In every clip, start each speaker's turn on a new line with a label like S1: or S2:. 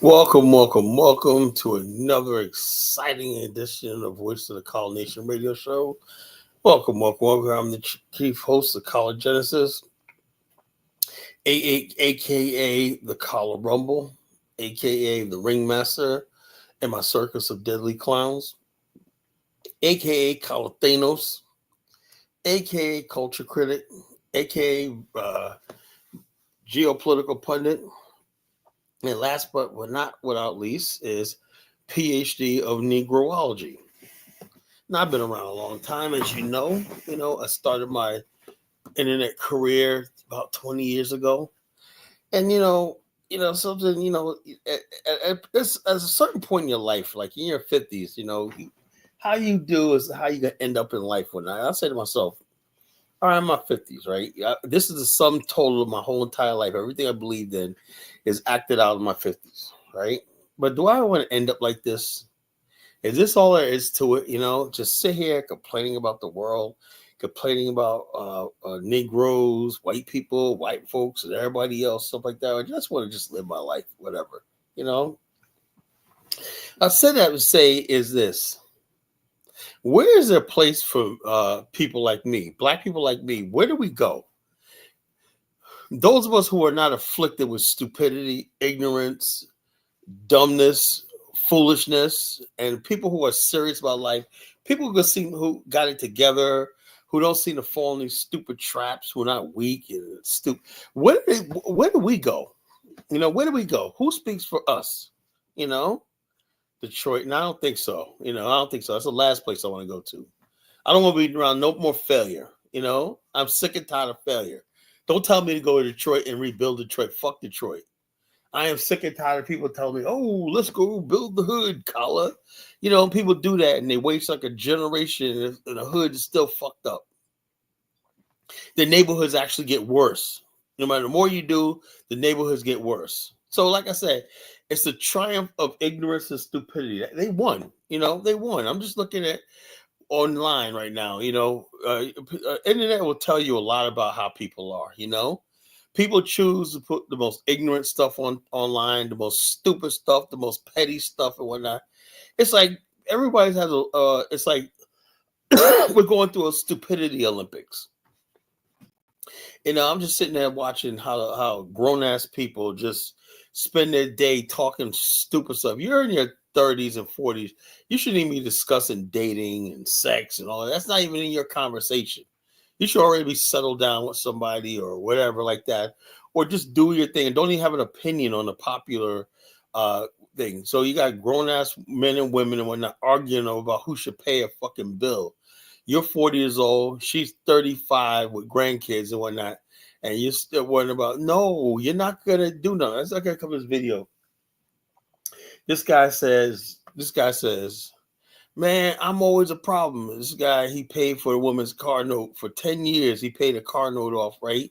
S1: Welcome to another exciting edition of Voice of the Colonization radio show. Welcome. I'm the chief host of College Genesis, aka the Collar Rumble, aka the Ringmaster, and my circus of deadly clowns, aka Collar Thanos, aka Culture Critic, aka Geopolitical Pundit, and last but not without least is PhD of Negroology. Now, I've been around a long time, as you know. I started my internet career about 20 years ago, and something. At a certain point in your life, like in your 50s, how you do is how you gonna end up in life. When I say to myself, all right, I'm in my 50s, right? This is the sum total of my whole entire life. Everything I believed in is acted out in my 50s, right? But do I want to end up like this? Is this all there is to it? Just sit here complaining about the world, complaining about Negroes, white people, white folks, and everybody else, stuff like that. I just want to just live my life, whatever. I said that to say is this. Where is there a place for people like me, black people like me? Where do we go? Those of us who are not afflicted with stupidity, ignorance, dumbness, foolishness, and people who are serious about life, people who got it together, who don't seem to fall in these stupid traps, who are not weak and stupid. Where do we go? Where do we go? Who speaks for us? Detroit. And I don't think so. I don't think so. That's the last place I want to go to. I don't want to be around no more failure. I'm sick and tired of failure. Don't tell me to go to Detroit and rebuild Detroit. Fuck Detroit. I am sick and tired of people telling me, oh, let's go build the hood, Collar. People do that and they waste like a generation and the hood is still fucked up. The neighborhoods actually get worse. No matter the more you do, the neighborhoods get worse. So, like I said, it's the triumph of ignorance and stupidity. They won. They won. I'm just looking at online right now. Internet will tell you a lot about how people are. People choose to put the most ignorant stuff online, the most stupid stuff, the most petty stuff, and whatnot. It's like everybody has a. It's like we're going through a stupidity Olympics. I'm just sitting there watching how grown ass people just spend their day talking stupid stuff. You're in your 30s and 40s. You shouldn't even be discussing dating and sex and all that. That's not even in your conversation. You should already be settled down with somebody or whatever like that, or just do your thing and don't even have an opinion on the popular thing. So you got grown ass men and women and whatnot arguing about who should pay a fucking bill. You're 40 years old. She's 35 with grandkids and whatnot. And you're still worrying about, no, you're not going to do nothing. That's like a couple of this video. This guy says, man, I'm always a problem. This guy, he paid for a woman's car note for 10 years. He paid a car note off, right?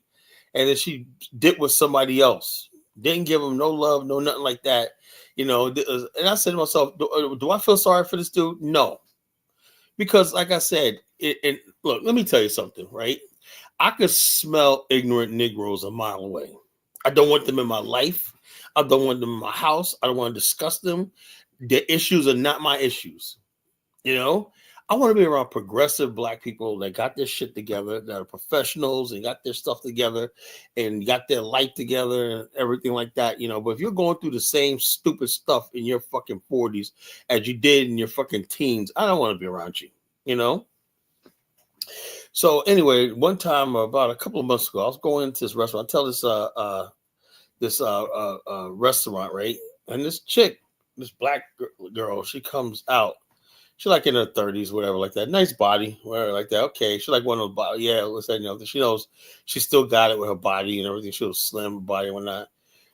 S1: And then she did with somebody else. Didn't give him no love, no nothing like that. And I said to myself, do I feel sorry for this dude? No. Because like I said, look, let me tell you something, right? I could smell ignorant Negroes a mile away. I don't want them in my life. I don't want them in my house. I don't want to discuss them. Their issues are not my issues. I want to be around progressive black people that got their shit together, that are professionals and got their stuff together and got their life together and everything like that, But if you're going through the same stupid stuff in your fucking 40s as you did in your fucking teens, I don't want to be around you, So anyway, one time about a couple of months ago, I was going into this restaurant. I tell this restaurant, right? And this chick, this black girl, she comes out. She's like in her 30s, whatever, like that. Nice body, whatever, like that. Okay, she's like one of those body. Yeah, let's say, she knows she still got it with her body and everything. She was slim, body and whatnot.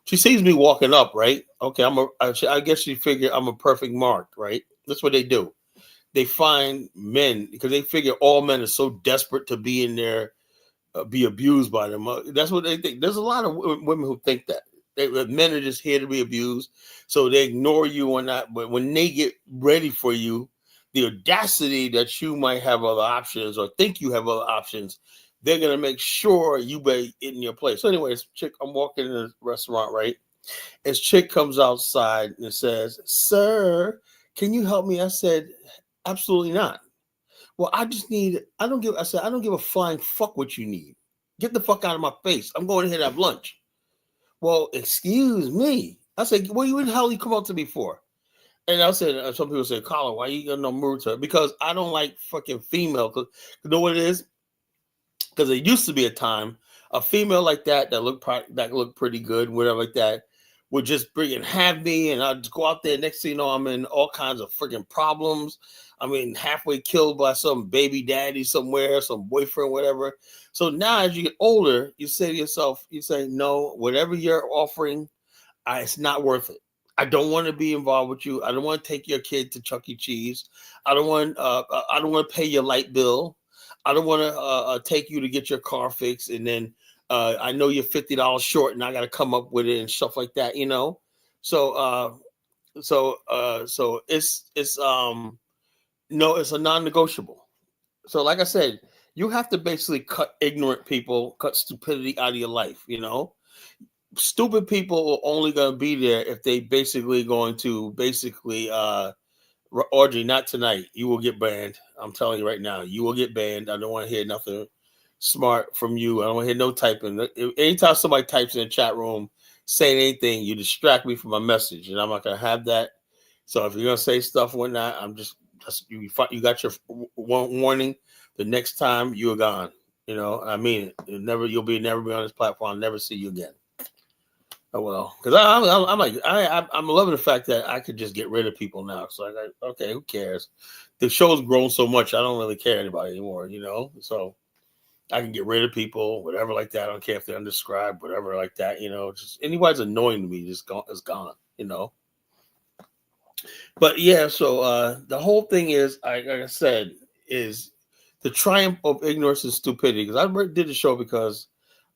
S1: She sees me walking up, right? Okay, I guess she figured I'm a perfect mark, right? That's what they do. They find men because they figure all men are so desperate to be in there, be abused by them. That's what they think. There's a lot of women who think that. Men are just here to be abused, so they ignore you or not. But when they get ready for you, the audacity that you might have other options or think you have other options, they're going to make sure you be in your place. So anyways, chick, I'm walking in the restaurant, right? His chick comes outside and says, "Sir, can you help me?" I said, "Absolutely not." Well, I said, "I don't give a flying fuck what you need. Get the fuck out of my face. I'm going here to have lunch." "Well, excuse me." I said, "What you in the hell you come up to me for?" And I said, some people say, "Colin, why you got no mood to her?" Because I don't like fucking female. Cause you know what it is? Because it used to be a time a female like that looked pretty good, whatever like that, would just bring and have me, and I'd just go out there. Next thing you know, I'm in all kinds of freaking problems. I mean, halfway killed by some baby daddy somewhere, some boyfriend, whatever. So now, as you get older, you say to yourself, you say, "No, whatever you're offering, it's not worth it. I don't want to be involved with you. I don't want to take your kid to Chuck E. Cheese. I don't want. I don't want to pay your light bill. I don't want to take you to get your car fixed, and then I know you're $50 short, and I got to come up with it and stuff like that. You know. So so it's no, it's a non-negotiable. So like I said, you have to basically cut ignorant people, cut stupidity out of your life. You know, stupid people are only going to be there if they basically going to Audrey, not tonight. You will get banned. I'm telling you right now, you will get banned. I don't want to hear nothing smart from you. I don't want to hear no typing. Anytime somebody types in the chat room saying anything, you distract me from my message, and I'm not going to have that. So if you're going to say stuff or whatnot, you got your warning. The next time you are gone. You know, I mean it. You'll never be on this platform. I'll never see you again. Oh well, because I'm loving the fact that I could just get rid of people now. So I got, okay, who cares? The show's grown so much, I don't really care anybody anymore. You know, so I can get rid of people, whatever like that. I don't care if they're undescribed, whatever like that. You know, just anybody's annoying to me, just is gone. You know. But yeah, so the whole thing is, like I said, is the triumph of ignorance and stupidity. Because I did the show because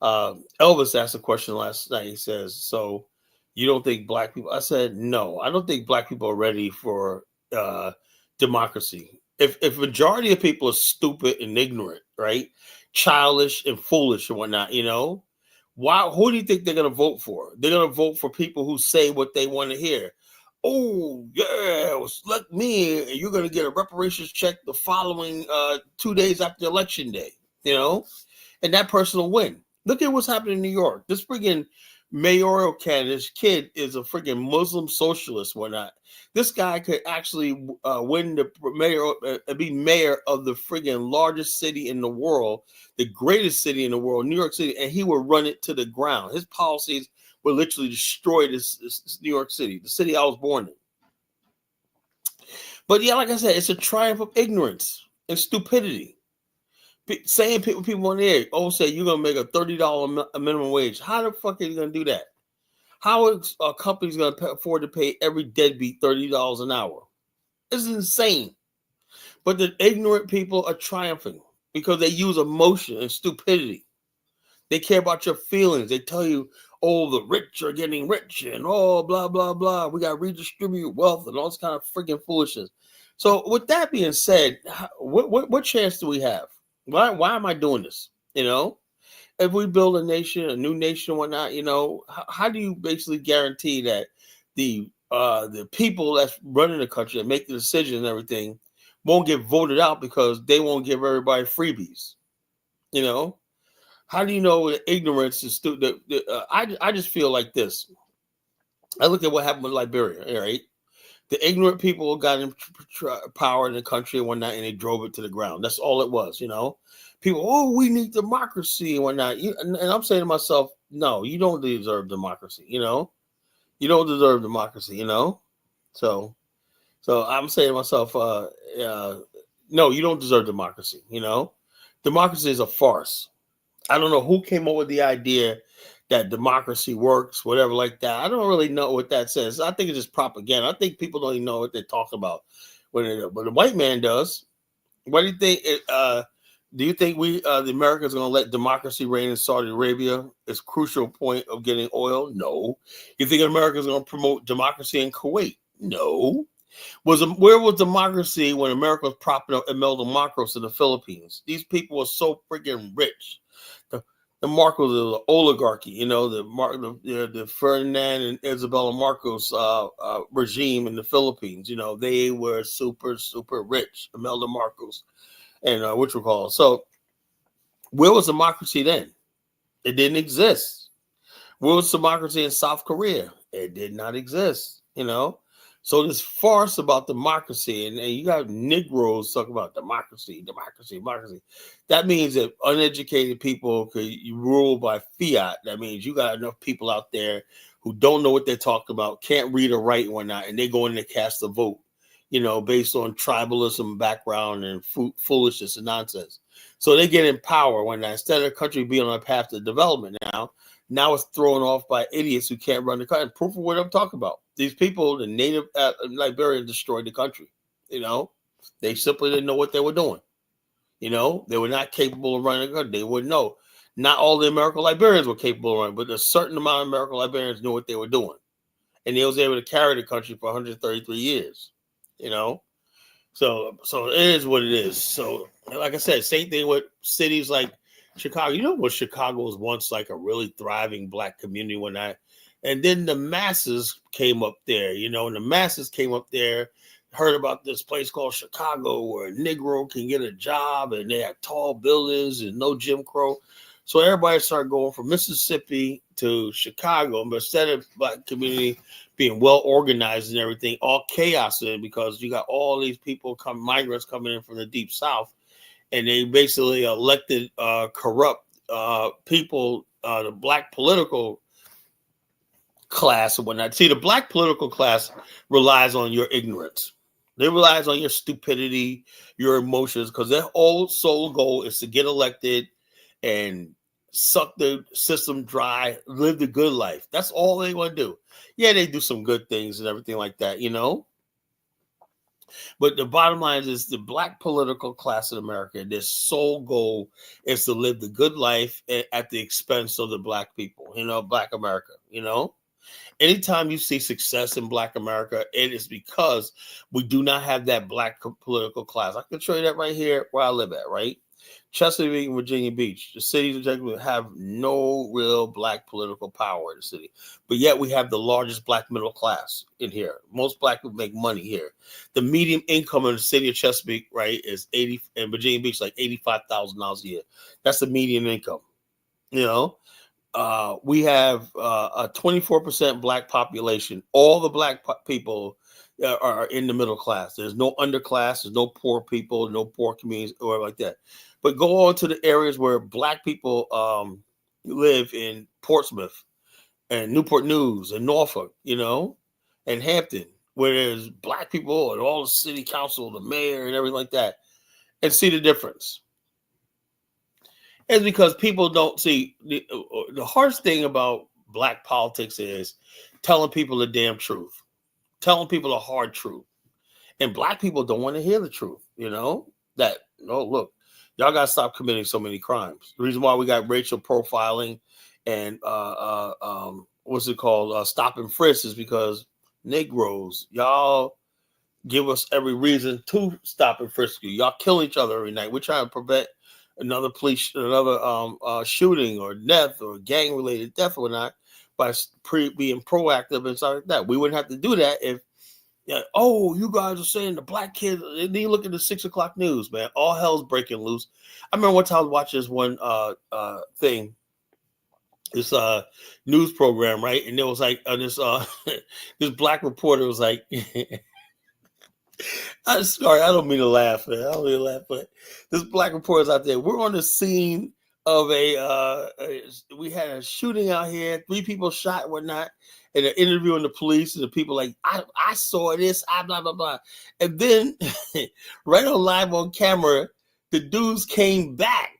S1: Elvis asked a question last night. He says, "So you don't think black people?" I said, "No, I don't think black people are ready for democracy. If majority of people are stupid and ignorant, right, childish and foolish and whatnot, you know, who do you think they're going to vote for? They're going to vote for people who say what they want to hear. Oh yeah, select me, and you're going to get a reparations check the following 2 days after election day, you know, and that person will win." Look at what's happening in New York. This friggin' mayoral candidate kid is a friggin' Muslim socialist, whatnot. This guy could actually win the mayor, be mayor of the friggin' largest city in the world, the greatest city in the world, New York City, and he would run it to the ground. His policies would literally destroy this New York City, the city I was born in. But yeah, like I said, it's a triumph of ignorance and stupidity. Saying people on the air, say you're gonna make a $30 minimum wage. How the fuck are you gonna do that? How is a company's gonna afford to pay every deadbeat $30 an hour? It's insane. But the ignorant people are triumphing because they use emotion and stupidity. They care about your feelings. They tell you, "Oh, the rich are getting rich," and blah blah blah. We got to redistribute wealth and all this kind of freaking foolishness. So, with that being said, what chance do we have? Why am I doing this? You know, if we build a nation, a new nation, and whatnot, you know, how do you basically guarantee that the people that's running the country and make the decisions and everything won't get voted out because they won't give everybody freebies? You know, how do you know that ignorance is I just feel like this. I look at what happened with Liberia, right? The ignorant people got in power in the country and whatnot, and they drove it to the ground. That's all it was, you know. People, we need democracy and whatnot. And I'm saying to myself, no, you don't deserve democracy. You know, you don't deserve democracy. You know, so I'm saying to myself, no, you don't deserve democracy. You know, democracy is a farce. I don't know who came up with the idea that democracy works, whatever like that. I don't really know what that says. I think it's just propaganda. I think people don't even know what they're talking about. But the white man does. What do you think? Do you think the Americans, are going to let democracy reign in Saudi Arabia? It's a crucial point of getting oil? No. You think America's going to promote democracy in Kuwait? No. Where was democracy when America was propping up Imelda Marcos in the Philippines? These people were so freaking rich. The the Marcos, the oligarchy, the Ferdinand and Isabella Marcos regime in the Philippines. They were super, super rich. Imelda Marcos and which we call. So where was democracy then? It didn't exist. Where was democracy in South Korea? It did not exist. So this farce about democracy, and you got Negroes talking about democracy. That means that uneducated people could rule by fiat. That means you got enough people out there who don't know what they're talking about, can't read or write and whatnot, and they go in to cast a vote, based on tribalism background and foolishness and nonsense. So they get in power when instead of the country being on a path to development now it's thrown off by idiots who can't run the country. Proof of what I'm talking about. These people, the native Liberians, destroyed the country. They simply didn't know what they were doing. They were not capable of running the country. They wouldn't know. Not all the American Liberians were capable of running, but a certain amount of American Liberians knew what they were doing. And they was able to carry the country for 133 years. So it is what it is. So, like I said, same thing with cities like Chicago. Chicago was once like a really thriving Black community and then the masses came up there, and the masses came up there, heard about this place called Chicago where a Negro can get a job and they had tall buildings and no Jim Crow. So everybody started going from Mississippi to Chicago, but instead of Black community being well organized and everything, all chaos in because you got all these migrants coming in from the deep South. And they basically elected corrupt people, the Black political class and whatnot. See, the Black political class relies on your ignorance. They relies on your stupidity, your emotions, because their whole sole goal is to get elected and suck the system dry, live the good life. That's all they want to do. Yeah, they do some good things and everything like that, But the bottom line is the Black political class in America, their sole goal is to live the good life at the expense of the Black people, Black America, Anytime you see success in Black America, it is because we do not have that Black political class. I can show you that right here where I live at, right? Chesapeake and Virginia Beach, the cities objectively have no real Black political power in the city, but yet we have the largest Black middle class in here. Most Black people make money here. The median income in the city of Chesapeake, right, is and Virginia Beach, like $85,000 a year. That's the median income. We have a 24% Black population. All the Black people are in the middle class. There's no underclass. There's no poor people, no poor communities or like that. But go on to the areas where Black people live in Portsmouth and Newport News and Norfolk, and Hampton, where there's Black people and all the city council, the mayor and everything like that, and see the difference. It's because people don't see the hardest thing about Black politics is telling people the damn truth, telling people the hard truth. And Black people don't want to hear the truth, that, look, y'all got to stop committing so many crimes. The reason why we got racial profiling and what's it called? Stop and frisk is because Negroes, y'all give us every reason to stop and frisk you. Y'all kill each other every night. We're trying to prevent another shooting or death or gang-related death or whatnot by being proactive and stuff like that. We wouldn't have to do that if, you guys are saying the Black kids. Then you look at the 6 o'clock news, man. All hell's breaking loose. I remember one time I was watching this one thing, this news program, right? And there was like this this Black reporter was like, I'm sorry, I don't mean to laugh, man. I don't mean to laugh, but this Black reporter's out there. We're on the scene of we had a shooting out here, 3 people shot and whatnot, and they're interviewing the police, and the people like, I saw this, blah, blah, blah. And then right on live on camera, the dudes came back.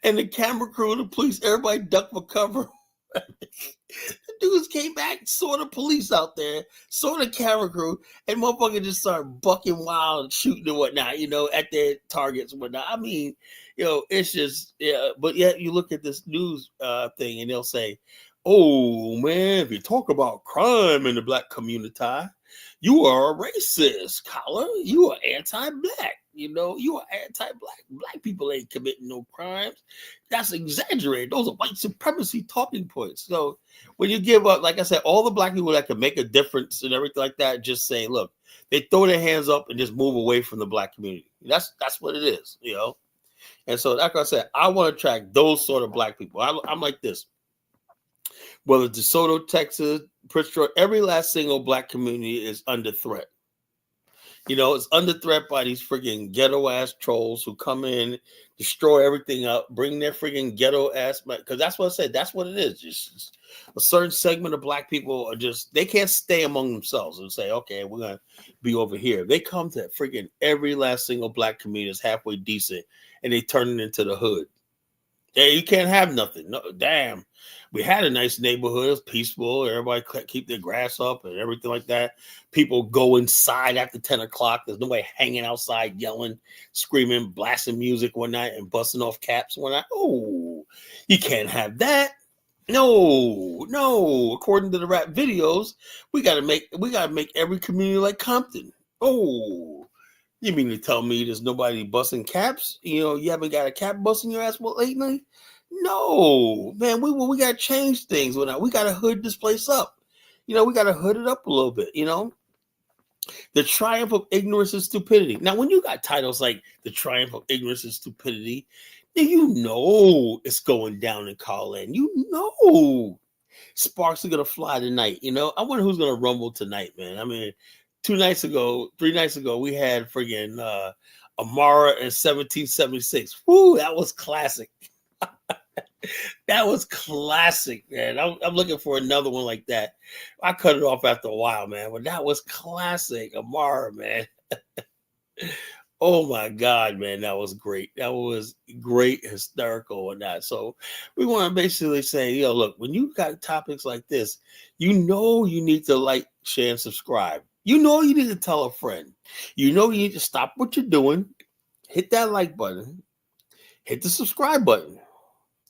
S1: And the camera crew, the police, everybody ducked for cover. The dudes came back, saw the police out there, saw the camera crew, and motherfucker just started bucking wild and shooting and whatnot, at their targets and whatnot. I mean, it's just, but yet you look at this news thing and they'll say, oh man, if you talk about crime in the Black community, you are a racist, Collar. You are anti-Black. You know, you are anti-black. Black people ain't committing no crimes. That's exaggerated. Those are white supremacy talking points. So when you give up, like I said, all the black people that can make a difference and everything like that, just say, look, they throw their hands up and just move away from the black community. That's what it is, you know. And so, like I said, I want to attract those sort of black people. I'm like this. Whether it's DeSoto, Texas, Prince George, every last single black community is under threat. You know, it's under threat by these freaking ghetto ass trolls who come in, destroy everything up, bring their freaking ghetto ass back. Because that's what I said. That's what it is. Just a certain segment of black people are just, they can't stay among themselves and say, okay, we're going to be over here. They come to freaking every last single black community that's halfway decent and they turn it into the hood. Yeah, you can't have nothing. No, damn. We had a nice neighborhood. It was peaceful. Everybody keep their grass up and everything like that. People go inside after 10 o'clock. There's nobody hanging outside yelling, screaming, blasting music one night and busting off caps one night. Oh, you can't have that. No. According to the rap videos, we gotta make every community like Compton. Oh, you mean to tell me there's nobody busting caps? You know, you haven't got a cap busting your ass lately? No, man, we got to change things. We got to hood this place up. You know, we got to hood it up a little bit, you know. The triumph of ignorance and stupidity. Now, when you got titles like the triumph of ignorance and stupidity, you know it's going down in Colin. You know sparks are going to fly tonight, you know. I wonder who's going to rumble tonight, man. I mean, 3 nights ago, we had friggin' Amara in 1776. Woo, that was classic. That was classic, man. I'm looking for another one like that. I cut it off after a while, man, but that was classic. Amara, man. Oh my God, man, that was great. That was great, hysterical, and that. So we want to basically say, yo, look, when you got topics like this, you know you need to like, share, and subscribe. You know you need to tell a friend. You know you need to stop what you're doing, hit that like button, hit the subscribe button.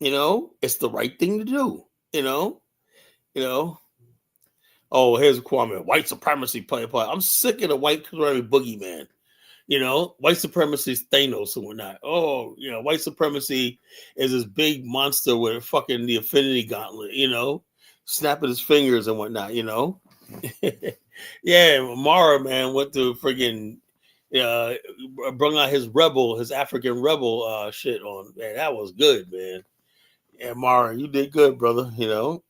S1: You know, it's the right thing to do. You know. Oh, here's Kwame. White supremacy play. I'm sick of the white supremacy boogeyman. You know, white supremacy is Thanos and whatnot. Oh, you know, white supremacy is this big monster with fucking the Infinity Gauntlet, you know, snapping his fingers and whatnot, you know. Yeah, Mara, man, went to friggin' brought out his African rebel shit on. Man, that was good, man. Yeah, Mara, you did good, brother, you know.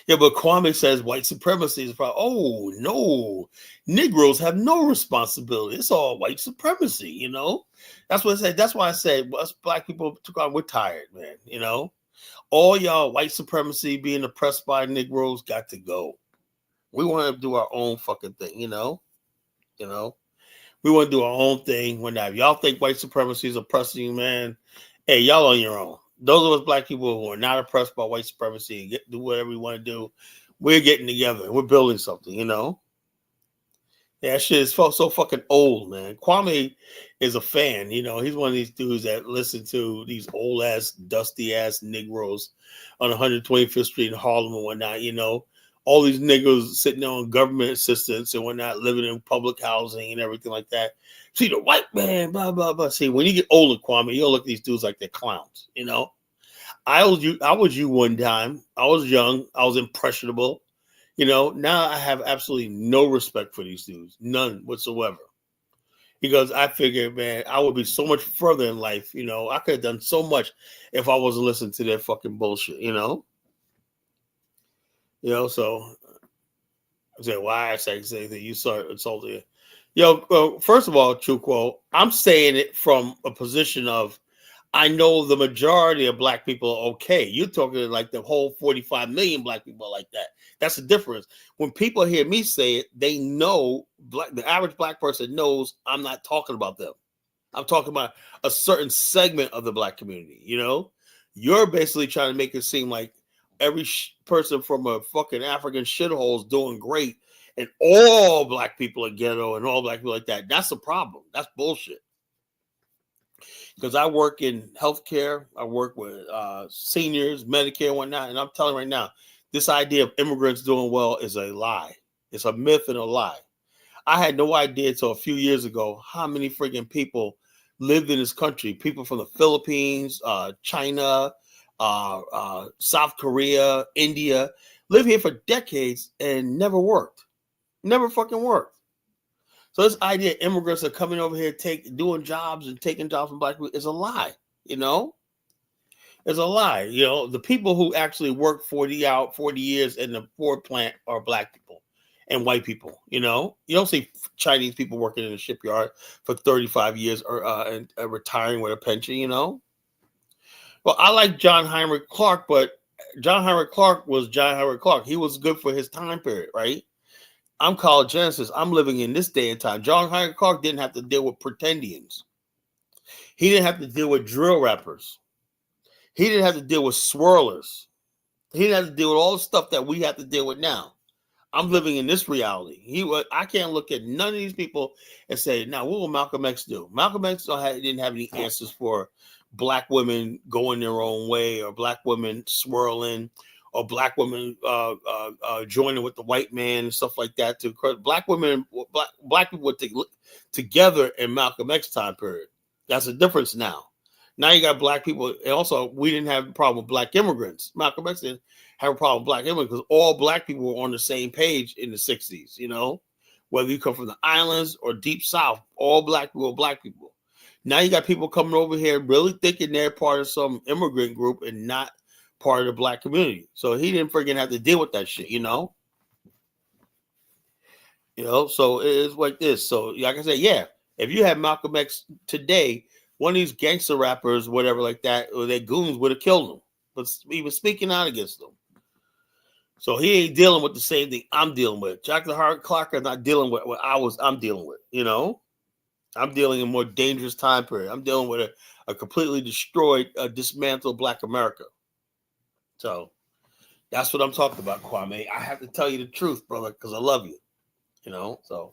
S1: Yeah, but Kwame says white supremacy is probably, oh, no. Negroes have no responsibility. It's all white supremacy, you know? That's what I said. That's why I said us black people we're tired, man, you know? All y'all white supremacy being oppressed by Negroes got to go. We want to do our own fucking thing, you know? We want to do our own thing. When y'all think white supremacy is oppressing you, man, hey, y'all on your own. Those of us black people who are not oppressed by white supremacy, do whatever we want to do. We're getting together. We're building something, you know? Yeah, that shit is so fucking old, man. Kwame is a fan, you know. He's one of these dudes that listen to these old ass, dusty ass Negroes on 125th Street in Harlem and whatnot, you know. All these niggas sitting there on government assistance and whatnot, living in public housing and everything like that. See, the white man, blah, blah, blah. See, when you get older, Kwame, you'll look at these dudes like they're clowns, you know? I was you one time. I was young. I was impressionable. You know, now I have absolutely no respect for these dudes. None whatsoever. Because I figured, man, I would be so much further in life. You know, I could have done so much if I wasn't listening to their fucking bullshit, you know? So I say, why I say that you start insulting it. First of all, True Quote, I'm saying it from a position of I know the majority of black people are okay. You're talking like the whole 45 million black people are like that. That's the difference. When people hear me say it, they know the average black person knows I'm not talking about them. I'm talking about a certain segment of the black community, you know? You're basically trying to make it seem like every person from a fucking African shithole is doing great and all black people are ghetto and all black people like that. That's the problem. That's bullshit. Because I work in healthcare, I work with seniors, Medicare, and whatnot, and I'm telling you right now, this idea of immigrants doing well is a lie. It's a myth and a lie. I had no idea until a few years ago how many freaking people lived in this country. People from the Philippines, China, South Korea, India, live here for decades and never worked. Never fucking worked. So this idea immigrants are coming over here, doing jobs and taking jobs from black people is a lie. You know, it's a lie. You know, the people who actually work 40 years in the Ford plant are black people and white people. You know, you don't see Chinese people working in the shipyard for 35 years or and retiring with a pension. You know, well, I like John Heinrich Clark, but John Heinrich Clark was John Heinrich Clark. He was good for his time period, right? I'm called Genesis. I'm living in this day and time. John Heinrich Clark didn't have to deal with pretendians. He didn't have to deal with drill rappers. He didn't have to deal with swirlers. He didn't have to deal with all the stuff that we have to deal with now. I'm living in this reality. I can't look at none of these people and say, now, what will Malcolm X do? Malcolm X didn't have any answers for black women going their own way, or black women swirling, or black women joining with the white man and stuff like that. Black women, black people were together in Malcolm X time period. That's the difference now. Now you got black people. And also, we didn't have a problem with black immigrants. Malcolm X didn't have a problem with black immigrants because all black people were on the same page in the 60s, you know? Whether you come from the islands or deep south, all black people are black people. Now you got people coming over here really thinking they're part of some immigrant group and not part of the black community. So he didn't freaking have to deal with that shit, you know? You know, so it is like this. So like I said, yeah, if you had Malcolm X today, one of these gangster rappers, whatever like that, or their goons would have killed him. But he was speaking out against them. So he ain't dealing with the same thing I'm dealing with. Jack the Hard Clark is not dealing with what I'm dealing with, you know? I'm dealing in a more dangerous time period. I'm dealing with a completely destroyed, dismantled black America. So that's what I'm talking about, Kwame. I have to tell you the truth, brother, because I love you. You know, so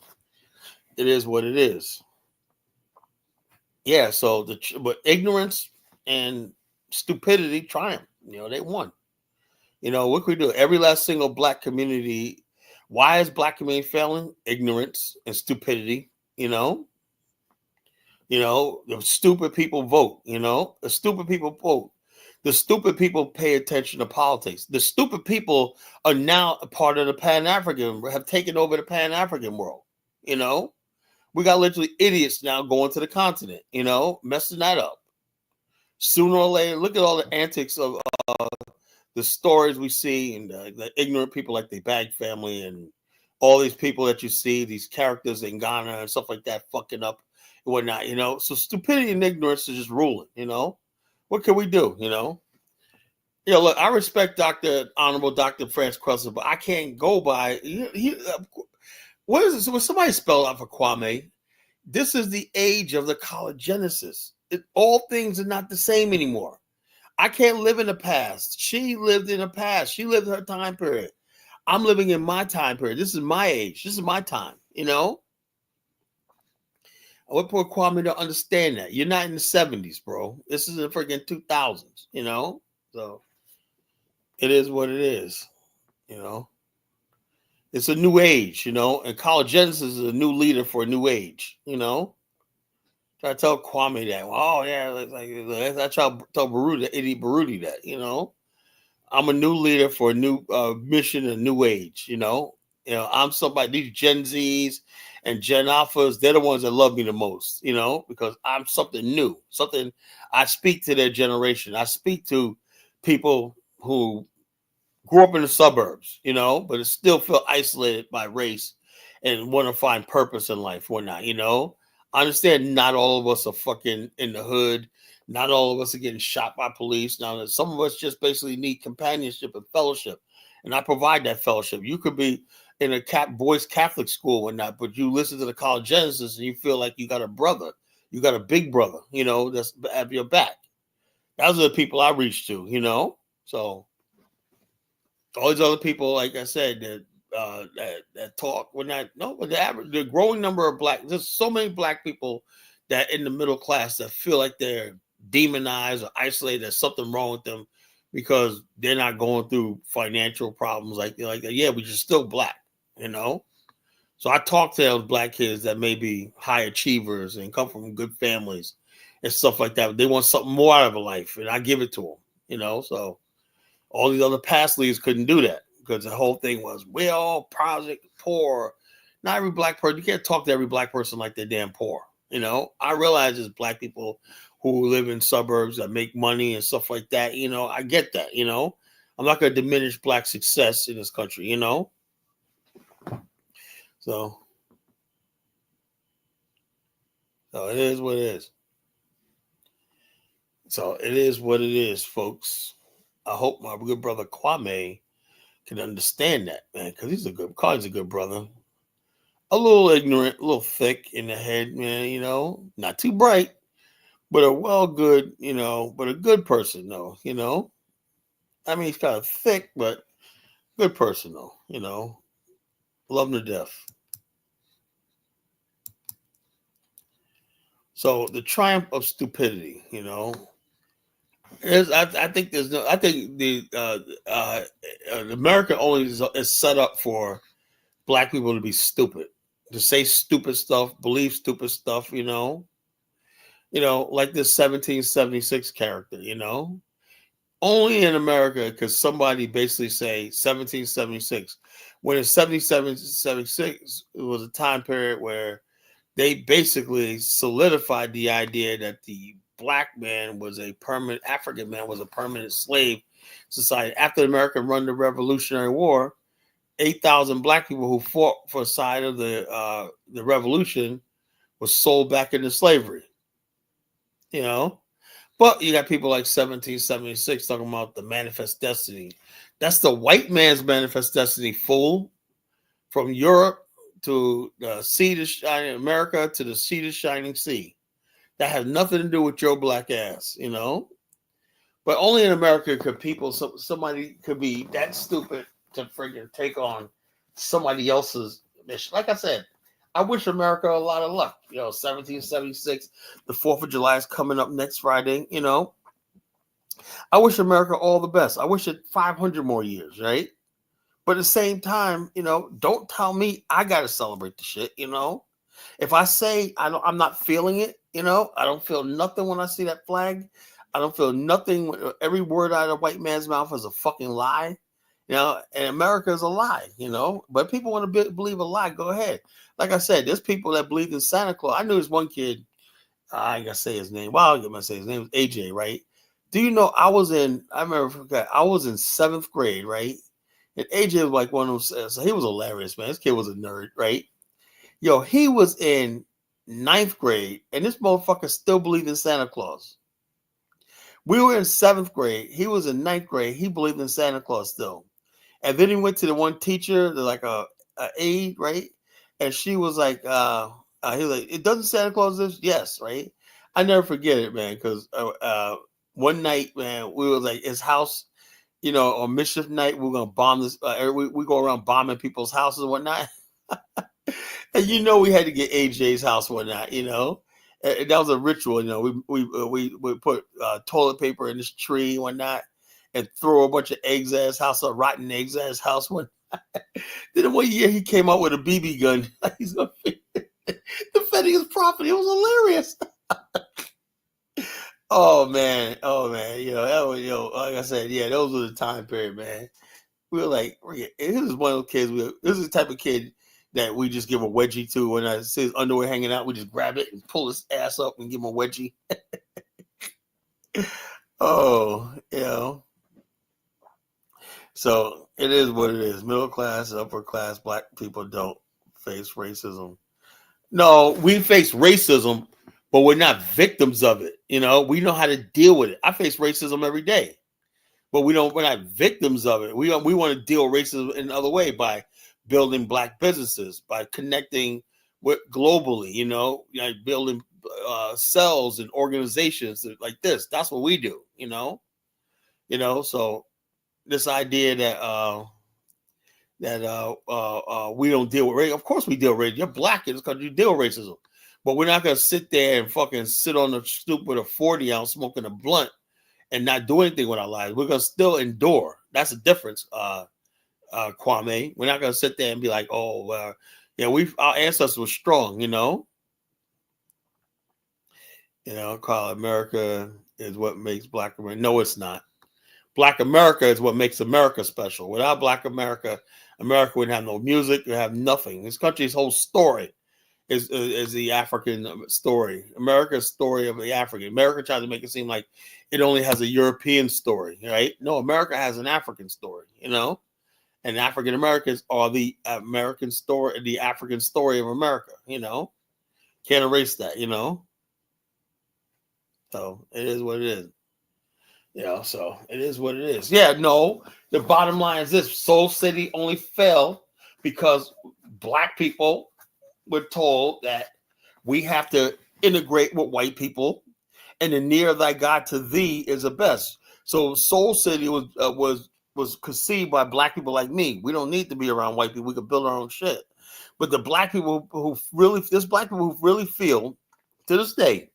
S1: it is what it is. Yeah, so but ignorance and stupidity triumph. You know, they won. You know, what can we do? Every last single black community. Why is black community failing? Ignorance and stupidity. You know, the stupid people vote. You know, the stupid people vote. The stupid people pay attention to politics. The stupid people are now a part of the Pan-African, have taken over the Pan-African world. You know, we got literally idiots now going to the continent, you know, messing that up. Sooner or later, look at all the antics of the stories we see, and the ignorant people like the Bag family and all these people that you see, these characters in Ghana and stuff like that, fucking up and whatnot, you know. So stupidity and ignorance is just ruling, you know. What can we do, you know? Yeah, look, I respect Honorable Dr. France Cressler, but I can't go by. What is this? When somebody spell out for Kwame, this is the age of the Colonigenesis. All things are not the same anymore. I can't live in the past. She lived in the past. She lived her time period. I'm living in my time period. This is my age. This is my time, you know? I would put Kwame to understand that. You're not in the 70s, bro. This is the freaking 2000s, you know? So it is what it is, you know? It's a new age, you know? And Colonigenesis is a new leader for a new age, you know? Try to tell Kwame that. Oh, yeah. I try to tell Baruti, idiot Baruti that, you know? I'm a new leader for a new mission, a new age, you know? I'm somebody, these Gen Zs and Gen Alphas, they're the ones that love me the most, you know, because I'm something new, something I speak to their generation. I speak to people who grew up in the suburbs, you know, but still feel isolated by race and want to find purpose in life, whatnot, you know. I understand not all of us are fucking in the hood. Not all of us are getting shot by police. Now, some of us just basically need companionship and fellowship. And I provide that fellowship. You could be in a boys Catholic school or not, but you listen to the Colonigenesis and you feel like you got a brother. You got a big brother, you know, that's at your back. Those are the people I reach to, you know. So all these other people, like I said, that talk, but the growing number of there's so many black people that in the middle class that feel like they're demonized or isolated. There's something wrong with them because they're not going through financial problems like yeah, we're just still black, you know. So I talk to those black kids that may be high achievers and come from good families and stuff like that. They want something more out of a life, and I give it to them. So all these other past leaders couldn't do that because the whole thing was we're all project poor. Not every black person. You can't talk to every black person like they're damn poor. I realize there's black people who live in suburbs that make money and stuff like that. I get that. I'm not going to diminish black success in this country. So it is what it is. So it is what it is, folks. I hope my good brother Kwame can understand that, man, because he's a good brother. A little ignorant, a little thick in the head, man, not too bright, but but a good person, though, I mean, he's kind of thick, but good person, though, love him to death. So the triumph of stupidity, I think the America only is set up for black people to be stupid, to say stupid stuff, believe stupid stuff, like this 1776 character, only in America could somebody basically say 1776 when in 1776 it was a time period where they basically solidified the idea that the African man was a permanent slave society. After America won the Revolutionary War, 8,000 black people who fought for the side of the revolution was sold back into slavery. But you got people like 1776 talking about the manifest destiny. That's the white man's manifest destiny, fool. From Europe to the sea to shining America to the sea to shining sea. That has nothing to do with your black ass, But only in America could somebody could be that stupid to freaking take on somebody else's mission. Like I said, I wish America a lot of luck. 1776, the 4th of July is coming up next Friday, I wish America all the best. I wish it 500 more years, right? But at the same time, don't tell me I got to celebrate the shit, If I say I'm not feeling it, I don't feel nothing when I see that flag. I don't feel nothing. Every word out of a white man's mouth is a fucking lie, and America is a lie, But people want to believe a lie. Go ahead. Like I said, there's people that believe in Santa Claus. I knew this one kid. I ain't gonna say his name. Well, I'm gonna say his name was AJ, right? Do you know I was in 7th grade, right? And AJ was like one of those. So he was hilarious, man. This kid was a nerd, right? Yo, he was in 9th grade, and this motherfucker still believed in Santa Claus. We were in 7th grade. He was in 9th grade. He believed in Santa Claus still. And then he went to the one teacher, like a aide, right? And she was like, he was like, it doesn't Santa Claus this? Yes, right? I never forget it, man, because one night, man, we were like his house, on mischief night, we're gonna bomb this. We go around bombing people's houses and whatnot. And we had to get AJ's house one night, and that was a ritual. We put toilet paper in this tree and whatnot, and throw a bunch of eggs at his house, or rotten eggs at his house. Then one year he came out with a BB gun. He's gonna defending his property. It was hilarious. Oh man. That was like I said, yeah, those were the time period, man. We were like, this is one of those kids. This is the type of kid that we just give a wedgie to. When I see his underwear hanging out, we just grab it and pull his ass up and give him a wedgie. Oh, So it is what it is. Middle class, upper class, black people don't face racism. No, we face racism, but we're not victims of it. We know how to deal with it. I face racism every day, but we're not victims of it. We want to deal with racism in another way by building black businesses, by connecting with globally, building cells and organizations like this. That's what we do, so this idea that we don't deal with racism. Of course we deal with racism. You're black in this country, you deal with racism. But we're not going to sit there and fucking sit on the stoop with a 40 ounce smoking a blunt and not do anything with our lives. We're going to still endure. That's the difference, Kwame. We're not going to sit there and be like, Yeah, our ancestors were strong, call America is what makes Black America. No, it's not. Black America is what makes America special. Without Black America, America would have no music, would have nothing. This country's whole story is the African story. America's story of the African. America tries to make it seem like it only has a European story, right? No, America has an African story, and African Americans are the American story, the African story of America, Can't erase that, So it is what it is. So it is what it is. Yeah, no, the bottom line is this: Soul City only fell because Black people were told that we have to integrate with white people, and the nearer thy God to thee is the best. So Soul City was conceived by Black people like me. We don't need to be around white people. We can build our own shit. But the Black people there's Black people who really feel to this day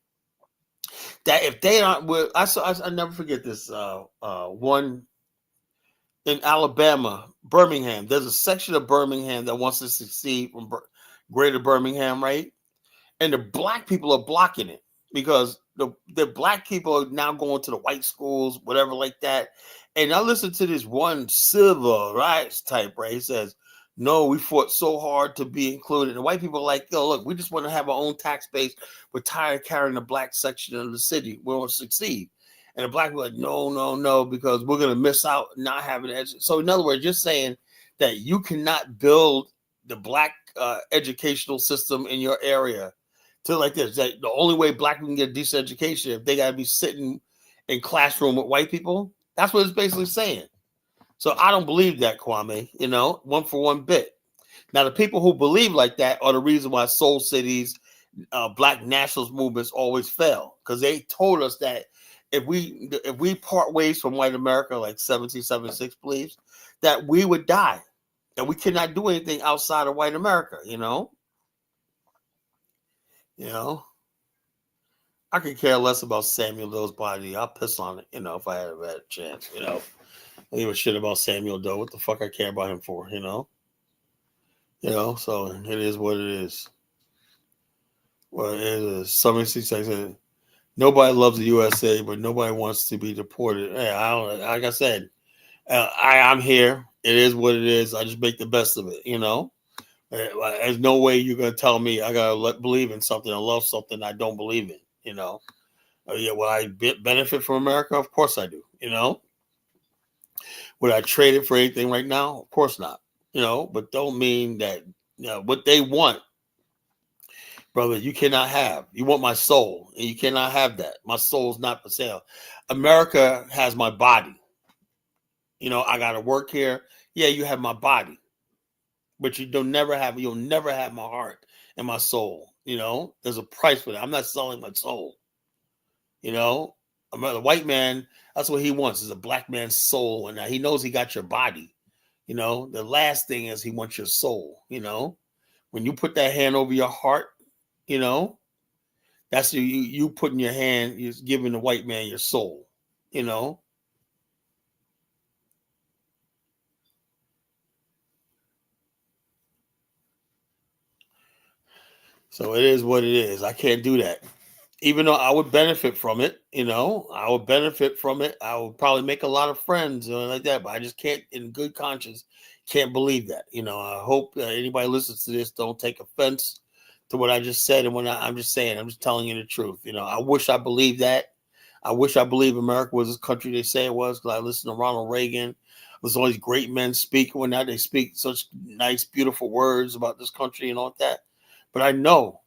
S1: that if they aren't, I never forget this one in Alabama, Birmingham. There's a section of Birmingham that wants to succeed from Greater Birmingham, right? And the Black people are blocking it because the Black people are now going to the white schools, whatever like that. And I listened to this one civil rights type, right? He says, no, we fought so hard to be included. And the white people are like, yo, look, we just want to have our own tax base. We're tired of carrying the Black section of the city. We want to succeed. And the Black people are like, no, because we're going to miss out not having it. So in other words, just saying that you cannot build the Black educational system in your area to like this. That the only way Black people can get a decent education if they got to be sitting in classroom with white people. That's what it's basically saying. So I don't believe that, Kwame, one for one bit. Now, the people who believe like that are the reason why Soul Cities, Black nationalist movements always fail, because they told us that if we part ways from white America, like 1776 believes, that we would die, that we cannot do anything outside of white America, I could care less about Samuel Doe's body. I'll piss on it, if I had a chance, I give a shit about Samuel Doe. What the fuck I care about him for, so it is what it is. Well, it is. Somebody says nobody loves the USA, but nobody wants to be deported. Hey, I don't. Like I said, I'm here. It is what it is. I just make the best of it. There's no way you're gonna tell me I gotta believe in something or love something I don't believe in. Yeah, will I benefit from America? Of course I do. Would I trade it for anything right now? Of course not. But don't mean that what they want, brother, you cannot have. You want my soul, and you cannot have that. My soul's not for sale. America has my body. I gotta work here. Yeah, you have my body, but you'll never have my heart and my soul. There's a price for that. I'm not selling my soul. The white man, that's what he wants, is a Black man's soul. And he knows he got your body. The last thing is he wants your soul. When you put that hand over your heart, that's you putting your hand, you're giving the white man your soul. So it is what it is. I can't do that. Even though I would benefit from it, I would benefit from it. I would probably make a lot of friends or like that, but I just can't, in good conscience, can't believe that. I hope anybody listens to this don't take offense to what I just said. And I'm just saying, I'm just telling you the truth. I wish I believed that. I wish I believed America was this country they say it was, because I listened to Ronald Reagan. There's all these great men speaking when now they speak such nice, beautiful words about this country and all that. But I know.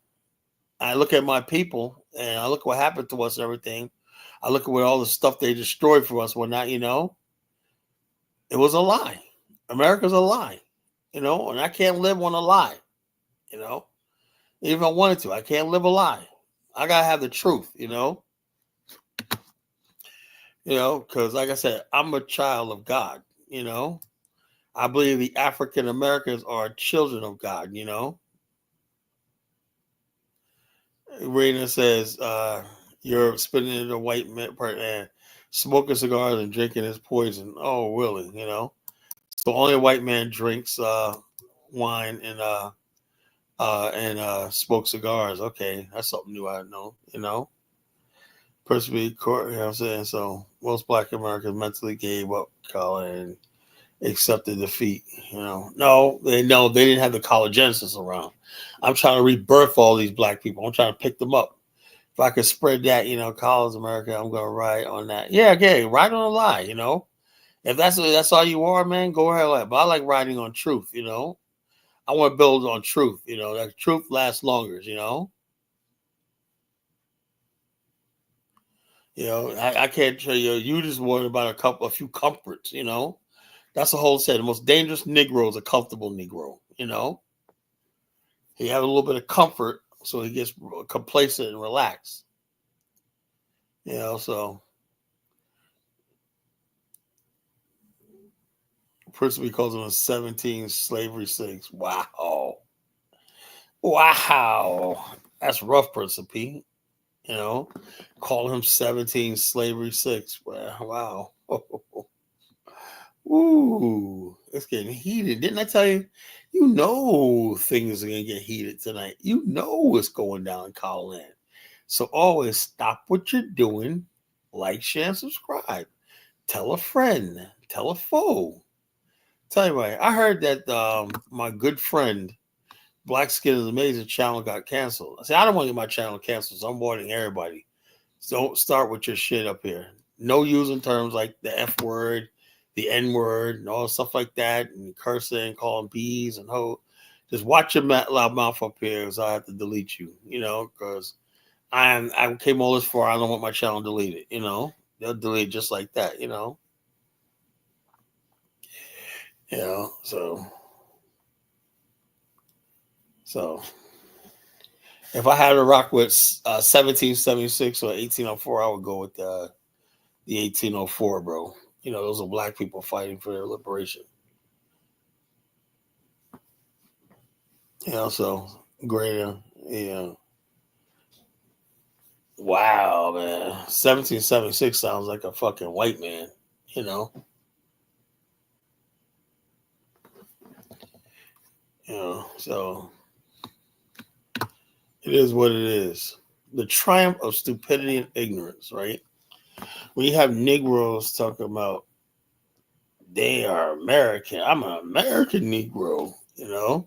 S1: I look at my people and I look what happened to us and everything. I look at what all the stuff they destroyed for us, whatnot, it was a lie. America's a lie, and I can't live on a lie, even if I wanted to. I can't live a lie. I gotta have the truth, because like I said, I'm a child of God, I believe the African Americans are children of God, Rena says, you're spitting in the white man part and smoking cigars and drinking his poison. Oh, really? So only a white man drinks wine and and smoke cigars. Okay, that's something new I know. Persevere court. You know what I'm saying? So most Black Americans mentally gave up college and accepted defeat. No, they didn't have the collagenesis around. I'm trying to rebirth all these Black people. I'm trying to pick them up. If I could spread that, college America, I'm gonna ride on that. Yeah, okay, ride on a lie. If that's all you are, man, go ahead. But I like riding on truth. I want to build on truth. That truth lasts longer. I can't tell you. You just worried about a few comforts. That's the whole set. The most dangerous Negro is a comfortable Negro. He have a little bit of comfort, so he gets complacent and relaxed. So Principally calls him a 17 slavery 6. Wow. That's rough, Principal. Call him 17 slavery 6. Wow. Ooh, it's getting heated. Didn't I tell you? Things are going to get heated tonight. What's going down in Colin. So always stop what you're doing. Like, share, and subscribe. Tell a friend. Tell a foe. Tell you what, I heard that my good friend, Black Skin is Amazing channel got canceled. I said, I don't want to get my channel canceled, so I'm warning everybody. Don't start with your shit up here. No using terms like the F word, the N word, and all stuff like that, and cursing, calling bees and ho. Just watch your loud mouth up here, because I have to delete you. Because I came all this far. I don't want my channel deleted. They'll delete it just like that. So if I had to rock with 1776 or 1804, I would go with the 1804, bro. Those are Black people fighting for their liberation. So greater, Wow, man. 1776 sounds like a fucking white man, So it is what it is. The triumph of stupidity and ignorance, right? When you have Negroes talking about they are American, I'm an American Negro, And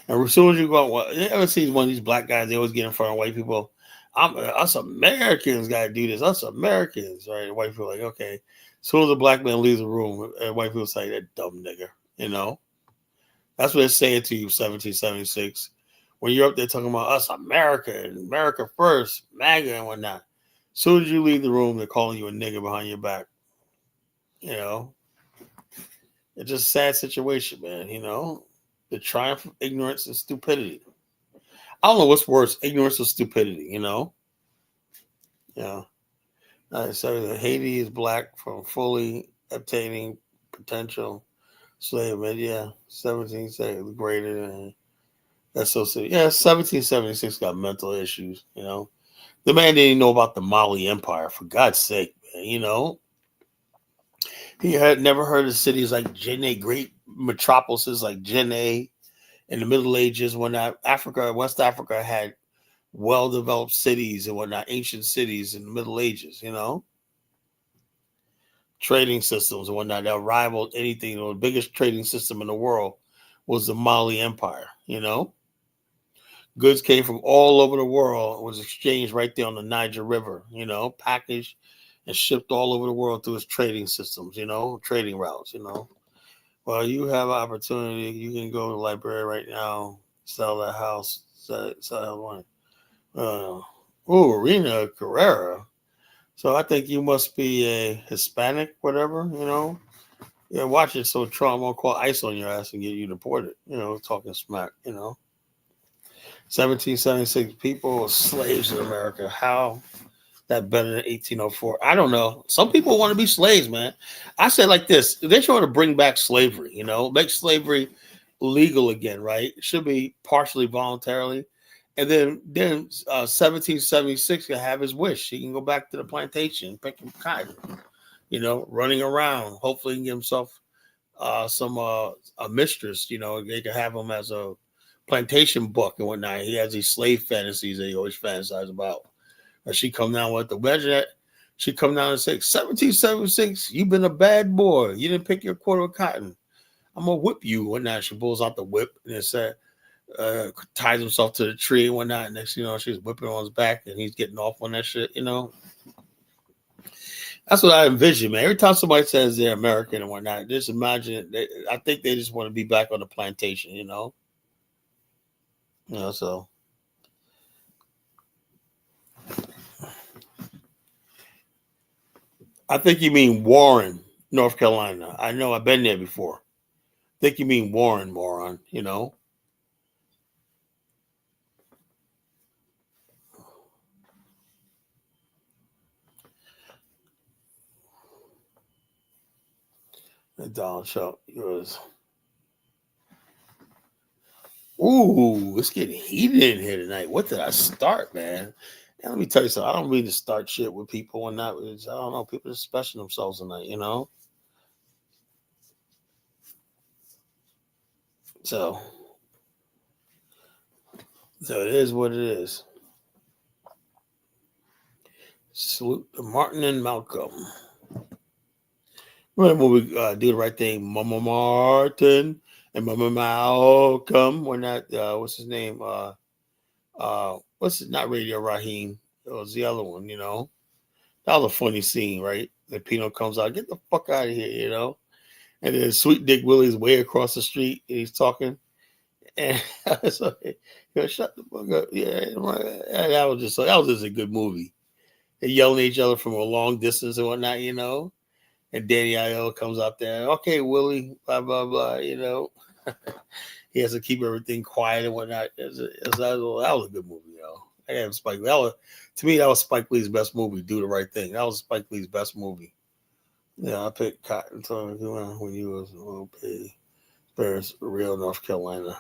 S1: as soon as you go, you ever see one of these Black guys, they always get in front of white people. Us Americans got to do this. Us Americans, right? White people are like, okay. As soon as a Black man leaves the room, white people say, that dumb nigger, That's what they're saying to you, 1776. When you're up there talking about us America and America first, MAGA and whatnot. As soon as you leave the room, they're calling you a nigger behind your back. It's just a sad situation, man, The triumph of ignorance and stupidity. I don't know what's worse, ignorance or stupidity, Yeah. So Haiti is Black from fully obtaining potential slave. Yeah, 1770 greater than that's so silly. Yeah, 1776 got mental issues, The man didn't even know about the Mali Empire, for God's sake, man, He had never heard of cities like Jenne, great metropolises like Jenne in the Middle Ages, when West Africa had well-developed cities and whatnot, ancient cities in the Middle Ages, trading systems and whatnot that rivaled anything. The biggest trading system in the world was the Mali Empire, Goods came from all over the world, was exchanged right there on the Niger River, packaged and shipped all over the world through its trading systems, trading routes, Well, you have an opportunity. You can go to the library right now, sell that house, sell that one. Rena Carrera. So I think you must be a Hispanic, whatever, Yeah, watch it so Trump won't call ICE on your ass and get you deported, talking smack, 1776 people were slaves in America. How that better than 1804? I don't know. Some people want to be slaves, man. I say like this: they're trying to bring back slavery, make slavery legal again, right? It should be partially voluntarily. And then 1776 can have his wish. He can go back to the plantation, picking cotton, running around. Hopefully he can get himself a mistress, they can have him as a plantation book and whatnot. He has these slave fantasies that he always fantasizes about. Or she come down with the imagine that she come down and say, 1776, you've been a bad boy. You didn't pick your quarter of cotton. I'm gonna whip you. Whatnot. She pulls out the whip and it said, ties himself to the tree and whatnot. Next, she's whipping on his back and he's getting off on that shit. That's what I envision, man. Every time somebody says they're American and whatnot, just imagine it. I think they just want to be back on the plantation, so. I think you mean Warren, North Carolina. I know I've been there before. I think you mean Warren, moron, Donald Trump was. Ooh, it's getting heated in here tonight. What did I start, man? And let me tell you something. I don't mean to start shit with people and not. I don't know. People are special themselves tonight, So it is what it is. Salute to Martin and Malcolm. Remember when we do the right thing, Mama Martin and Mama Malcolm. We're not. What's his name? What's it? Not Radio Raheem. It was the other one. That was a funny scene, right? The Pino comes out, get the fuck out of here, And then Sweet Dick Willie's way across the street, and he's talking. And so, shut the fuck up. Yeah, that was just a good movie. They yelling at each other from a long distance and whatnot, And Danny Aiello comes up there. Okay, Willie, blah blah blah. He has to keep everything quiet and whatnot. That was a good movie, I got Spike Lee. To me, that was Spike Lee's best movie. Do the Right Thing. That was Spike Lee's best movie. Yeah, I picked Cotton when he was a little bit. Bears, real North Carolina.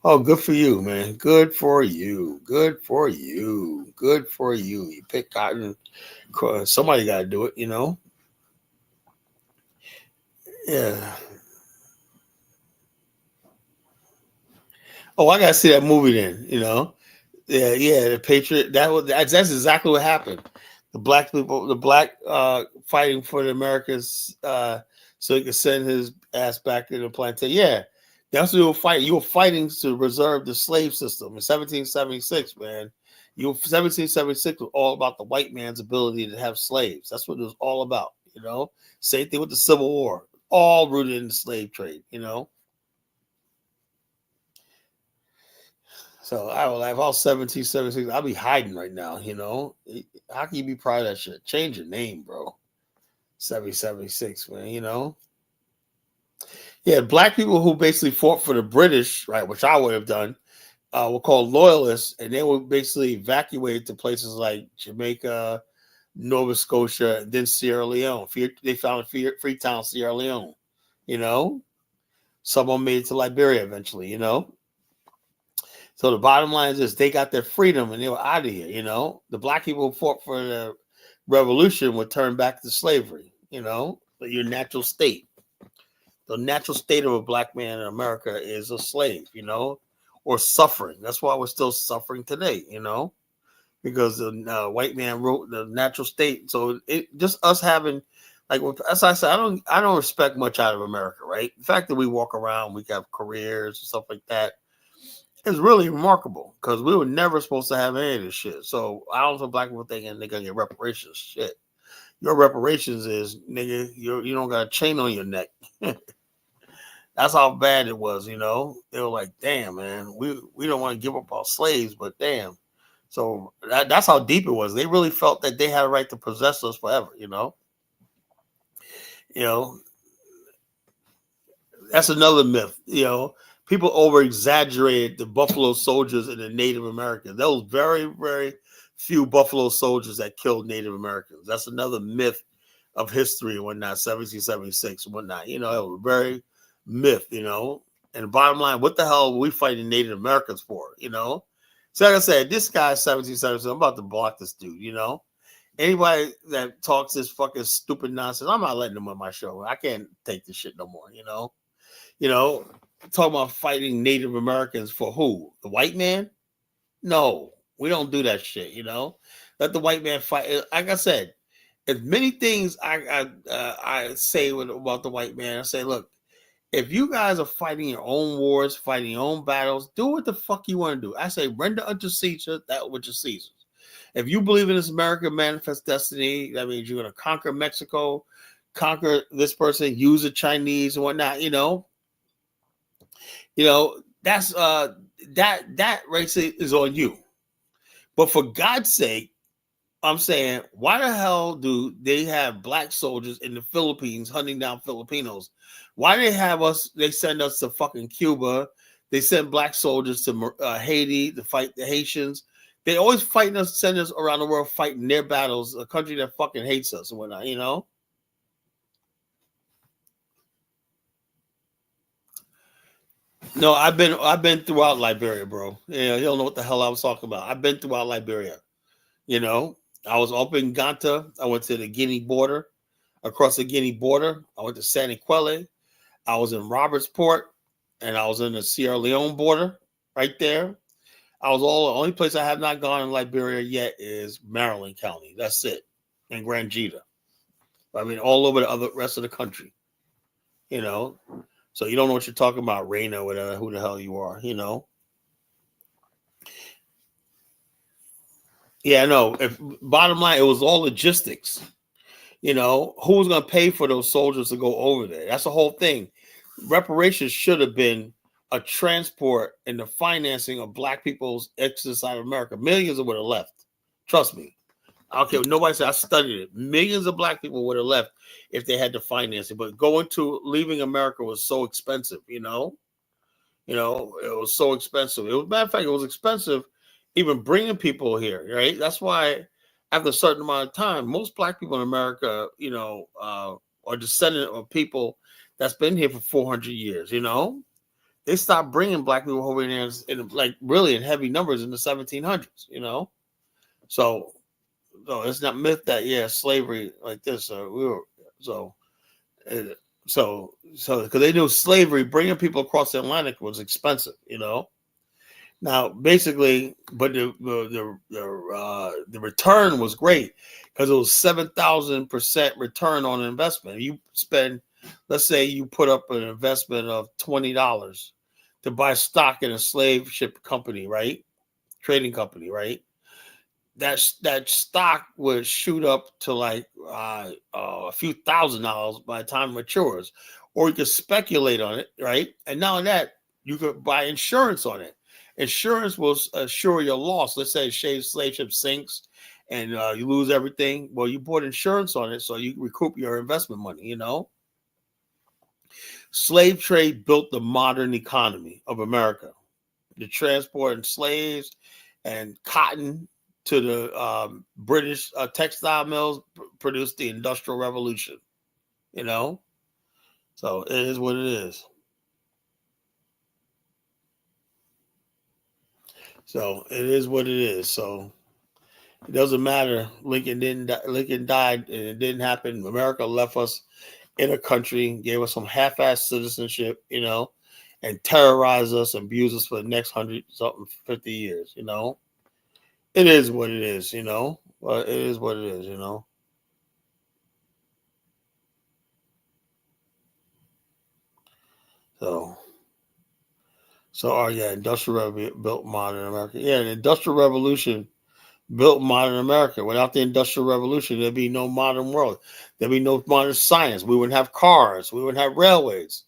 S1: Oh, good for you, man. Good for you. Good for you. Good for you. You picked Cotton. Somebody got to do it, Yeah. Oh, I got to see that movie then, Yeah, the Patriot. That's exactly what happened. The black people, fighting for the Americans, so he could send his ass back to the plantation. Yeah, that's what you were fighting. You were fighting to preserve the slave system in 1776, man. 1776 was all about the white man's ability to have slaves. That's what it was all about, Same thing with the Civil War, all rooted in the slave trade, So I was like, if I was 1776, I'll be hiding right now, How can you be proud of that shit? Change your name, bro. 1776, man, Yeah, black people who basically fought for the British, right, which I would have done, were called loyalists, and they were basically evacuated to places like Jamaica, Nova Scotia, and then Sierra Leone. They found Freetown, Sierra Leone, Some of them made it to Liberia eventually, So the bottom line is this: they got their freedom and they were out of here. The black people who fought for the revolution would turn back to slavery. Your natural state. The natural state of a black man in America is a slave. Or suffering. That's why we're still suffering today. Because the white man wrote the natural state. So it just us having, like, as I said, I don't respect much out of America. Right? The fact that we walk around, we have careers and stuff like that. It's really remarkable because we were never supposed to have any of this shit. So I don't know black people thinking they're gonna get reparations. Shit, your reparations is, nigga, you don't got a chain on your neck. That's how bad it was. They were like, damn, man, we don't want to give up our slaves, but damn. So that's how deep it was. They really felt that they had a right to possess us forever. That's another myth. People over exaggerated the Buffalo Soldiers and the Native Americans. There was very, very few Buffalo Soldiers that killed Native Americans. That's another myth of history and whatnot, 1776 and whatnot. It was very myth, And the bottom line, what the hell were we fighting Native Americans for, So like I said, this guy 1776, I'm about to block this dude, Anybody that talks this fucking stupid nonsense, I'm not letting them on my show. I can't take this shit no more, talking about fighting Native Americans for who? The white man? No, we don't do that shit. Let the white man fight. Like I said, as many things I say about the white man. I say, look, if you guys are fighting your own wars, fighting your own battles, do what the fuck you want to do. I say, render unto Caesar that which is Caesar's. If you believe in this American manifest destiny, that means you're going to conquer Mexico, conquer this person, use the Chinese and whatnot. That's that race is on you. But for God's sake, I'm saying, why the hell do they have black soldiers in the Philippines hunting down Filipinos? Why do they send us to fucking Cuba? They send black soldiers to Haiti to fight the Haitians. They always fighting us, send us around the world fighting their battles, a country that fucking hates us and whatnot, No, I've been throughout Liberia, bro. You don't know what the hell I was talking about. I've been throughout Liberia. I was up in Ganta. I went to the Guinea border, across the Guinea border. I went to San Iquele. I was in Robertsport, and I was in the Sierra Leone border right there. The only place I have not gone in Liberia yet is Maryland County. That's it. And Grangita. I mean, all over the rest of the country. So you don't know what you're talking about, Raina, or whatever, who the hell you are, Yeah, no. Bottom line, it was all logistics. Who was going to pay for those soldiers to go over there? That's the whole thing. Reparations should have been a transport and the financing of black people's exodus out of America. Millions would have left. Trust me. I don't care. Nobody said I studied it. Millions of black people would have left if they had to finance it. But leaving America was so expensive, it was so expensive. Matter of fact, it was expensive even bringing people here, right? That's why after a certain amount of time, most black people in America, are descendant of people that's been here for 400 years, They stopped bringing black people over here really in heavy numbers in the 1700s, So it's not myth that slavery like this. Because they knew slavery, bringing people across the Atlantic was expensive, Now, basically, but the return was great because it was 7,000% return on investment. You spend, let's say, you put up an investment of $20 to buy stock in a slave ship company, right? Trading company, right? That stock would shoot up to like a few $1,000s by the time it matures, or you could speculate on it, right? And not only that, you could buy insurance on it. Insurance will assure your loss. Let's say a slave ship sinks and you lose everything. Well, you bought insurance on it, so you recoup your investment money. Slave trade built the modern economy of America. The transporting slaves and cotton to the British textile mills produced the Industrial Revolution. So it is what it is. So it is what it is. So it doesn't matter. Lincoln died, and it didn't happen. America left us in a country, gave us some half-assed citizenship, and terrorized us and abused us for the next 150 years. It is what it is. But it is what it is. Industrial built modern America. Yeah, the Industrial Revolution built modern America. Without the Industrial Revolution, there'd be no modern world. There'd be no modern science. We wouldn't have cars. We wouldn't have railways.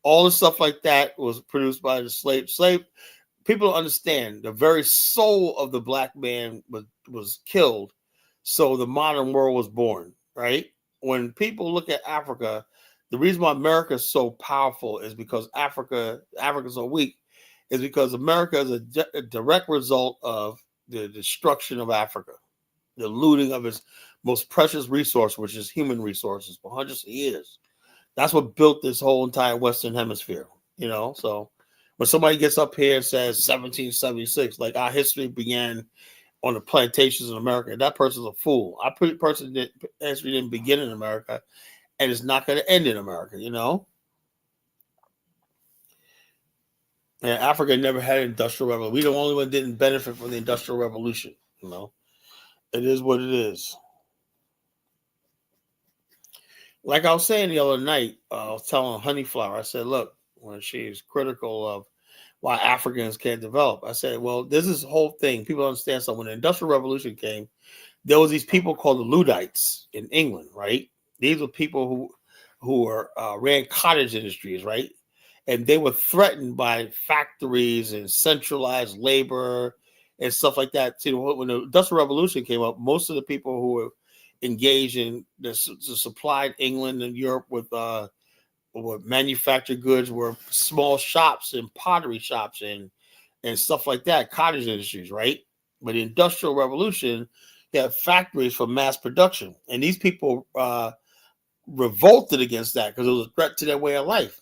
S1: All the stuff like that was produced by the slave. People understand the very soul of the black man was killed, so the modern world was born. Right? When people look at Africa, the reason why America is so powerful is because Africa's so weak. Is because America is a direct result of the destruction of Africa, the looting of its most precious resource, which is human resources, for hundreds of years. That's what built this whole entire Western Hemisphere. So when somebody gets up here and says 1776, like our history began on the plantations in America, that person's a fool. History didn't begin in America, and it's not going to end in America. And Africa never had an industrial revolution. We the only one that didn't benefit from the industrial revolution. You know, it is what it is. Like I was saying the other night, I was telling Honeyflower, I said, look, when she's critical of why Africans can't develop, I said, well, this is the whole thing. People don't understand something. When the Industrial Revolution came, there was these people called the Luddites in England, right? These were people who were ran cottage industries, right? And they were threatened by factories and centralized labor and stuff like that. See, when the Industrial Revolution came up, most of the people who were engaged in the supplied England and Europe with manufactured goods were small shops and pottery shops and stuff like that, cottage industries, right? But the Industrial Revolution, you had factories for mass production, and these people revolted against that because it was a threat to their way of life.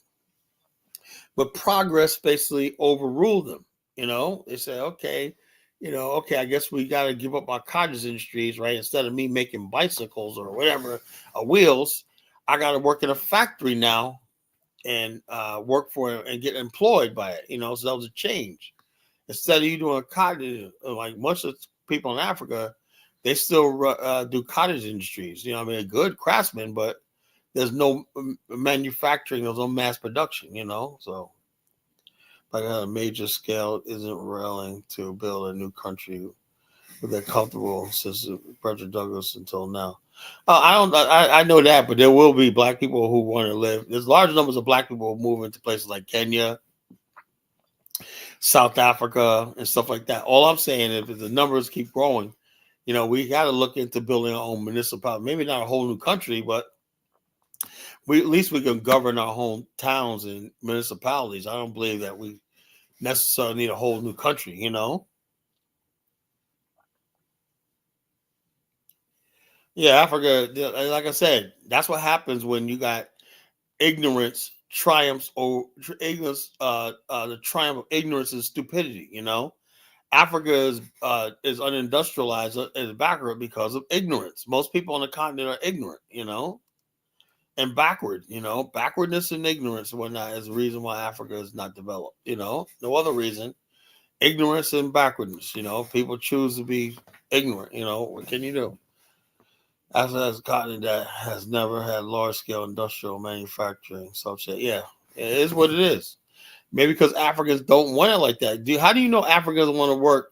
S1: But progress basically overruled them. You know, they said, okay, okay, I guess we got to give up our cottage industries, right? Instead of me making bicycles or whatever, wheels, I got to work in a factory now and work for it and get employed by it. So that was a change. Instead of you doing cottage, like most of the people in Africa, they still do cottage industries. I mean, good craftsmen, but there's no manufacturing, there's no mass production, so like on a major scale isn't willing to build a new country with that comfortable since Frederick Douglass until now. I know that, but there will be black people who want to live. There's large numbers of black people who move into places like Kenya, South Africa, and stuff like that. All I'm saying is if the numbers keep growing, we got to look into building our own municipality. Maybe not a whole new country, but at least we can govern our home towns and municipalities. I don't believe that we necessarily need a whole new country. Yeah, Africa, like I said, that's what happens when you got ignorance triumphs or ignorance, the triumph of ignorance and stupidity. Africa is unindustrialized, is backward because of ignorance. Most people on the continent are ignorant, and backward. Backwardness and ignorance and whatnot is the reason why Africa is not developed. No other reason. Ignorance and backwardness. People choose to be ignorant. What can you do? Africa has a continent that has never had large scale industrial manufacturing. So yeah, it is what it is. Maybe because Africans don't want it like that. How do you know Africans want to work?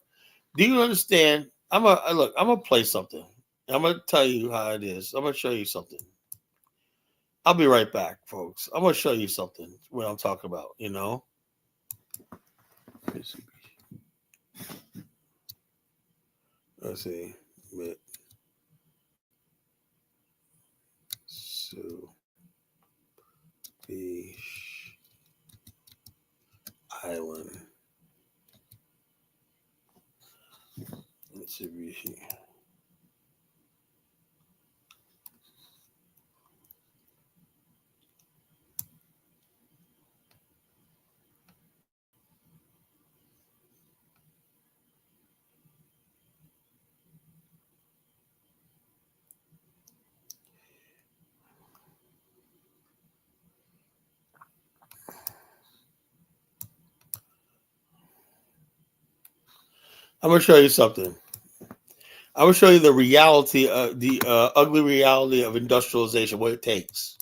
S1: Do you understand? I'm gonna play something. I'm gonna tell you how it is. I'm gonna show you something. I'll be right back, folks. I'm gonna show you something. What I'm talking about. Let's see. So Beach Island. Let's see here. I'm gonna show you something. I'm gonna show you the reality, the ugly reality of industrialization. What it takes.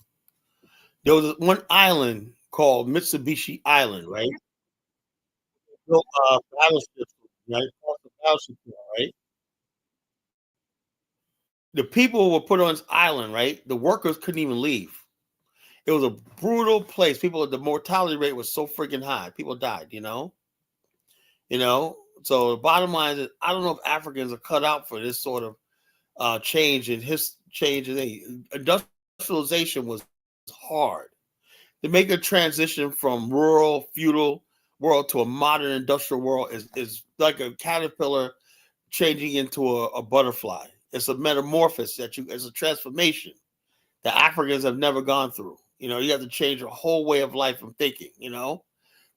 S1: There was one island called Mitsubishi Island, right? Built battleships, right? Battleship, right? The people were put on this island, right? The workers couldn't even leave. It was a brutal place. The mortality rate was so freaking high. People died. So the bottom line is, I don't know if Africans are cut out for this sort of change in his change in industrialization was hard to make a transition from rural feudal world to a modern industrial world is like a caterpillar changing into a butterfly. It's a metamorphosis it's a transformation that Africans have never gone through. You have to change your whole way of life and thinking.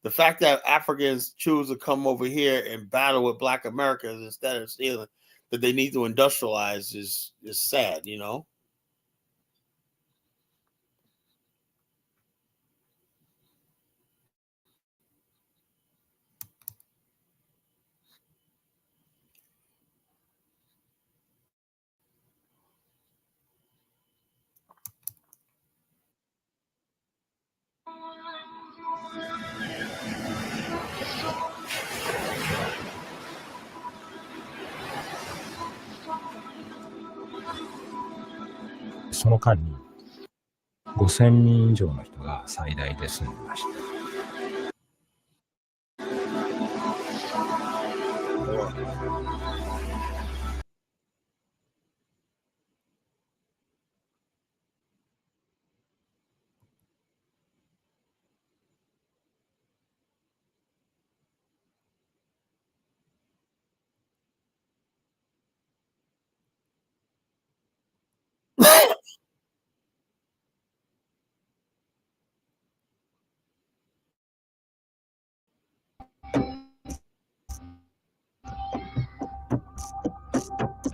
S1: The fact that Africans choose to come over here and battle with Black Americans instead of seeing that they need to industrialize is sad.
S2: その間に5000人以上の人が最大で住んでました。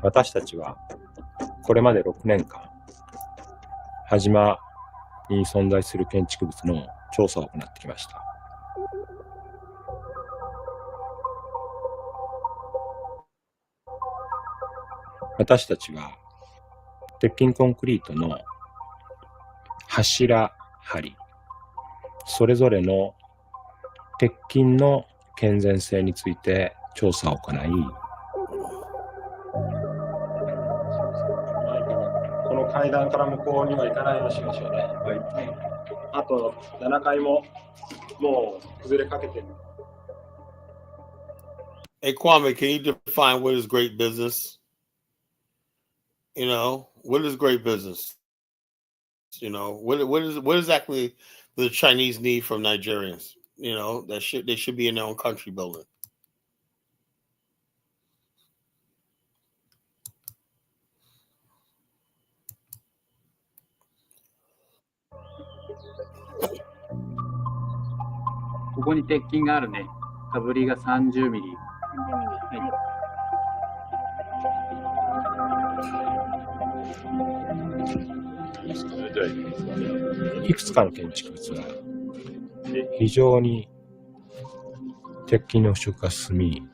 S2: 私たちはこれまで6年間、羽島に存在する建築物の調査を行ってきました。私たちは鉄筋コンクリートの柱、梁、それぞれの鉄筋の健全性について調査を行い、この階段から向こうには行かないようにしましょうね。はい、あと7階ももう崩れかけてる。
S1: Hey Kwame, can you define what is great business? You know, what is great business? You know, what exactly the Chinese need from Nigerians? You know, they should be in their own country building.
S3: ここに鉄筋があるね。かぶりが30ミリ。
S2: いくつかの建築物は非常に鉄筋の腐食が進み、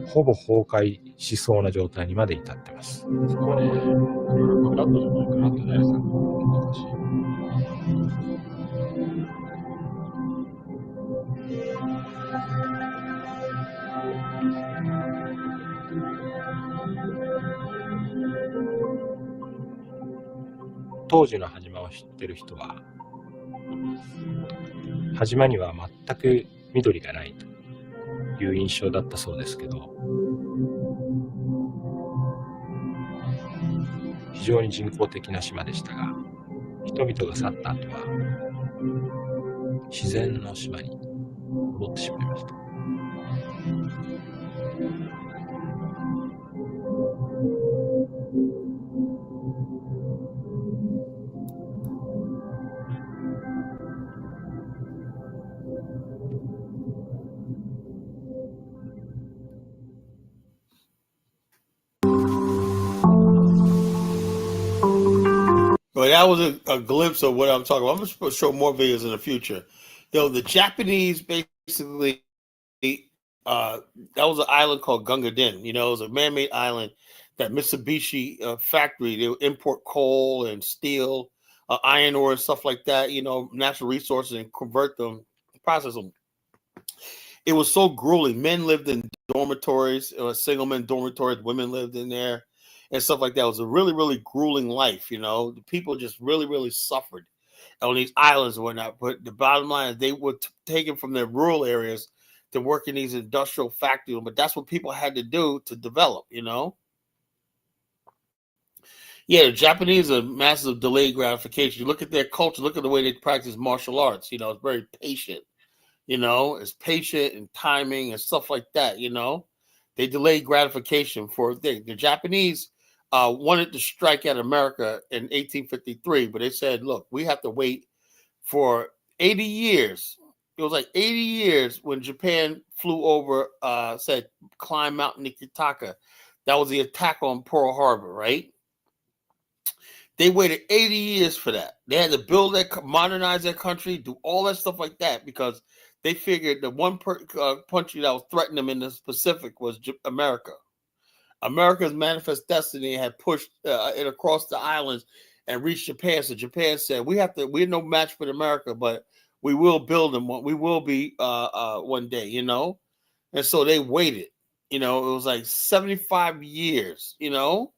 S2: ほぼ崩壊しそうな状態にまで至っています。そこね、クラットじゃないかなってね、難しい。当時の羽島を知ってる人は、羽島には全く緑がないという印象だったそうですけど、非常に人工的な島でしたが、人々が去った後は自然の島に戻ってしまいました。
S1: But that was a glimpse of what I'm talking about. I'm going to show more videos in the future. You know, the Japanese basically, that was an island called Gunga-din. You know, it was a man-made island that Mitsubishi factory. They would import coal and steel, iron ore and stuff like that, you know, natural resources, and convert them, process them. It was so grueling. Men lived in dormitories, single men dormitories. Women lived in there and stuff like that. It was a really, really grueling life. You know, the people just really, really suffered on these islands and whatnot. But the bottom line is they were taken from their rural areas to work in these industrial factories. But that's what people had to do to develop, you know. Yeah, the Japanese are massive delayed gratification. You look at their culture, look at the way they practice martial arts. You know, it's very patient. You know, it's patient and timing and stuff like that. You know, they delay gratification for a thing. The Japanese wanted to strike at America in 1853, but they said, look, we have to wait for 80 years. It was like 80 years when Japan flew over, said, climb Mount Nikitaka. That was the attack on Pearl Harbor, right? They waited 80 years for that. They had to build modernize their country, do all that stuff like that, because they figured the one country that was threatening them in the Pacific was America. America's manifest destiny had pushed it across the islands and reached Japan. So Japan said, we're no match for America, but we will build them. We will be one day, you know? And so they waited. You know, it was like 75 years, you know?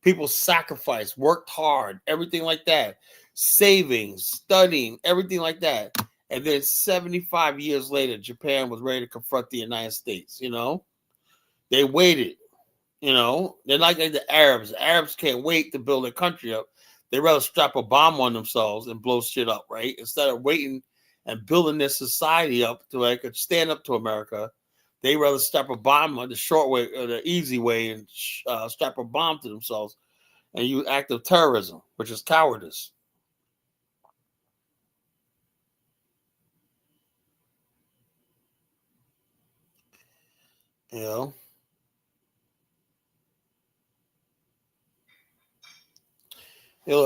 S1: People sacrificed, worked hard, everything like that. Savings, studying, everything like that. And then 75 years later, Japan was ready to confront the United States. They waited. They're like the Arabs. The Arabs can't wait to build their country up. They rather strap a bomb on themselves and blow shit up, right? Instead of waiting and building their society up to like stand up to America, they rather strap a bomb on the short way or the easy way and strap a bomb to themselves and use active terrorism, which is cowardice.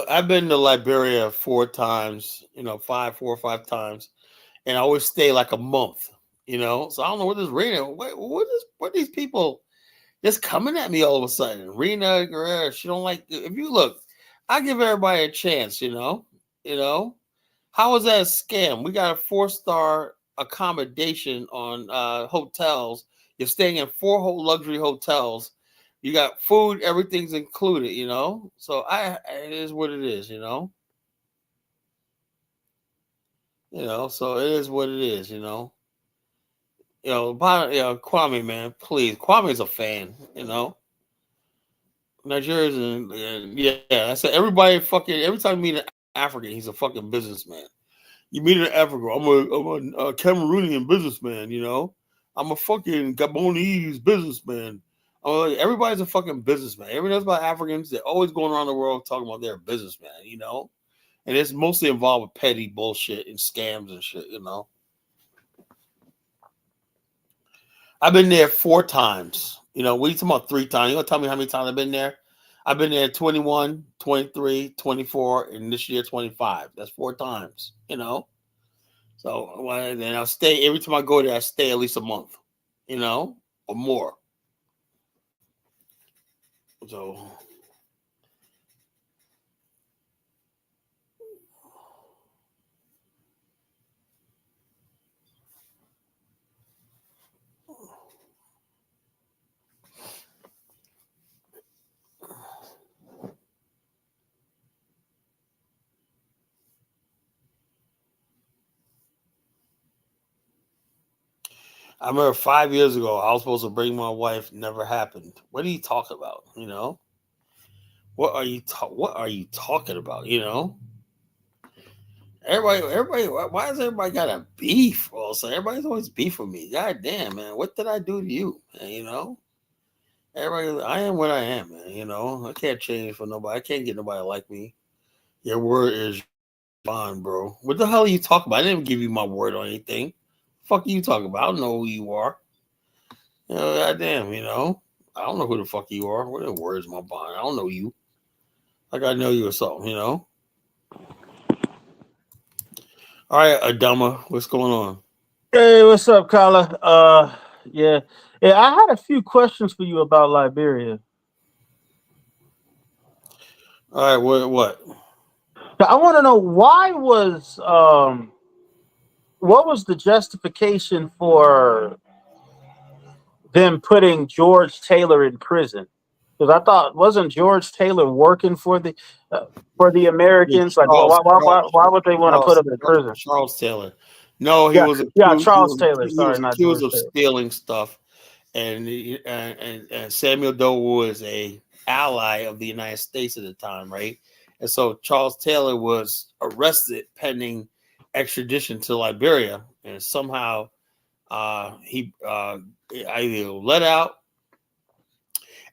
S1: I've been to Liberia 4 times, 4 or 5 times, and I always stay like a month, So I don't know what this Rena, what these people just coming at me all of a sudden. Rena Guerrero, she don't like. If you look, I give everybody a chance, How is that a scam? We got a 4-star accommodation on hotels. You're staying in 4 whole luxury hotels. You got food, everything's included, So it is what it is, So it is what it is, Kwame, man, please. Kwame's a fan, Nigerians and yeah, I said everybody every time you meet an African, he's a fucking businessman. You meet an African, I'm a Cameroonian businessman, I'm a fucking Gabonese businessman. Everybody's a fucking businessman. Everybody knows about Africans. They're always going around the world talking about they're a businessman, And it's mostly involved with petty bullshit and scams and shit, I've been there 4 times. What are you talking about 3 times? You gonna tell me how many times I've been there? I've been there 21, 23, 24, and this year 25. That's 4 times, So then I'll stay every time I go there, I stay at least a month, or more. So I remember 5 years ago, I was supposed to bring my wife. Never happened. What are you talking about? What are you talking about? Everybody. Why has everybody got a beef? Also, everybody's always beef with me. God damn, man, what did I do to you? Man, everybody. I am what I am, man. I can't change for nobody. I can't get nobody like me. Your word is bond, bro. What the hell are you talking about? I didn't give you my word or anything. Fuck are you talking about? I don't know who you are. Goddamn, I don't know who the fuck you are. What the word is my bond? I don't know you. Like I know you or something, All right, Adama, what's going on?
S4: Hey, what's up, Kala? Yeah, I had a few questions for you about Liberia.
S1: All right, what?
S4: I want to know what was the justification for them putting George Taylor in prison? Because I thought wasn't George Taylor working for the Americans? Like, why would they want to put him in prison?
S1: Charles Taylor. No, he
S4: Yeah,
S1: was
S4: yeah,
S1: accused.
S4: Charles Taylor.
S1: He
S4: Sorry,
S1: was
S4: not
S1: accused
S4: George
S1: of
S4: Taylor.
S1: stealing stuff, and Samuel Doe was a ally of the United States at the time, right? And so Charles Taylor was arrested pending extradition to Liberia, and somehow he either let out,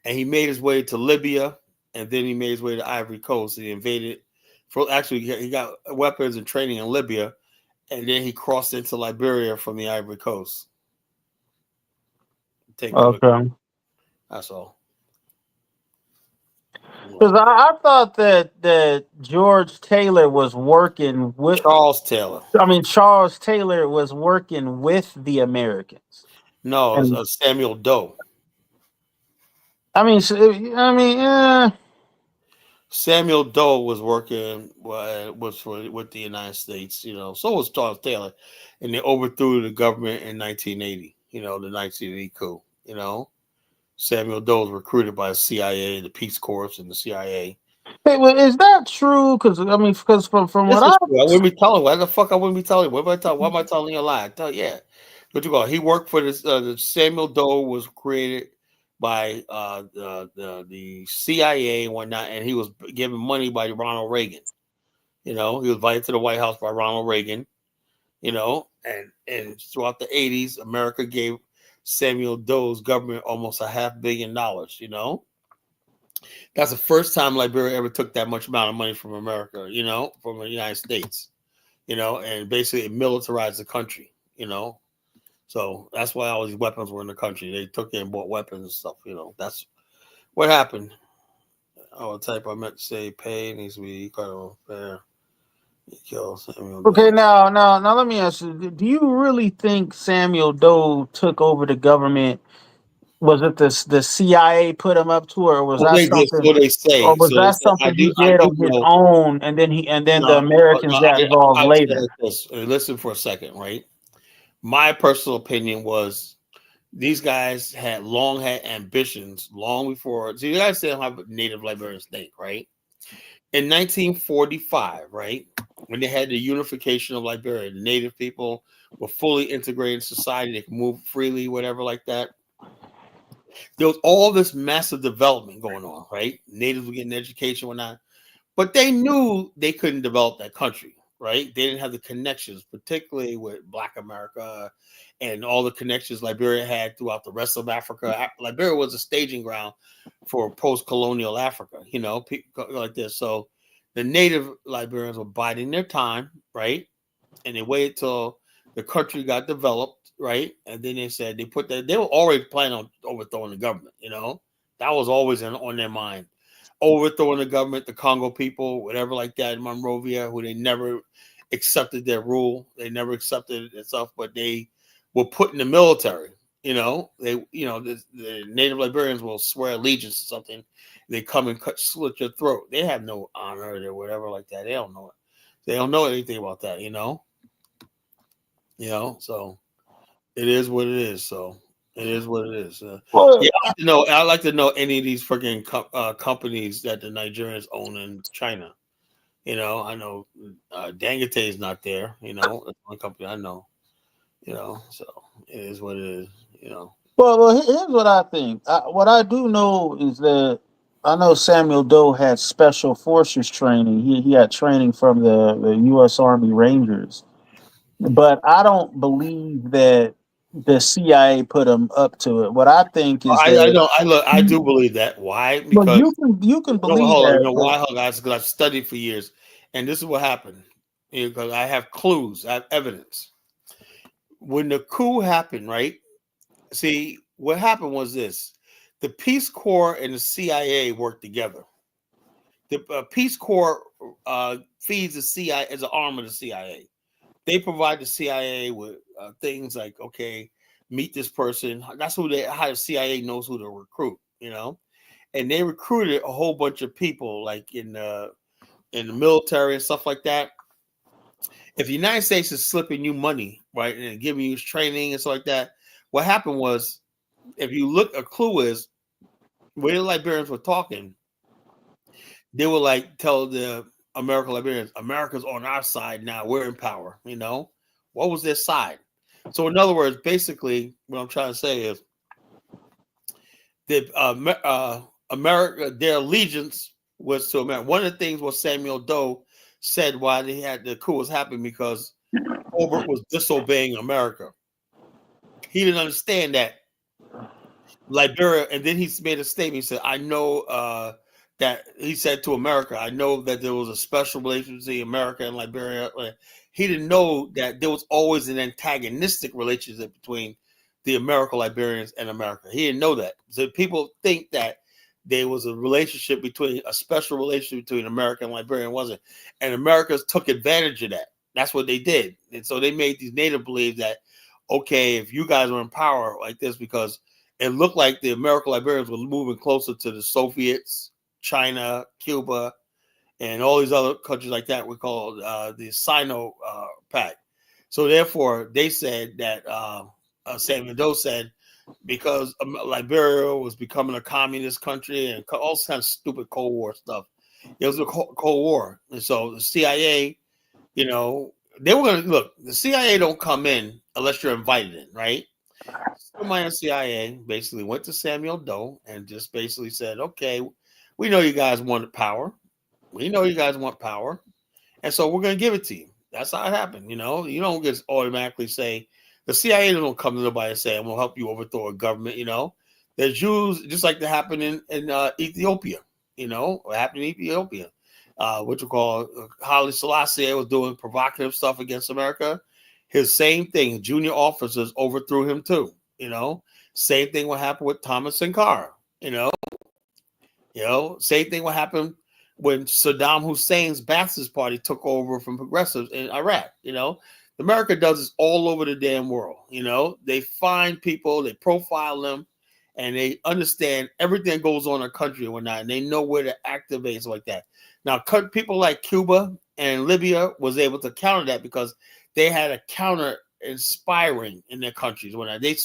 S1: and he made his way to Libya, and then he made his way to Ivory Coast. He invaded. He got weapons and training in Libya, and then he crossed into Liberia from the Ivory Coast. Take a look. That's all.
S4: Because I thought that George Taylor was working with
S1: Charles Taylor.
S4: I mean, Charles Taylor was working with the Americans.
S1: No, it's Samuel Doe. Samuel Doe was working with the United States. So was Charles Taylor, and they overthrew the government in 1980. The 1980 coup. Samuel Doe was recruited by the CIA, the Peace Corps, and the CIA.
S4: Hey, well, is that true? Because I mean, because from
S1: This
S4: what
S1: is true. I wouldn't be telling. Why the fuck I wouldn't be telling? What am I telling? Why am I telling you a lie? Yeah. What you call? He worked for this. The Samuel Doe was created by the CIA and whatnot, and he was given money by Ronald Reagan. You know, he was invited to the White House by Ronald Reagan. You know, and throughout the 80s, America gave Samuel Doe's government almost $500 million. You know, that's the first time Liberia ever took that much amount of money from America. You know, from the United States. You know, and basically militarized the country. You know, so that's why all these weapons were in the country. They took in and bought weapons and stuff. You know, that's what happened. Oh, type I meant to say pay needs to be kind of fair.
S4: Okay, now, let me ask you: do you really think Samuel Doe took over the government? Was it the CIA put him up to, or was
S1: Well,
S4: that
S1: they did,
S4: something,
S1: so they say.
S4: or was
S1: So they
S4: that
S1: say,
S4: something he
S1: I
S4: did
S1: do
S4: on his
S1: know.
S4: own, and then the Americans got involved
S1: I would say
S4: later?
S1: like this. Listen for a second, right? My personal opinion was these guys had long had ambitions long before. So you guys say have Native Liberian state, right? In 1945, right, when they had the unification of Liberia, the Native people were fully integrated in society. They could move freely, whatever, like that. There was all this massive development going on, right? Natives were getting education, whatnot. But they knew they couldn't develop that country, right? They didn't have the connections, particularly with Black America and all the connections Liberia had throughout the rest of Africa. Liberia was a staging ground for post-colonial Africa, you know, people like this. So the native Liberians were biding their time, right? And they waited till the country got developed, right? And then they said they were already planning on overthrowing the government, you know? That was always on their mind. Overthrowing the government, the Congo people, whatever like that in Monrovia, who they never accepted their rule. They never accepted it itself, but they were put in the military. You know, the Native Liberians will swear allegiance to something. They come and slit your throat. They have no honor or whatever like that. They don't know it. They don't know anything about that. You know. So it is what it is. So it is what it is.
S4: Well,
S1: I'd like to know any of these freaking companies that the Nigerians own in China. You know, I know Dangote is not there. You know, that's one company I know. You know, so it is what it is. You know.
S4: well, here's what I think. What I do know is that I know Samuel Doe had special forces training. He had training from the U.S. Army Rangers, but I don't believe that the CIA put him up to it. What I think is
S1: I
S4: that,
S1: know. I do believe that. Why?
S4: well,
S1: Because
S4: you can
S1: no,
S4: believe
S1: hold on. You
S4: that.
S1: know why, guys? Because I've studied for years, and this is what happened. Because I have clues, I have evidence. When the coup happened, right? See, what happened was this: the Peace Corps and the CIA worked together. The Peace Corps feeds the CIA as an arm of the CIA. They provide the CIA with things like, okay, meet this person. That's how the CIA knows who to recruit, you know. And they recruited a whole bunch of people, like in the military and stuff like that. If the United States is slipping you money, right, and giving you training and stuff like that, what happened was, if you look, a clue is where the Liberians were talking, they would like tell the American Liberians, America's on our side now. We're in power. You know, what was their side? So, in other words, basically, what I'm trying to say is that America, their allegiance was to America. One of the things what Samuel Doe said why they had the coup was happening because Colbert was disobeying America. He didn't understand that Liberia, and then he made a statement. He said, "I know that." He said to America, "I know that there was a special relationship between America and Liberia." He didn't know that there was always an antagonistic relationship between the American Liberians and America. He didn't know that. So people think that there was a relationship between a special relationship between America and Liberia, wasn't, and Americans took advantage of that. That's what they did, and so they made these native believe that, okay, if you guys are in power like this, because it looked like the American Liberians were moving closer to the Soviets, China, Cuba, and all these other countries like that. We call the Sino Pact. So therefore, they said that Samuel Doe said because Liberia was becoming a communist country and all kinds of stupid Cold War stuff. It was a Cold War, and so the CIA, you know, they were going to look. The CIA don't come in unless you're invited in, right? Somebody in the CIA basically went to Samuel Doe and just basically said, "Okay, we know you guys wanted power. We know you guys want power, and so we're going to give it to you." That's how it happened. You know, you don't just automatically say the CIA don't come to nobody and say, "I'm going to help you overthrow a government." You know, there's Jews just like that happened in Ethiopia. You know, what happened in Ethiopia, which we call Haile Selassie was doing provocative stuff against America. His same thing, junior officers overthrew him too. You know, same thing what happened with Thomas Sankara. You know, same thing what happened when Saddam Hussein's Ba'athist Party took over from progressives in Iraq. You know, America does this all over the damn world. You know, they find people, they profile them, and they understand everything that goes on in a country and whatnot, and they know where to activate stuff like that. Now, people like Cuba and Libya was able to counter that because they had a counter inspiring in their countries. When they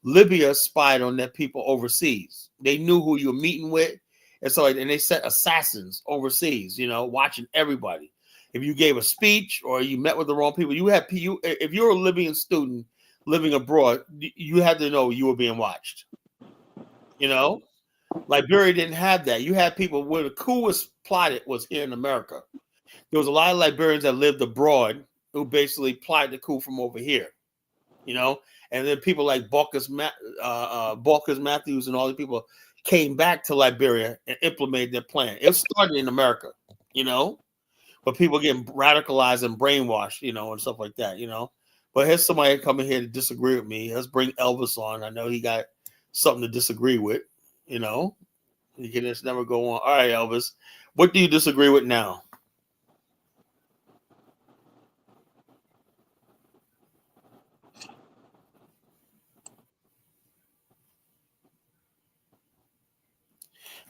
S1: Libya spied on their people overseas. They knew who you were meeting with, and so and they set assassins overseas. You know, watching everybody. If you gave a speech or you met with the wrong people, if you're a Libyan student living abroad, you had to know you were being watched. You know, Liberia didn't have that. You had people where the coup was plotted was here in America. There was a lot of Liberians that lived abroad who basically plotted the coup from over here. You know, and then people like Balkis Matthews and all the people came back to Liberia and implemented their plan. It started in America, you know, but people getting radicalized and brainwashed, you know, and stuff like that, you know. But here's somebody coming here to disagree with me. Let's bring Elvis on. I know he got something to disagree with, you know. You can just never go on. All right, Elvis, what do you disagree with now?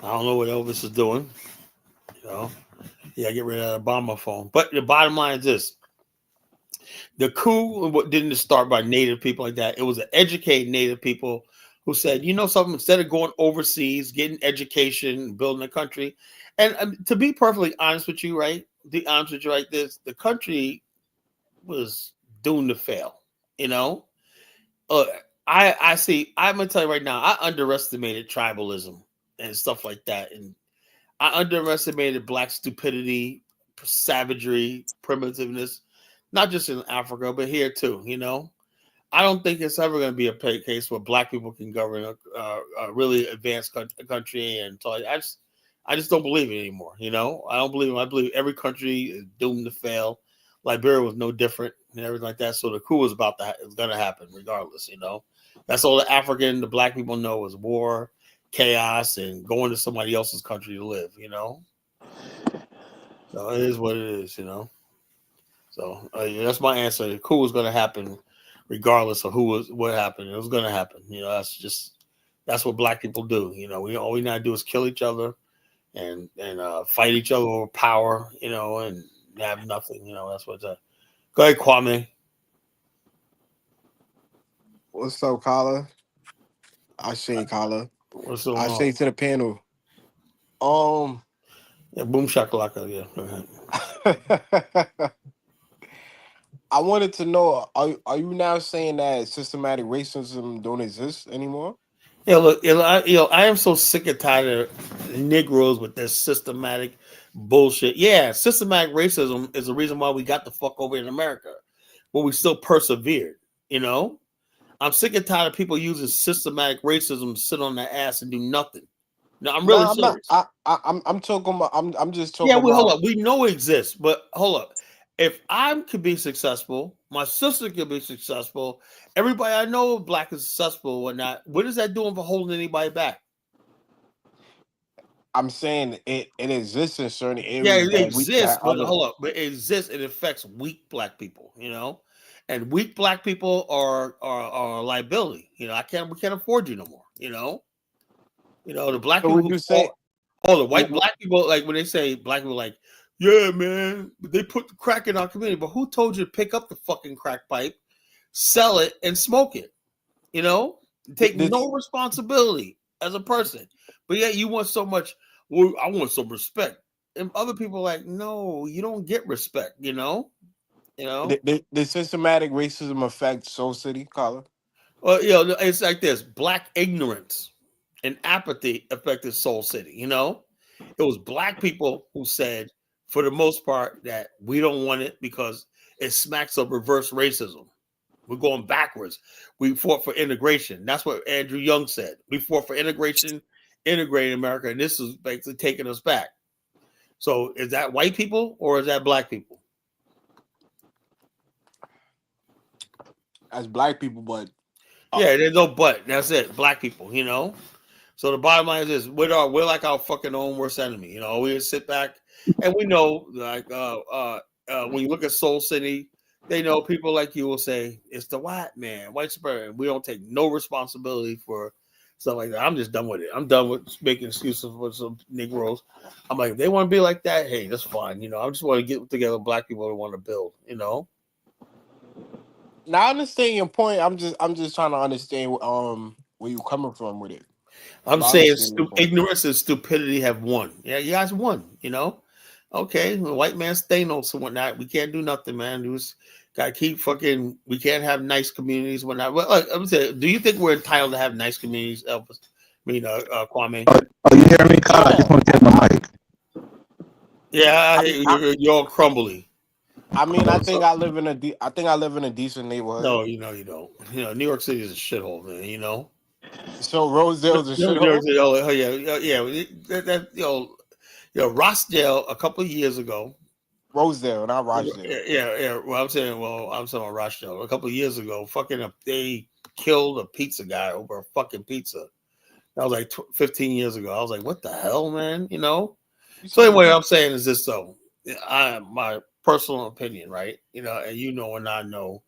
S1: I don't know what Elvis is doing. You know, yeah, get rid of that Obama phone. But the bottom line is this: the coup didn't start by Native people like that. It was an educated Native people who said, you know something, instead of going overseas, getting education, building a country. And to be perfectly honest with you, right? Be honest with you like this, the country was doomed to fail. You know, I see. I'm gonna tell you right now, I underestimated tribalism and stuff like that, and I underestimated Black stupidity, savagery, primitiveness, not just in Africa, but here too. You know, I don't think it's ever going to be a case where Black people can govern a really advanced country, and so I just don't believe it anymore. You know, I don't believe it. I believe every country is doomed to fail. Liberia was no different and everything like that. So the coup was going to happen regardless. You know, that's all the Black people know is war, chaos, and going to somebody else's country to live. You know, so it is what it is. You know, so that's my answer. The coup was going to happen regardless of what happened. It was going to happen. You know, that's what Black people do. You know, all we now do is kill each other and fight each other over power. You know, and have nothing. You know, that's what's up. Go ahead, Kwame.
S5: What's up, Kala? I say, Kala.
S1: What's going
S5: I
S1: on?
S5: say to the panel.
S1: Yeah, boom shakalaka. Yeah.
S5: I wanted to know: are you now saying that systematic racism don't exist anymore?
S1: Yeah, look, I am so sick and tired of Negroes with their systematic bullshit. Yeah, systematic racism is the reason why we got the fuck over in America, but we still persevered. You know, I'm sick and tired of people using systematic racism to sit on their ass and do nothing. No, I'm really serious.
S5: I'm talking about. I'm just talking
S1: Yeah,
S5: about.
S1: hold up. We know it exists, but hold up. If I could be successful, my sister could be successful. Everybody I know Black is successful or whatnot. What is that doing for holding anybody back?
S5: I'm saying it exists in certain
S1: Yeah,
S5: areas
S1: it exists, but
S5: other.
S1: hold up. But it exists. It affects weak Black people, you know, and weak Black people are a liability. You know, we can't afford you no more. You know, the Black
S5: So
S1: people
S5: would you say?
S1: hold on, Black people, like when they say Black people, like, yeah, man, they put the crack in our community, but who told you to pick up the fucking crack pipe, sell it, and smoke it? You know, Take
S5: This,
S1: no responsibility as a person. But yet you want so much, well, I want some respect. And other people are like, no, you don't get respect, you know? You know?
S5: the systematic racism affect Soul City, Colin?
S1: Well, it's like this: black ignorance and apathy affected Soul City. You know, it was black people who said, for the most part, that we don't want it because it smacks of reverse racism. We're going backwards. We fought for integration. That's what Andrew Young said. We fought for integration, integrating America, and this is basically taking us back. So, is that white people or is that black people?
S5: As black people, but
S1: Yeah, there's no but. That's it. Black people, you know. So the bottom line is this: we're like our fucking own worst enemy. You know, we just sit back and we know, like, when you look at Soul City, they know people like you will say it's the white man, white supremacy. We don't take no responsibility for stuff like that. I'm just done with it. I'm done with making excuses for some Negroes. I'm like, if they want to be like that, hey, that's fine. You know, I just want to get together black people that want to build. You know.
S5: now I understand your point. I'm just trying to understand where you coming from with it.
S1: I'm
S5: But I
S1: saying
S5: understand your point.
S1: ignorance and stupidity have won. Yeah, you guys won. You know, okay, the white man's Thanos and whatnot. We can't do nothing, man. We just gotta keep fucking. We can't have nice communities, whatnot. Well, I'm saying, do you think we're entitled to have nice communities, Elvis? Kwame.
S6: Oh, you hear me, Kyle? I just want to get my mic.
S1: Yeah, you're all crumbly.
S5: I mean, I think I live in a decent neighborhood.
S1: No, you don't. You know, New York City is a shithole, man. You know.
S5: So Rosedale's a
S1: New York
S5: shithole.
S1: City, oh yeah. Rossdale a couple of years ago.
S5: Rosedale, not Rochdale.
S1: Yeah. I'm saying about Rochdale. A couple of years ago, they killed a pizza guy over a fucking pizza. That was like 15 years ago. I was like, what the hell, man? You know? So anyway, what I'm saying is this, though. My personal opinion, right? You know, and you know and I know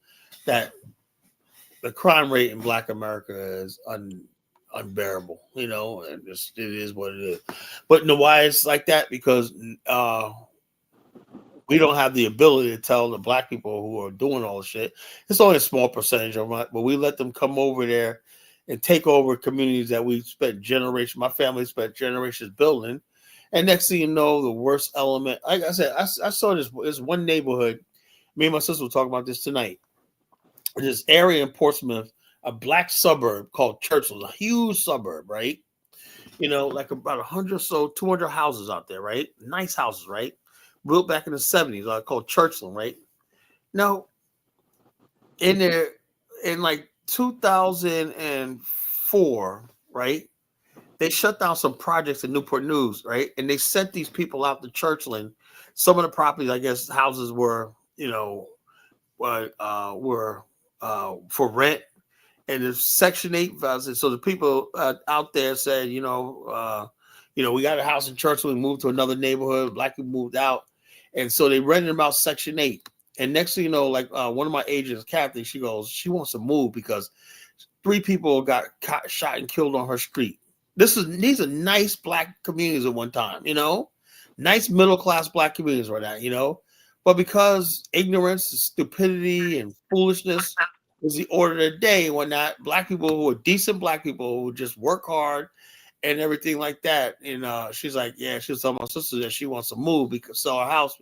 S1: that the crime rate in Black America is unbearable, you know, and it is what it is. But you know why it's like that? Because we don't have the ability to tell the black people who are doing all the shit. It's only a small percentage of it, but we let them come over there and take over communities that we spent generations. My family spent generations building, and next thing you know, the worst element. Like I said, I saw this one neighborhood. Me and my sister were talking about this tonight. This area in Portsmouth, a black suburb called Churchill, a huge suburb, right? You know, like about 100 or so, 200 houses out there, right? Nice houses, right? Built back in the 70s, called Churchill, right? Now, in like 2004, right? They shut down some projects in Newport News, right? And they sent these people out to Churchill. Some of the properties, I guess, houses were, you know, were for rent, and there's Section 8 houses. So the people out there said, we got a house in Churchill. We moved to another neighborhood. Black people moved out, and so they rented them out Section 8. And next thing you know, like one of my agents, Kathy, she goes, she wants to move because 3 people got shot and killed on her street. These are nice black communities at one time, you know, nice middle class black communities right now, you know. But because ignorance, stupidity, and foolishness is the order of the day, when not black people who are decent black people who just work hard and everything like that. And she's like, yeah, she was telling my sister that she wants to move because sell her house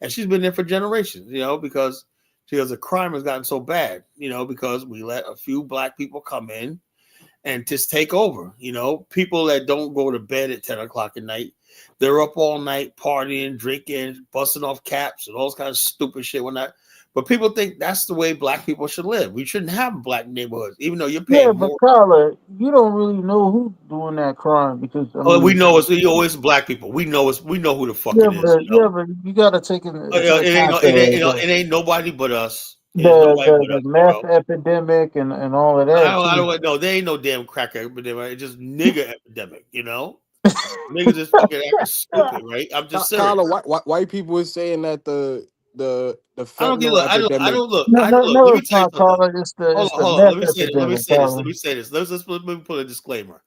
S1: and she's been there for generations, you know, because the crime has gotten so bad, you know, because we let a few black people come in and just take over, you know, people that don't go to bed at 10 o'clock at night. They're up all night partying, drinking, busting off caps and all this kind of stupid shit. But people think that's the way black people should live. We shouldn't have black neighborhoods, even though you're paying more.
S4: But Carla, you don't really know who's doing that crime because
S1: We know it's always black people. We know who the fuck it is.
S4: But you gotta take
S1: It ain't nobody but us.
S4: the meth epidemic and all of that.
S1: I don't know. There ain't no damn crack epidemic. It's just nigga epidemic, you know? Niggas just fucking acting stupid, right? I'm just saying.
S5: Carla, white people is saying that the fentanyl epidemic.
S1: I don't look.
S4: No,
S1: let me
S4: it's
S1: tell you
S4: not, Carla. It's the
S1: hold on. Let me say this. Let me put a disclaimer.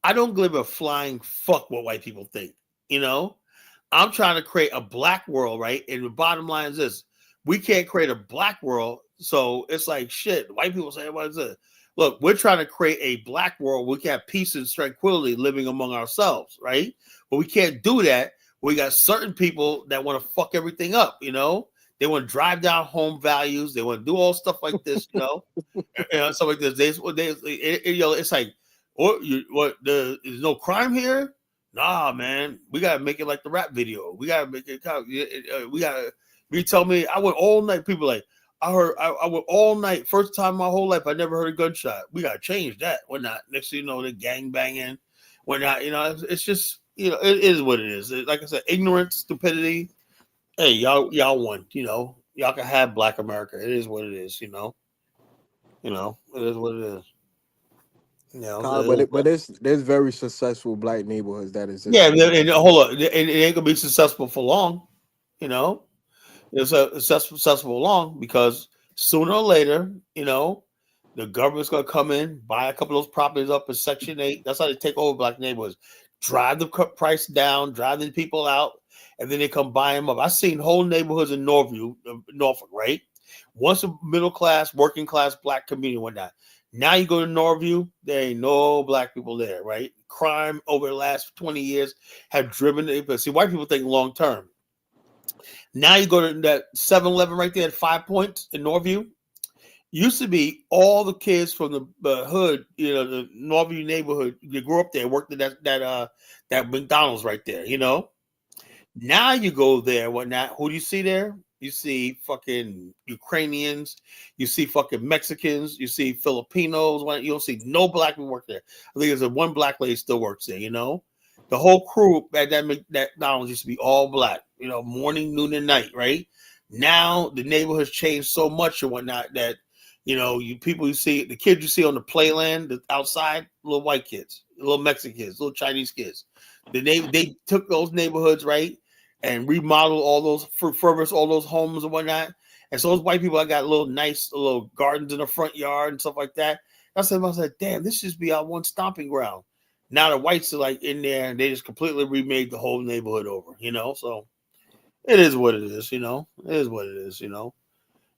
S1: I don't give a flying fuck what white people think. You know, I'm trying to create a black world, right? And the bottom line is this: we can't create a black world, so it's like shit. White people say, "What is it?" look, we're trying to create a black world. We can have peace and tranquility living among ourselves, right? But we can't do that. We got certain people that want to fuck everything up, you know? They want to drive down home values. They want to do all stuff like this, you know? Stuff like this. It's like, there's no crime here? Nah, man. We got to make it like the rap video. We got to make it, we got to, you tell me, I went all night. People like, I went all night. First time my whole life, I never heard a gunshot. We got to change that. We're not. Next thing you know, the gang banging. We're not, you know, it's just, you know, it is what it is. Like I said, ignorance, stupidity. Hey, y'all won, you know. Y'all can have Black America. It is what it is, you know. You know, it is what it is. You know,
S5: But there's very successful black neighborhoods that exist.
S1: yeah, and hold on, it ain't gonna be successful for long, you know. It's successful long because sooner or later, you know, the government's gonna come in, buy a couple of those properties up in Section 8. That's how they take over black neighborhoods, drive the price down, drive the people out, and then they come buy them up. I've seen whole neighborhoods in Norfolk, right? Once a middle class, working class black community and whatnot. Now you go to Norview, there ain't no black people there, right? Crime over the last 20 years have driven it. See, white people think long term. Now you go to that 7-Eleven right there at 5 Points in Norview. Used to be all the kids from the hood, you know, the Norview neighborhood. They grew up there, worked at that McDonald's right there, you know. Now you go there, whatnot. Who do you see there? You see fucking Ukrainians. You see fucking Mexicans. You see Filipinos. You don't see no black people work there. I think there's one black lady still works there, you know. The whole crew at that McDonald's used to be all black, you know, morning, noon, and night, right? Now the neighborhood's changed so much and whatnot that, you know, the kids you see on the playland, the outside, little white kids, little Mexican kids, little Chinese kids. They took those neighborhoods, right, and remodeled all those, refurbished all those homes and whatnot. And so those white people, I got little gardens in the front yard and stuff like that. I said, damn, this should be our one stomping ground. Now the whites are like in there and they just completely remade the whole neighborhood over, you know? So it is what it is, you know? It is what it is, you know?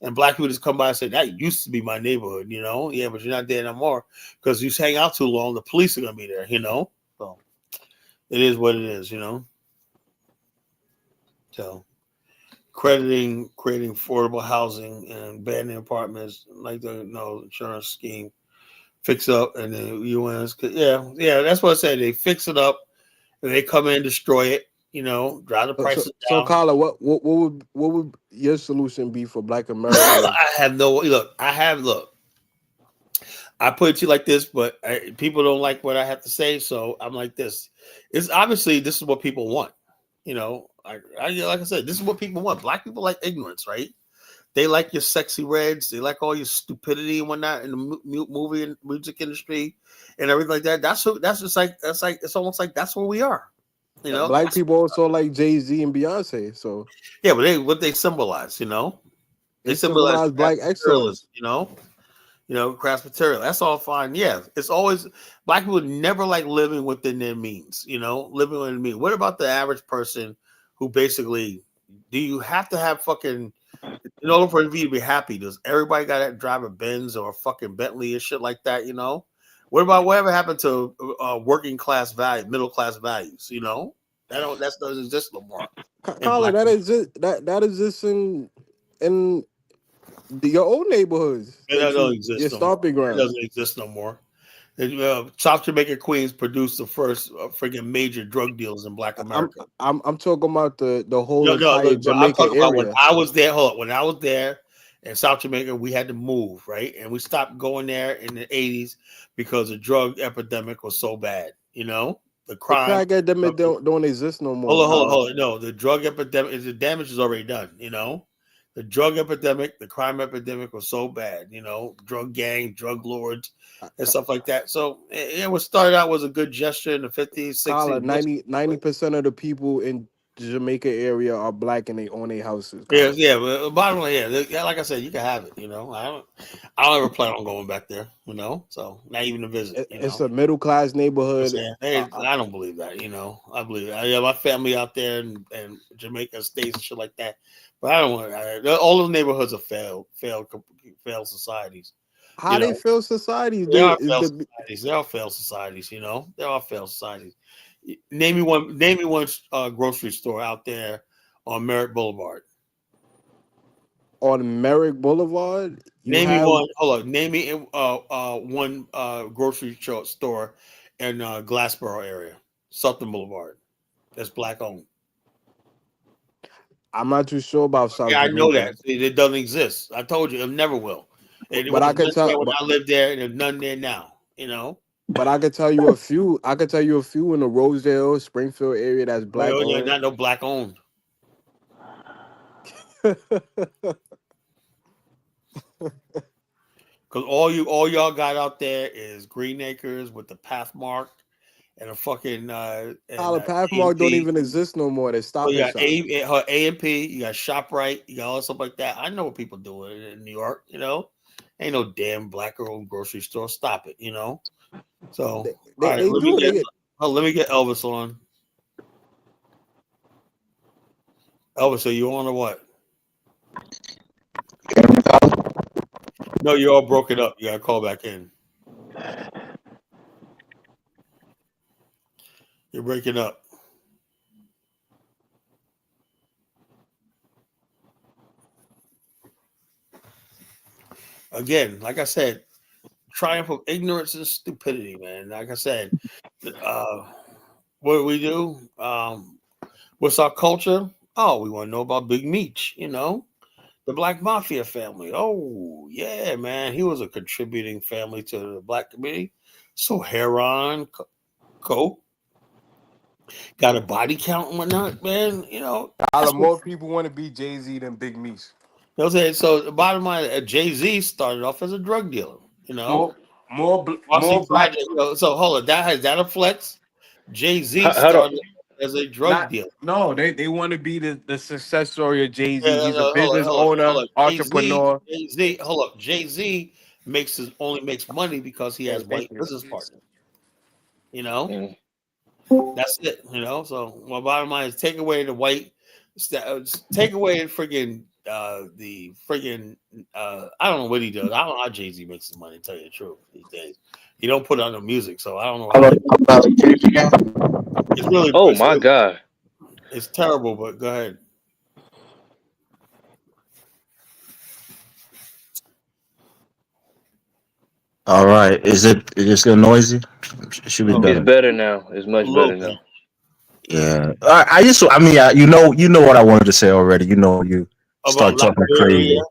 S1: And black people just come by and say, that used to be my neighborhood, you know? Yeah, but you're not there no more because you hang out too long. The police are going to be there, you know? So it is what it is, you know? So creating affordable housing and banning apartments like the insurance scheme. Fix up and then UNs, yeah, that's what I said. They fix it up and they come in, destroy it, you know, drive the prices down.
S5: So Carla, what would your solution be for Black America?
S1: I put it to you like this, but people don't like what I have to say, so I'm like this. It's obviously this is what people want, you know. Like I said, this is what people want. Black people like ignorance, right? They like your sexy reds. They like all your stupidity and whatnot in the movie and music industry and everything like that. That's it's almost like that's where we are. You know,
S5: black people also like Jay-Z and Beyonce. So
S1: yeah, but what they symbolize, you know,
S5: they symbolize black excellence.
S1: You know, craft material. That's all fine. Yeah, it's always black people never like living within their means. You know, living within their means. What about the average person who basically? Do you have to have fucking? In order for you to be happy, does everybody got to drive a Benz or a fucking Bentley and shit like that? You know, what about whatever happened to working class value, middle class values? You know, that doesn't exist no more.
S5: Carla, that exists in your old neighborhoods.
S1: It doesn't exist.
S5: Your stomping ground.
S1: It doesn't exist no more. South Jamaica Queens produced the first freaking major drug deals in Black America.
S5: I'm talking about the whole entire Jamaica area.
S1: About when I was there. Hold up, when I was there in South Jamaica, we had to move, right, and we stopped going there in the 80s because the drug epidemic was so bad. You know, the crime. The
S5: drug epidemic don't exist no more.
S1: Hold on. No, the drug epidemic, the damage is already done. You know. The drug epidemic, the crime epidemic was so bad, you know, drug gang, drug lords, and stuff like that. So it was started out was a good gesture in the 50s, 60s.
S5: 90% of the people in the Jamaica area are black and they own their houses.
S1: Yeah. But bottom line, yeah, like I said, you can have it. You know, I don't ever plan on going back there. You know, so not even to visit.
S5: It's a middle class neighborhood.
S1: I don't believe that. You know, I believe that. I have my family out there and Jamaica states and shit like that. But I don't want all those neighborhoods are failed societies.
S5: How
S1: You
S5: they
S1: know,
S5: failed societies?
S1: they are
S5: Is
S1: failed
S5: the
S1: societies. They are failed societies. You know, they are failed societies. Name me one. Name me one grocery store out there on Merritt Boulevard.
S5: on Merrick Boulevard? You
S1: Name me
S5: have
S1: one. Hold on. Name me one grocery store in Glassboro area, Sutton Boulevard. That's black owned.
S5: I'm not too sure about South
S1: Yeah, I know
S5: Jamaica,
S1: that. See, it doesn't exist. I told you, it never will. And it
S5: but I
S1: was
S5: could
S1: none
S5: tell.
S1: there when I lived there, and there's none there now. You know.
S5: But I could tell you a few. I could tell you a few in the Rosedale, Springfield area that's black
S1: Well, they're
S5: owned.
S1: not no black owned. Because all y'all got out there is Green Acres with the path marked and a fucking and
S5: The Pathmark don't
S1: A&P.
S5: even exist no more. They
S1: So
S5: stop
S1: you
S5: and
S1: got
S5: shop.
S1: A&P, you got ShopRite, you got all stuff like that. I know what people do in New York, you know. Ain't no damn black owned grocery store. Stop it, you know. So all right,
S5: They do.
S1: let me get Elvis on. Elvis, are you on or what? No, you're all broken up. You gotta call back in. You're breaking up. Again, like I said, triumph of ignorance and stupidity, man. Like I said, what do we do? What's our culture? Oh, we want to know about Big Meech, you know, the Black Mafia family. Oh, yeah, man. He was a contributing family to the black community. So heroin, coke, got a body count and whatnot, man. You know, that's what,
S5: More people want to be Jay-Z than Big Meech.
S1: you know what I'm saying? So the bottom line, Jay-Z started off as a drug dealer, you know.
S5: More
S1: Marcy
S5: black.
S1: Project. So hold on, that a flex? Jay-Z
S2: Hold on.
S1: started as a drug
S5: Not
S1: dealer.
S5: no. They want to be the success story of Jay-Z.
S1: Yeah,
S5: He's a business
S1: hold
S5: owner,
S1: on.
S5: entrepreneur.
S1: Hold up. Jay-Z only makes money because he has white business partners. You know, that's it. You know, so my bottom line is take away the white, take away friggin' the friggin' I don't know what he does. I don't know how Jay-Z makes his money. To tell you the truth, these days he don't put on the music, so I don't know how. It's really,
S7: Oh my God.
S1: it's terrible. But go ahead.
S6: All right. Is it still noisy? It should be
S1: Oh,
S7: It's
S6: better.
S7: better now. It's
S1: a
S7: much
S1: little
S7: better
S1: bit.
S7: now.
S6: Yeah. You know what I wanted to say already. You know, you
S1: About
S6: start talking
S1: Liberia,
S6: crazy.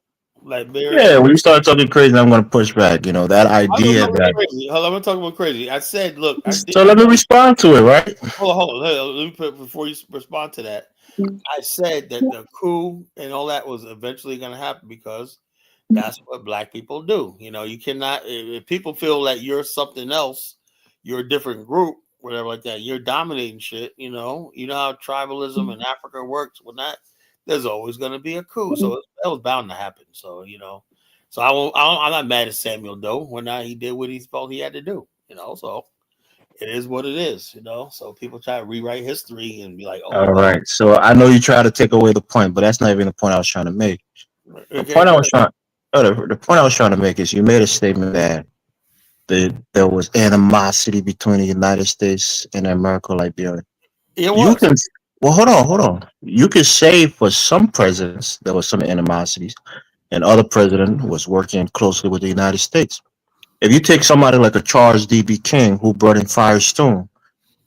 S1: Liberia.
S6: Yeah, when you start talking crazy, I'm going to push back. You know, that
S1: I'm not
S6: idea
S1: talking
S6: that.
S1: crazy. Hold on, I'm talking about crazy. I said, look, I did.
S6: So let me respond to it, right?
S1: Hold on. Let me put before you respond to that. I said that the coup and all that was eventually going to happen because that's what black people do. You know, you cannot. If people feel that you're something else, you're a different group, whatever like that. You're dominating shit. You know how tribalism in Africa works. When that, there's always going to be a coup. So that was bound to happen. So you know, so I'm not mad at Samuel Doe when he did what he felt he had to do. You know, so it is what it is. You know, so people try to rewrite history and be like, oh
S6: All
S1: well,
S6: right. So I know you try to take away the point, but that's not even the point I was trying to make. The
S1: okay,
S6: point I
S1: go
S6: was trying, the point I was trying to make is you made a statement that there was animosity between the United States and America, Liberia.
S1: it
S6: You
S1: was.
S6: can, well, hold on. You could say for some presidents there was some animosities, and other president was working closely with the United States. If you take somebody like a Charles D.B. King who brought in Firestone,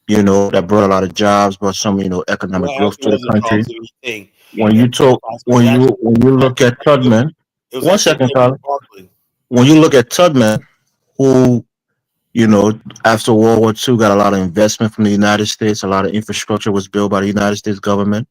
S6: you know, that brought a lot of jobs, brought some, you know, economic
S1: Well,
S6: growth
S1: it
S6: to the
S1: wasn't
S6: country.
S1: Charles Lee thing.
S6: When you
S1: That
S6: talk, when you look at Tubman,
S1: it was
S6: one
S1: actually
S6: second,
S1: Thomas
S6: Tyler.
S1: Barkley.
S6: When you look at Tubman, who, you know, after World War II, got a lot of investment from the United States. A lot of infrastructure was built by the United States government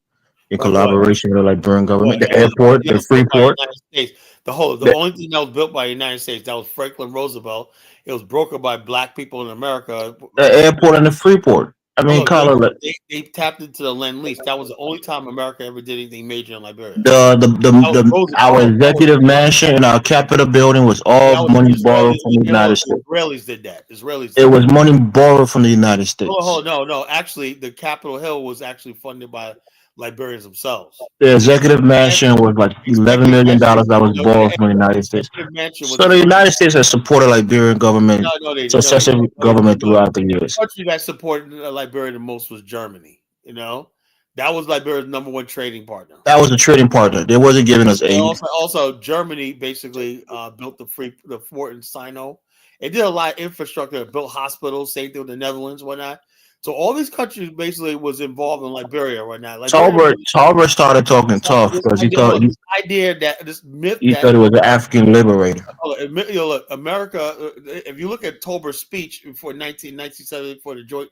S6: in
S1: Like what?
S6: collaboration with the Liberian
S1: What?
S6: government. The airport,
S1: That
S6: the
S1: was built by the
S6: Freeport,
S1: United States. The
S6: the,
S1: only thing that was built by the United States that was Franklin Roosevelt. It was brokered by black people in America.
S6: the airport and the Freeport. I
S1: Oh,
S6: mean,
S1: look,
S6: Carla,
S1: they tapped into the Lend Lease. That was the only time America ever did anything major in Liberia.
S6: the,
S1: That was
S6: the our executive mansion and our Capitol building was all
S1: that was
S6: money borrowed from the
S1: Israelis.
S6: United States.
S1: Israelis did that. Israelis
S6: It
S1: did
S6: was
S1: that.
S6: money borrowed from the United States.
S1: No. Actually, the Capitol Hill was actually funded by Liberians themselves.
S6: The executive mansion was like $11 million that was borrowed from the United States. So the United States has supported Liberian government, successive government throughout the years.
S1: The country that supported Liberia the most was Germany. You know, that was Liberia's number one trading partner.
S6: That was a trading partner. They wasn't giving us aid.
S1: Also, Germany basically built the fort in Sino. It did a lot of infrastructure. It built hospitals, same thing with the Netherlands, whatnot. So all these countries basically was involved in Liberia right now.
S6: Talbert started talking tough because he thought
S1: this idea that this myth
S6: he thought he was an African liberator.
S1: Look, America. If you look at Tolbert's speech before 1970 for the joint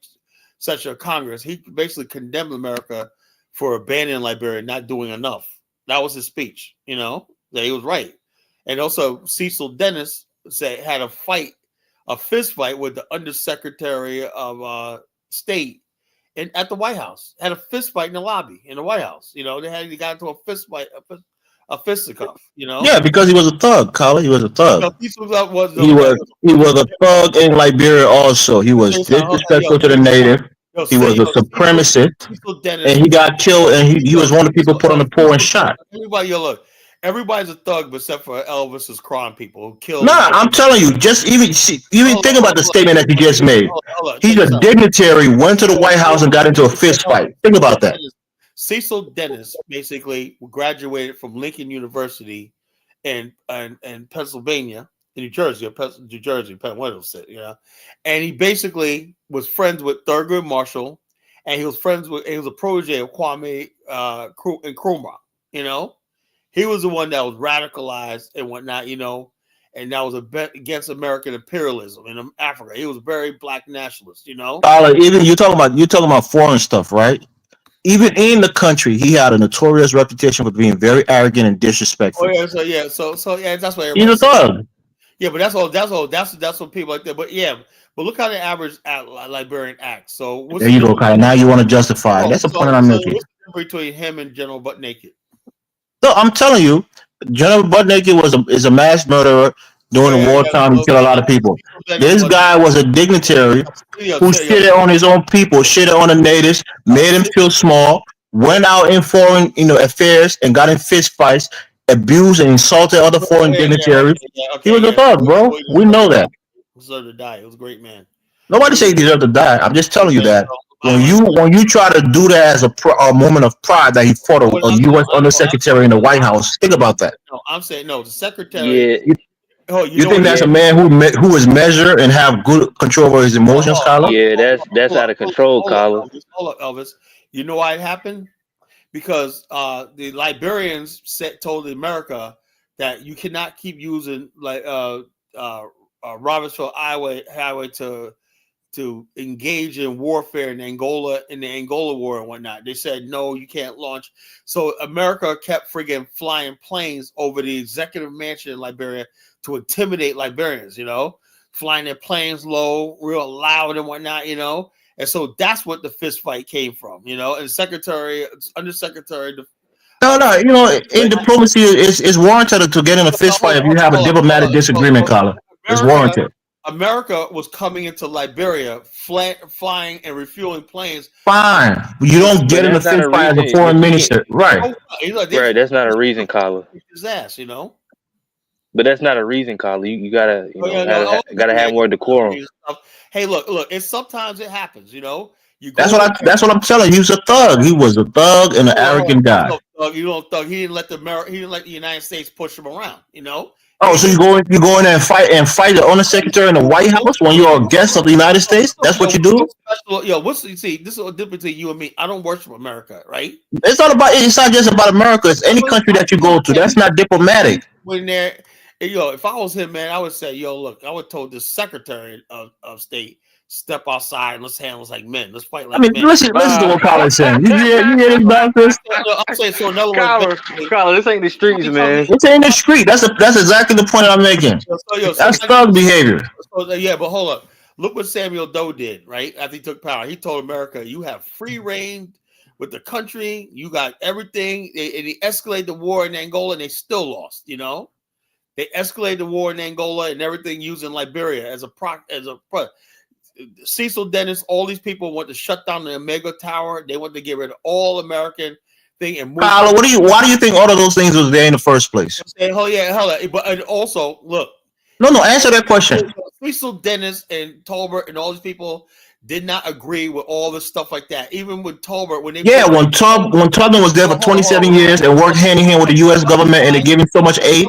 S1: session of Congress, he basically condemned America for abandoning Liberia, not doing enough. That was his speech. You know that he was right, and also Cecil Dennis had a fist fight with the Undersecretary of State at the White House. Had a fist fight in the lobby in the White House. You know, they got into a fist fight, a fisticuff. You know,
S6: yeah, because he was a thug, Colin. He was a thug.
S1: No,
S6: he was a thug in Liberia. Also, he was disrespectful to the native. He was a supremacist, and he got killed. And he was one of the people put on the pole and shot.
S1: Everybody's a thug except for Elvis's crime people who killed.
S6: Nah, I'm telling you, just even think about the statement that you just made. He's a dignitary, went to the White House and got into a fist fight. Think about that.
S1: Cecil Dennis basically graduated from Lincoln University in Pennsylvania, in New Jersey, you know, and he basically was friends with Thurgood Marshall, and he was a protege of Kwame Nkrumah, you know. He was the one that was radicalized and whatnot, you know, and that was against American imperialism in Africa. He was a very black nationalist, you know.
S6: Even you're talking about foreign stuff, right? Even in the country, he had a notorious reputation for being very arrogant and disrespectful.
S1: Oh yeah, so that's what
S6: he's a thug.
S1: Yeah, but that's what people like that. But yeah, but look how the average Liberian acts. So
S6: there you go, Kai. Now you want to justify it. That's the point I'm making.
S1: What's the difference between him and General Butt Naked?
S6: No, I'm telling you, General Butt Naked is a mass murderer during the wartime. He killed a lot of people. This guy was a dignitary who shitted on his own people, shitted on the natives, made him feel small, went out in foreign affairs and got in fist fights, abused and insulted other foreign dignitaries. He was a thug, bro. We know that.
S1: He deserved to die. He was a great man.
S6: Nobody say he deserved to die. I'm just telling you that. When you try to do that as a moment of pride that he fought a U.S. Undersecretary in the White House, think about that.
S1: No, I'm saying no. The secretary.
S6: Yeah. You think that's a man who is measured and have good control over his emotions, Colin?
S7: Yeah, that's out of control, Colin.
S1: Hold up, Elvis. You know why it happened? Because the Liberians told America that you cannot keep using Robertsville Highway to engage in warfare in the Angola war and whatnot. They said, no, you can't launch. So America kept friggin' flying planes over the executive mansion in Liberia to intimidate Liberians, you know, flying their planes low, real loud and whatnot, you know. And so that's what the fist fight came from, you know. And Undersecretary.
S6: No, you know, in diplomacy, it's warranted to get in a fist fight if you have a diplomatic disagreement, Colin. It's warranted.
S1: America was coming into Liberia, flying and refueling planes.
S6: Fine, you don't get in a fist fight as a foreign minister, right?
S7: Right, that's not a reason, Colin.
S1: His ass, you know.
S7: But that's not a reason, Colin. You gotta, gotta have more decorum.
S1: Hey, look. It's sometimes it happens, you know.
S6: That's what I'm telling you. He was a thug. He was a thug and an arrogant guy.
S1: You don't thug. He didn't let the United States push him around, you know.
S6: Oh, so you go in there and fight the Undersecretary in the White House when you're a guest of the United States? That's what you do?
S1: This is a difference between you and me. I don't worship America, right?
S6: It's not just about America. It's any country that you go to. That's not diplomatic.
S1: When there, if I was him, man, I would say, look, I would told the Secretary of State, step outside and let's handle this like men. Let's fight like men.
S6: Listen to what Colin's saying. You hear this nonsense?
S1: I'm saying so. In other words,
S7: Colin, this ain't the streets, man.
S6: This ain't the street. That's exactly the point I'm making. That's thug behavior.
S1: Yeah, but hold up. Look what Samuel Doe did, right? After he took power, he told America, "You have free reign with the country. You got everything." And he escalated the war in Angola, and they still lost. You know, they escalated the war in Angola and everything using Liberia as a Cecil Dennis, all these people want to shut down the Omega Tower. They want to get rid of all American thing and moved.
S6: Carla, why do you think all of those things was there in the first place?
S1: Oh yeah, hell yeah. But and also look.
S6: No, answer that question.
S1: Cecil Dennis and Tolbert and all these people did not agree with all this stuff like that. Even with Tolbert, when
S6: Tubman was there for 27 years and worked hand in hand with the U.S. government and they gave him so much aid,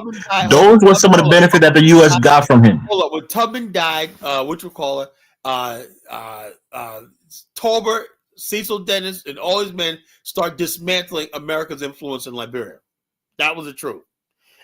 S6: those were some of the benefit that the U.S. got from him.
S1: Hold up, when Tubman died, Tolbert, Cecil Dennis, and all these men start dismantling America's influence in Liberia. That was the truth.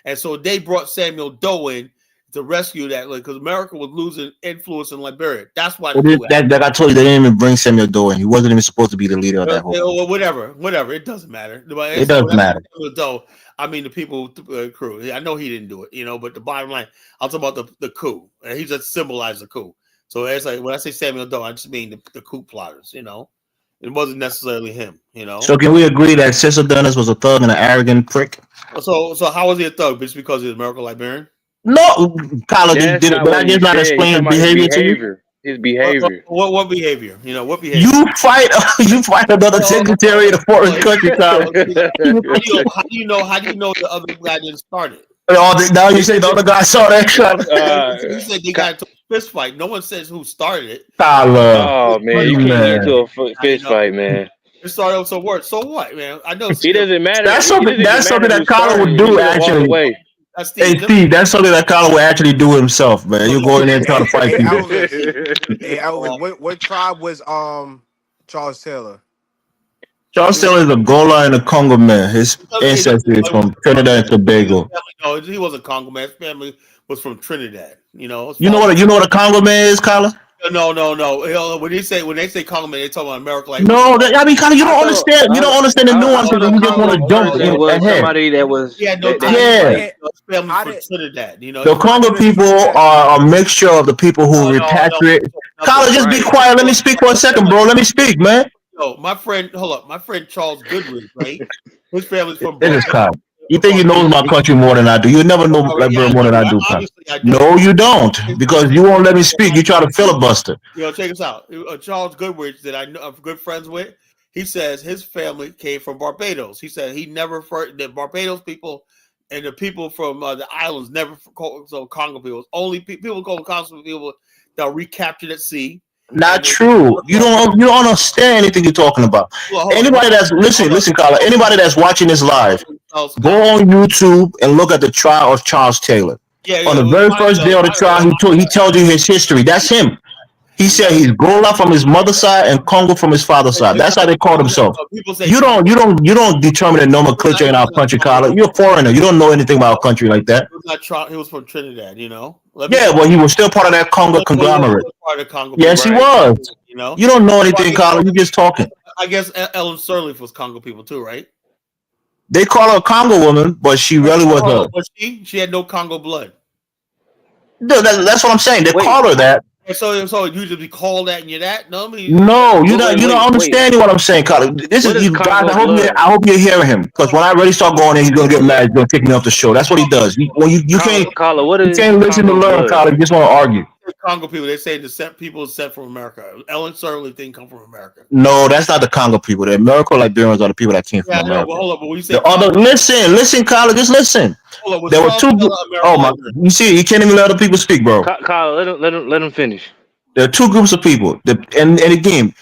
S1: And so they brought Samuel Doe in to rescue that, because America was losing influence in Liberia. That's why.
S6: That I told you, they didn't even bring Samuel Doe in. He wasn't even supposed to be the leader of that whole.
S1: Whatever. It doesn't matter.
S6: It doesn't matter.
S1: Doe, I mean, the people crew. I know he didn't do it, but the bottom line, I'm talking about the coup. He just symbolized the coup. So it's like when I say Samuel Doe, I just mean the coup plotters. It wasn't necessarily him. So
S6: can we agree that Cecil Dennis was a thug and an arrogant prick?
S1: So how was he a thug? Just because he was American Liberian?
S6: No, Carla, did I just not explain his behavior to you?
S7: His behavior.
S1: What behavior? What behavior?
S6: You fight another secretary of a foreign country, Carla.
S1: How do you know the other guy didn't start it?
S6: Now you say the other guy saw that shot.
S1: You said they got into a fist fight. No one says who started it.
S6: Carla.
S7: Oh man, you can't get into a fist fight, man.
S1: It started off so worse. So what, man? I know
S7: it doesn't matter.
S6: That's something that Carla would do actually. Hey Steve, that's something that Colin would actually do himself, man. You go in there and try to fight people.
S5: Alvin, what tribe was Charles Taylor?
S6: Charles Taylor is a Gola and a Congo man. His ancestry is from Trinidad and Tobago.
S1: No, he wasn't Congo man. His family was from Trinidad. You know
S6: what a Congo man is, Colin?
S1: No. When they say Congo man, they talk about America. Like
S6: Colin, you don't understand. You don't understand the nuances, and you just want to jump ahead.
S7: Somebody that was
S1: family from Trinidad.
S6: The Congo people are a mixture of the people who repatriate. Colin, just be quiet. Let me speak for a second, bro. Let me speak, man.
S1: No, my friend Charles Goodrich, right? His family's from.
S6: This is Colin. You think you know my country more than I do? You never know Liberia more than I do. No, you don't, because you won't let me speak. You try to filibuster.
S1: Check us out. Charles Goodrich, that I'm good friends with, he says his family came from Barbados. He said he never the Barbados people and the people from the islands never called Congo people. Only people called Congo people that were recaptured at sea.
S6: Not true. You don't understand anything you're talking about. Anybody that's listen, Carla. Anybody that's watching this live, go on YouTube and look at the trial of Charles Taylor. On the very first day of the trial, he told you his history. That's him. He said he's Gola from his mother's side and Congo from his father's side. That's how they call themselves. You don't determine the nomenclature in our country, Carla. You're a foreigner. You don't know anything about our country like that.
S1: He was from Trinidad,
S6: Well, he was still part of that Congo conglomerate. Yes, he was. You don't know anything, Carla. You're just talking.
S1: I guess Ellen Sirleaf was Congo people too, right?
S6: They call her a Congo woman, but she really was her.
S1: But she had no Congo blood.
S6: No, that's what I'm saying. They call her that.
S1: So you just be called that and you're that? No, you
S6: don't understand what I'm saying, Carla. This is you guys. I hope you're hearing him, because when I really start going in, he's gonna get mad. He's gonna kick me off the show. That's what he does. When you can't,
S7: Carla, what is
S6: you can't listen to learn, Carla. You just want to argue.
S1: Congo people, they say people sent from America. Ellen Sirleaf didn't come from America.
S6: No, that's not the Congo people. The American Liberians are the people that came from America.
S1: But hold on, but when you say
S6: listen, Carla, just listen. There were two. Oh my! You see, you can't even let other people speak, bro.
S7: Carla, let him finish.
S6: There are two groups of people, and again,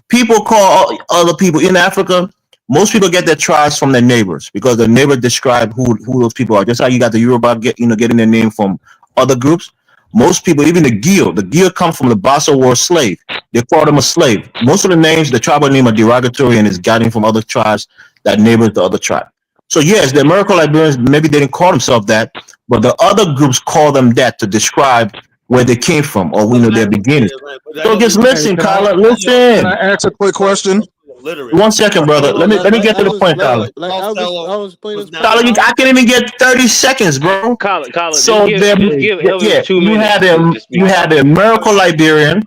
S6: people call other people in Africa. Most people get their tribes from their neighbors because the neighbor describe who those people are. Just how you got the Yoruba getting their name from other groups. Most people, even the Gil come from the Bassa War slave. They call them a slave. Most of the names, the tribal name are derogatory and is gotten from other tribes that neighbors the other tribe. So yes, the American Liberians maybe they didn't call themselves that, but the other groups call them that to describe where they came from or their beginnings. So just listen, Carla. Listen.
S8: Can I ask a quick question?
S1: Literally.
S6: 1 second, brother. Let me get to the point, Carla. Carla, I can't even get 30 seconds, bro.
S7: Carla,
S6: so you had the American Liberian,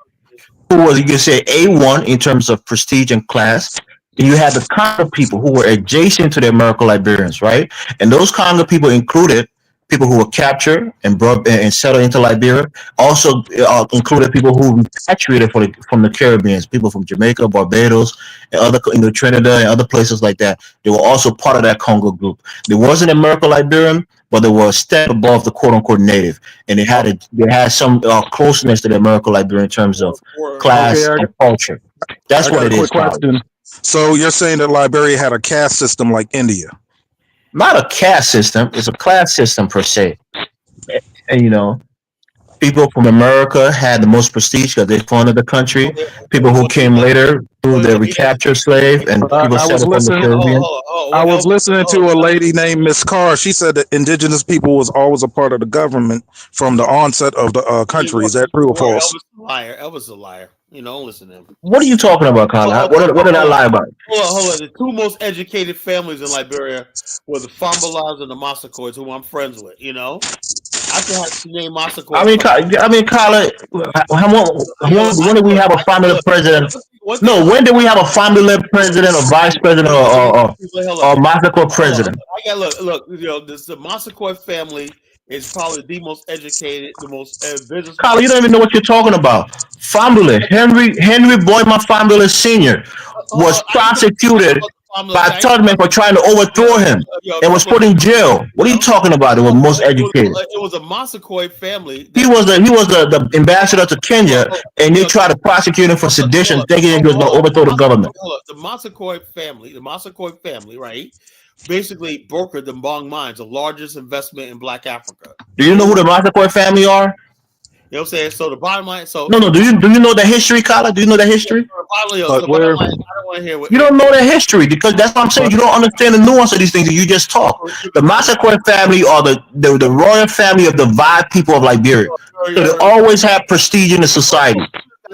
S6: who was, you can say, A1 in terms of prestige and class. And you had the Congo people who were adjacent to the American Liberians, right? And those Congo people included people who were captured and brought and settled into Liberia. Also included people who repatriated from the Caribbean, people from Jamaica, Barbados, and other Trinidad and other places like that. They were also part of that Congo group. They wasn't American Liberian, but they were a step above the quote unquote native, and they had some closeness to the American Liberian in terms of class and culture. That's what it is.
S8: Question. So you're saying that Liberia had a caste system like India?
S6: Not a caste system; it's a class system per se. And people from America had the most prestige because they funded the country. People who came later through the recaptured slave and people settled from the Caribbean.
S8: I was listening to a lady named Miss Carr. She said that indigenous people was always a part of the government from the onset of the country. Is that true or false?
S1: Elvis a liar. Don't listen to him.
S6: What are you talking about, Colin? What did I lie about?
S1: Hold on. The two most educated families in Liberia were the Fambalas and the Massacoys, who I'm friends with. I can have to name Massacoy.
S6: Colin, when did we have a family president? No, when did we have a family president or vice president or Massacoy president?
S1: Look. The Massacoy family is probably the most educated, the most business.
S6: Colin, you don't even know what you're talking about. Family, Henry Boyman Family Sr. was prosecuted by Tubman for trying to overthrow him and was put in jail. What are you talking about? It was most educated.
S1: It was a Massacoy family.
S6: He was the ambassador to Kenya, and they tried to prosecute him for sedition, thinking he was going to overthrow the government.
S1: The Massacoy family, right? Basically brokered the Mbong mines, the largest investment in Black Africa.
S6: Do you know who the Massacoy family are?
S1: You know what I'm saying? So the bottom line.
S6: No. Do you know the history, Colin? Do you know the history?
S1: I don't want to hear what
S6: you don't know the history because that's what I'm saying. You don't understand the nuance of these things. You just talk. The Massacoy family are the royal family of the Vai people of Liberia. So they always have prestige in the society.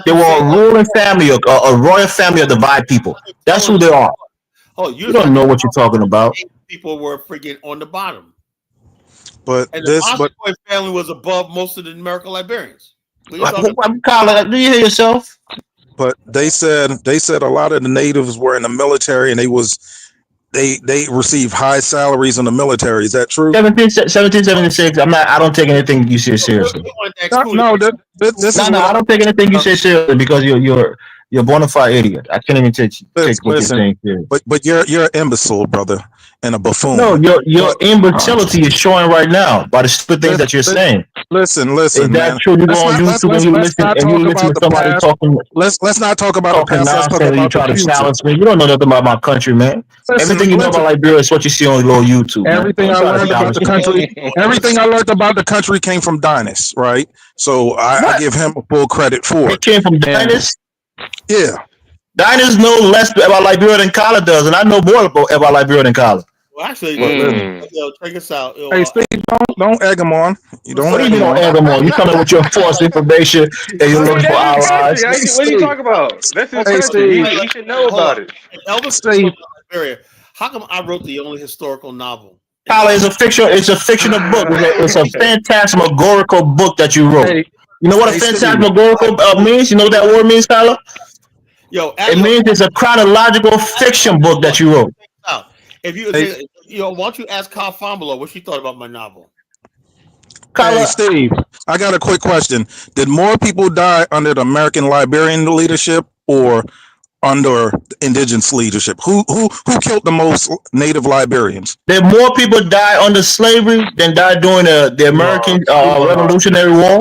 S6: They were a ruling family, a royal family of the Vai people. That's who they are. You don't know what you're talking about.
S1: People were freaking on the bottom.
S8: But
S1: the Massacoy family was above most of the American Liberians.
S6: Colin, do you hear yourself?
S8: But they said a lot of the natives were in the military and they received high salaries in the military. Is that true?
S6: 1776. I don't take anything you say seriously.
S8: No, I
S6: don't take anything you say seriously because you're a bona fide idiot. I can't even take what you're saying seriously.
S8: But you're an imbecile, brother, and a buffoon.
S6: No, your imbecility is showing right now by the stupid things that you're saying.
S8: Listen,
S6: is that
S8: man.
S6: true? You go on YouTube and you listen to somebody talking.
S8: Let's not talk about the past. Let's talk about
S6: you try to challenge me. You don't know nothing about my country, man. Everything you know about Liberia is what you see on little YouTube.
S8: Everything I learned about the country. Everything I learned about the country came from Dinas, right? So I give him full credit for it.
S6: It came from Dinas.
S8: Yeah.
S6: Dinas know less about Liberia than Colin does, and I know more about Liberia than Colin.
S1: Well, actually, check us out.
S8: Hey, Steve, don't egg him on. You don't.
S6: What do you mean don't egg him on? You coming with your false information and you're looking for allies.
S7: What are you talking about? That's his country. You should know about it.
S1: Elvis Steve. How come I wrote the only historical novel?
S6: Colin, it's a fictional book. It's a phantasmagorical book that you wrote. You know what a phantasmagorical means? You know what that word means, Tyler? It means it's a chronological fiction book that you wrote.
S1: If why don't you ask Kyle Fambolo what she thought about my novel?
S8: Hey, Steve, I got a quick question. Did more people die under the American Liberian leadership or under indigenous leadership? Who killed the most native Liberians?
S6: Did more people die under slavery than died during the American Revolutionary War?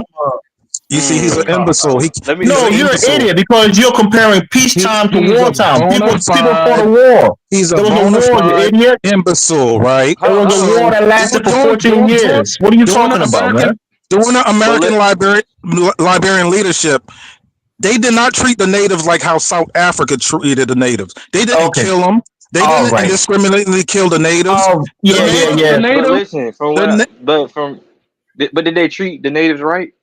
S8: You see, he's an imbecile.
S6: You're an idiot because you're comparing peacetime to wartime. People fought a war.
S8: He's a bona fide imbecile, right?
S6: There was a war that lasted for 14 years. What are you talking about, man?
S8: During the American Liberian leadership, they did not treat the natives like how South Africa treated the natives. They didn't kill them. They didn't indiscriminately kill the natives.
S7: But did they treat the natives right?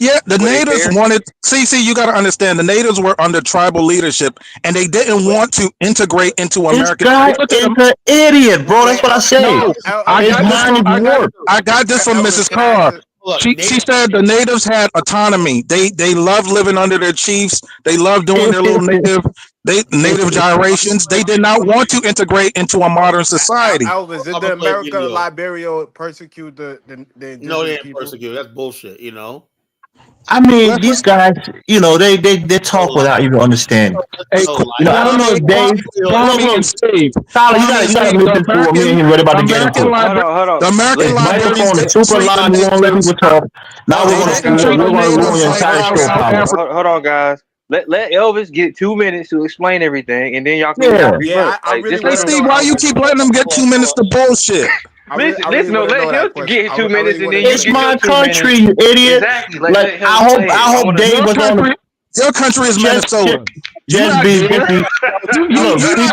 S8: Yeah, the natives wanted. See, you got to understand. The natives were under tribal leadership, and they didn't want to integrate into American.
S6: This guy is an idiot, bro. That's what I say.
S8: I got this from Mrs. Carr. She said the natives had autonomy. They loved living under their chiefs. They loved doing their little native native gyrations. They did not want to integrate into a modern society.
S5: Elvis, did the America Liberia persecute the indigenous
S1: No, they didn't
S5: people?
S1: persecute. That's bullshit. You know.
S6: I mean, these guys, you know, they talk without even understanding.
S8: Hey,
S6: You know, I don't know if Dave,
S8: Kwame and Steve.
S6: Tyler, you gotta listen to what me and him read about the game.
S7: Hold on.
S8: The American
S6: Microphone is
S8: Liberia.
S6: super loud. We won't let people talk. Now we're gonna ruin your entire show, Tyler.
S7: Hold on, guys. Let Elvis get 2 minutes to explain everything, and then y'all can
S5: I really
S8: Hey, Steve, why you keep letting them get 2 minutes to bullshit?
S7: Let him get 2 minutes, and then you
S6: It's
S7: get
S6: my
S7: your 2
S6: country,
S7: minutes.
S6: you idiot.
S7: Exactly.
S6: Like, I hope Dave was on the.
S8: Your country is Minnesota.
S6: Just be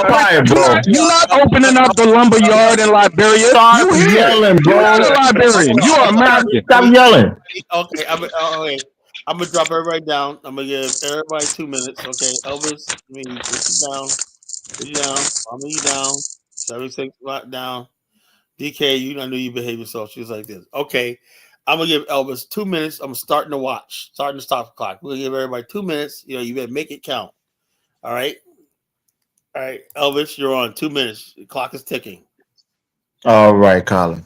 S6: quiet, bro.
S8: You're not opening up the lumber yard in Liberia.
S6: Stop
S8: You here.
S6: yelling, bro.
S8: You're not a Liberian. You're American.
S6: Stop yelling.
S1: Okay, I'm gonna drop everybody down. I'm gonna give everybody 2 minutes. Okay, Elvis, put you down. I'm you down. 76 down. DK, I knew you behave yourself. She was like this. Okay, I'm gonna give Elvis 2 minutes. I'm starting to stop the clock. We're gonna give everybody 2 minutes. You better make it count. All right, Elvis, you're on 2 minutes. The clock is ticking.
S6: All right, Colin.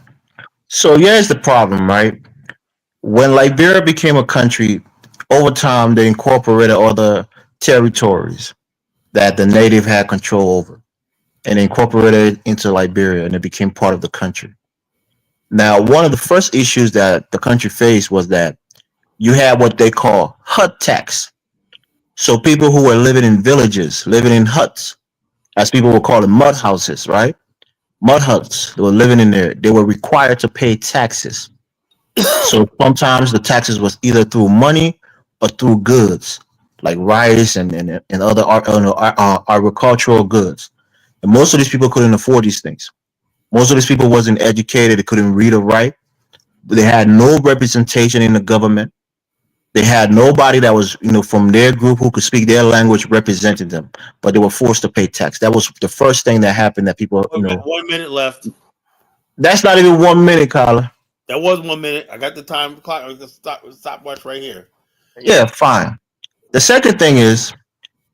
S6: So here's the problem, right? When Liberia became a country, over time they incorporated other territories that the native had control over, and incorporated it into Liberia, and it became part of the country. Now, one of the first issues that the country faced was that you had what they call hut tax. So people who were living in villages, living in huts, as people would call it, mud houses, right? Mud huts. They were living in there. They were required to pay taxes. So sometimes the taxes was either through money or through goods, like rice and other agricultural goods. And most of these people couldn't afford these things. Most of these people wasn't educated. They couldn't read or write. They had no representation in the government. They had nobody that was, from their group who could speak their language representing them. But they were forced to pay tax. That was the first thing that happened that people,
S1: 1 minute left.
S6: That's not even 1 minute, Carla.
S1: That was 1 minute. I got the time clock. I can stopwatch right here.
S6: Yeah, fine. The second thing is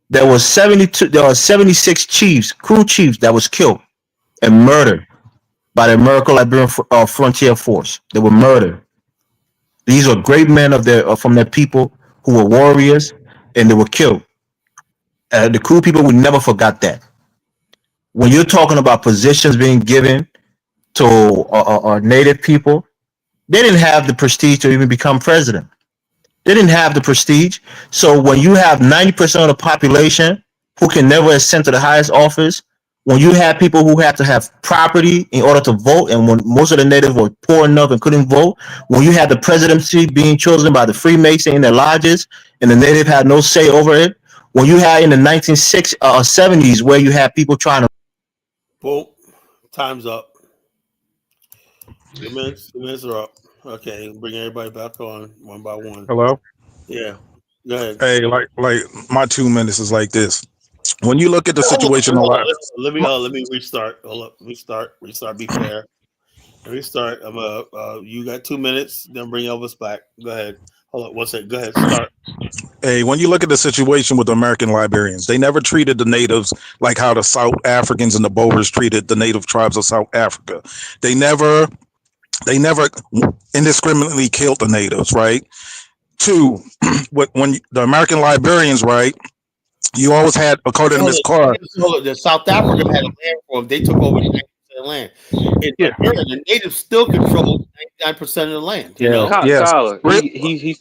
S6: there were 76 chiefs, crew chiefs that was killed and murdered by the American Liberian Frontier Force. They were murdered. These are great men from their people who were warriors, and they were killed. The crew people, we never forgot that. When you're talking about positions being given to our native people, they didn't have the prestige to even become president. They didn't have the prestige. So when you have 90% of the population who can never ascend to the highest office, when you have people who have to have property in order to vote, and when most of the natives were poor enough and couldn't vote, when you had the presidency being chosen by the Freemason in their lodges, and the native had no say over it, when you had in the 1970s where you had people trying to...
S1: Boom. Time's up. 2 minutes. 2 minutes are up. Okay, bring everybody back on one by one.
S8: Hello?
S1: Yeah. Go ahead.
S8: Hey, like my 2 minutes is like this. When you look at the situation,
S1: let me restart. Hold up. Restart. Be fair. Restart. You got 2 minutes. Then bring Elvis back. Go ahead. Hold up. 1 second. Go ahead. Start.
S8: Hey, when you look at the situation with the American Liberians, they never treated the natives like how the South Africans and the Boers treated the native tribes of South Africa. They never indiscriminately killed the natives, right? Two, when the American Liberians, right, you always had, according to this card,
S1: the South Africa had a land for them. They took over 90% of the land. The natives still control 99% of the land. You know?
S7: Tyler, he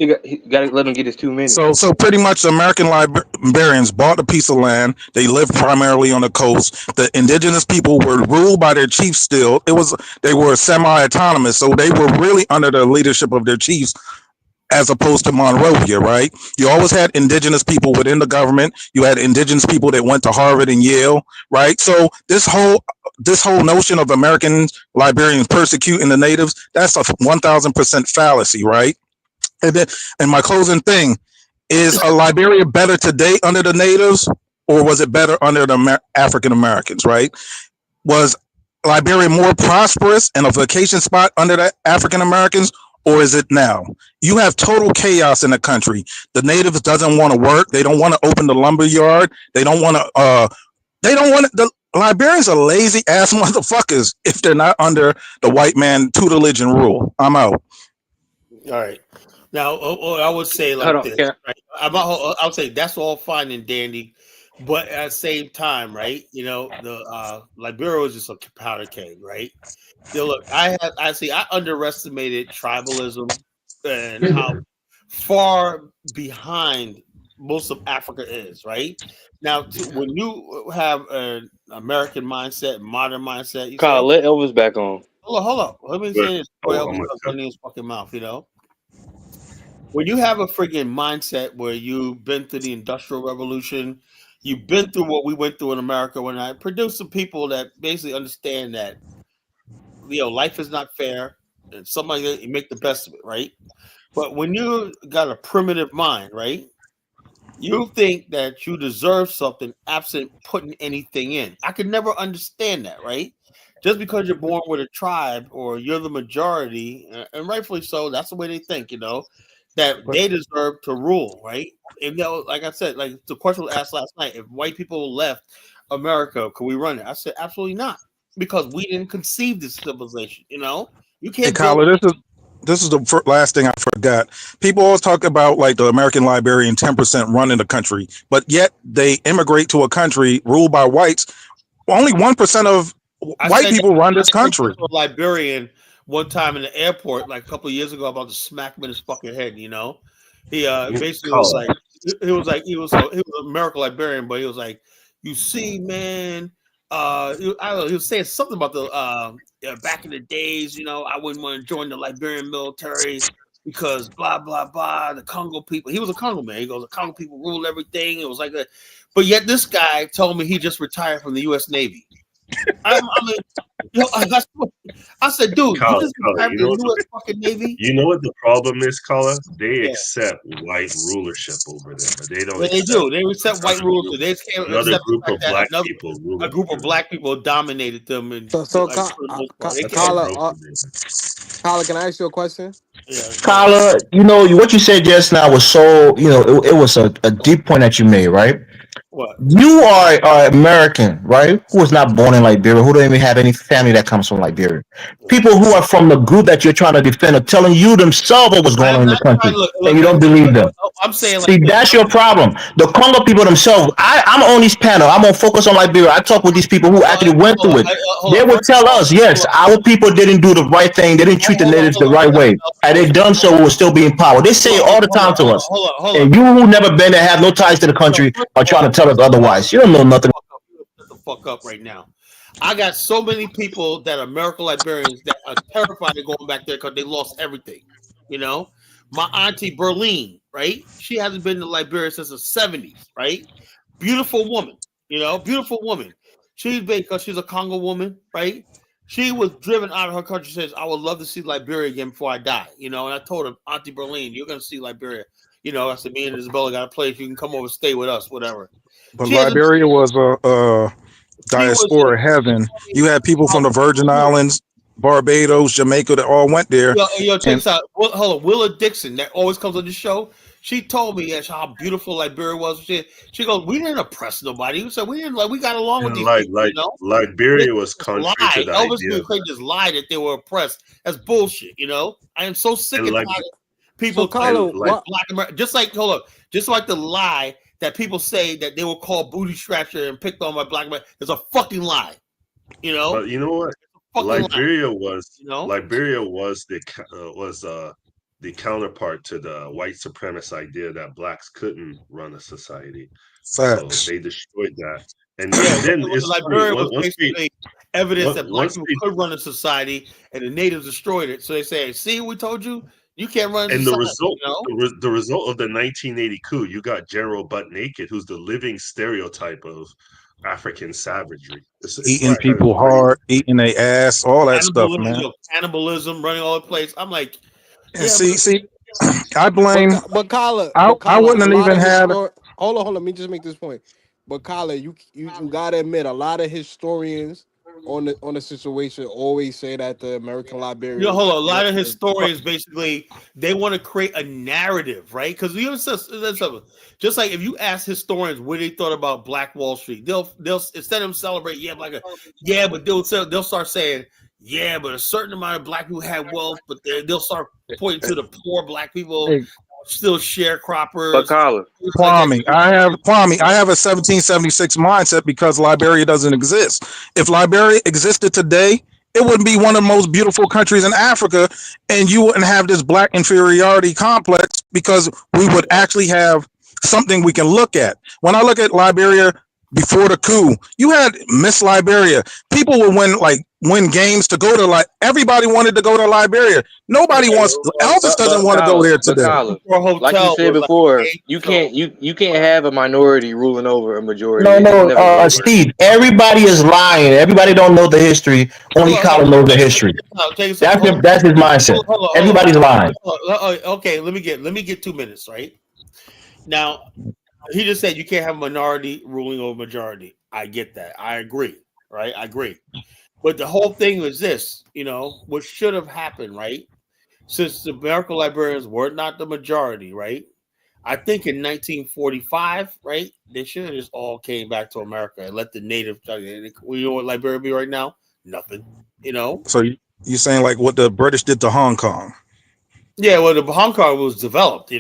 S7: got to let him get his 2 minutes.
S8: So pretty much the American Liberians bought a piece of land. They lived primarily on the coast. The indigenous people were ruled by their chiefs still. They were semi-autonomous, so they were really under the leadership of their chiefs, as opposed to Monrovia, right? You always had indigenous people within the government. You had indigenous people that went to Harvard and Yale, right? So this whole notion of American Liberians persecuting the natives, that's a 1000% fallacy, right? And my closing thing is, Liberia better today under the natives, or was it better under the African Americans, right? Was Liberia more prosperous and a vacation spot under the African Americans, or is it now? You have total chaos in the country. The natives doesn't want to work. They don't want to open the lumber yard. They don't want to. They don't want to. The Liberians are lazy ass motherfuckers if they're not under the white man tutelage and rule. I'm out.
S1: All right. Now, I would say like this. Right? I would say that's all fine and dandy, but at the same time, right? You know, the Liberia is just a powder keg, right? You know, look, I underestimated tribalism and how far behind most of Africa is, right? Now, when you have an American mindset, modern mindset, you
S7: Kyle, let Elvis back on.
S1: Hold up. Let me say this. Elvis in his fucking mouth, you know. When you have a freaking mindset where you've been through the Industrial Revolution, you've been through what we went through in America, when I produce some people that basically understand that, you know, life is not fair, and somebody you make the best of it, right? But when you got a primitive mind, right, you think that you deserve something absent putting anything in. I could never understand that, right? Just because you're born with a tribe or you're the majority, and rightfully so, that's the way they think, you know, that they deserve to rule, right? And you know, like I said, like the question was asked last night, if white people left America, could we run it? I said absolutely not, because we didn't conceive this civilization, you know. You can't.
S8: Hey, Kyler, this is the last thing I forgot. People always talk about like the American Liberian 10% running the country, but yet they immigrate to a country ruled by whites. Only 1% of white people run this country.
S1: Liberian one time in the airport, like a couple of years ago, about to smack him in his fucking head. You know, he basically was like, he was a miracle Liberian, but he was like, you see, man. I don't know, he was saying something about the back in the days, you know, I wouldn't want to join the Liberian military because blah blah blah. The Congo people. He was a Congo man. He goes, the Congo people rule everything. It was like that. But yet this guy told me he just retired from the U.S. Navy. I mean, you know, I said, dude,
S9: Kyle,
S1: you just retired from the U.S. fucking Navy.
S9: You know what the problem is, Kala? They accept white rulership over there, but they don't.
S1: They do. They accept white rulership. They can't
S9: another
S1: accept
S9: group of black people.
S1: A group of black people dominated them. And
S5: so Kala, can I ask you a question?
S6: Kala, you know what you said just now was so, you know, it was a deep point that you made, right?
S1: What?
S6: You are American, right? Who was not born in Liberia, who don't even have any family that comes from Liberia. People who are from the group that you're trying to defend are telling you themselves what was going on in the country, and you don't believe them.
S1: I'm saying,
S6: see, that's your problem. The Congo people themselves. I'm on this panel. I'm gonna focus on Liberia. I talk with these people who actually went through it. They would tell us, yes, our people didn't do the right thing. They didn't treat the natives the right way. Had they done so, we would still be in power. They say it all the time to us. And you who never been there, have no ties to the country, are trying to tell us otherwise. You don't know nothing.
S1: Shut the fuck up right now. I got so many people that are American Liberians that are terrified of going back there because they lost everything. You know, my auntie Berlin, right? She hasn't been to Liberia since the 70s, right? Beautiful woman, you know, beautiful woman. She's been, because she's a Congo woman, right? She was driven out of her country. Says, I would love to see Liberia again before I die. You know, and I told her, Auntie Berlin, you're going to see Liberia. You know, I said, me and Isabella got a place. You can come over, stay with us, whatever.
S8: But Liberia was a diaspora heaven. You had people from the Virgin Islands, Barbados, Jamaica that all went there.
S1: Yo, check this out. Hold on. Willa Dixon, that always comes on the show. She told me how beautiful Liberia was. She goes, we didn't oppress nobody. We said we didn't, like, we got along with these people. You know?
S9: Liberia was contrary to the
S1: Elvis
S9: idea.
S1: Clay just lied that they were oppressed. That's bullshit. You know, I am so sick and tired of people like Black America. Just like the lie that people say that they were called booty scratcher and picked on by Black America is a fucking lie. You know,
S9: but you know what? Liberia was the counterpart to the white supremacist idea that blacks couldn't run a society.
S8: Facts.
S9: So they destroyed that. And then it's
S1: Liberia was basically evidence that black people could run a society, and the natives destroyed it. So they say, "See, we told you, you can't run."
S9: And
S1: society,
S9: the result of the 1980 coup, you got General Butt Naked, who's the living stereotype of African savagery.
S8: Eating people hard, eating their ass, all that stuff, man.
S1: Cannibalism, running all the place. I'm like,
S8: see, I blame.
S5: But Kala,
S8: I wouldn't have even had.
S5: Hold on. Let me just make this point. But Kala, you gotta admit, a lot of historians on the situation always say that the American Liberians.
S1: You know, hold on. A lot of historians basically they want to create a narrative, right? Because just like if you ask historians what they thought about Black Wall Street, they'll instead of them celebrate, but they'll start saying, yeah, but a certain amount of Black people had wealth, but they'll start pointing to the poor Black people, still sharecroppers.
S7: But Colin,
S8: Kwame, I have a 1776 mindset because Liberia doesn't exist. If Liberia existed today, it wouldn't be one of the most beautiful countries in Africa, and you wouldn't have this Black inferiority complex because we would actually have something we can look at. When I look at Liberia before the coup, you had Miss Liberia. People would win games to go to everybody wanted to go to Liberia. Nobody wants. Elvis doesn't want to go there today.
S7: Like you said before, you can't have a minority ruling over a majority.
S6: No, Steve. Everybody is lying. Everybody don't know the history. Only Colin knows the history. That's his mindset. Everybody's lying.
S1: Okay, let me get 2 minutes. Right now, he just said you can't have a minority ruling over majority. I get that. I agree. Right, I agree. But the whole thing was this, what should have happened, right? Since the American Liberians were not the majority, right? I think in 1945, right, they should have just all came back to America and let the native. You know what Liberia be right now? Nothing.
S8: So you're saying like what the British did to Hong Kong?
S1: Yeah, well, the Hong Kong was developed,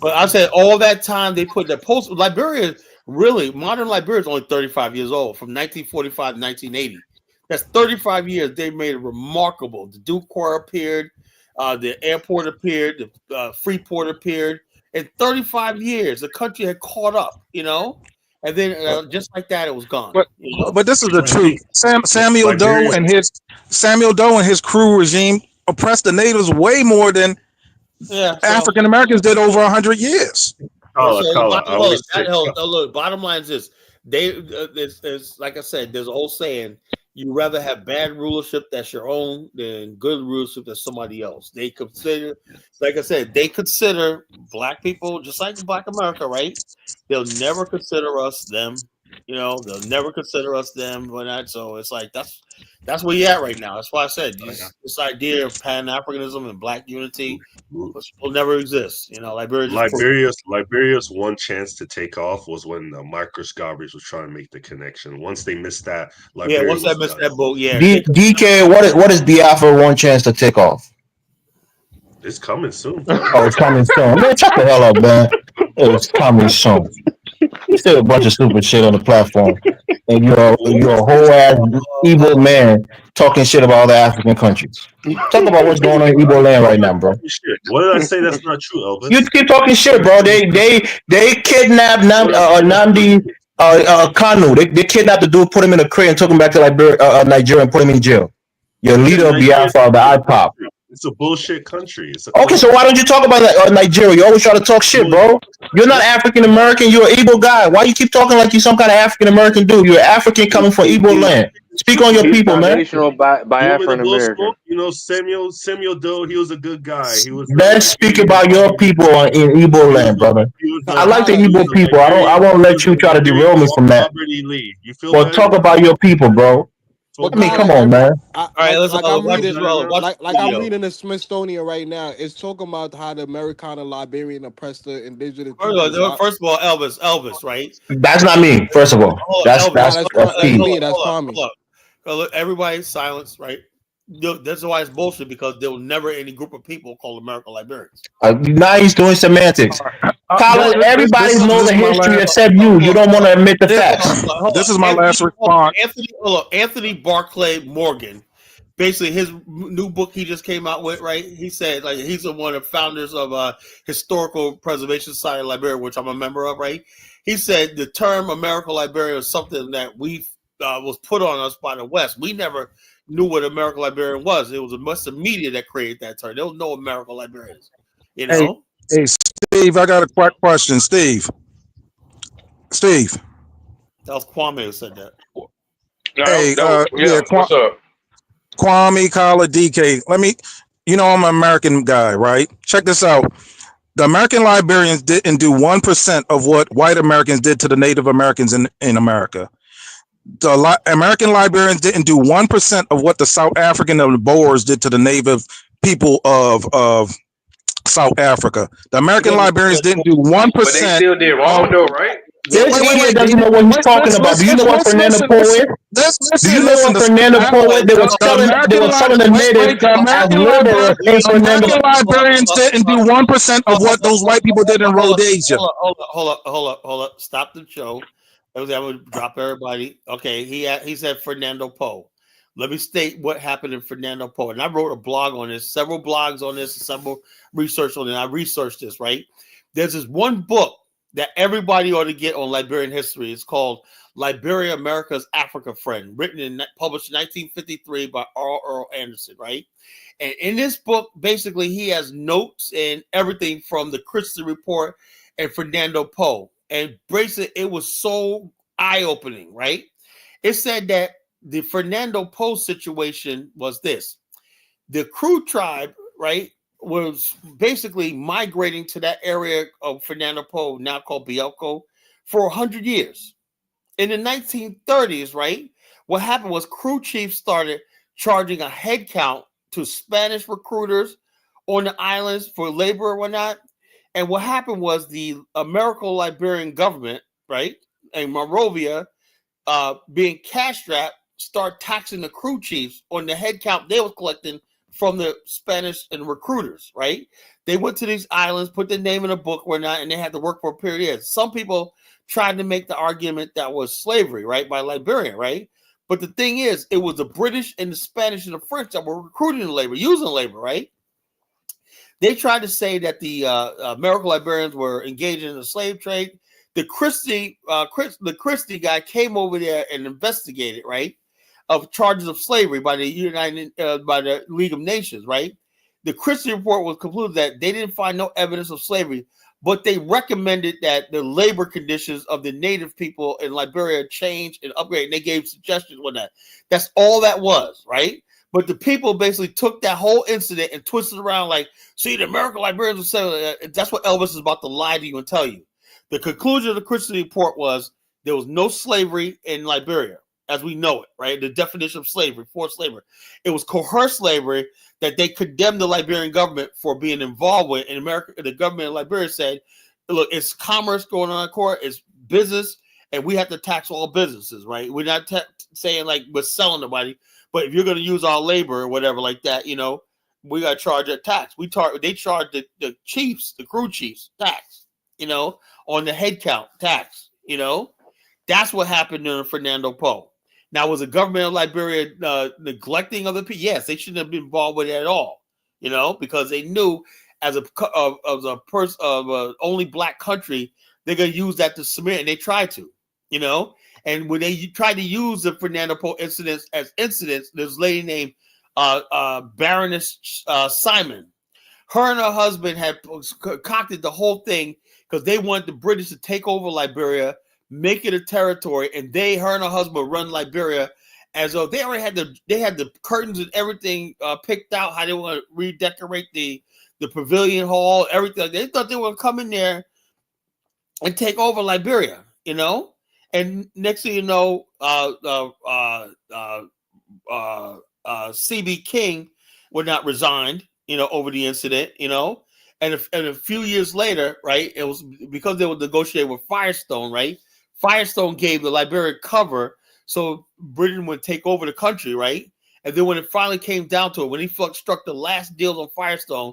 S1: But I said all that time they put the post Liberia. Really, modern Liberia is only 35 years old, from 1945 to 1980. That's 35 years. They made it remarkable. The Duke Corps appeared, the airport appeared, the Freeport appeared. In 35 years, the country had caught up, and then just like that, it was gone.
S8: But this is the truth. Samuel Doe and his crew regime oppressed the natives way more than African Americans did over 100 years.
S1: Look, bottom line is this: it's like I said, there's a whole saying: you rather have bad rulership that's your own than good rulership that's somebody else. They consider, like I said, Black people just like Black America, right? They'll never consider us them. They'll never consider us them. So it's like that's where you're at right now. That's why I said this idea of Pan-Africanism and Black unity will never exist.
S9: Liberia's one chance to take off was when Marcus Garvey was trying to make the connection. Once they missed that,
S1: once they missed that boat,
S6: DK, what is Biafra one chance to take off?
S9: It's coming soon.
S6: It's coming soon. Man, shut the hell up, man. It's coming soon. You said a bunch of stupid shit on the platform, and you're a whole ass evil man talking shit about other African countries. Talk about what's going on in Igbo land right now, bro.
S9: What did I say that's not true, Elvis?
S6: You keep talking shit, bro. They kidnapped Nnamdi Kanu. They kidnapped the dude, put him in a crate, and took him back to Nigeria and put him in jail. Your leader of Biafra, the IPOP.
S9: It's a bullshit country.
S6: Okay, so why don't you talk about that Nigeria? You always try to talk shit, bro. You're not African American. You're an Igbo guy. Why you keep talking like you're some kind of African American dude? You're African coming from Igbo land. Speak on your people, man.
S7: Biafran American.
S9: Samuel Doe. He was a good guy.
S6: Let's speak about your people in Igbo land, brother. I like the Igbo people. I won't let you try to derail me from that. Well, talk about your people, bro. Come on, man.
S5: I'm reading the Smithsonian right now. It's talking about how the Americana Liberian oppressed the indigenous.
S1: First of all, Elvis, right?
S6: That's not me. First of all, that's
S5: me. That's Kwame.
S1: Everybody's silence, right? That's why it's bullshit, because there was never any group of people called American Liberians.
S6: Now he's doing semantics. Colin, everybody knows the history except you. You don't want to admit the facts.
S8: This is my last response.
S1: Anthony Barclay Morgan, basically his new book he just came out with, right? He said he's one of the founders of Historical Preservation Society of Liberia, which I'm a member of, right? He said the term American Liberian is something that was put on us by the West. We never knew what American Liberian was. It was the media that created that term. There was no American Liberians,
S8: Hey, Steve, I got a quick question. Steve.
S1: That was Kwame who said that.
S10: What's up?
S8: Kwame, Kala, DK. I'm an American guy, right? Check this out. The American Liberians didn't do 1% of what white Americans did to the Native Americans in America. the American Liberians didn't do 1% of what the South African and the Boers did to the native people of South Africa. The American Liberians didn't do 1%.
S7: But they still did wrong though, right?
S6: This idiot doesn't know what he's talking about. Do you know what Fernando Po is? Do you know what Fernando Po is? They were selling the natives as laborers in Fernando.
S8: American Liberians didn't do 1% of what those white people did in Rhodesia.
S1: Hold up. Stop the show. I would drop everybody. Okay, he said Fernando Po. Let me state what happened in Fernando Po. And I wrote a blog on this, several blogs on this, several research on it. I researched this, right? There's this one book that everybody ought to get on Liberian history. It's called Liberia, America's Africa Friend, published in 1953 by Earl Anderson, right? And in this book, basically, he has notes and everything from the Christie Report and Fernando Po. And basically, it was so eye-opening, right? It said that the Fernando Po situation was this. The Crew tribe, right, was basically migrating to that area of Fernando Po, now called Bioko, for 100 years. In the 1930s, right, what happened was Crew chiefs started charging a head count to Spanish recruiters on the islands for labor or whatnot. And what happened was the American Liberian government, right, and Monrovia, being cash-strapped, start taxing the Crew chiefs on the head count they were collecting from the Spanish and recruiters, right? They went to these islands, put their name in a book or not, and they had to work for a period of years. Some people tried to make the argument that was slavery, right, by Liberian, right? But the thing is, it was the British and the Spanish and the French that were recruiting the labor, using labor, right? They tried to say that the American Liberians were engaged in the slave trade. The Christie guy came over there and investigated, right, of charges of slavery by the League of Nations, right? The Christie report was concluded that they didn't find no evidence of slavery, but they recommended that the labor conditions of the native people in Liberia change and upgrade. And they gave suggestions on that. That's all that was, right? But the people basically took that whole incident and twisted around like, see, the American Liberians were saying that's what Elvis is about to lie to you and tell you. The conclusion of the Christie report was there was no slavery in Liberia as we know it, right? The definition of slavery, forced labor. It was coerced slavery that they condemned the Liberian government for being involved with. In America, the government of Liberia said, look, it's commerce going on in court, it's business, and we have to tax all businesses, right? We're not saying like we're selling nobody, but if you're going to use our labor or whatever like that, you know, we got to charge a tax. They charge the chiefs, the Crew chiefs, tax, you know, on the head count tax, you know. That's what happened in Fernando Po. Now, was the government of Liberia neglecting other people? Yes, they shouldn't have been involved with it at all, you know, because they knew as a person of only black country, they're going to use that to smear, and they tried to, you know. And when they tried to use the Fernando Po incidents as incidents, there's a lady named Baroness Simon. Her and her husband had concocted the whole thing because they wanted the British to take over Liberia, make it a territory, and her and her husband run Liberia as though they already had the curtains and everything picked out, how they want to redecorate the pavilion hall, everything. They thought they were come in there and take over Liberia, you know. And next thing you know, C.B. King would not resigned, you know, over the incident, you know. And a few years later, right, it was because they were negotiating with Firestone, right? Firestone gave the Liberian cover so Britain would take over the country, right? And then when it finally came down to it, when he struck the last deals on Firestone,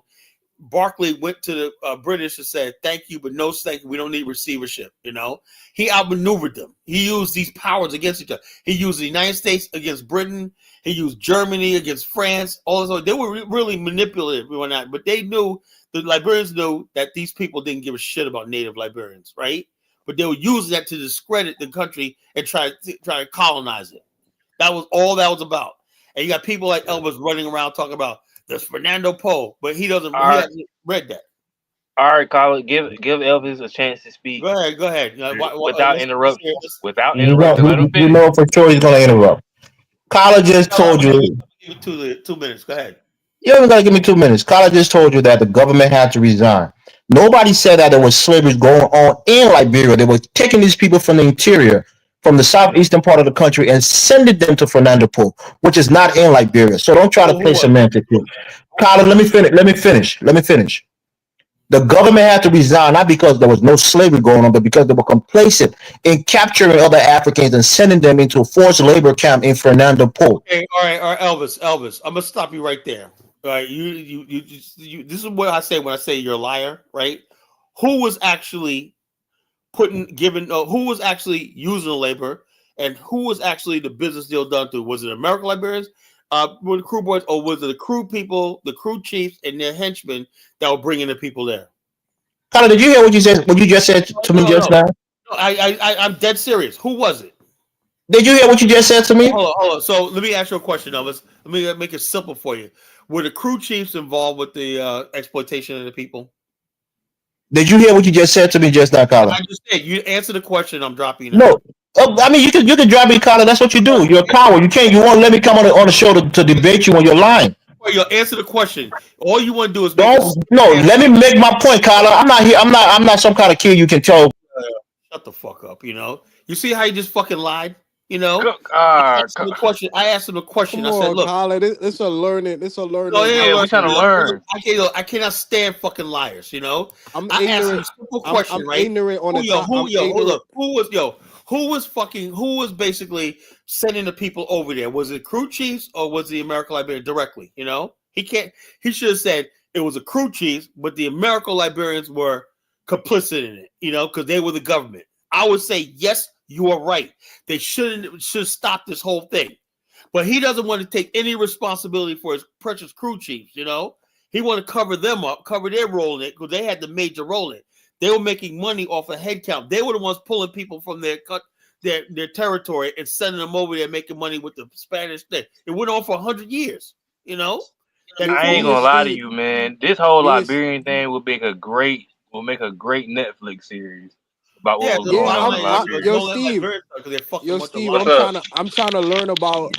S1: Barclay went to the British and said, thank you, but no thank you. We don't need receivership, you know? He outmaneuvered them. He used these powers against each other. He used the United States against Britain. He used Germany against France. All this. They were really manipulative, but they knew, the Liberians knew that these people didn't give a shit about native Liberians, right? But they were using that to discredit the country and try to colonize it. That was all that was about. And you got people like Elvis running around talking about this Fernando Po, but he hasn't read that.
S7: All right, Colin, give Elvis a chance to speak.
S1: Go ahead.
S7: Without interruption. Without interruption.
S6: You know for sure he's going to interrupt. Colin just told you.
S1: 2 minutes. Go ahead.
S6: You only got to give me 2 minutes. Colin just told you that the government had to resign. Nobody said that there was slavery going on in Liberia. They were taking these people from the interior, from the southeastern part of the country and sending them to Fernando Po, which is not in Liberia. So don't try to play semantics here. Colin, let me finish. The government had to resign, not because there was no slavery going on, but because they were complacent in capturing other Africans and sending them into a forced labor camp in Fernando Po.
S1: Okay, all right, Elvis, I'm gonna stop you right there. All right, you. This is what I say when I say you're a liar, right? Who was actually who was actually using the labor, and who was actually the business deal done through? Was it American Liberians, were the crew boys, or was it the crew people, the crew chiefs, and their henchmen that were bringing the people there?
S6: Colin, did you hear what you said? What you just said to me just now?
S1: No, I'm dead serious. Who was it?
S6: Did you hear what you just said to me?
S1: Hold on. So let me ask you a question, Elvis. Let me make it simple for you. Were the crew chiefs involved with the exploitation of the people?
S6: Did you hear what you just said to me just now, Colin?
S1: I just said you answer the question. I'm dropping you.
S6: No. I mean, you can drop me, Colin. That's what you do. You're a coward. You won't let me come on the show to debate you when you're lying.
S1: Well, you'll answer the question. All you want to do is
S6: let me make my point, Colin. I'm not here. I'm not some kind of kid you can tell.
S1: Shut the fuck up. You see how you just fucking lied. I asked him a question.
S5: Come
S1: I said,
S5: on,
S1: "Look,
S5: Colin, it's a learning. It's a learning.
S7: we're trying to learn.
S1: I cannot stand fucking liars.
S5: I'm
S1: I asked him a
S5: ignorant.
S1: simple question,
S5: I'm
S1: right?
S5: ignorant on the
S1: Who was basically sending the people over there? Was it crew chiefs or was the American Liberian directly? He should have said it was a crew chiefs, but the American Liberians were complicit in it, because they were the government. I would say yes. You are right. They should stop this whole thing. But he doesn't want to take any responsibility for his precious crew chiefs, He want to cover them up, cover their role in it, because they had the major role in it. They were making money off of head count. They were the ones pulling people from their territory and sending them over there making money with the Spanish thing. It went on for 100 years,
S7: I ain't gonna lie to you, man. This whole Liberian thing will make a great Netflix series. About what was going on.
S5: Steve, I'm trying to learn about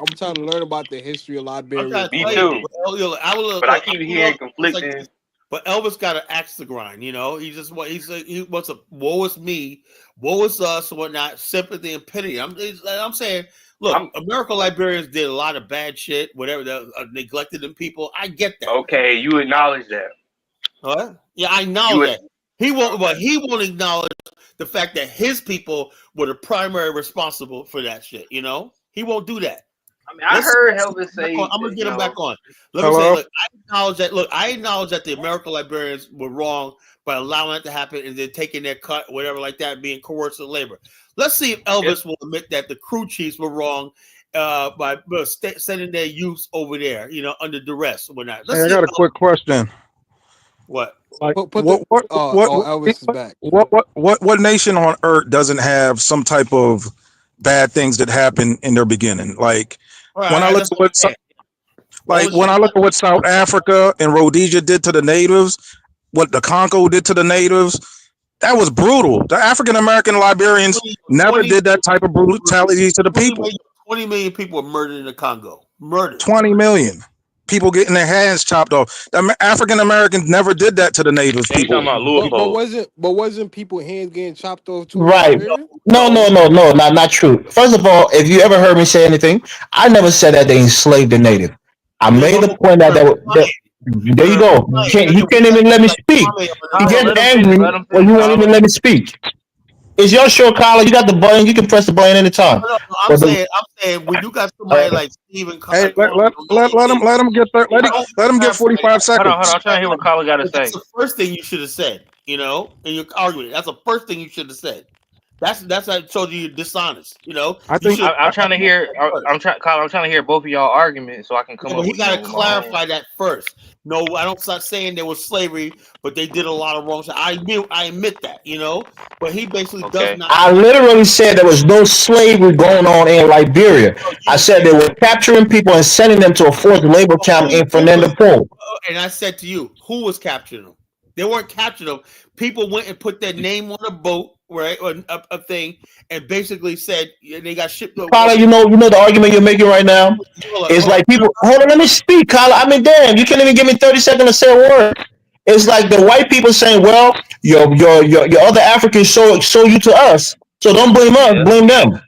S5: the history of Liberia.
S7: Me too. But I keep hearing conflicting.
S1: But Elvis got an axe to grind, He wants a woe is me, woe is us, whatnot, sympathy and pity. I'm saying, look, American Liberians did a lot of bad shit, whatever, neglected them people. I get that.
S7: Okay, you acknowledge that.
S1: What? Yeah, I acknowledge that. He won't acknowledge the fact that his people were the primary responsible for that shit. He won't do that.
S7: I mean, I heard Elvis say.
S1: I'm gonna get him back on. Let me say, look, I acknowledge that the American Liberians were wrong by allowing that to happen and then taking their cut, whatever like that, being coercive labor. Let's see if Elvis will admit that the crew chiefs were wrong by sending their youths over there, under duress or not.
S8: I got a quick question.
S1: What?
S8: Like, Elvis is back. What nation on earth doesn't have some type of bad things that happen in their beginning? Like when I look at what South Africa and Rhodesia did to the natives, what the Congo did to the natives, that was brutal. The African American Liberians never did that type of brutality to the people.
S1: 20 million people were murdered in the Congo. Murdered.
S8: 20 million. People getting their hands chopped off. The African Americans never did that to the natives. People.
S5: But wasn't people hands getting chopped off too?
S6: Right. No, not true. First of all, if you ever heard me say anything, I never said that they enslaved the native. I made the point that there you go. You can't even let me speak. You get angry when you won't even let me speak. It's your show, Colin. You got the button. You can press the button anytime.
S1: I'm saying when you got somebody like Stephen,
S8: hey, let him get there. Let him get 45 seconds.
S7: Hold on. I'm trying to hear what Colin got to say.
S1: That's the first thing you should have said. In your argument, that's the first thing you should have said. That's how it shows you you're dishonest.
S7: I think I'm trying to hear. I'm trying to hear both of y'all arguments so I can come up.
S1: He got to clarify that first. No, I don't start saying there was slavery, but they did a lot of wrong stuff. I admit that, but he basically does not.
S6: I literally said there was no slavery going on in Liberia. I said they were capturing people and sending them to a forced labor camp in Fernando Po.
S1: And I said to you, who was capturing them? They weren't capturing them. People went and put their name on a boat, right, or a thing, and basically said they got shipped over.
S6: Colin, you know the argument you're making right now is like people. Hold on, let me speak, Colin. I mean, damn, you can't even give me 30 seconds to say a word. It's like the white people saying, "Well, your other Africans show you to us, so don't blame us, blame them."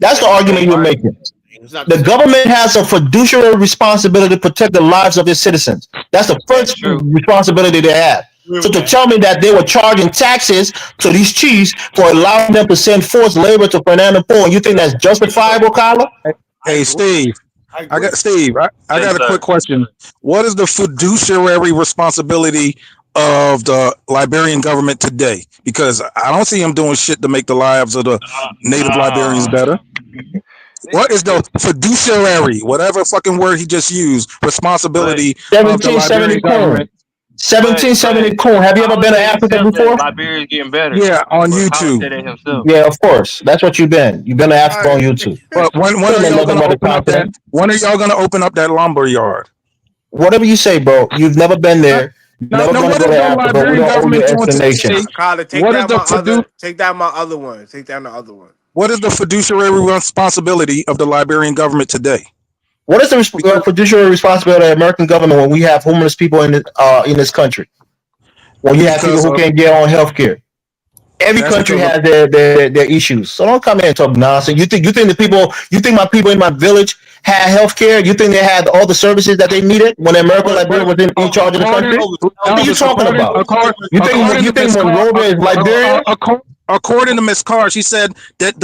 S6: That's the argument you're making. The government has a fiduciary responsibility to protect the lives of its citizens. That's the first responsibility they have. So to tell me that they were charging taxes to these chiefs for allowing them to send forced labor to Fernando Po, you think that's justifiable, Kyla?
S8: Hey, Steve. I got a quick question. What is the fiduciary responsibility of the Liberian government today? Because I don't see them doing shit to make the lives of the native Liberians better. What is the fiduciary, whatever fucking word he just used, responsibility of the Liberian government?
S6: 1770 cool. Have you ever been to Africa before?
S7: Liberia's getting better.
S8: Yeah, on YouTube.
S6: Yeah, of course. That's what you've been. You've been to Africa on YouTube.
S8: But when are y'all gonna open up that? When are y'all gonna open up that lumber yard?
S6: Whatever you say, bro. You've never been there.
S8: No, what is the Liberian government doing today?
S5: Take down my other one. Take down the other one.
S8: What is the fiduciary responsibility of the Liberian government today?
S6: What is the fiduciary responsibility of the American government when we have homeless people in this country? When you have people who can't get on health care? Every country has their issues. So don't come in and talk nonsense. You think my people in my village had health care? You think they had all the services that they needed when American Liberia was in charge of the country? What are you talking about? You think Monrovia is Liberia?
S8: According to Ms. Carr, she said that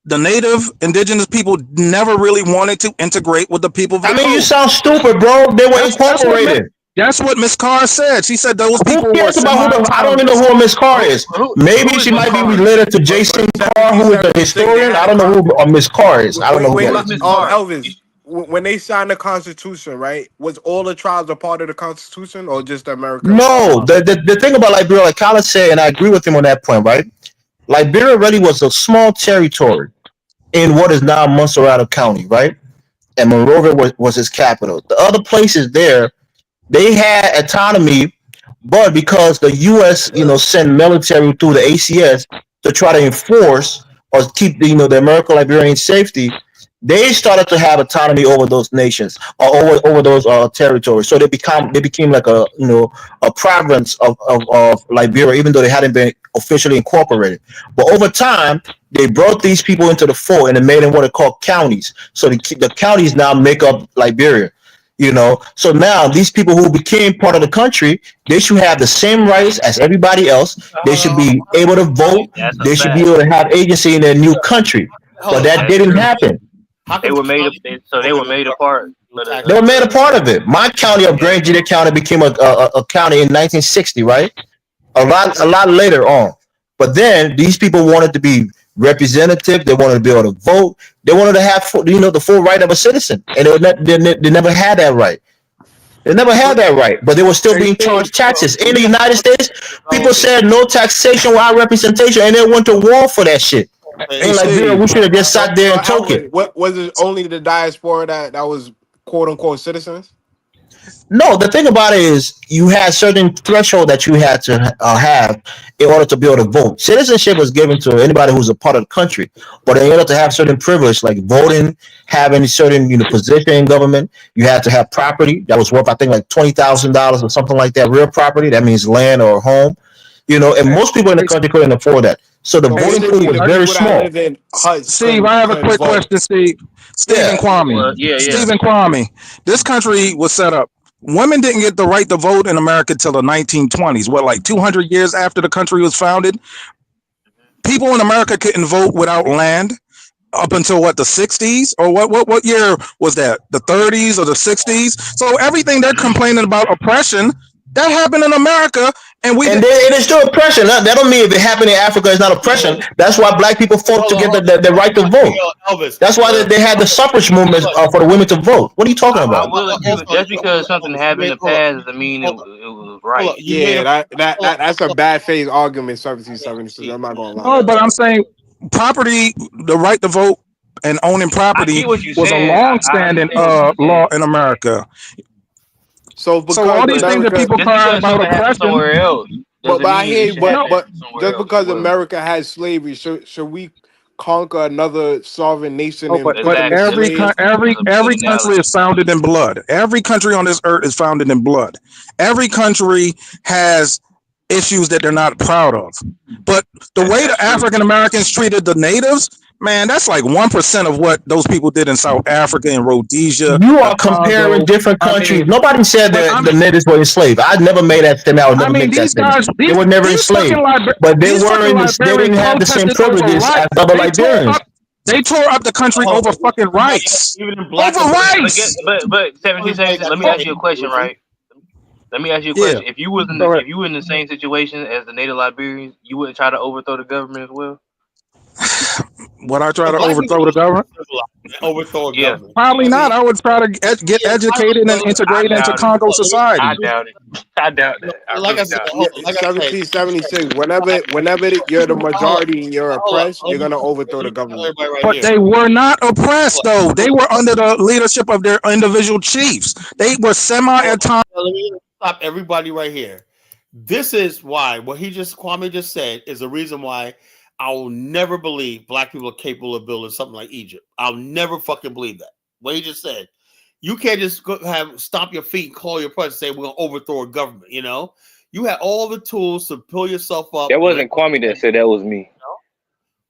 S8: the native indigenous people never really wanted to integrate with the people of the coast.
S6: You sound stupid, bro. They were incorporated.
S8: That's what Ms. Carr said. She said those people
S6: who cares about I don't even know who Ms. Carr is. Maybe she might be related to Jason Carr, who is a historian. I don't know who Ms. Carr is. I don't know who that is.
S5: Elvis, when they signed the Constitution, right? Was all the tribes a part of the Constitution or just America?
S6: No. The thing about Liberia, like Kyle said, and I agree with him on that point, right? Liberia really was a small territory in what is now Montserrat County, right? And Monrovia was its capital. The other places there, they had autonomy, but because the U.S., sent military through the ACS to try to enforce or keep, the American Liberian safety, they started to have autonomy over those nations or over those territories. So they became like a province of Liberia, even though they hadn't been officially incorporated. But over time, they brought these people into the fold and they made them what are called counties. So the counties now make up Liberia. So now these people who became part of the country, they should have the same rights as everybody else. They should be able to vote. They should be able to have agency in their new country. But that didn't happen.
S7: They were made a part.
S6: They were made a part of it. My county of Grand Gita County became a county in 1960, right? A lot later on. But then these people wanted to be representative. They wanted to be able to vote. They wanted to have the full right of a citizen, and they never had that right. They never had that right, but they were still being charged taxes. In the United States, people said no taxation without representation, and they went to war for that shit. In Liberia, we should have just sat there and took it.
S5: What was it? Only the diaspora that was quote unquote citizens?
S6: No, the thing about it is you had certain threshold that you had to have in order to be able to vote. Citizenship was given to anybody who's a part of the country, but in order to have certain privilege like voting, having certain position in government, you had to have property that was worth I think like $20,000 or something like that. Real property, that means land or home. And most people in the country couldn't afford that. So the voting pool was very small.
S8: Steve, I have a quick question, Steve. Stephen Kwame. Stephen Kwame. This country was set up. Women didn't get the right to vote in America till the 1920s. What, like 200 years after the country was founded? People in America couldn't vote without land up until what, the 60s? Or what year was that? The 30s or the 60s? So everything they're complaining about oppression, that happened in America, and
S6: it is still oppression. That don't mean if it happened in Africa, it's not oppression. That's why black people fought to get the right to vote. That's why they had the suffrage movement for the women to vote. What are you talking about?
S7: Just because something happened in the past doesn't mean it was right.
S5: Yeah, that's a bad faith argument. 1776. I'm not gonna lie.
S8: Oh, but I'm saying property, the right to vote and owning property was a long-standing law in America.
S5: So all these things that people cry about oppression
S7: somewhere else.
S5: But I hear you, but just because America has slavery, should we conquer another sovereign nation?
S8: But every country is founded in blood. Every country on this earth is founded in blood. Every country has issues that they're not proud of. But the way the African Americans treated the natives, man, that's like 1% of what those people did in South Africa and Rhodesia.
S6: You are comparing different countries. Nobody said that the natives were enslaved. I never made that statement. I would never make that statement. They were never enslaved, but they didn't have the same privileges as other Liberians.
S8: They tore up the country over fucking rights. Over rights.
S7: But 17, let me ask you a question, right? Let me ask you a question. If you were in the same situation as the native Liberians, you wouldn't try to overthrow the government as well?
S8: Would I try to overthrow the government?
S1: Overthrow a government?
S8: Probably not. I would try to get educated and integrate into Congo society.
S7: I doubt it. I doubt that.
S5: Like I said, 1776. Whenever you're the majority and you're oppressed, you're gonna overthrow the government.
S8: But they were not oppressed, though. They were under the leadership of their individual chiefs. They were semi-autonomous.
S1: Let me stop everybody right here. This is why what Kwame just said is the reason why I will never believe black people are capable of building something like Egypt. I'll never fucking believe that. What he just said. You can't just stomp your feet and call your president and say we're gonna overthrow a government. You know, you had all the tools to pull yourself up.
S7: That wasn't Kwame that said that was me.
S1: You know?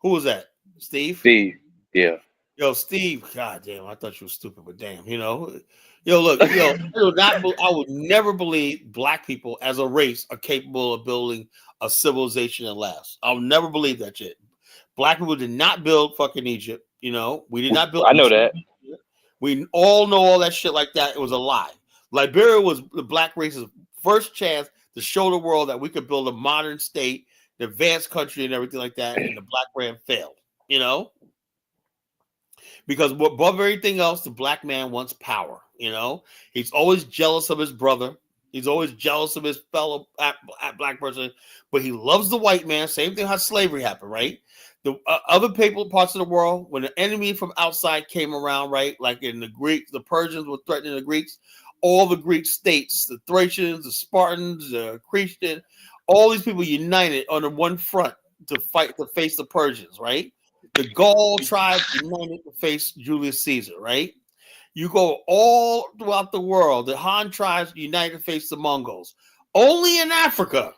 S1: Who was that? Steve?
S7: Steve. Yeah.
S1: Yo, Steve. God damn, I thought you were stupid, but damn, you know. Yo, look, I would never believe black people as a race are capable of building a civilization that lasts. I'll never believe that shit. Black people did not build fucking Egypt. You know, we did not build.
S7: I know that.
S1: We all know all that shit like that. It was a lie. Liberia was the black race's first chance to show the world that we could build a modern state, an advanced country, and everything like that. And the black man failed. You know, because above everything else, the black man wants power. You know, he's always jealous of his brother. He's always jealous of his fellow black person, but he loves the white man. Same thing how slavery happened, right? The other parts of the world, when the enemy from outside came around, right? Like in the Greeks, the Persians were threatening the Greeks. All the Greek states, the Thracians, the Spartans, the Cretan, all these people united on the one front to face the Persians, right? The Gaul tribe united to face Julius Caesar, right? You go all throughout the world, the Han tribes united to face the Mongols. Only in Africa,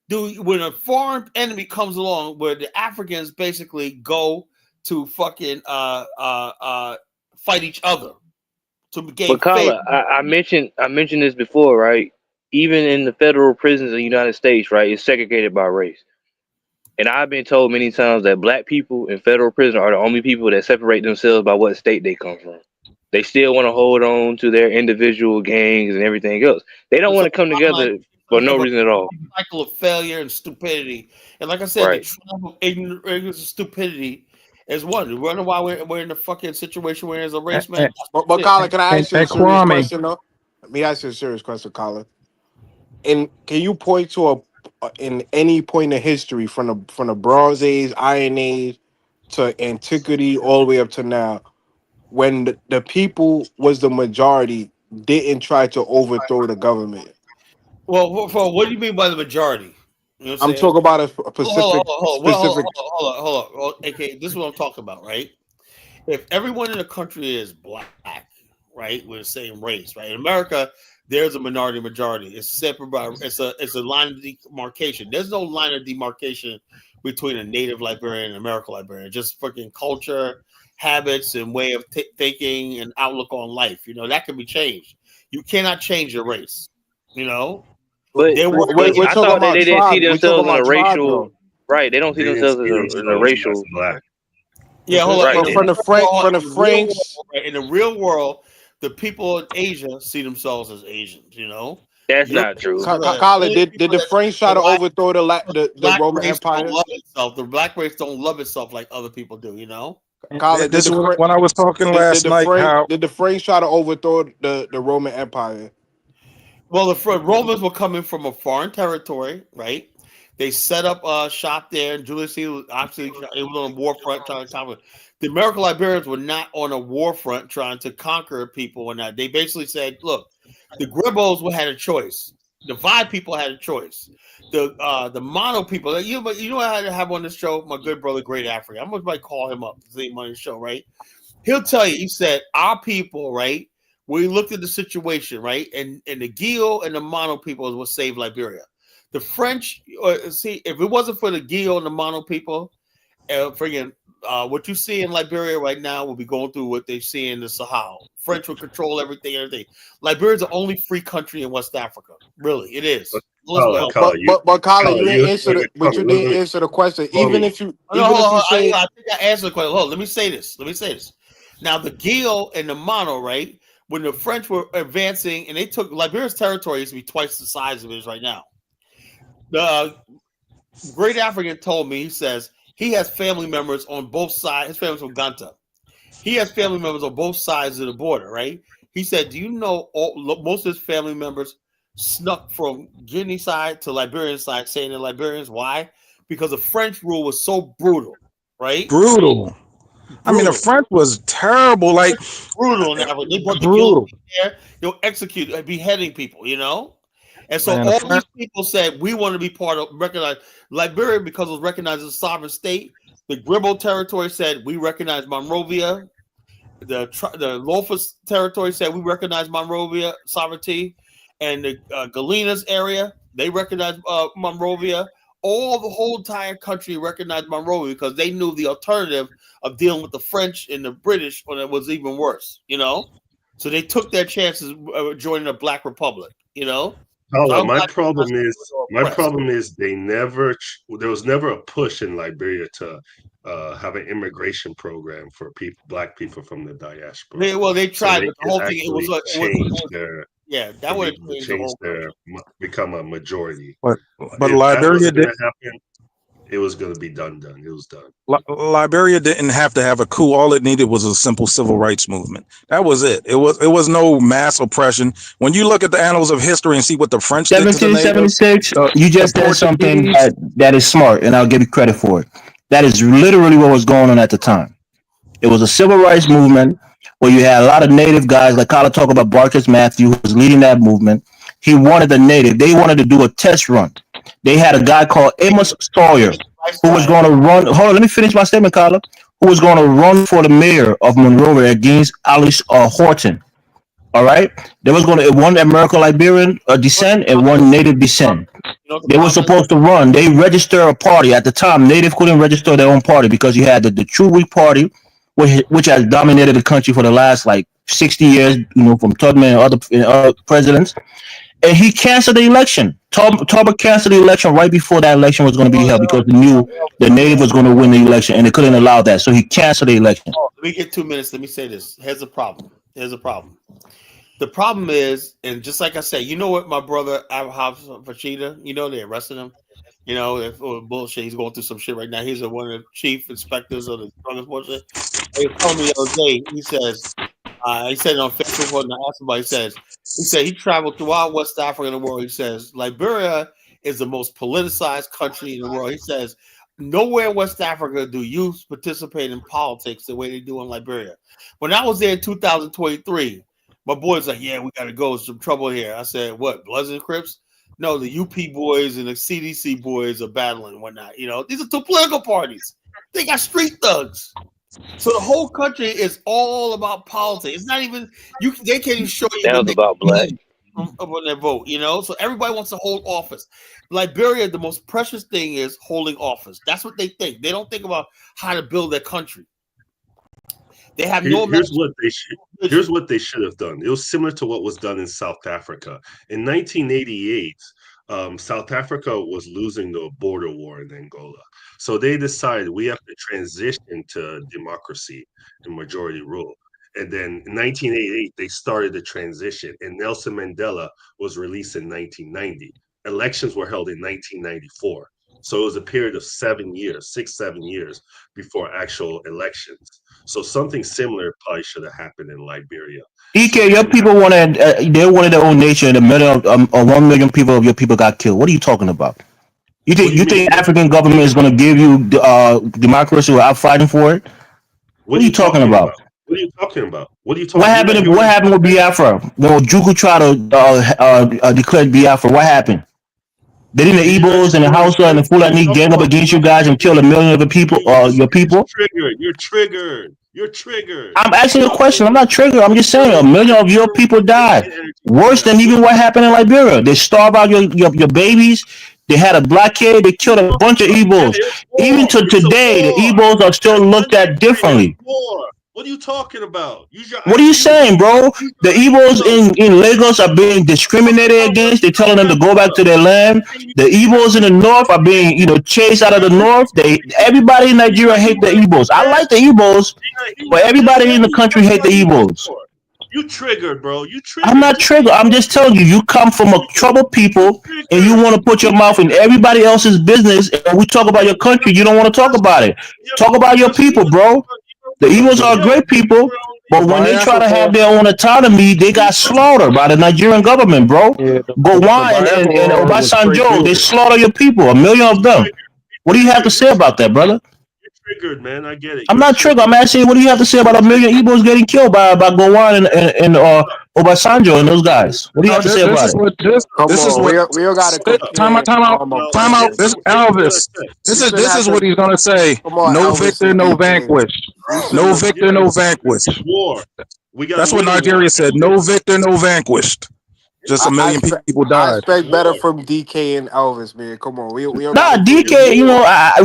S1: when a foreign enemy comes along, where the Africans basically go to fucking fight each other to gain.
S7: But Kala, I mentioned this before, right? Even in the federal prisons of the United States, right, it's segregated by race. And I've been told many times that black people in federal prison are the only people that separate themselves by what state they come from. They still want to hold on to their individual gangs and everything else. They don't want to come together for no reason at all.
S1: Cycle of failure and stupidity. And like I said, the trial of ignorance and stupidity is one. You wonder why we're in the fucking situation where there's a race, man.
S5: But Colin, can I ask you a serious question, though? Let me ask you a serious question, Colin. And can you point to in any point in history from the Bronze Age, Iron Age, to antiquity, all the way up to now, when the people was the majority, didn't try to overthrow the government?
S1: Well, what do you mean by the majority? You know what
S5: I'm talking about a specific.
S1: Hold on. Okay, this is what I'm talking about, right? If everyone in the country is black, right, we're the same race, right? In America, there's a minority majority. It's separate by it's a line of demarcation. There's no line of demarcation between a native Liberian and American Liberian. Just fucking culture, habits, and way of thinking and outlook on life. You know, that can be changed. You cannot change your race. You know,
S7: but I thought that they didn't see themselves in a racial. Right, they don't see themselves in a racial.
S5: Black.
S1: Yeah, hold on.
S5: Right. From the French,
S1: in the real world, the people in Asia see themselves as Asians. You know,
S7: that's not true.
S5: Colin, did the French try to overthrow the Roman Empire?
S1: The black race don't love itself like other people do. You know.
S8: Colin, this is when I was talking last night.
S5: Did the French try to overthrow the Roman Empire?
S1: Well, the Romans were coming from a foreign territory, right? They set up shop there, and Julius Caesar was obviously it was on a war front trying to conquer. The American Liberians were not on a war front trying to conquer people, and that they basically said, "Look, the Gribbos had a choice. The Vi people had a choice. The Mono people, you know, I had to have on this show. My good brother, Great Africa. I'm gonna call him up to see him on the show, right? He'll tell you. He said, our people, right? We looked at the situation, right? And the Gio and the Mono people was what saved Liberia. The French, see, if it wasn't for the Guillaume and the Mono people, what you see in Liberia right now will be going through what they see in the Sahel. French will control everything. Liberia is the only free country in West Africa. Really, it is.
S5: But Colin, you didn't answer the question. Even if you,
S1: I think I answered the question. Hold on, let me say this. Now, the Guillaume and the Mono, right? When the French were advancing, and they took Liberia's territory used to be twice the size of it is right now. The Great African told me, he says he has family members on both sides. His family's from Ganta. He has family members on both sides of the border, right? He said, do you know most of his family members snuck from Guinea side to Liberian side, saying they're Liberians? Why? Because the French rule was so brutal, right?
S8: Brutal. I mean, the French was terrible, like
S1: brutal. They brought the there, they'll execute, beheading people, you know. And so all these people said we want to be part of recognize Liberia because it was recognized as a sovereign state. The Gribble territory said we recognize Monrovia. The Lofus territory said we recognize Monrovia sovereignty, and the Galenas area they recognized Monrovia. The whole entire country recognized Monrovia because they knew the alternative of dealing with the French and the British when it was even worse, you know. So they took their chances joining the Black Republic, you know.
S9: My problem is there was never a push in Liberia to have an immigration program for Black people from the diaspora.
S1: They tried, but the whole thing that would
S9: have changed become a majority.
S8: But Liberia didn't
S9: happen. It was going to be done. It was done.
S8: Liberia didn't have to have a coup. All it needed was a simple civil rights movement. That was it. It was no mass oppression. When you look at the annals of history and see what the French did to the natives,
S6: 1776, you just said something that is smart, and I'll give you credit for it. That is literally what was going on at the time. It was a civil rights movement where you had a lot of native guys, like Carla talked about Barkus Matthew, who was leading that movement. He wanted the native. They wanted to do a test run. They had a guy called Amos Sawyer who was going to run. Hold on, let me finish my statement, Carla. Who was going to run for the mayor of Monrovia against Alice Horton. All right, there was going to one American Liberian descent and one native descent. They were supposed to run. They registered a party at the time. Native couldn't register their own party because you had the True Week Party, which has dominated the country for the last like 60 years. You know, from Tubman and other presidents. And he canceled the election. Tubman canceled the election right before that election was going to be held because he knew the native was going to win the election, and they couldn't allow that. So he canceled the election.
S1: Let me get 2 minutes. Let me say this. Here's the problem. The problem is, and just like I said, you know what, my brother Fashida, you know, they arrested him. You know, bullshit. He's going through some shit right now. He's one of the chief inspectors of the drug enforcement. He told me the other day. He says, he said it on Facebook when I asked him about. He said he traveled throughout West Africa and the world. He says Liberia is the most politicized country in the world. He says nowhere in West Africa do youth participate in politics the way they do in Liberia. When I was there in 2023, my boys like, yeah, we got to go. There's some trouble here. I said, what, Bloods and Crips? No, the UP boys and the CDC boys are battling and whatnot. You know, these are two political parties. They got street thugs. So the whole country is all about politics. It's not even they can't even show you
S7: what about black
S1: when they vote, you know. So everybody wants to hold office. Liberia, the most precious thing is holding office. That's what they think. They don't think about how to build their country. They have no.
S9: Here's what they should have done. It was similar to what was done in South Africa in 1988. South Africa was losing the border war in Angola. So they decided we have to transition to democracy and majority rule. And then in 1988, they started the transition, and Nelson Mandela was released in 1990. Elections were held in 1994. So it was a period of 7 years, 6-7 years before actual elections. So something similar probably should have happened in Liberia.
S6: EK, your people wanted they wanted their own nation. In the middle of 1 million people of your people got killed. What are you talking about? You think African government is going to give you democracy without fighting for it? What are you talking about?
S9: What are you talking about?
S6: What happened with Biafra? When Juku tried to declare Biafra, what happened? Didn't the Igbos and the Hausa and the Fulani gang up against you guys and kill 1 million of the people, your people?
S9: You're triggered.
S6: I'm asking you a question. I'm not triggered. I'm just saying 1 million of your people died. Worse than even what happened in Liberia. They starve out your babies. They had a blockade. They killed a bunch of Igbos. Even to today, the Igbos are still looked at differently.
S9: What are you talking about?
S6: What are you saying, bro? The Igbos in Lagos are being discriminated against. They're telling them to go back to their land. The Igbos in the north are being, chased out of the north. Everybody in Nigeria hate the Igbos. I like the Igbos, but everybody in the country hate the Igbos.
S9: You triggered, bro. You triggered.
S6: I'm not triggered. I'm just telling you, you come from a troubled people and you want to put your mouth in everybody else's business. And we talk about your country, you don't want to talk about it. Talk about your people, bro. The Igbos are great people, but when they try to have their own autonomy, they got slaughtered by the Nigerian government, bro. Gowon and Obasanjo, they slaughter your people, 1 million of them. What do you have to say about that, brother?
S9: You're triggered, man. I get it.
S6: I'm not triggered. I'm asking you, what do you have to say about 1 million Igbos getting killed by Gowon and Obasanjo and those guys? What do you have to say about it?
S5: This is what we all got to
S8: time out. This Elvis. This is what he's gonna say. No victor, no vanquish. No victor, no vanquished. That's what Nigeria said. No victor, no vanquished. Just 1 million people died.
S5: I expect better from DK and Elvis, man. Come on, we
S6: nah, DK.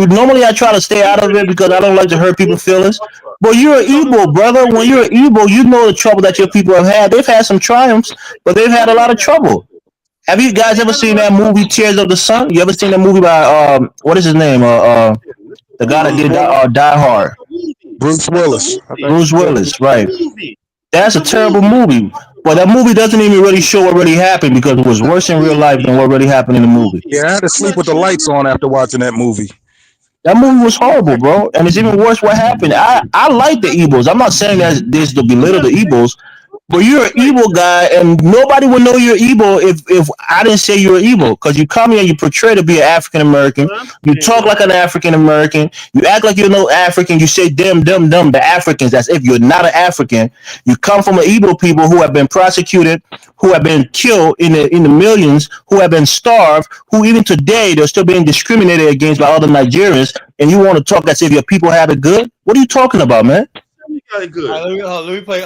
S6: Normally I try to stay out of it because I don't like to hurt people's feelings. But you're an Igbo, brother. When you're an Igbo, you know the trouble that your people have had. They've had some triumphs, but they've had a lot of trouble. Have you guys ever seen that movie Tears of the Sun? You ever seen that movie by what is his name? The guy that did Die Hard.
S8: Bruce Willis.
S6: Bruce Willis, right? That's a terrible movie. But that movie doesn't even really show what really happened because it was worse in real life than what really happened in the movie.
S8: Yeah, I had to sleep with the lights on after watching that movie.
S6: That movie was horrible, bro. And it's even worse what happened. I like the Igbos. I'm not saying that this to belittle the Igbos, but you're an Igbo guy, and nobody would know you're Igbo if I didn't say you're Igbo. Because you come here and you portray to be an African American. You talk like an African American. You act like you're no African. You say them, the Africans, as if you're not an African. You come from an Igbo people who have been prosecuted, who have been killed in the millions, who have been starved, who even today they're still being discriminated against by other Nigerians. And you want to talk as if your people have it good? What are you talking about, man?
S9: Good.
S1: Let me play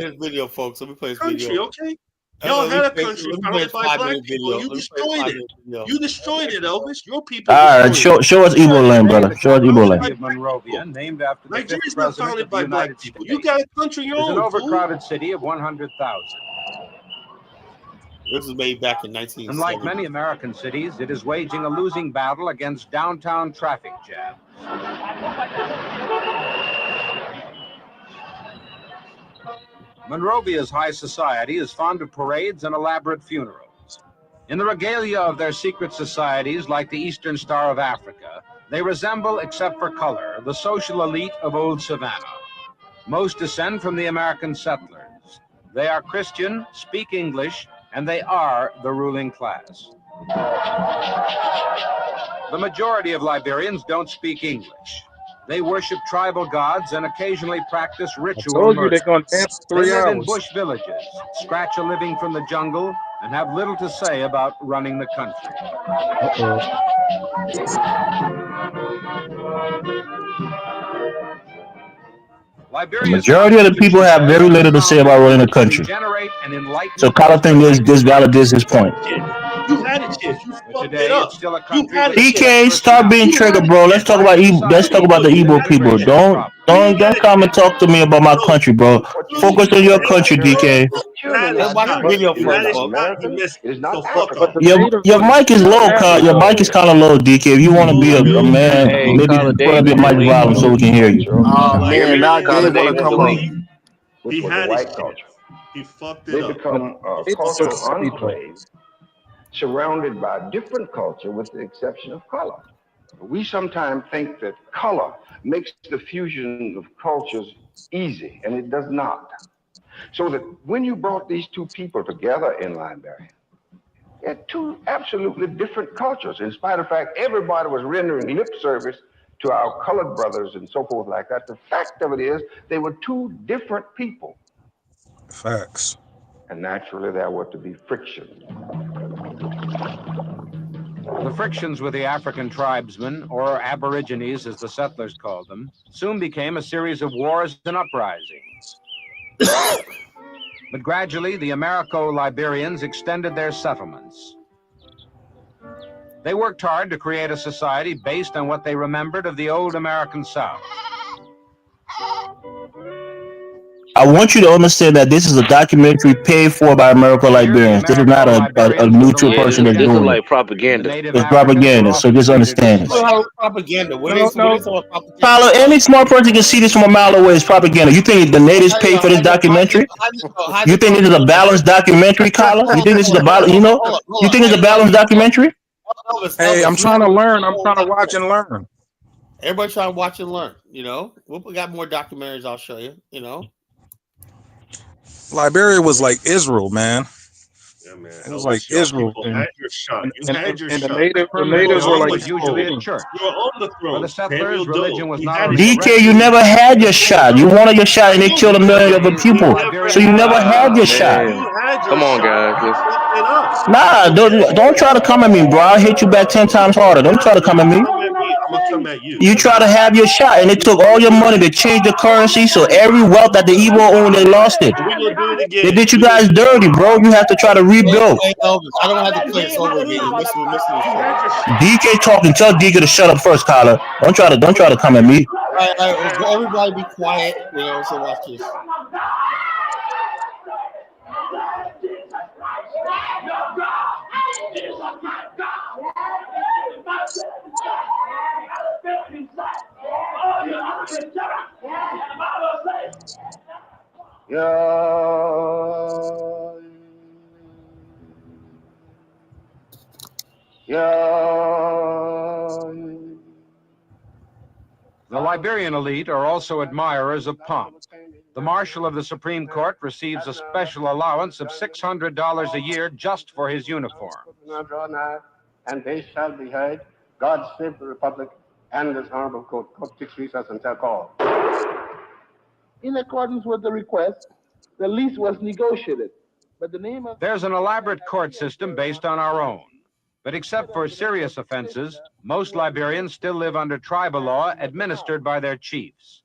S1: his video, folks. Let me play his video.
S9: Okay. Y'all had a country founded by black people. You destroyed it. You destroyed it, Elvis. Your people.
S6: All right, show us Igbo land, brother. Show us Igbo land.
S10: Monrovia, named after the
S9: Nigeria's
S10: fifth
S9: not
S10: president
S9: founded
S10: of the
S9: by black
S10: United
S9: people.
S10: States.
S9: You got a country your
S10: It's
S9: own.
S10: an overcrowded city of 100,000.
S1: This was made back in 1970.
S10: And like many American cities, it is waging a losing battle against downtown traffic jams. Monrovia's high society is fond of parades and elaborate funerals. In the regalia of their secret societies, like the Eastern Star of Africa, they resemble, except for color, the social elite of old Savannah. Most descend from the American settlers. They are Christian, speak English, and they are the ruling class. The majority of Liberians don't speak English. They worship tribal gods and occasionally practice ritual murder.
S8: They're going to dance for 3
S10: They live in
S8: hours.
S10: bush villages, scratch a living from the jungle, and have little to say about running the country.
S6: The majority of the people have very little to say about running the country. So Kyle thinks this validates his point.
S9: You had a chance. You fucked it up.
S6: DK, start being triggered, bro. Let's talk about the Igbo people. Don't come and talk to me about my country, bro. Focus on your country, DK. Your mic is low, your mic is kind of low, DK. If you want to be a man, maybe put up your mic volume so we can hear you.
S5: Oh man, now Dave want to come up.
S9: He had his chance. He fucked it up.
S11: They become cultural enclaves surrounded by different culture with the exception of color. We sometimes think that color makes the fusion of cultures easy, and it does not. So that when you brought these two people together in Liberian, they had two absolutely different cultures. In spite of the fact everybody was rendering lip service to our colored brothers and so forth like that, the fact of it is they were two different people.
S8: Facts.
S11: And naturally there were to be friction.
S10: The frictions with the African tribesmen, or aborigines as the settlers called them, soon became a series of wars and uprisings. But gradually, the Americo-Liberians extended their settlements. They worked hard to create a society based on what they remembered of the old American South.
S6: I want you to understand that this is a documentary paid for by American Liberians. This is not a neutral person that's
S7: this is
S6: doing
S7: like
S6: it.
S7: propaganda.
S6: It's propaganda, so just understand this.
S1: Propaganda. What
S8: No,
S1: is
S8: no.
S1: propaganda?
S6: Tyler, any smart person can see this from a mile away. It's propaganda. You think the natives pay for this documentary? You think this is a balanced documentary, Kyla? You think this is a balance? You know? You think it's a balanced documentary?
S8: Hey, I'm trying to learn. I'm trying to watch and learn.
S1: Everybody trying to watch and learn. You know, we got more documentaries. I'll show you. You know,
S8: Liberia was like Israel, man.
S9: Yeah, man.
S8: It was like Israel.
S9: You had your shot. You had your
S8: and
S9: shot.
S8: the natives were like
S10: usually a church.
S9: You were on the throne.
S10: For the settlers, religion was not only
S6: DK, you never had your shot. You wanted your shot, and they killed a million of the people. So you never had your shot.
S7: Come on, guys.
S6: Nah, don't try to come at me, bro. I'll hit you back 10 times harder. Don't try to come at me.
S9: I'm gonna come at you.
S6: You try to have your shot, and they took all your money to change the currency. So every wealth that the Igbo owned, they lost it. They did you guys dirty, bro. You have to try to rebuild.
S1: Hey, Elvis, I don't have to play this over again. We're missing
S6: DK talking. Tell DK to shut up first, Kyla. Don't try to come at me.
S1: All right, everybody be quiet. You know, so watch this.
S10: The Liberian elite are also admirers of pomp. The Marshal of the Supreme Court receives a special allowance of $600 a year just for his uniform.
S12: And they shall be heard. God save the Republic and this honorable court. Court takes recess until call. In accordance with the request, the lease was negotiated, but the name of...
S10: There's an elaborate court system based on our own. But except for serious offenses, most Liberians still live under tribal law administered by their chiefs.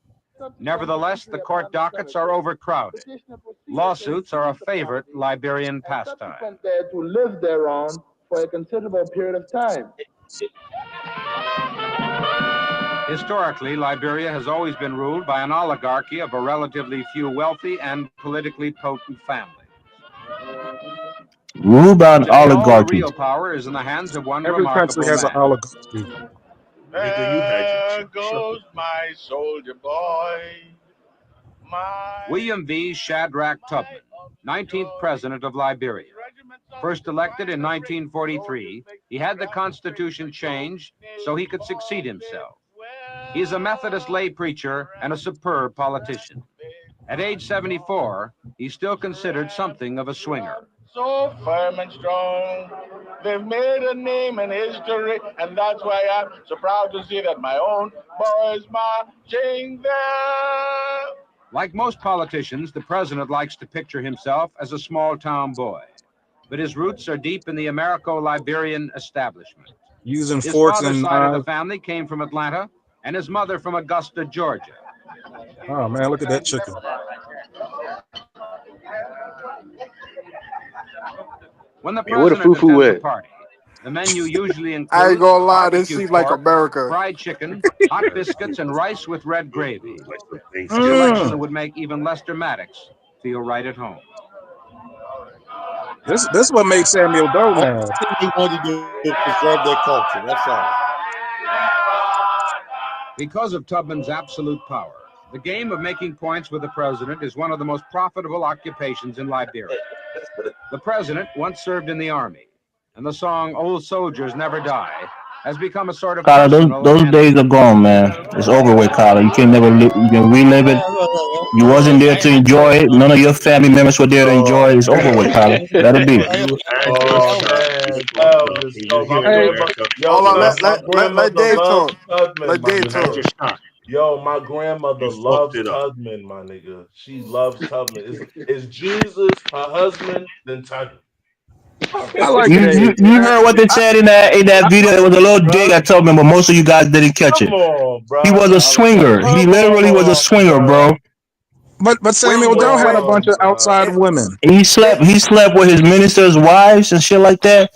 S10: Nevertheless, the court dockets are overcrowded. Lawsuits are a favorite Liberian pastime.
S12: There to live thereon for a considerable period of time.
S10: Historically, Liberia has always been ruled by an oligarchy of a relatively few wealthy and politically potent families.
S6: Ruled by an
S10: Today, all the
S6: oligarchy.
S10: real power is in the hands of one
S8: Every country
S10: remarkable
S8: has an
S10: man.
S8: oligarchy.
S13: There goes my soldier boy.
S10: William V. Shadrach Tubman, 19th President of Liberia. First elected in 1943, he had the Constitution changed so he could succeed himself. He's a Methodist lay preacher and a superb politician. At age 74, he's still considered something of a swinger.
S13: So firm and strong. They've made a name in history, and that's why I'm so proud to see that my own boys marching there.
S10: Like most politicians, the president likes to picture himself as a small-town boy. But his roots are deep in the Americo-Liberian establishment.
S8: Using
S10: His
S8: forks
S10: father's
S8: and
S10: side of the
S8: knives.
S10: family came from Atlanta, and his mother from Augusta, Georgia.
S8: Oh man, look at that chicken.
S10: When the
S7: Hey, where the
S10: president
S7: fufu
S10: attends a
S7: at?
S10: party, the menu usually
S5: I
S10: includes
S5: ain't gonna lie, this
S10: barbecue
S5: seems like
S10: pork,
S5: America.
S10: fried chicken, hot biscuits, and rice with red gravy. A selection that would make even Lester Maddox feel right at home.
S8: This what makes Samuel Doe mad.
S1: All they want to do is preserve their culture. That's all.
S10: Because of Tubman's absolute power, the game of making points with the president is one of the most profitable occupations in Liberia. The president once served in the army, and the song "Old Soldiers Never Die" has become a sort of
S6: Kyla,
S10: personal
S6: those days are gone, man. It's over with, Kyla. You can never you can relive it. You wasn't there to enjoy it. None of your family members were there to enjoy it. It's over with, Kyla. Let it be.
S5: Hold on, let Dave talk. Let Dave talk.
S13: Yo, my grandmother loves Tubman, my nigga. She loves Tubman. Is Jesus her husband? Then Tubman.
S6: You heard what they said in that video. It was a little dig at Tubman, but most of you guys didn't catch it. He was a swinger. He literally was a swinger, bro.
S8: But Samuel Doe had a bunch of outside women.
S6: He slept with his ministers' wives and shit like that.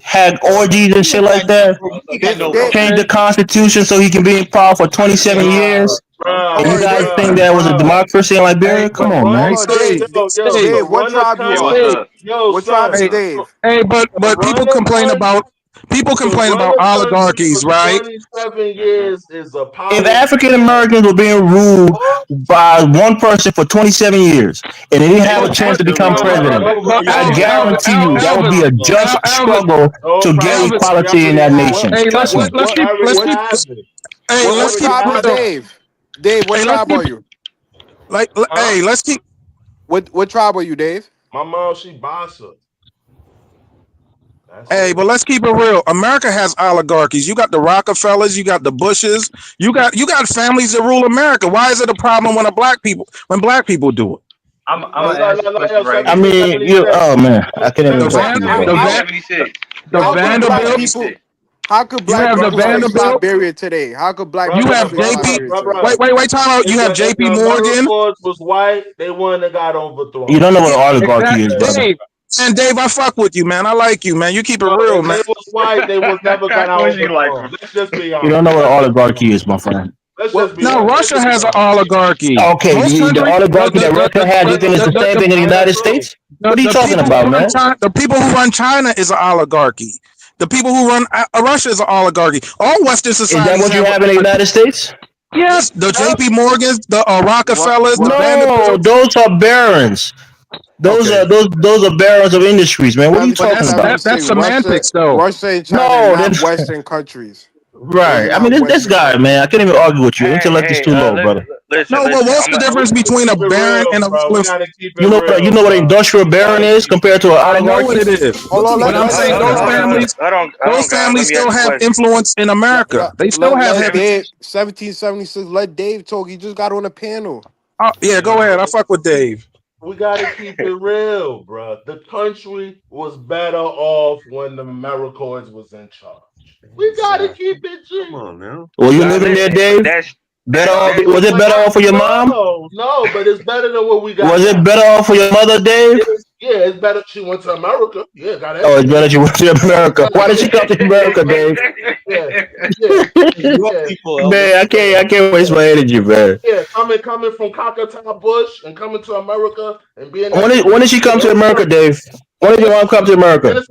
S6: had orgies and shit like that, changed the constitution so he can be in power for 27 years. And you guys think that was a democracy in Liberia? Come on, man.
S5: Dave, what tribe you are? What tribe is Dave?
S8: Hey, but people complain about oligarchies, right?
S14: 27 years is a power.
S6: If African Americans were being ruled by one person for 27 years and they didn't have a chance to become president, I guarantee you that would be a just struggle to get equality in that nation. Trust me.
S5: What tribe is Dave? Dave, what tribe are you?
S8: Hey, let's keep.
S5: What tribe are you, Dave?
S14: My mom, she Bassa.
S8: Hey, but let's keep it real. America has oligarchies. You got the Rockefellers, you got the Bushes, you got families that rule America. Why is it a problem when black people do it?
S6: I mean, oh man, I can't even talk to you.
S8: The Vanderbilt.
S5: How could black people face Liberia today? How could black
S8: you
S5: people
S8: have
S5: face
S8: JP? Wait, time out. You have JP Morgan.
S14: Was white. They wouldn't have got overthrown.
S6: You don't know what an oligarchy is, brother.
S8: And Dave, I fuck with you, man. I like you, man. You keep it real, man.
S14: If they was white, they was never gonna overthrown. Let's just be honest.
S6: You don't know what an oligarchy is, my friend.
S8: No, Russia has an oligarchy.
S6: Okay, the oligarchy that Russia has, you think it's the same thing in the United States? What are you talking about, man?
S8: The people who run China is an oligarchy. The people who run Russia is an oligarchy. All Western societies.
S6: Is that what you have in the United States?
S8: Yes, the JP Morgans, the Rockefellers.
S6: No, those are barons. Those are barons of industries, man. What are you talking about?
S8: That's semantics, though.
S5: Russia and China, not Western countries.
S6: Right. I mean, this guy, man. I can't even argue with you. Intellect is too low, brother.
S8: No, well, what's the difference between a baron and a?
S6: You know what an industrial baron is compared to an oligarchy?
S8: I know what it is. But I'm saying those families still have influence in America. They still have
S5: 1776. Let Dave talk. He just got on the panel.
S8: Yeah, go ahead. I fuck with Dave.
S14: We gotta keep it real, bro. The country was better off when the Americans was in charge. We gotta keep it G.
S9: Come on now.
S6: Well, you living there, Dave? Was it better off for your mom?
S14: No, but it's better than what we got.
S6: Was it better off for your mother, Dave?
S14: Yeah, it's better. She went to America. Yeah, got it.
S6: Oh, it's better she went to America. Why did she come to America, Dave? Man, I can't waste my energy, man.
S14: Yeah, coming from Cockatoo Bush and coming to America and being.
S6: When did she come to America, Dave? When did your mom come to America?
S14: In the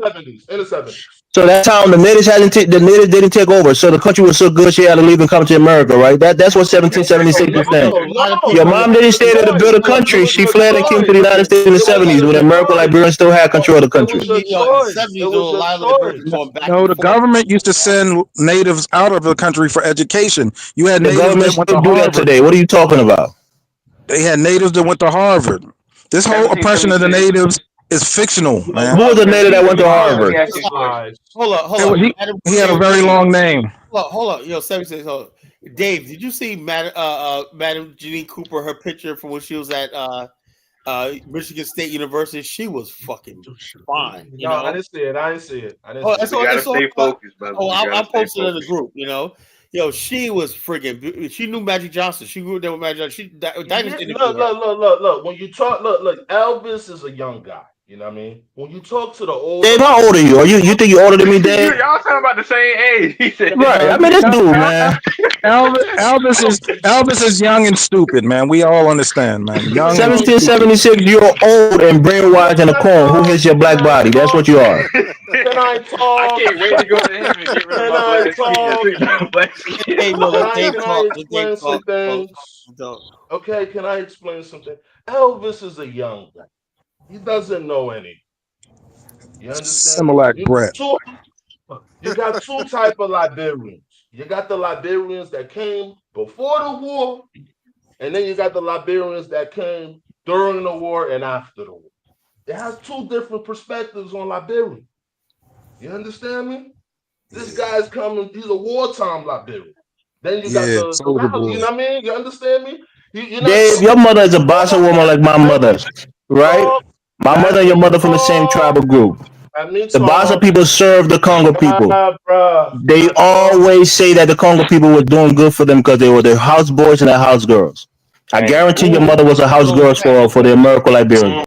S14: 70s.
S6: So that time the natives didn't take over. So the country was so good she had to leave and come to America, right? That's what 1776 was saying. Your mom didn't stay there to build a country. She fled and came to the United States in the 70s when America, Liberia still had control of the country.
S8: No, the government used to send natives out of the country for education. You had
S6: the government still do that today. What are you talking about?
S8: They had natives that went to Harvard. This whole oppression of the natives is fictional, man.
S6: Who was the native that went to Harvard?
S1: Hold on.
S8: He had a very long name.
S1: Hold on. Yo, 76. Hold on. Dave, did you see Madam Janine Cooper, her picture from when she was at Michigan State University? She was fucking fine. You know?
S14: I didn't see it.
S7: Stay focused, brother.
S1: I posted it in the group, you know. Yo, she was friggin'. She knew Magic Johnson. She grew up there with Magic Johnson.
S14: Look. When you talk, look. Elvis is a young guy. You know what I mean? When you talk to the old
S6: Dave, how old are you? You think you're older than me, Dave?
S7: Y'all talking about the same age. He said,
S6: right. I mean, this dude, man.
S8: Elvis is young and stupid, man. We all understand, man.
S6: 1776, you're old and brainwashed in a corn. Who hits your black body? That's what you are.
S14: Can I talk?
S7: I can't wait to go to him and get rid of my
S14: Okay, can I explain something? Elvis is a young guy. He doesn't know any. You understand?
S8: Similac Brett.
S14: You got two type of Liberians. You got the Liberians that came before the war, and then you got the Liberians that came during the war and after the war. It has two different perspectives on Liberia. You understand me? This guy's coming, he's a wartime Liberian. Then you got the you know what I mean? You understand me?
S6: Dave, your mother is a bossa woman like my mother, right? My mother and your mother from the same tribal group. The Bassa people serve the Congo people. They always say that the Congo people were doing good for them because they were their house boys and their house girls. I guarantee your mother was a house girl for the American Liberian.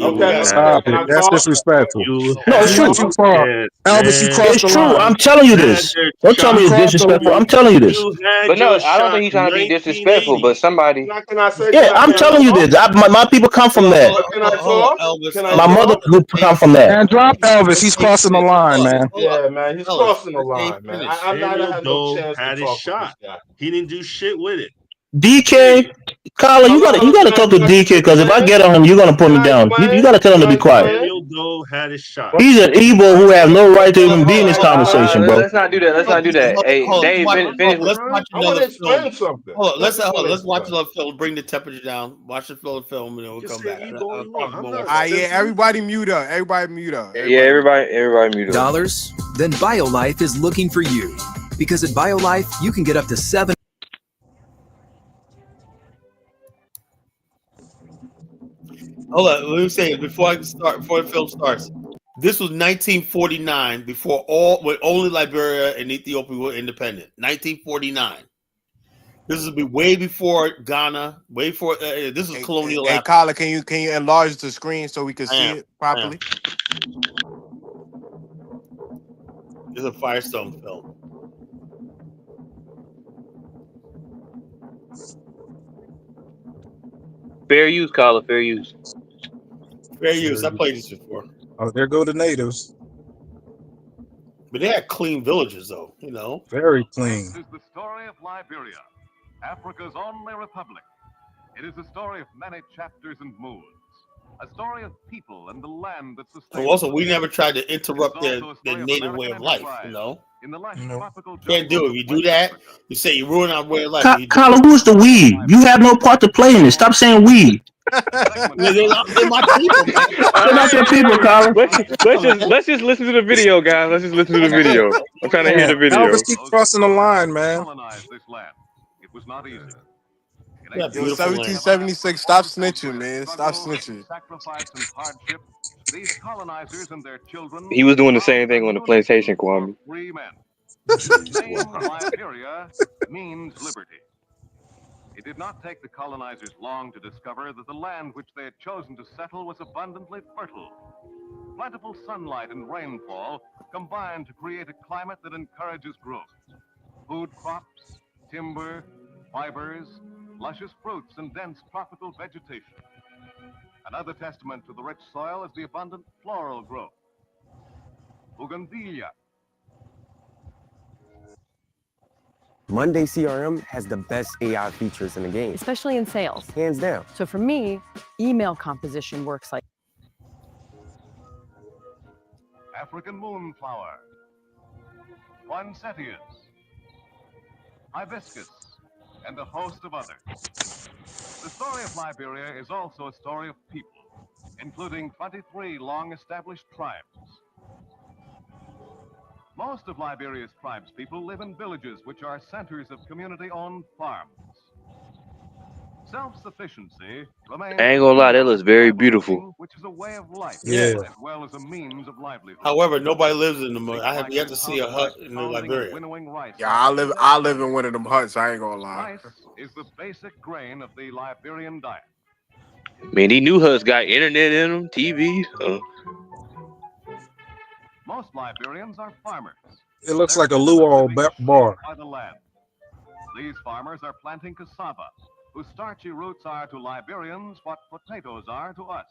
S14: Okay,
S2: Stop
S14: can
S2: it.
S14: I
S2: That's
S14: talk?
S2: disrespectful.
S9: You
S6: No, it's
S2: You
S6: true.
S2: went too far.
S9: can't
S2: Elvis, you crossed
S6: It's
S2: the
S6: true.
S2: line.
S6: I'm telling you
S9: had
S6: this.
S9: your
S6: Don't tell me
S2: You
S6: it's
S9: shot.
S2: crossed the
S6: disrespectful. I'm
S2: line.
S6: telling you this.
S9: You had
S7: But no,
S9: your
S7: I don't
S9: shot
S7: think he's
S9: in
S7: trying to be disrespectful. But
S9: 1980.
S7: somebody,
S14: Can I say?
S6: Yeah, I'm
S14: Can I
S6: telling you
S14: talk?
S6: this. My people come from that.
S14: Can I talk?
S1: Elvis.
S14: Can I
S6: My mother
S14: talk?
S6: group come from that.
S2: Man, drop Elvis. He's crossing the line, man.
S14: Yeah, man, he's
S1: Ellis,
S14: crossing the line, man.
S1: finish.
S14: I'm not gonna
S9: Daniel
S14: have no
S9: Doe
S14: chance to
S9: had his
S14: talk with this
S9: shot.
S14: guy.
S9: He didn't do shit with it.
S6: DK, Colin, you gotta talk to DK because if I get on him, you're gonna put me down. You gotta tell him to be quiet.
S9: Daniel Doe had his shot.
S6: He's an Igbo who have no right to even be in this conversation, bro.
S7: let's not do that. Let's not do that. Hey, Dave, finish.
S1: Let's watch
S14: I want
S1: another
S14: to explain
S1: film.
S14: something.
S1: Hold on, let's
S14: explain
S1: watch
S14: something.
S1: another film. Bring the temperature down. Watch the film, and then we'll come back.
S5: Yeah, everybody mute up. Everybody mute up.
S7: Yeah, everybody mute up.
S15: Dollars? Then BioLife is looking for you. Because at BioLife, you can get up to 7.
S1: Hold on, let me say it before the film starts. This was 1949, when only Liberia and Ethiopia were independent. 1949. This will be way before Ghana. Way before this is colonial.
S5: Hey, Kyla, can you enlarge the screen so we can see it properly?
S1: This is a Firestone film.
S7: Fair use, Carla. Fair use.
S1: Fair use. I played this before.
S2: Oh, there go the natives.
S1: But they had clean villages, though. You know,
S2: very clean.
S16: This is the story of Liberia, Africa's only republic. It is a story of many chapters and moods. A story of people and the land that sustains.
S1: And also, we never tried to interrupt their native way of life. You know, can't do it. If you do that, you say you ruin our way of life.
S6: Colin, who's the we? You have no part to play in it. Stop saying we.
S1: They're my people.
S6: They're not your people, Colin.
S7: Let's just listen to the video, guys. Let's just listen to the video. I'm trying to hear the video.
S2: Elvis, keep crossing the line, man.
S16: This land. It was not easy.
S5: Yo, 1776, stop snitching, man. Stop snitching.
S16: Sacrifice and hardship, these colonizers and their children.
S7: He was doing the same thing on the plantation, Kwame.
S16: Free men. The name Liberia means liberty. It did not take the colonizers long to discover that the land which they had chosen to settle was abundantly fertile. Plentiful sunlight and rainfall combined to create a climate that encourages growth. Food crops, timber, fibers, luscious fruits, and dense tropical vegetation. Another testament to the rich soil is the abundant floral growth. Bougainvillea.
S17: Monday CRM has the best AI features in the game.
S18: Especially in sales.
S17: Hands down.
S18: So for me, email composition works like
S16: African moonflower. Poinsettias. Hibiscus. And a host of others. The story of Liberia is also a story of people, including 23 long-established tribes. Most of Liberia's tribespeople live in villages which are centers of community-owned farms. Self-sufficiency remains.
S7: I ain't gonna lie, that looks very beautiful.
S16: Which is a way of life,
S1: Yeah.
S16: as well as a means of livelihood.
S1: However, nobody lives in them. I have yet to see a hut in Liberia.
S5: Yeah, I live in one of them huts. I ain't gonna lie.
S16: Rice is the basic grain of the Liberian diet.
S7: Man, these new huts got internet in them, TV.
S16: Most Liberians are farmers.
S2: It looks like a luau bar.
S16: By the land. These farmers are planting cassava, whose starchy roots are to Liberians what potatoes are to us.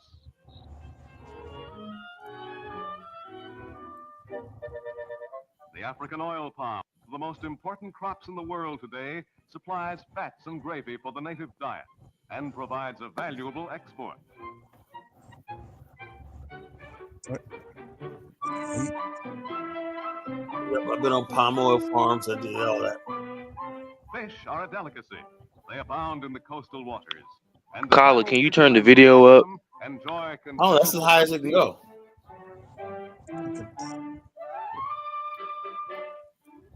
S16: The African oil palm, the most important crops in the world today, supplies fats and gravy for the native diet and provides a valuable export.
S1: I've been on palm oil farms. I did all that.
S16: Fish are a delicacy. They abound in the coastal waters. And
S7: Carla, can you turn the video up?
S16: Enjoy
S1: Oh, that's as high as it can go.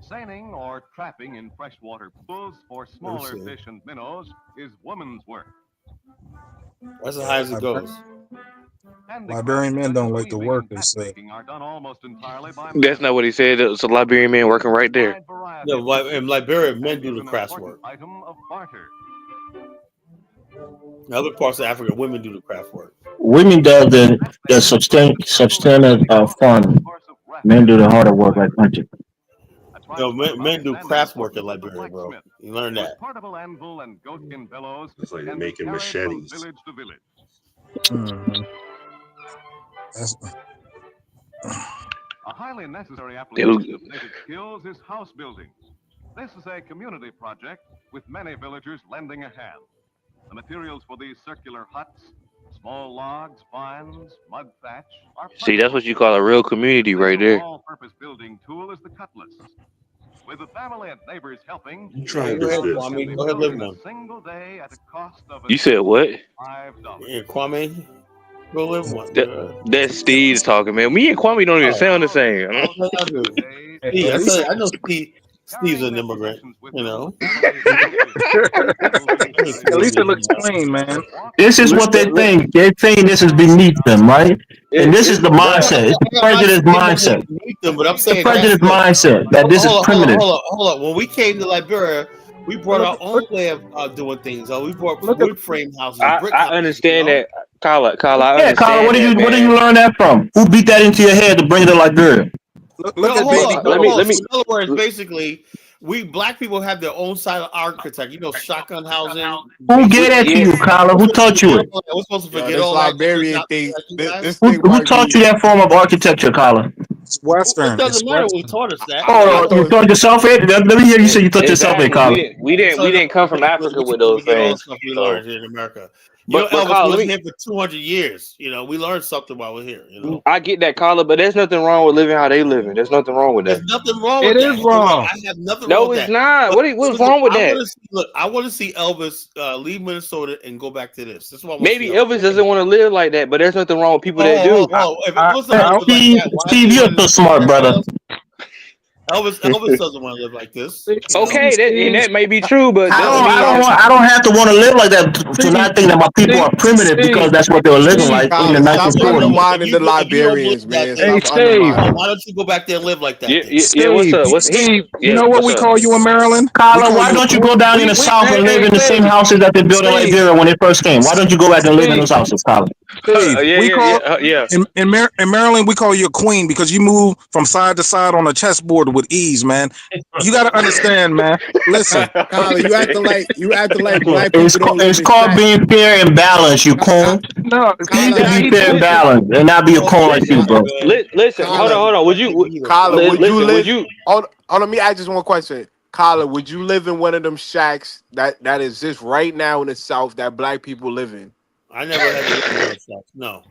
S16: Seining or trapping in freshwater pools for smaller
S1: see.
S16: fish and minnows is woman's work.
S1: That's as high as it goes.
S2: Liberian men don't like to work, they say.
S16: Are done almost entirely by
S7: That's not what he said. It's a Liberian man working right there.
S1: Yeah, in Liberia, men do the craft work.
S16: item of barter.
S1: In other parts of Africa, women do the craft work.
S6: Women does the substantive farming. Men do the harder work like hunting.
S1: Men do craft work in Liberia, bro. You learn that.
S16: Portable anvil and goatskin bellows.
S9: It's like they're making machetes.
S16: Village to village. A highly necessary application of native skills is house building. This is a community project with many villagers lending a hand. The materials for these circular huts, small logs, vines, mud thatch, are
S7: See, that's what you call a real community right there.
S16: all-purpose building tool is the cutlass. With the family and neighbors helping,
S1: Go ahead, Kwame. Go ahead, live one.
S16: single day at a cost of
S7: You said what?
S16: $5.
S1: Yeah, Kwame. Go live one.
S7: That's Steve talking, man. Me and Kwame don't even sound the same.
S1: I know Steve's an immigrant, you know.
S8: At least it looks clean, man.
S6: This is what they think. They think this is beneath them, right? And this is the mindset. It's the prejudice mindset.
S1: But I'm
S6: It's the
S1: saying
S6: prejudice mindset that this is primitive.
S1: Hold on. When we came to Liberia, we brought our own way of doing things. We brought wood frame houses. Brick
S7: I
S1: houses,
S7: understand
S1: you know?
S7: that, Carla.
S6: Yeah, Colin, where did you learn that from? Who beat that into your head to bring it to Liberia?
S1: Let me. In other words, basically, we black people have their own side of architecture. You know, shotgun housing.
S6: Who gave that to you, Colin? Who taught you it?
S1: We're supposed to forget
S5: this
S1: all that.
S5: Liberian thing.
S6: Who taught you that form of architecture, Colin?
S8: It's Western.
S1: It doesn't matter. We taught us that.
S6: Oh, you taught yourself it? Let me hear you say you taught yourself it, Colin.
S7: We didn't come from Africa with those things.
S1: We learned here in America. You know, Elvis was here for 200 years. You know, we learned something while we're here. You know,
S7: I get that, Carla, but there's nothing wrong with living how they living. There's nothing wrong with that.
S1: there's nothing wrong with
S8: It
S1: that.
S8: is wrong.
S1: I have nothing wrong
S7: No,
S1: with
S7: it's
S1: that.
S7: not.
S1: But
S7: What's wrong with that?
S1: I want to see Elvis leave Minnesota and go back to this. That's what I want
S7: Maybe
S1: to see
S7: Elvis doesn't want to live like that, but there's nothing wrong with people that do.
S1: If it was like that,
S6: Steve, you're so smart, brother.
S1: Elvis doesn't want to live like this.
S7: Okay, that may be true, but
S6: I don't have to want to live like that to not think that my people are primitive because that's what they were living like in the 1940s.
S5: The Liberians, man.
S8: Hey, Steve.
S1: Why don't you go back there and live like that?
S7: Yeah, what's up?
S8: Steve, you know what we call you in Maryland?
S6: Colin, why don't you go down in the South and live in the same houses that they built in Liberia when they first came? Why don't you go back and live in those houses, Colin?
S8: In Maryland, we call you a queen because you move from side to side on a chessboard with ease, man. You got to understand, man. Listen,
S5: Colin, you acting like black people
S6: It's called being fair and balanced, you coon.
S8: No,
S6: it's be fair and balanced and not be a coon like you, bro.
S7: Listen, hold on. Would you,
S5: Colin, hold on, let me ask just one question. Colin, would you live in one of them shacks that exists right now in the South that black people live in?
S1: I never had to live in those shacks. No.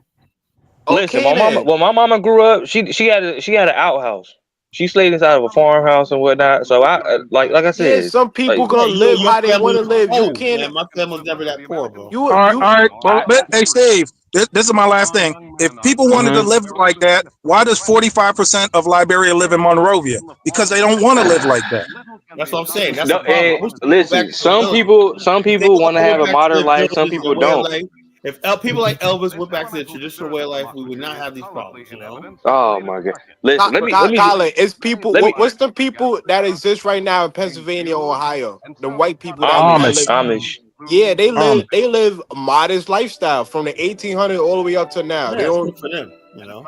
S7: Listen, my mama grew up, she had an outhouse. She stayed inside of a farmhouse and whatnot. So I like I said,
S5: some people gonna live how they want to live. You can't.
S1: Man, my family's never that poor, bro.
S8: all right. Well, hey, Steve, this is my last thing. If people wanted to live like that, why does 45% of Liberia live in Monrovia? Because they don't want to live like that.
S1: That's what I'm saying. That's
S7: listen, some people want to have a modern life. Some people don't.
S1: If people like Elvis went back to the traditional way of life, we would not have these problems, you know?
S7: Oh my God! Listen, let me.
S5: Colin, it's people. What's the people that exist right now in Pennsylvania, Ohio? The white people.
S7: Amish.
S5: Yeah, they live a modest lifestyle from the 1800s all the way up to now.
S1: Yeah,
S5: they don't
S1: for them, you know.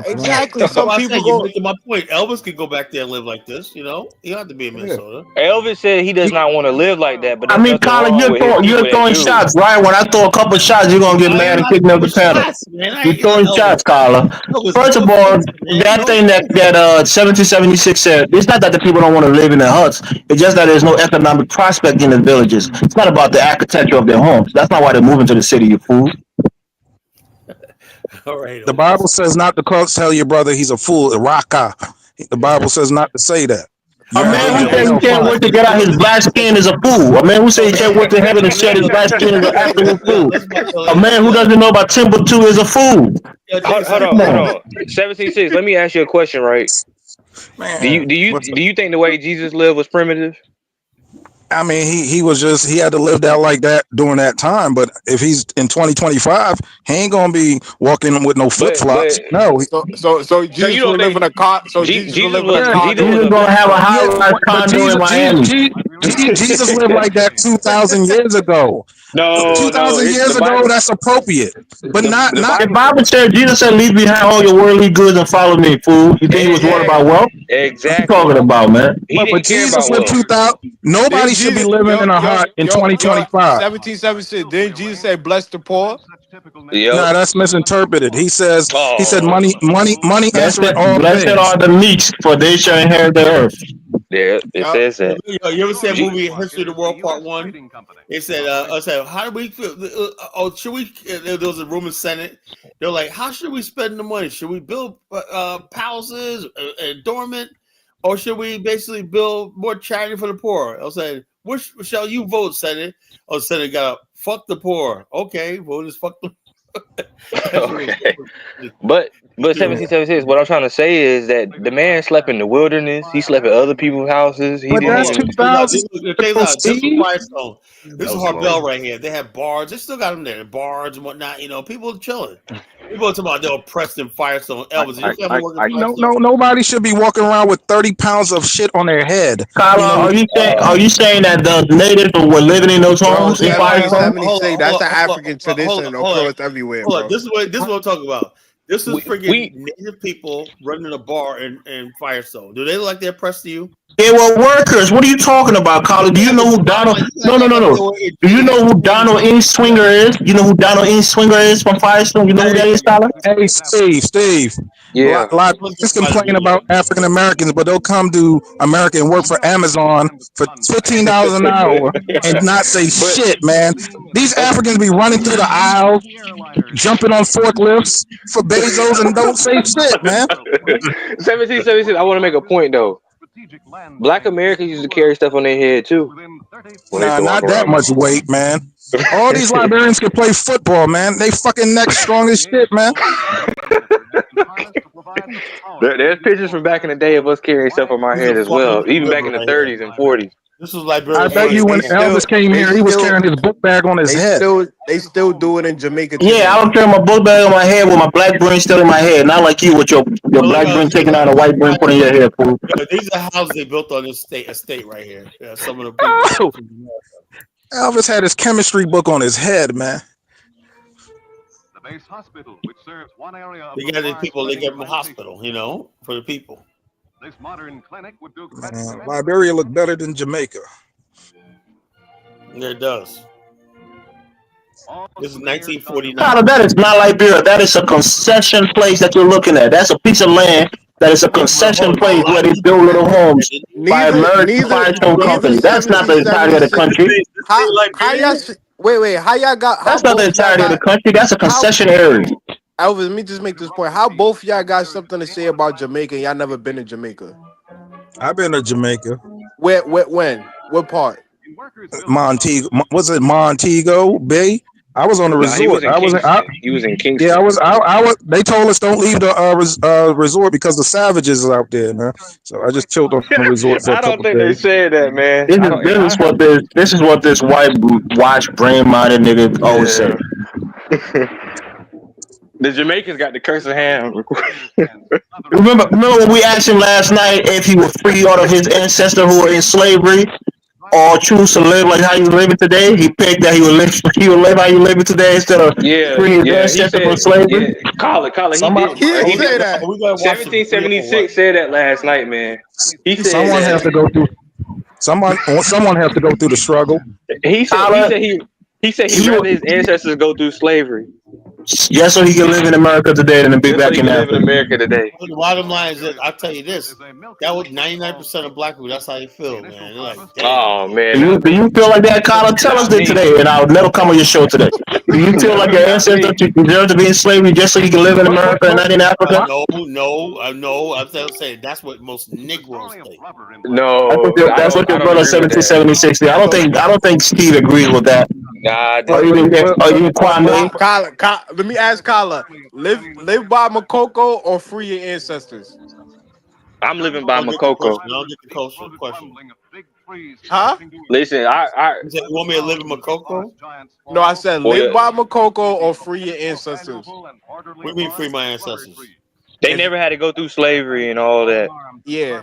S5: Exactly. Some people go.
S1: To my point, Elvis could go back there and live like this. You know, you don't have to be in Minnesota.
S7: Elvis said he does not want to live like that. But
S6: I mean, Colin, you're throwing shots, right? When I throw a couple shots, you're gonna get mad and kick me up the panel. You're throwing shots, Colin. First of all, that thing that 1776 said, it's not that the people don't want to live in their huts. It's just that there's no economic prospect in the villages. It's not about the architecture of their homes. That's not why they're moving to the city, you fool.
S1: All right.
S8: The Bible says not to tell your brother he's a fool, a raka. The Bible says not to say that.
S6: A man who says he can't wait to get out his black skin is a fool. A man who says he can't wait to heaven and shed his black skin is an absolute fool. A man who doesn't know about Timbuktu is a fool.
S7: Hold on. 17:6. Let me ask you a question, right?
S8: Man,
S7: do you think the way Jesus lived was primitive?
S8: I mean, he had to live that like that during that time. But if he's in 2025, he ain't gonna be walking with no flip flops. No.
S5: So Jesus will live in a car. So Jesus will live in a car.
S6: Jesus gonna have a high-rise condo in Miami.
S8: Jesus lived like that 2,000 years ago.
S7: No,
S8: 2,000
S7: it's
S8: years
S7: the
S8: ago,
S7: Bible.
S8: that's appropriate. But not
S6: The Bible said Jesus said, "Leave behind all your worldly goods and follow me." Fool, you think he was worried about wealth? What you
S7: Exactly.
S6: talking about, man?
S7: He
S8: but
S7: didn't care
S8: Jesus
S7: about
S8: lived
S7: wealth.
S8: 2,000. Nobody should be living in a hut in 2025.
S5: 1776. Didn't Jesus say, "Bless the poor"?
S7: Yep.
S8: Nah, that's misinterpreted. He said,
S7: Oh.
S8: money answereth all
S6: Blessed
S8: things.
S6: are the meek, for they shall inherit the earth.
S7: Yeah, it says that.
S1: You ever see that
S7: Je-
S1: movie History of the World Part 1? It said, I said, how do we feel? Should we? There was a Roman Senate. They're like, how should we spend the money? Should we build palaces, dormant, or should we basically build more charity for the poor? I was saying, which shall you vote, Senate? Oh, the Senate got up. Fuck the poor. Okay, well, just fuck the.
S7: Okay. But 1776, what I'm trying to say is that the man slept in the wilderness. He slept at other people's houses. He
S8: But
S7: didn't
S8: that's
S7: even.
S8: 2,000
S1: This
S8: ago,
S1: is
S8: Steve.
S1: Firestone. This is Harbell right here. They have bars. They still got them there, bars and whatnot. You know, people are chilling. People are talking about they're oppressed in Firestone. Elvis, you ever work in Firestone?
S8: Nobody should be walking around with 30 pounds of shit on their head.
S6: Kyla, are you saying that the natives were living in those
S5: Bro,
S6: homes in Firestone?
S5: 1776. That's an African tradition that occurs everywhere,
S1: Hold
S5: bro.
S1: on. This is what I'm talking about. This is freaking native people running a bar in Firestone. Do they look like they're oppressed to you?
S6: They were workers. What are you talking about, Kyla? Do you know who Donald? No. Do you know who Donald N. Swinger is? You know who Donald N. Swinger is from Firestone? You know who that is, Kyla?
S8: Hey, Steve.
S7: Yeah.
S8: Liberians complain about African Americans, but they'll come to America and work for Amazon for $15 an hour and not say shit, man. These Africans be running through the aisles, jumping on forklifts for Bezos and don't say shit, man.
S7: 1776. I want to make a point though. Black Americans used to carry stuff on their head too.
S8: Nah, not that much weight, man. All these Liberians can play football, man. They fucking neck strong as shit, man.
S7: There's pictures from back in the day of us carrying stuff on our head as well, even back in the 30s and 40s.
S1: This was Liberia.
S8: I bet you when Elvis came here, he was carrying his book bag on his head.
S5: They still do it in Jamaica.
S6: Yeah, I don't carry my book bag on my head with my black brain still in my head. Not like you with your black brain taking out a white brain putting in your head, fool.
S1: These are houses they built on this estate right here. Yeah, some of the people.
S8: Elvis had his chemistry book on his head, man.
S16: The base hospital, which serves one area of
S1: They got these people. They give them a hospital, you know, for the people.
S16: This modern clinic would do
S8: Liberia looked better than Jamaica.
S1: Yeah, it does. This is 1949.
S6: Kyla, that is not Liberia. That is a concession place that you're looking at. That's a piece of land that is a concession place where they build little homes by American Firestone Company. That's not the entirety of the country.
S5: Wait, how y'all got?
S6: That's not the entirety of the country. That's a concession area.
S5: Elvis, let me just make this point. How both y'all got something to say about Jamaica and y'all never been to Jamaica?
S8: I've been to Jamaica.
S5: When? What part?
S8: Montego. Was it Montego Bay? I was on the resort.
S7: He was in Kingston.
S8: Yeah, I was. They told us don't leave the resort because the savages are out there, man. So I just chilled on the resort for a couple days.
S7: They said that, man.
S6: This is what this white wash brain minded nigga always say.
S7: The Jamaicans got the curse of ham.
S6: Remember when we asked him last night if he was free out of his ancestors who were in slavery or choose to live like how you living today? He picked that he would live how you living today instead of free his ancestors from slavery.
S7: Yeah. Call it. He did say that. 1776 said that last night, man. He said
S8: someone has to go through. Someone has to go through the struggle.
S7: He said he'd rather his ancestors go through slavery.
S6: Yeah, so he can live in America today than be back in Africa.
S7: Live in America today.
S1: The bottom line is that I'll tell you this: that was 99% of black people. That's how they feel, man. They're like,
S7: oh man,
S6: do you feel like that, Colin? Tell us that today, and I'll never come on your show today. Do you feel like your ancestors deserve to be in slavery just so you can live in America and not in Africa?
S1: No. I'm saying that's what most Negroes think.
S7: No,
S6: that's what your brother 1776 did. I don't think Steve agrees with that.
S7: Nah,
S6: or even Kwame.
S5: Let me ask Kyla: live by Makoko or free your ancestors?
S7: I'm living by Makoko.
S1: I don't get the cultural question.
S5: Huh?
S7: Listen,
S1: you want me to live in Makoko?
S5: No, I said live by Makoko or free your ancestors.
S1: What do you mean free my ancestors?
S7: They never had to go through slavery and all that.
S5: Yeah.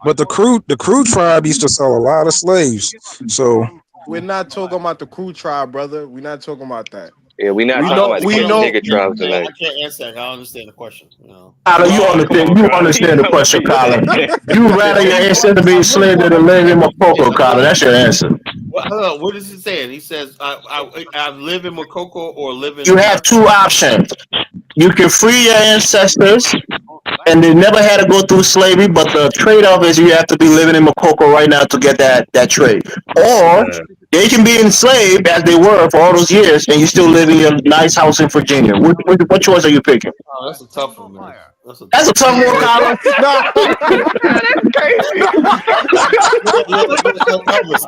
S8: But the crew tribe used to sell a lot of slaves. So
S5: We're not talking about the crew tribe, brother. We're not talking about that.
S7: Yeah, we not
S5: We
S7: talking
S5: know.
S7: about the
S5: We
S7: killing
S5: know.
S7: nigga tribes tonight.
S1: I can't answer that. I don't understand the question. You know.
S6: Tyler, you
S7: Oh, come
S6: understand?
S7: on,
S6: You
S7: Colin.
S6: understand the question, Colin. You rather your
S1: What?
S6: ancestor be enslaved than to live in Makoko, Colin. That's your answer.
S1: What is he saying? He says, I live in Makoko or live in
S6: You have
S1: America.
S6: two options. You can free your ancestors, and they never had to go through slavery, but the trade-off is you have to be living in Makoko right now to get that trade. Or they can be enslaved as they were for all those years, and you still live in your nice house in Virginia. What choice are you picking?
S1: Oh, that's a tough one, man.
S6: That's a tough one, Colin.
S7: That's crazy.
S1: Elvis.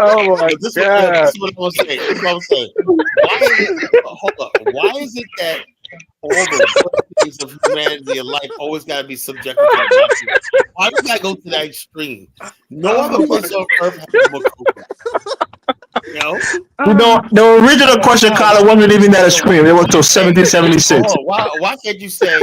S2: Oh my
S1: This
S2: God.
S1: is what I'm gonna say. This is what I'm saying. Why is it? Hold up. Why is it that all the good things of humanity and life always got to be subjected to black? Why does that go to that extreme? No other place on earth has Makoko. You know,
S6: the original question, Colin, wasn't even that extreme. It was till 1776.
S1: Oh, why can't you say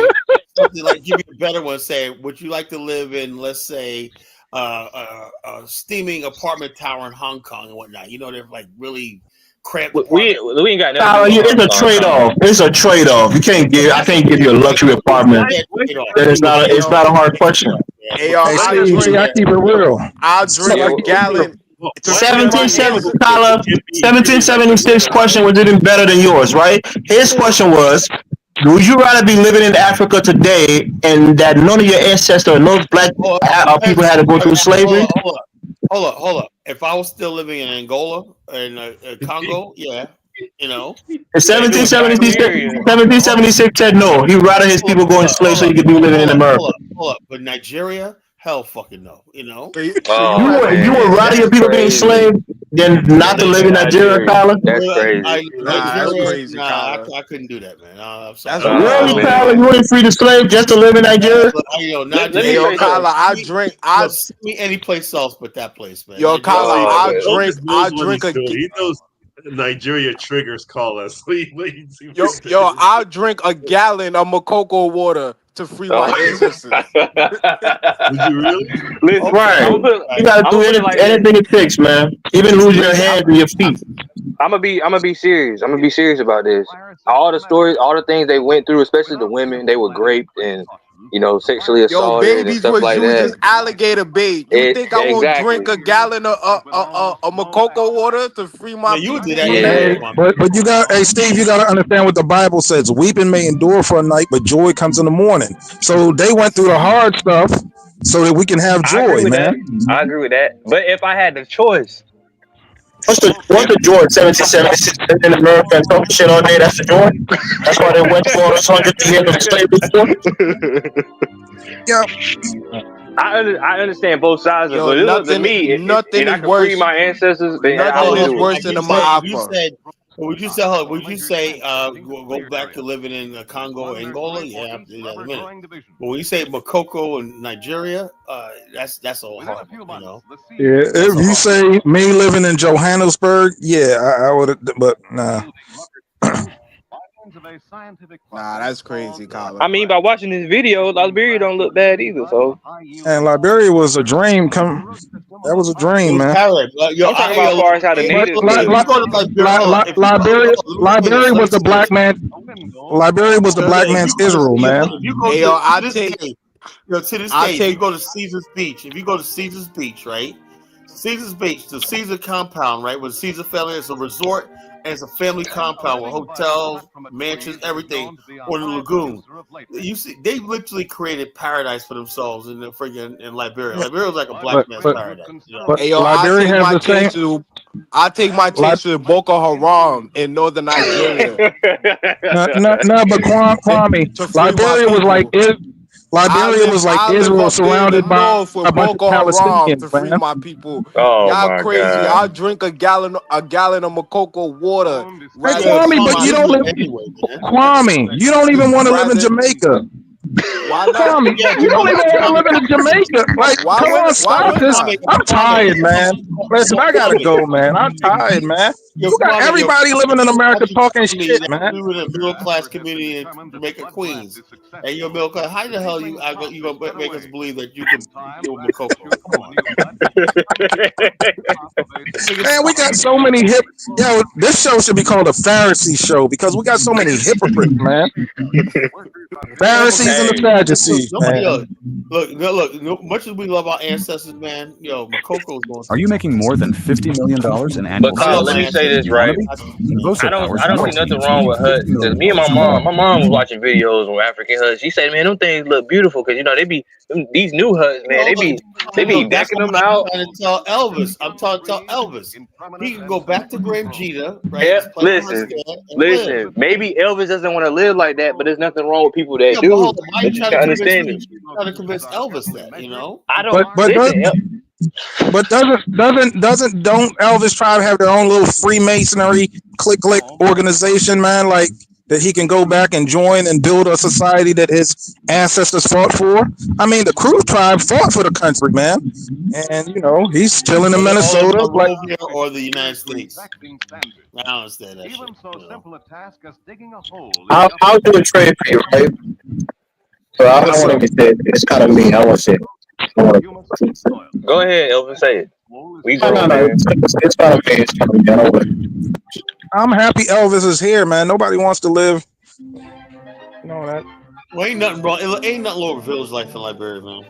S1: something like, give me a better one? Say, would you like to live in, let's say, a steaming apartment tower in Hong Kong and whatnot? You know, they're like really cramped.
S7: We ain't got
S6: Colin,
S7: nothing.
S6: it's a trade-off. It's a trade-off. I can't give you a luxury apartment. Then it's not a hard question.
S5: Hey, yo,
S8: hey, Steve, see, I keep it real.
S5: I'll drink a gallon.
S6: 1776 question was even better than yours, right? His question was, would you rather be living in Africa today and that none of your ancestors, no black people had to go through slavery?
S1: Hold up. If I was still living in Angola and Congo, yeah, you know.
S6: 1776 said no. He'd rather his people go enslaved so he could be living in America.
S1: Hold up. But Nigeria, hell fucking no, you know.
S6: You would rather your people be enslaved than not to live in Nigeria, Tyler?
S7: That's crazy.
S5: That's crazy,
S1: I couldn't do that, man. I'm sorry.
S6: Really, Tyler? You wouldn't free the slave just to live in Nigeria?
S5: Yo, Kyla, I drink. I
S1: see any place else but that place, man.
S5: Yo, Kyla, I drink a.
S9: He knows Nigeria triggers call us.
S5: Yo, I'll drink a gallon of Makoko water to free my ancestors.
S9: Would you really?
S7: Listen,
S6: Right. You gotta do anything it takes, man. Even lose your hands and your feet.
S7: I'm gonna be serious. I'm gonna be serious about this. All the stories, all the things they went through, especially the women, they were raped and sexually assaulted and stuff like that.
S5: Just alligator bait. You think I won't drink a gallon of Makoko water to free my people?
S8: But you got, hey Steve, you got to understand what the Bible says. Weeping may endure for a night, but joy comes in the morning. So they went through the hard stuff so that we can have joy, man.
S7: I agree with that. But if I had the choice,
S6: What's the joy? 1776 in America and talking shit all day. That's the joy. That's why they went for all those hundreds of years of slavery.
S8: Yeah.
S7: I understand both sides of it. But to me,
S5: nothing
S7: and I
S5: is
S7: can
S5: worse.
S7: free my ancestors.
S5: Nothing is worse than a Ma'afa.
S1: Would you say go back to living in Congo, Angola? Yeah, I'll do that in a minute. But when you say Makoko in Nigeria, that's all hard, you know.
S8: Yeah, if you say me living in Johannesburg, yeah, I would, but nah.
S5: Nah, that's crazy, Colin.
S7: I mean, by watching this video, Liberia don't look bad either. So,
S8: and Liberia was a dream. That was a dream, man.
S7: I'm talking about far as how the natives.
S8: Liberia was the black man. Liberia was the black man's Israel, man.
S1: To this day, if you go to Caesar's Beach, right? Caesar's Beach, the Caesar compound, right? With the Caesar family, it's a resort and it's a family compound with hotels, mansions, everything on the lagoon. You see, they literally created paradise for themselves in Liberia. Liberia was like a black man's paradise. You know?
S8: But Liberia has the same.
S5: I take my chance to Boko Haram in northern Nigeria.
S8: No, but Kwame, Liberia was like Israel surrounded by a bunch of Palestinians,
S5: to free my people.
S7: Oh,
S5: y'all crazy. God. I'll drink a gallon of Makoko water.
S8: Hey, Kwame, but you don't live. Kwame, you don't even want to live in Jamaica.
S14: Why not?
S8: Tommy,
S1: Yeah,
S8: you don't even want to live in Jamaica. Like,
S14: Why
S8: come on,
S14: would
S8: stop this.
S14: not?
S8: I'm tired, man. Listen, I gotta go, man. I'm tired, man. You got everybody living in America talking shit, man.
S1: We were in a middle class community in Jamaica, Queens, and you're middle class. How the hell you gonna make us believe that you can deal with Makoko? Come on.
S8: Man, we got so many Yo, this show should be called a Pharisee show because we got so many hypocrites, man. Pharisees and the Sadducees, man.
S1: Look. Much as we love our ancestors, man, Makoko's going.
S19: Are you making more than $50 million in annual
S7: But Kyle,
S19: sales?
S7: let me say this,
S19: You wanna
S7: right?
S19: be? Vosa
S7: I
S19: Powers
S7: don't see
S19: knows
S7: nothing
S19: you
S7: wrong
S19: need
S7: with huts.
S19: $50
S7: Cause
S19: million
S7: me and my
S19: more.
S7: mom was watching videos on African huts. She said, man, them things look beautiful because these new huts, man, they be
S1: That's
S7: decking
S1: what
S7: them
S1: I'm
S7: out.
S1: trying to tell Elvis. I'm trying to tell Elvis. He can go back to Graham Gita, right?
S7: Yeah,
S1: Play on
S7: listen,
S1: and live.
S7: maybe Elvis doesn't want to live like that, but there's nothing wrong with people that
S1: Yeah,
S7: do.
S1: but hold on. Why
S7: But
S1: you
S7: you
S1: trying
S7: can
S1: to convince
S7: understand
S1: me?
S7: it.
S1: You trying to convince Elvis that, you know?
S7: I don't
S8: But
S7: listen.
S8: don't Elvis tribe have their own little Freemasonry click organization, man? Like that he can go back and join and build a society that his ancestors fought for. I mean, the Crew tribe fought for the country, man, and he's chilling in Minnesota. Like,
S1: Monrovia or the United States. I don't understand that
S16: Even
S1: shit.
S16: so simple a task as digging a hole.
S6: I'll do a trade for you, right? So I don't want to get that. It's kind of mean. I want to say.
S7: Go ahead, Elvis, say it. We
S6: No,
S7: grown,
S6: no.
S7: man.
S6: It's kind of mean. It's kind of mean. I don't want to.
S8: I'm happy Elvis is here, man. Nobody wants to live. That.
S1: Well, ain't nothing wrong. Ain't nothing wrong with village life in Liberia, man.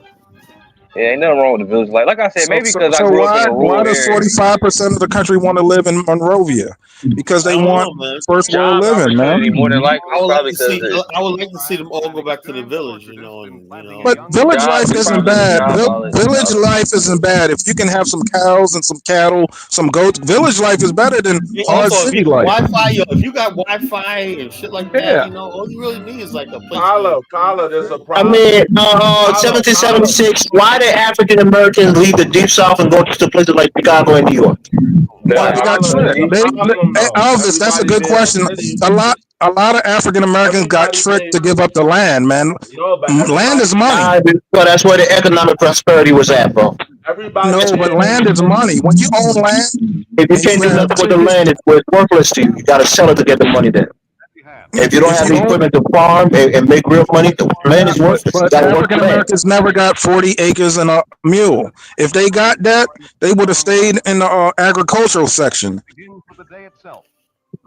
S7: Yeah, ain't nothing wrong with the village life. Like I said, maybe because I
S8: So
S7: grew up in a
S8: why
S7: rural
S8: does
S7: area.
S8: 45% of the country want to live in Monrovia? Because they want first world
S7: Job
S8: living, man.
S7: opportunity, more than likely,
S1: I would like
S7: probably
S1: to see.
S7: because
S1: I would like to see them all go back to the village,
S8: But village life
S7: we
S8: isn't
S7: probably
S8: bad.
S7: the job
S8: Village life isn't bad. If you can have some cows and some cattle, some goats, village life is better than hard
S1: Also, if
S8: city
S1: you
S8: life.
S1: if you got Wi-Fi and shit like that, all you really need is like a place.
S14: Kala, there's a
S6: I
S14: problem.
S6: mean, 1776. Why did African Americans leave the Deep South and go to places like Chicago and New York?
S8: Why they got tricked? Elvis, that's a good question. A lot of African Americans got tricked to give up the land, man. Land is money.
S6: Well, that's where the economic prosperity was at, bro.
S8: No, but land is money. When you own land,
S6: If you can't do nothing with the land, it's worthless to you. You got to sell it to get the money there. If you don't have the equipment to farm and make real money, the land is worthless. You
S8: But
S6: got to work
S8: African
S6: the land.
S8: Americans never got 40 acres and a mule. If they got that, they would have stayed in the agricultural section.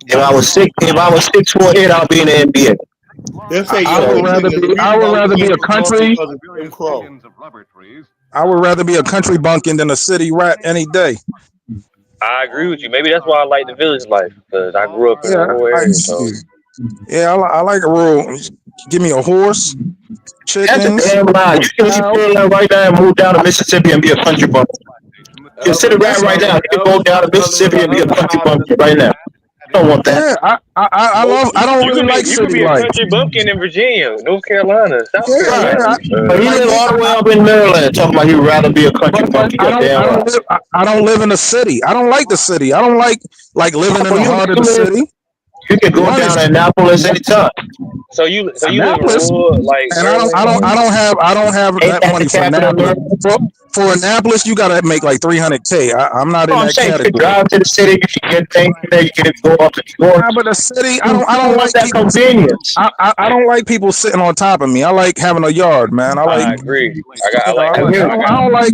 S6: If I was 6'4", I'll be in the NBA.
S8: I would rather be a country. I would rather be a country bumpkin than a city rat any day.
S7: I agree with you. Maybe that's why I like the village life because I grew up in a rural area.
S8: I like a rural. Give me a horse, chickens.
S6: That's a damn lie. You can leave Maryland right now and move down to Mississippi and be a country bumpkin. Consider that right now. You can go down to Mississippi and be a country bumpkin right now. I don't want that.
S8: Yeah, I don't really like city life.
S7: You could be a country bumpkin in Virginia, North Carolina, South Carolina.
S6: But he live all the way up in Maryland talking about he'd rather be a country bumpkin.
S8: I don't live in the city. I don't like the city. I don't like living in the heart of the city.
S6: You can go down to Annapolis anytime.
S7: So you live in rural, like,
S8: and I don't have that money for Annapolis. For Annapolis, you gotta make like $300K. I'm not in that category.
S6: You can drive to the city, you can get things there, you can go up to New York.
S8: But the city, I don't like
S6: that convenience.
S8: I don't like people sitting on top of me. I like having a yard, man.
S7: I agree. I
S8: don't like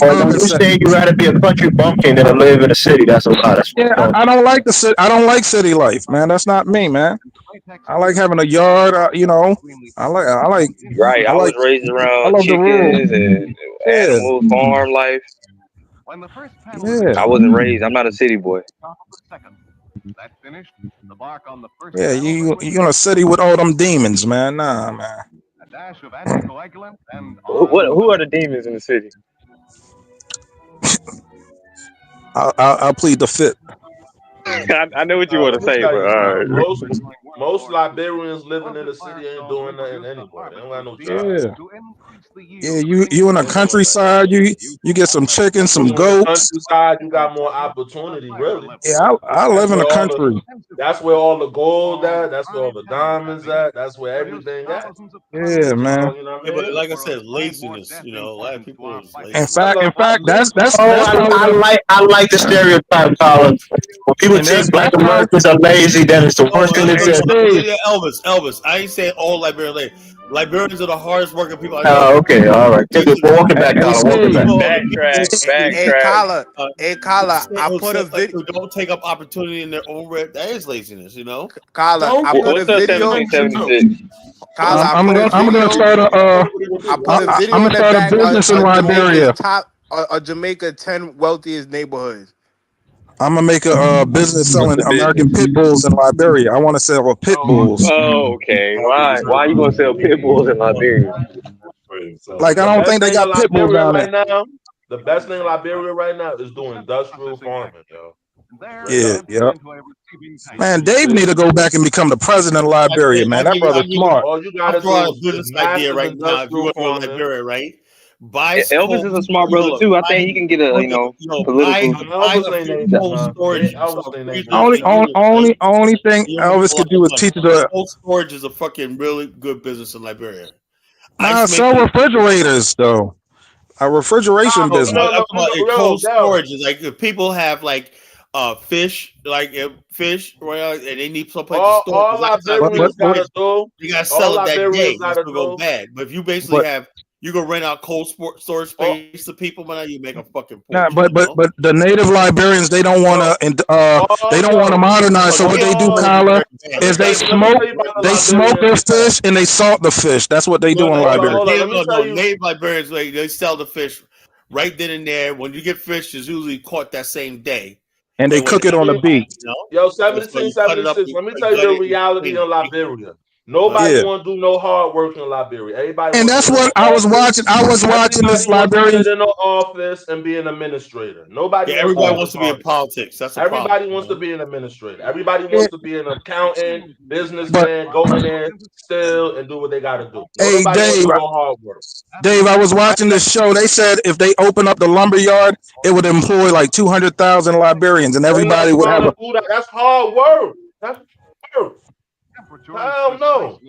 S6: When you say you rather be a country bumpkin than to live in a city, that's a lot.
S8: Yeah, I don't like the city. I don't like city life, man. That's not me, man. I like having a yard. I like.
S7: Right. I was raised around chickens and animal farm life.
S8: Yeah.
S7: I wasn't raised. I'm not a city boy.
S8: Yeah, you in a city with all them demons, man. Nah, man.
S7: Who are the demons in the city?
S8: I'll plead the fifth.
S7: I know what you want to say, but all right.
S14: most Liberians living in the city ain't doing nothing anyway. They don't got no jobs.
S8: Yeah, you in the countryside, you get some chickens, some
S14: You in the
S8: goats.
S14: countryside, you got more opportunity, really.
S8: Yeah, I live in the country.
S14: That's where all the gold at. That's where all the diamonds at. That's where everything at.
S8: Yeah, man.
S14: You know what I
S1: Yeah, but
S14: mean?
S1: like I said, laziness. You know, a lot of people is lazy.
S8: In fact, that's
S6: I like the stereotype, Colin. When people
S8: And
S6: think
S8: that's
S6: Black
S8: how.
S6: Americans are lazy, then it's the
S1: Oh,
S6: worst thing
S8: Hey,
S6: that's ever.
S8: Steve.
S1: Elvis. I ain't saying all Liberians lazy. Liberians are the hardest working people I know.
S6: Oh, okay, all right. Walk it back,
S8: Hey,
S6: Colin. Walk it back.
S5: Hey, Kala. Hey, Kala, I
S1: Who
S5: put a
S1: says, like,
S5: video.
S1: who don't take up opportunity in their own red. That is laziness, you know.
S5: Kala, I put a
S7: What's up,
S5: video.
S7: 1776?
S5: Kala, I
S8: I'm
S5: put a
S8: gonna
S5: video.
S8: start
S5: I put a video
S8: I'm
S5: in
S8: gonna
S5: the
S8: start a
S5: back
S8: business in
S5: of Jamaica's
S8: Liberia.
S5: Jamaica 10 wealthiest neighborhoods.
S8: I'm gonna make a business selling American pit bulls in Liberia. I want to sell pit bulls.
S7: Oh, okay. Why are you gonna sell pit bulls in Liberia?
S8: Like I
S14: The
S8: don't
S14: best
S8: think they
S14: thing in
S8: got pit bulls
S14: Liberia
S8: down
S14: right
S8: there.
S14: now, the best thing in Liberia right now is doing industrial farming, yo.
S8: Yeah. Man, Dave need to go back and become the president of Liberia, man. That brother's smart.
S14: All you
S1: I'll
S14: gotta
S1: throw
S14: do
S1: out a
S14: is
S1: business idea
S14: massive
S1: right now. If you
S14: industrial
S1: want to go to
S14: farming.
S1: Liberia, right? Buy
S7: Elvis is a smart brother too. I think he can get a political.
S1: buy
S14: Elvis
S1: a
S14: ain't
S1: few
S14: ain't that,
S1: cold
S14: man.
S1: storage
S14: Elvis ain't ain't
S1: freezers
S14: that.
S1: and units, right?
S8: Only thing
S1: You don't make
S8: Elvis
S1: a
S8: could
S1: lot
S8: do
S1: of
S8: is
S1: money.
S8: teach the
S1: Cold storage is a fucking really good business in Liberia.
S8: sell refrigerators though. A refrigeration
S1: No,
S8: business.
S1: I'm talking about cold
S14: yo.
S1: storage. Is like if people have like fish, well, and they need someplace to store.
S14: All
S1: A lot of times
S14: Liberians gotta do,
S1: you gotta
S14: all
S1: sell it that
S14: Liberians
S1: day. It's
S14: gotta
S1: gonna go
S14: do.
S1: bad. But if you basically
S8: But
S1: have you go rent out cold storage space to people, man, you make a fucking
S8: nah,
S1: fortune.
S8: but the native Liberians they don't want to they don't want to modernize. So what they do, Kyla, is they
S14: Let me
S8: smoke
S14: tell you about the
S8: their
S14: Liberians.
S8: fish and they salt the fish. That's what they do in Liberia.
S14: Hold on. Let me tell you.
S1: Native Liberians, like, they sell the fish right then and there. When you get fish, it's usually caught that same day.
S8: And they cook it on the beach.
S14: Yo,
S1: So you cut it up,
S14: 1776.
S1: you
S14: Let me tell you
S1: gut
S14: the
S1: it, you
S14: reality
S1: clean
S14: in
S1: it.
S14: Liberia. Nobody
S8: Yeah.
S14: want to do no hard work in Liberia. Everybody
S8: And
S14: wants
S8: that's
S14: to sit in
S8: what
S14: the
S8: I was
S14: office.
S8: watching. I was watching this
S14: Everybody wants to
S8: Liberian.
S14: sit in the office and be an administrator. Nobody
S1: Yeah,
S14: wants to
S1: everybody
S14: do
S1: wants
S14: this
S1: to be in
S14: hard.
S1: politics. That's the
S14: Everybody
S1: problem.
S14: wants to be an administrator. Everybody
S8: Yeah.
S14: wants to be an accountant, businessman, go in there, steal, and do what they got to do.
S8: Hey,
S14: Nobody want to
S8: Dave.
S14: do no hard work.
S8: Dave, I was watching this show. They said if they open up the lumber yard, it would employ like 200,000 Liberians, and
S14: They're not
S8: everybody would
S14: trying
S8: have
S14: to
S8: a.
S14: do that. That's hard work. That's work. Hell no.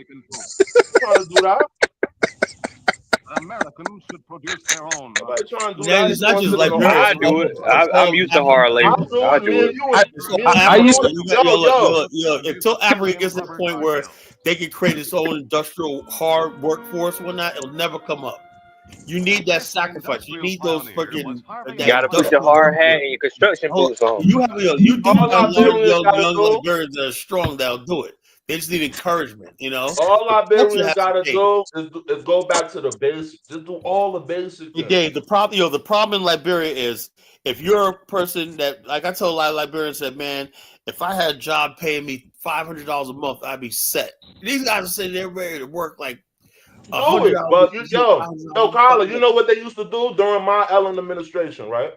S14: Trying to do that.
S16: Americans should produce their own.
S14: Nobody trying to do
S1: Man,
S14: that.
S1: it's
S14: You
S1: not
S14: want to
S1: just
S14: sit in the
S1: Liberia.
S7: I
S14: office.
S7: do it.
S1: It's
S7: I'm
S1: all
S7: used to
S1: Africa.
S7: hard labor.
S14: I'll do
S7: I
S14: it. Me
S7: do
S14: and
S7: it.
S14: you.
S1: It's all
S14: Me and you.
S8: I used to.
S1: until Africa gets to the point where they can create its own industrial hard workforce, whatnot, it'll never come up. You need that sacrifice. You need those freaking
S7: You gotta put your hard hat and your construction boots on.
S1: You have you do
S14: All
S1: have a lot of
S14: Liberians got to
S1: young
S14: do.
S1: Liberians that are strong that'll do it. They just need encouragement, you know.
S14: All
S1: The culture
S14: Liberians
S1: has
S14: got
S1: to
S14: to
S1: change.
S14: do is go back to the basics. Just do all the basic
S1: Hey,
S14: things.
S1: Dave, the problem in Liberia is if you're a person that, like I told a lot of Liberians, said, man, if I had a job paying me $500 a month, I'd be set. These guys are sitting there ready to work like
S14: Do
S1: $100
S14: it. But
S1: a
S14: yo, Carla, you know what they used to do during my Ellen administration, right?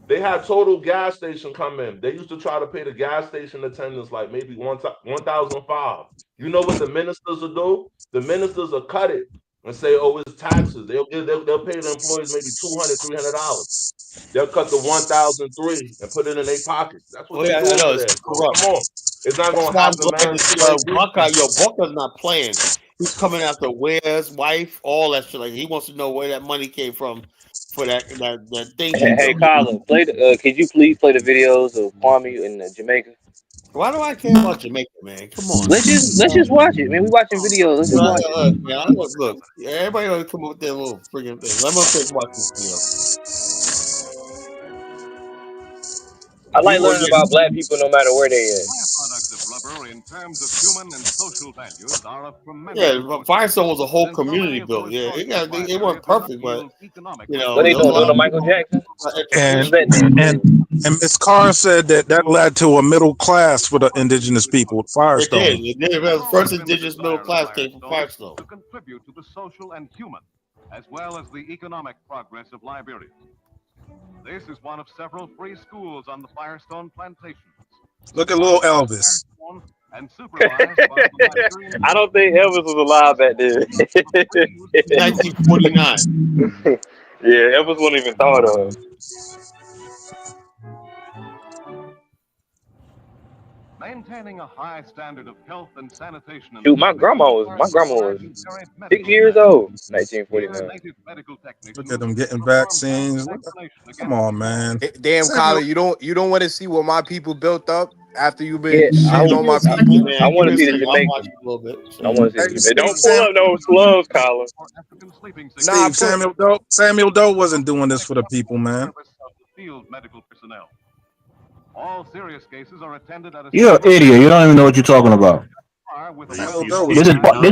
S14: They had total gas station come in. They used to try to pay the gas station attendants like maybe 1,005. You know what the ministers will do? The ministers will cut it and say, "Oh, it's taxes." They'll pay the employees maybe $200, $300. They'll cut the 1,003 and put it in their pockets. That's what
S1: Oh
S14: they
S1: yeah,
S14: do
S1: I know
S14: over
S1: it's
S14: there. So
S1: corrupt.
S14: come on, it's not
S1: That's
S14: gonna
S1: why I'm
S14: happen,
S1: glad
S14: man.
S1: to see
S14: Too late.
S1: Baka not playing. He's coming after Ware's wife, all that shit. Like he wants to know where that money came from for that thing.
S7: Hey, Colin, play the. Could you please play the videos of Kwame in Jamaica?
S1: Why do I care about Jamaica, man? Come on.
S7: Let's just watch it, man. We watching videos. Let's just watch it.
S1: Man, look. Everybody ought to come up with their little freaking thing. Let me watch this video.
S7: I like learning about black people no matter where they at.
S16: Products of rubber in terms of human and social values are of tremendous
S1: Yeah, Firestone was a whole community built. Yeah, it weren't perfect, but you know,
S7: What they
S1: there was a
S7: doing? Doing
S1: lot
S7: a
S1: of
S7: Michael Jackson?
S8: And Miss Carr said that led to a middle class for the indigenous people with Firestone.
S1: It did. The first indigenous middle class came from Firestone.
S16: to contribute to the social and human, as well as the economic progress of Liberia. This is one of several free schools on the Firestone plantation.
S8: Look at little Elvis.
S16: And supervised by the Liberian
S7: I don't think Elvis was alive back then.
S1: 1949.
S7: Yeah, Elvis wasn't even thought of.
S16: maintaining a high standard of health and sanitation.
S7: Dude, my grandma was 6 years old. 1949.
S8: Look at them getting vaccines. Come on, man.
S5: Damn, Colin, you don't want to see what my people built up after you've been
S7: Yeah,
S5: shitting on my people.
S7: I want to see the Jamaican. I want to see the Jamaican. Don't pull up those gloves, Colin.
S8: Steve, Samuel Doe wasn't doing this for the people, man.
S16: Field medical personnel. All serious cases are attended at a
S6: You're an idiot. You don't even know what you're talking about. This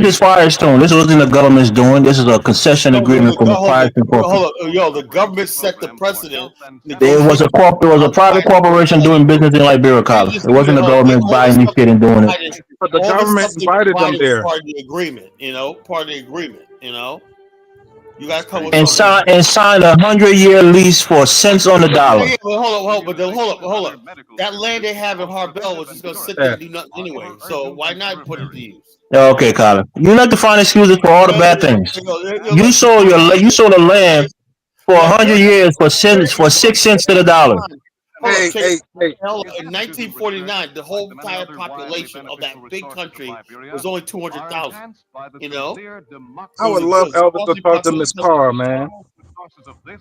S6: is Firestone. This wasn't the government's doing. This is a concession agreement from the Firestone Corporation.
S1: Yo, the government set the precedent.
S6: There was a private corporation doing business in Liberia, College. It wasn't the government buying this shit and doing it.
S8: But the government invited them there.
S1: Part of the agreement, You guys come with
S6: and sign a 100-year lease for cents on the dollar.
S1: Yeah, but hold up. That land they have in Harbel was just gonna sit there and do nothing anyway. So why not put it to use?
S6: Okay, Colin. You like to find excuses for all the bad things. You sold the land for 100 years for 6 cents to the dollar.
S8: Hey.
S1: In 1949, the whole entire population of that big country was only 200,000.
S8: I would love Elvis to talk to Miss Carr, man.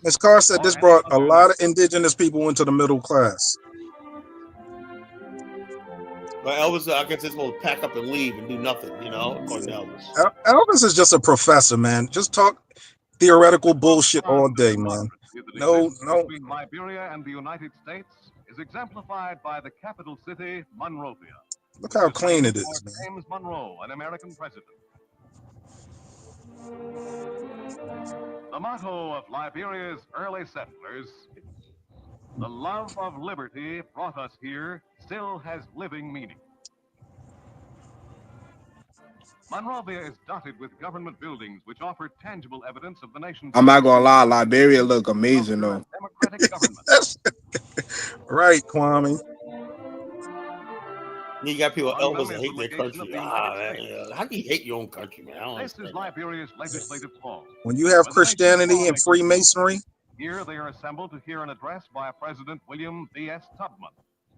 S8: Miss Carr said this brought a lot of indigenous people into the middle class.
S1: But Elvis, I guess, is going to pack up and leave and do nothing, according to Elvis.
S8: Elvis is just a professor, man. Just talk theoretical bullshit all day, man. No.
S16: Between Liberia and the United States is exemplified by the capital city, Monrovia.
S8: Look how clean it is, man.
S16: James Monroe, an American president. The motto of Liberia's early settlers, "The love of liberty brought us here," still has living meaning. Monrovia is dotted with government buildings which offer tangible evidence of the nation's...
S5: I'm not gonna lie, Liberia look amazing though.
S8: Right, Kwame.
S1: You got people Elvis that hate their country. Man, how can you hate your own country, man? I don't understand.
S16: Liberia's legislative hall.
S8: When you have Christianity and Freemasonry,
S16: here they are assembled to hear an address by President William B.S. Tubman,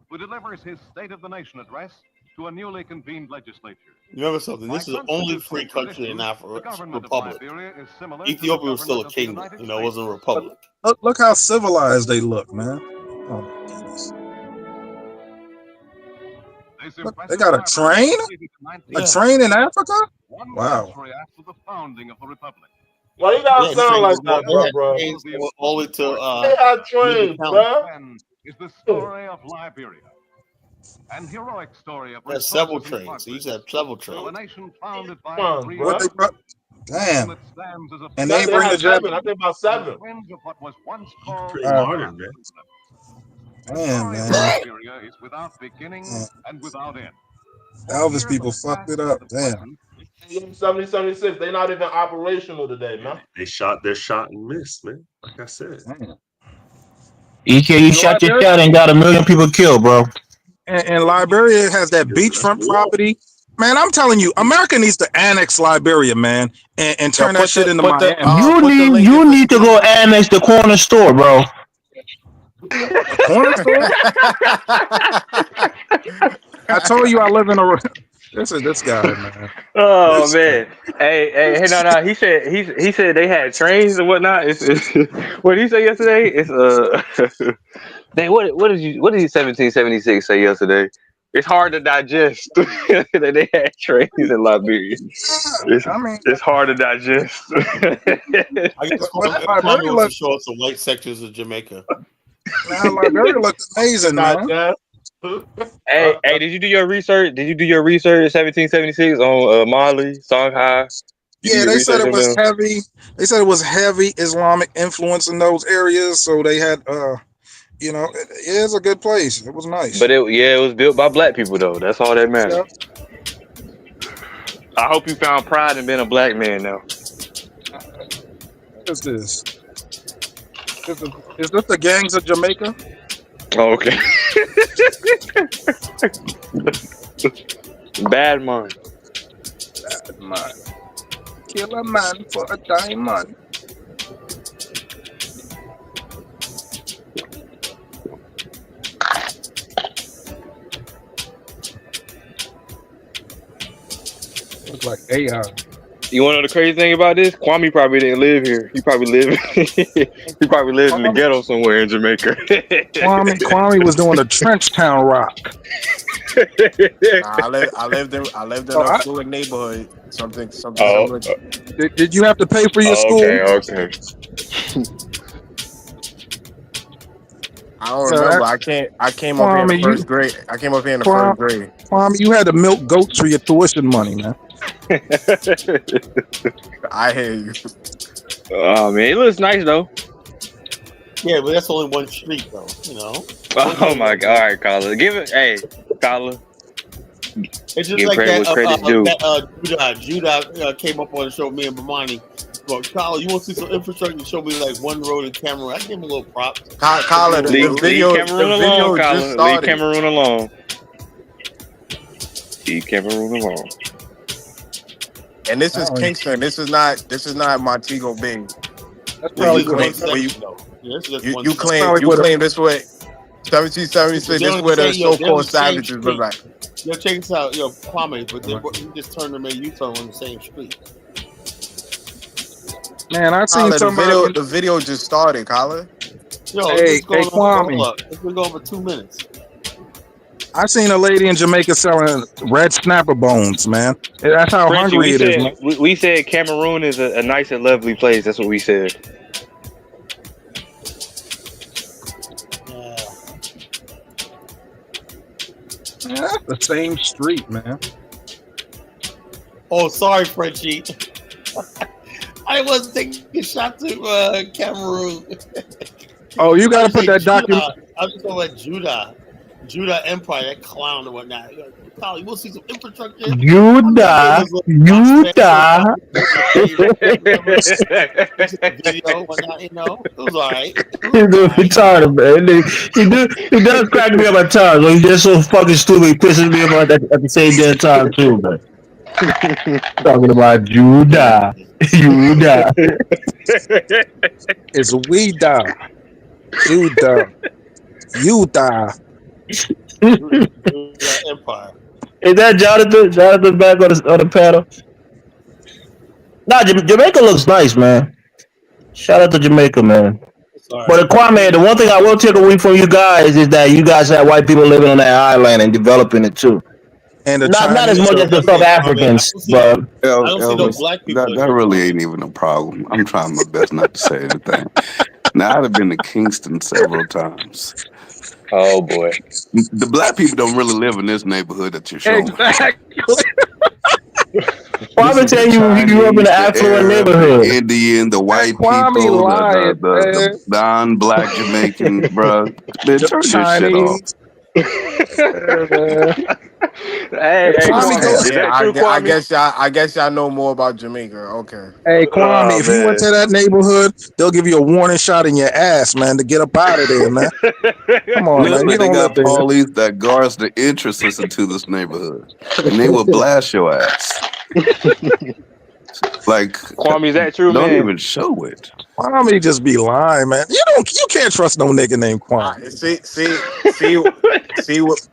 S16: who delivers his State of the Nation address to a newly convened legislature.
S1: Remember something, this is the only free country in Africa, republic. Ethiopia was still a kingdom, it wasn't a republic.
S8: Look how civilized they look, man. Oh my goodness. Look, they got a train? A train in Africa? Wow.
S14: Well, you gotta sound like that, bro.
S1: All the way to
S14: they had trains, bro.
S16: Is the story of Liberia. And heroic story of
S1: several trains. These have several trains.
S16: A nation founded by
S8: damn. And they bring the
S14: Japanese. I think about 7.
S16: What was once called
S9: pretty modern, man.
S8: Damn, man.
S16: Liberia is without beginning and without end.
S8: Elvis people fucked it up. Damn.
S14: 70-76. They're not even operational today, man.
S9: They shot their shot and missed, man. Like I said.
S6: EK, you shot your shot and got 1 million people killed, bro.
S8: And Liberia has that beachfront property. Man, I'm telling you, America needs to annex Liberia, man, and turn that shit into Miami.
S6: You need to go annex the corner store, bro.
S8: Corner store? I told you I live in a... This guy, man.
S7: Oh man! Hey, no. He said they had trains and whatnot. What did he say yesterday? It's what did you 1776 say yesterday? It's hard to digest that they had trains in Liberia. It's hard to digest.
S1: I guess Liberia wants to show us the white sectors of Jamaica.
S8: Man, Liberia looked amazing, man.
S7: Hey, did you do your research? 1776 on Mali, Songhai?
S8: Yeah, they said it was heavy. They said it was heavy Islamic influence in those areas, so they had, it's a good place. It was nice.
S7: But it was built by black people though. That's all that matters. Yeah. I hope you found pride in being a black man now.
S8: What is this? Is this the gangs of Jamaica?
S7: Oh, okay. Bad man.
S8: Bad man. Kill a man for a diamond. Looks like AI.
S7: You want to know the crazy thing about this? Kwame probably didn't live here. He probably lived. He probably lived in the ghetto somewhere in Jamaica.
S8: Kwame was doing a trench town rock.
S5: I lived in a fluid neighborhood. Something
S7: Oh.
S5: similar.
S8: Did you have to pay for your school?
S7: Okay.
S5: I don't remember. I came up here in first grade. I came up here in the first grade.
S8: Kwame, you had to milk goats for your tuition money, man.
S5: I hear you.
S7: Oh man, it looks nice though.
S1: Yeah, but that's only one street though, you know.
S7: Oh my God! All right, Collar, give it. Hey, Collar.
S1: It's just
S7: Give
S1: like
S7: credit
S1: that.
S7: where credit's due.
S1: Judah came up on the show. Me and Bamani. Well, Collar, you want to see some infrastructure? Show me like one road in Cameroon. I give him a little props.
S5: Collar, the video just started.
S7: Leave Cameroon alone. Leave Cameroon alone.
S5: And this is Kingston. This is not Montego Bay.
S8: That's probably
S5: You claim this way. 1776. This where the so-called savages live at.
S1: Yo, check this out, yo, Kwame. But you just turned them in Utah on the same street.
S8: Man, I seen somebody.
S5: The video just started, Colin.
S1: Yo,
S8: hey, Kwame.
S1: It's been going for 2 minutes.
S8: I seen a lady in Jamaica selling red snapper bones, man. That's how
S7: Frenchie,
S8: hungry it is, man.
S7: We said Cameroon is a nice and lovely place. That's what we said.
S8: Yeah, that's the same street, man.
S1: Oh, sorry, Frenchie. I wasn't taking a shot to Cameroon.
S8: Oh, you got to put that document.
S1: I was just talking about Judah Empire, that clown and whatnot. You will see some infrastructure.
S6: Judah.
S1: Video, whatnot, you know, it was all right.
S6: He's retarded, man. He does crack me up at times. He's just so fucking stupid. He pisses me off at the same damn time too, man. Talking about Judah.
S8: It's Judah.
S1: Empire.
S6: Is that Jonathan back on the panel? Nah, Jamaica looks nice, man. Shout out to Jamaica, man. But Kwame, the one thing I will take away from you guys is that you guys have white people living on that island and developing it too.
S8: And
S6: not as much as the South Africans, but
S20: that really ain't even a problem. I'm trying my best not to say anything. Now, I'd have been to Kingston several times.
S7: Oh boy,
S20: the black people don't really live in this neighborhood that you're showing.
S6: Exactly. Well, I'm gonna tell you, you grew up in an affluent neighborhood.
S20: The Indian, the white people, the non-black Jamaican, bro. They turn this shit off.
S5: I guess y'all know more about Jamaica. Okay.
S8: Hey, Kwame, if you went to that neighborhood, they'll give you a warning shot in your ass, man, to get up out of there, man. Come on, man.
S20: They got police that guards the entrances into this neighborhood, and they will blast your ass. Like,
S7: Kwame, is that true,
S20: don't
S7: man?
S20: even show it.
S8: Kwame just be lying, man. You can't trust no nigga named Kwame.
S5: See what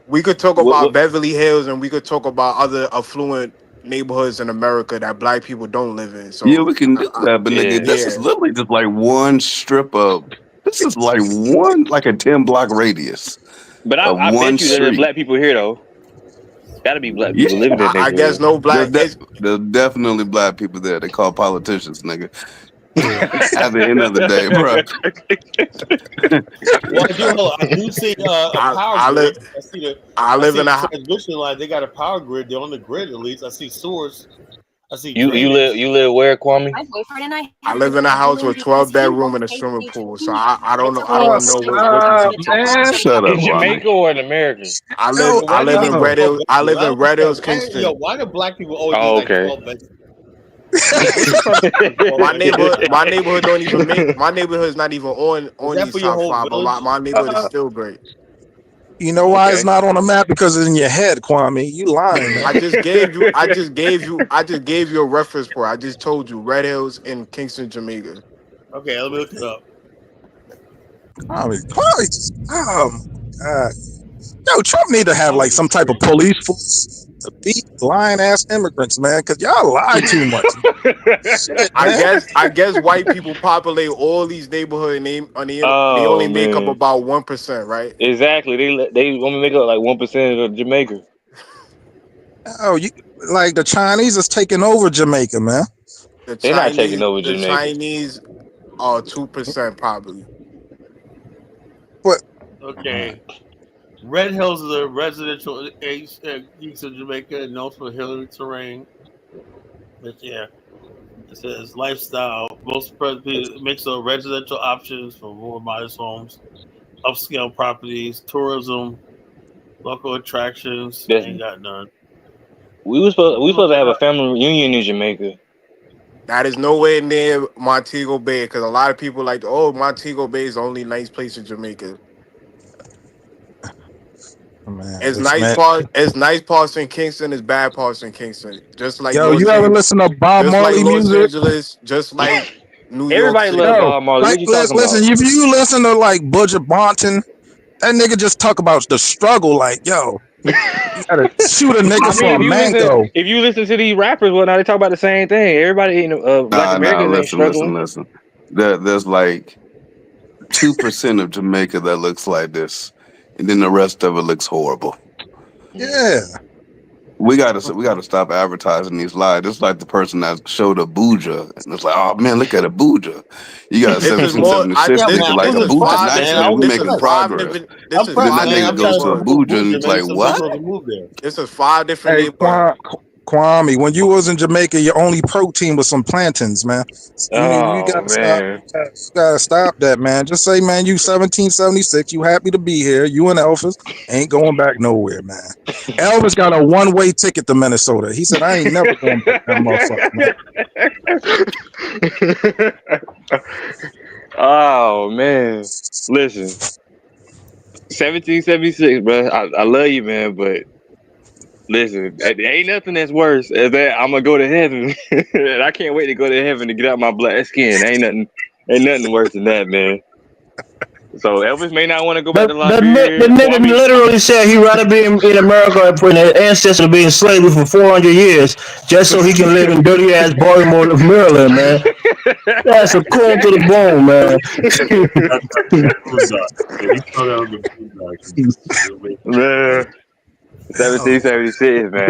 S5: we could talk about Beverly Hills, and we could talk about other affluent neighborhoods in America that black people don't live in. So
S20: yeah, we can do that, but nigga, this is literally just like one strip of. This is like a 10-block radius.
S7: But I bet you there's black people here though. Gotta be black people living in that neighborhood.
S5: I guess no black.
S20: There's definitely black people there. They call politicians, nigga. At the end of the day, bro.
S1: Well, I do see a power grid. I live in a transmission line. They got a power grid. They're on the grid at least. I see sewers. I see.
S7: You live where, Kwame?
S21: My boyfriend and I
S5: live in a house with 12-bedroom and a swimming pool. So I don't know. I don't know what
S20: Shut up,
S7: in Jamaica or in America?
S5: I live in Red Hills. I live in Red Hills, Kingston.
S1: Yo, why do black people always like 12 bedrooms?
S5: My neighborhood don't even make. My neighborhood is not even on these top 5, but my neighborhood is still great.
S8: You know why it's not on the map? Because it's in your head, Kwame. You lying, man.
S5: I just gave you a reference point. I just told you Red Hills in Kingston, Jamaica.
S1: Okay, let me look it up.
S8: Kwame, oh my God. Yo, Trump need to have like some type of police force to beat lying ass immigrants, man, because y'all lie too much. Shit,
S5: I guess white people populate all these neighborhoods and they only make up about 1%, right?
S7: Exactly. They only make up like 1% of Jamaica.
S8: Oh, you like the Chinese is taking over Jamaica, man.
S7: They're not taking over
S5: The
S7: Jamaica.
S5: Chinese are 2% probably.
S8: What?
S1: Okay. Red Hills is a residential east of Jamaica, known for hilly terrain. But yeah, it says lifestyle. Most mix of residential options for more modest homes, upscale properties, tourism, local attractions. Ain't got none.
S7: We was supposed to have a family reunion in Jamaica.
S5: That is nowhere near Montego Bay because a lot of people like, Montego Bay is the only nice place in Jamaica.
S8: Man,
S5: it's nice parts in Kingston, it's bad parts in Kingston. Just like
S8: you ever listen to Bob Marley
S5: Los
S8: music?
S5: Angeles, just like New
S7: Everybody
S5: York City.
S7: loves Bob Marley. What you talking
S8: listen,
S7: about?
S8: if you listen to like Butcher Bonton, that nigga just talk about the struggle. Like, yo, you gotta shoot a nigga for a mango.
S7: If you listen to these rappers, they talk about the same thing. Everybody, Black Americans ain't struggling.
S20: Listen. There's like 2% of Jamaica that looks like this, and then the rest of it looks horrible.
S8: Yeah.
S20: We gotta stop advertising these lies. Just like the person that showed Abuja, and it's like, oh man, look at Abuja. You got 1776 picture like Abuja, nice man. We're making progress. Then that nigga goes to Abuja and it's like, what?
S5: This is 5 different neighborhoods.
S8: Kwame, when you was in Jamaica, your only protein was some plantains, man. You gotta stop that, man. Just say, man, you 1776, you happy to be here. You and Elvis ain't going back nowhere, man. Elvis got a one-way ticket to Minnesota. He said, I ain't never going back that
S7: motherfucker. Oh man, listen, 1776, bro. I love you, man, but listen, ain't nothing that's worse than that. I'm gonna go to heaven, and I can't wait to go to heaven to get out my black skin. Ain't nothing worse than that, man. So Elvis may not want to go back to Liberia.
S6: The nigga literally said he'd rather be in America and his ancestors be in slavery for 400 years just so he can live in dirty ass Baltimore, Maryland, man. That's a cool to the bone, man.
S7: Man. 1776, man.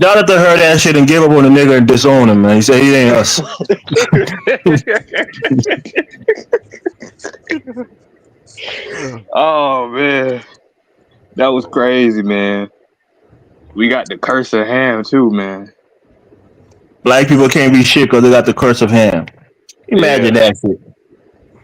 S6: Jonathan heard that shit and gave up on the nigga and disowned him, man. He said he ain't us.
S7: Oh man, that was crazy, man. We got the curse of Ham too, man.
S6: Black people can't be shit because they got the curse of Ham. Imagine that shit.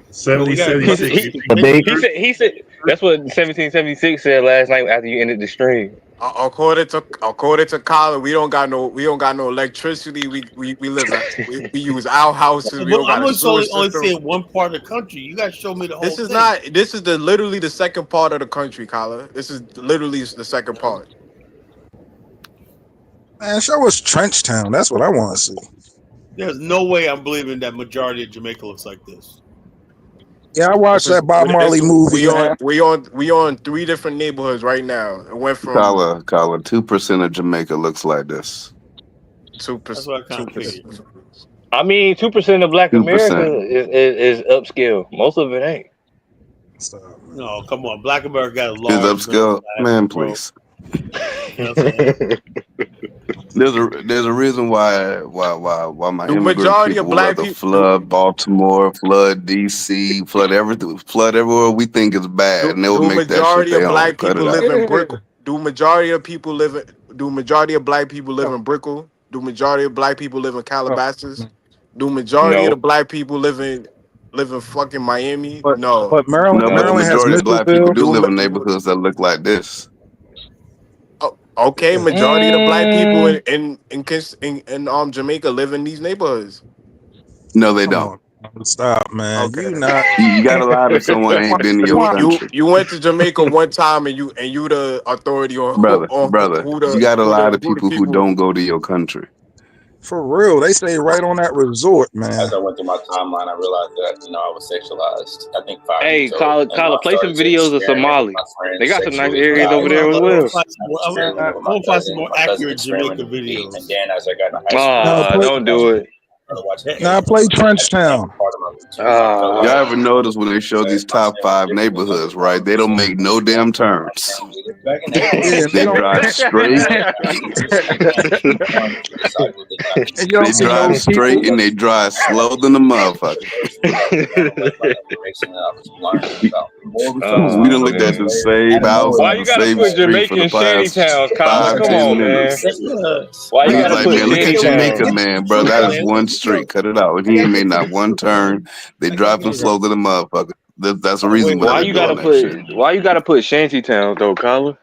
S9: 1776.
S7: He said that's what 1776 said last night after you ended the stream.
S5: According to Colin, we don't got no electricity. We use outhouses. We don't got
S1: I'm
S5: a sewer
S1: only
S5: system.
S1: seeing one part of the country. You guys show me the whole
S5: This is
S1: thing.
S5: This is literally the second part of the country, Colin. This is literally the second part.
S8: Man, show us Trenchtown. That's what I want to see.
S1: There's no way I'm believing that majority of Jamaica looks like this.
S8: Yeah, I watched that Bob Marley movie.
S5: We on 3 different neighborhoods right now. It went from
S20: Colin, 2% of Jamaica looks like this.
S5: 2%.
S7: I mean, 2% of Black America is upscale. Most of it ain't.
S1: No, come on. Black America got a large.
S20: Is upscale, man, please. There's a reason why my immigrant people rather flood Baltimore, flood DC, flood everything, flood everywhere we think is bad, and they'll make that shit their own. Cut it out.
S5: Live in Brickell? Do majority of Black people live in Brickell? Do majority of Black people live in Calabasas? Do majority of the Black people live in fucking Miami? No.
S8: But Maryland
S20: the
S8: has
S20: majority of Black people do
S8: Mitchellville.
S20: live in neighborhoods that look like this.
S5: Okay, majority of the black people in Jamaica live in these neighborhoods.
S20: No, they
S8: Come
S20: don't.
S8: on, stop, man.
S5: Okay.
S8: You not.
S20: You gotta lie to someone ain't been to your country.
S5: You went to Jamaica one time and you the authority on
S20: Brother,
S5: who
S20: you gotta lie to
S5: the
S20: people who don't go to your country.
S8: For real, they stay right on that resort, man.
S21: As I went through my timeline, I realized that I was sexualized. I think 5
S7: Hey,
S21: years old.
S7: Kyla, play some videos of Somali. They got some nice areas over there as
S1: I'm
S7: well.
S1: gonna find some more accurate Jamaica videos.
S21: And then as I got into high school,
S7: Don't do it.
S8: Now play Trenchtown.
S20: Y'all ever notice when they show these top 5 neighborhoods, right? They don't make no damn turns. They drive straight. They drive straight and they drive slow than the motherfucker. We done looked at the same house
S7: Why
S20: on
S7: you
S20: the
S7: gotta
S20: same
S7: put
S20: street for the
S7: Jamaican shanty
S20: past
S7: towns, Kyla?
S20: 5,
S7: Come
S20: 10
S7: on, man.
S20: minutes.
S7: Why you
S20: He's
S7: gotta
S20: like,
S7: put
S20: man, look
S7: shanty
S20: at Jamaica,
S7: towns?
S20: man, bro. That is one street. Cut it out. He ain't made not one turn. They driving slow than the motherfucker. That's the reason why
S7: Why
S20: they're
S7: you
S20: doing
S7: gotta
S20: that shit.
S7: put? Why you gotta put shanty towns though, Kyla?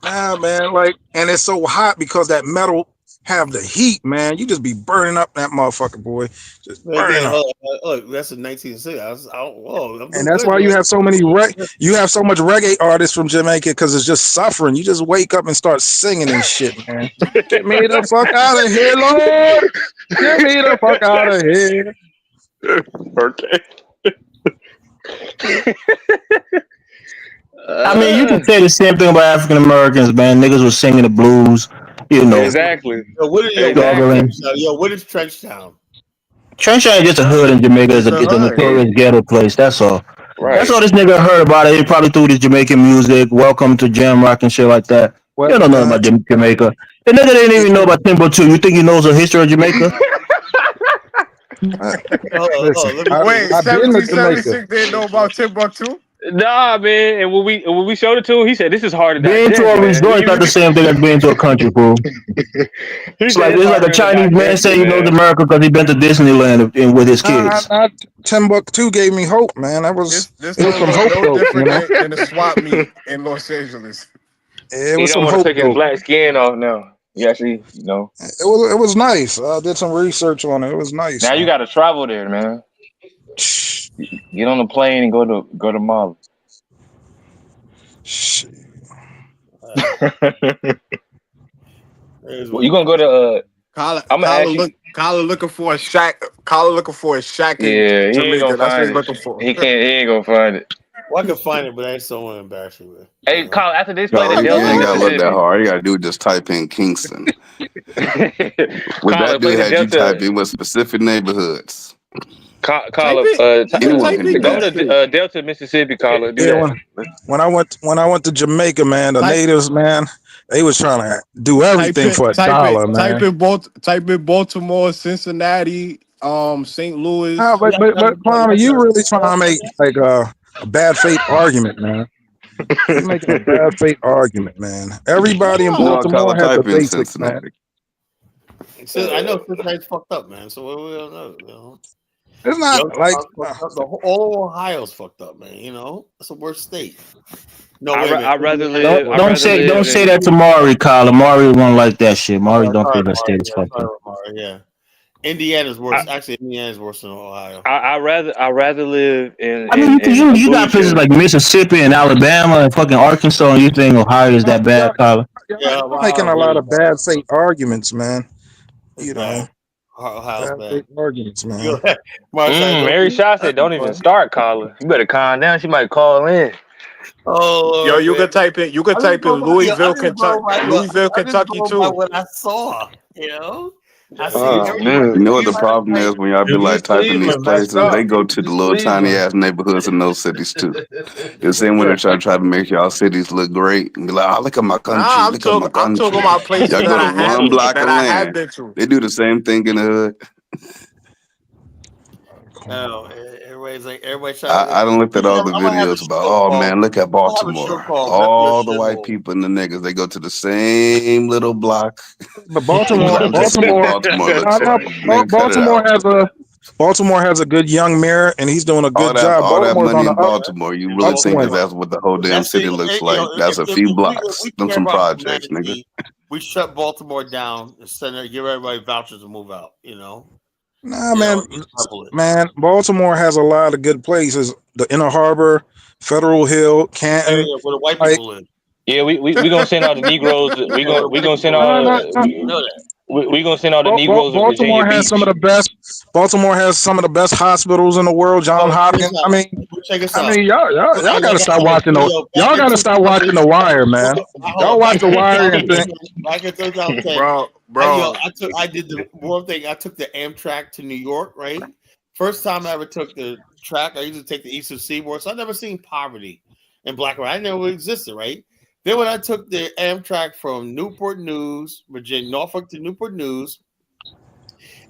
S8: Nah, man, like, and it's so hot because that metal have the heat, man. You just be burning up that motherfucker, boy. Just burning up.
S1: Look, that's in 1960.
S8: And that's why you have so many you have so much reggae artists from Jamaica because it's just suffering. You just wake up and start singing and shit, man. Get me the fuck out of here, Lord. Get me the fuck out of here.
S7: Okay.
S6: I mean, you can say the same thing about African Americans, man. Niggas was singing the blues, you know.
S7: Exactly.
S1: What is Trenchtown?
S6: Trenchtown is just a hood in Jamaica. It's a notorious ghetto place. That's all. Right. That's all this nigga heard about it. He probably threw this Jamaican music, welcome to Jam Rock and shit like that. You don't know about Jamaica. The nigga didn't even know about Timbuktu. You think he knows the history of Jamaica?
S5: Wait, 1776 didn't know about Timbuktu?
S7: Nah, man. And when we showed it to him, he said, "This is hard to
S6: Being
S7: digest."
S6: to a resort is not the same thing as being to a country, fool. It's like a Chinese man saying he knows America because he been to Disneyland and with his kids.
S8: Timbuktu gave me hope, man. That was
S5: This
S8: it was some hope,
S5: no
S8: though,
S5: different
S8: you know?
S5: than the swap meet in Los Angeles.
S8: It
S7: He
S8: was
S7: don't
S8: some
S7: want to
S8: hope,
S7: take his
S8: though.
S7: black skin off now. You actually, you know.
S8: It was nice. I did some research on it. It was nice.
S7: Now you got to travel there, man. Get on the plane and go to Mali. Well, you gonna go to?
S5: Kyla looking for a shack. Kyla looking for a shack in
S7: Yeah, he ain't
S5: Jamaica.
S7: gonna
S5: That's what
S7: find
S5: he's
S7: it.
S5: looking for.
S7: He ain't gonna find it.
S1: Well, I can find it, but I just don't want to embarrass you with.
S7: Hey, Kyle, after this
S20: No,
S7: play the
S20: you
S7: Delta,
S20: ain't gotta look that
S7: Mississippi.
S20: hard. You gotta do is just type in Kingston. What
S7: Kyle,
S20: that
S7: play
S20: dude
S7: the
S20: had you
S7: Delta.
S20: type in was specific neighborhoods.
S7: Kyle,
S20: Anyone can do
S7: go
S20: that.
S7: to Delta, Mississippi. Kyle, do
S8: Yeah,
S7: that.
S8: when I went to Jamaica, man, the natives, man, they was trying to do everything for $1, man.
S5: Type in Baltimore, Cincinnati, St. Louis.
S8: But Kwame, you really trying to make like a bad faith argument, man. You're making a bad faith argument, man. Everybody in
S20: No,
S8: Baltimore has the
S20: type in
S8: basics, man.
S20: Cincinnati.
S1: I know Cincinnati's fucked up, man. So what we don't know, you know.
S8: It's not like
S1: all Ohio's fucked up, man. You know, it's the worst state. No,
S7: I'd rather live.
S6: Don't say that to Maury, Kyle. Maury won't like that shit. Maury don't think that state is fucked up.
S1: Yeah, Indiana's worse. Actually, Indiana's worse than Ohio.
S7: I'd rather live in.
S6: I mean, you got places like Mississippi and Alabama and fucking Arkansas, and you think Ohio is that bad, Kyle?
S8: You're making a lot of bad faith arguments, man. You know,
S1: Ohio's
S8: bad
S1: bad.
S8: faith arguments, man.
S7: Mary Shaw said, "Don't even start, Kyla. You better calm down. She might call in."
S1: Oh,
S5: yo, you could type in. You could type in Louisville, Kentucky. Louisville, Kentucky too.
S1: What I saw, you know.
S20: You know what the problem is when y'all be like typing these places, they go to the little tiny ass neighborhoods in those cities too. The same when they try to make y'all cities look great and be like, oh, look at my country,
S5: I'm talking about places
S20: y'all go
S5: that
S20: to one block of
S5: I have
S20: land.
S5: been to.
S20: They do the same thing in the hood.
S1: No, everybody's trying
S20: I don't looked at all the videos about, oh man, look at Baltimore. All the white people and the niggas, they go to the same little block.
S8: But Baltimore
S20: looks
S8: has
S20: like, man, cut it out.
S8: a Baltimore has a good young mayor, and he's doing a good job.
S20: All that
S8: Baltimore's on
S20: money
S8: the
S20: in Baltimore, you really think that that's what the whole damn city looks like? That's a few blocks.
S1: We
S20: Them
S1: care
S20: some
S1: about
S20: projects, nigga.
S1: humanity, we shut Baltimore down and send it, give everybody vouchers to move out. You know.
S8: Nah, man, Baltimore has a lot of good places. The Inner Harbor, Federal Hill, Canton.
S1: Area where the white people live.
S7: Yeah, we gonna send all the Negroes. We gonna send all we gonna send all the Negroes of Virginia
S8: Baltimore has
S7: Beach.
S8: some of the best. Baltimore has some of the best hospitals in the world. John Hopkins. I mean, y'all gotta stop watching the. Y'all gotta stop watching The Wire, man. Y'all watch The Wire and think.
S1: Back in 2010,
S5: bro.
S1: I did the one thing. I took the Amtrak to New York. Right, first time I ever took the track. I used to take the Eastern Seaboard, so I never seen poverty in Black and white. I never existed. Right. Then when I took the Amtrak from Newport News, Virginia, Norfolk to Newport News,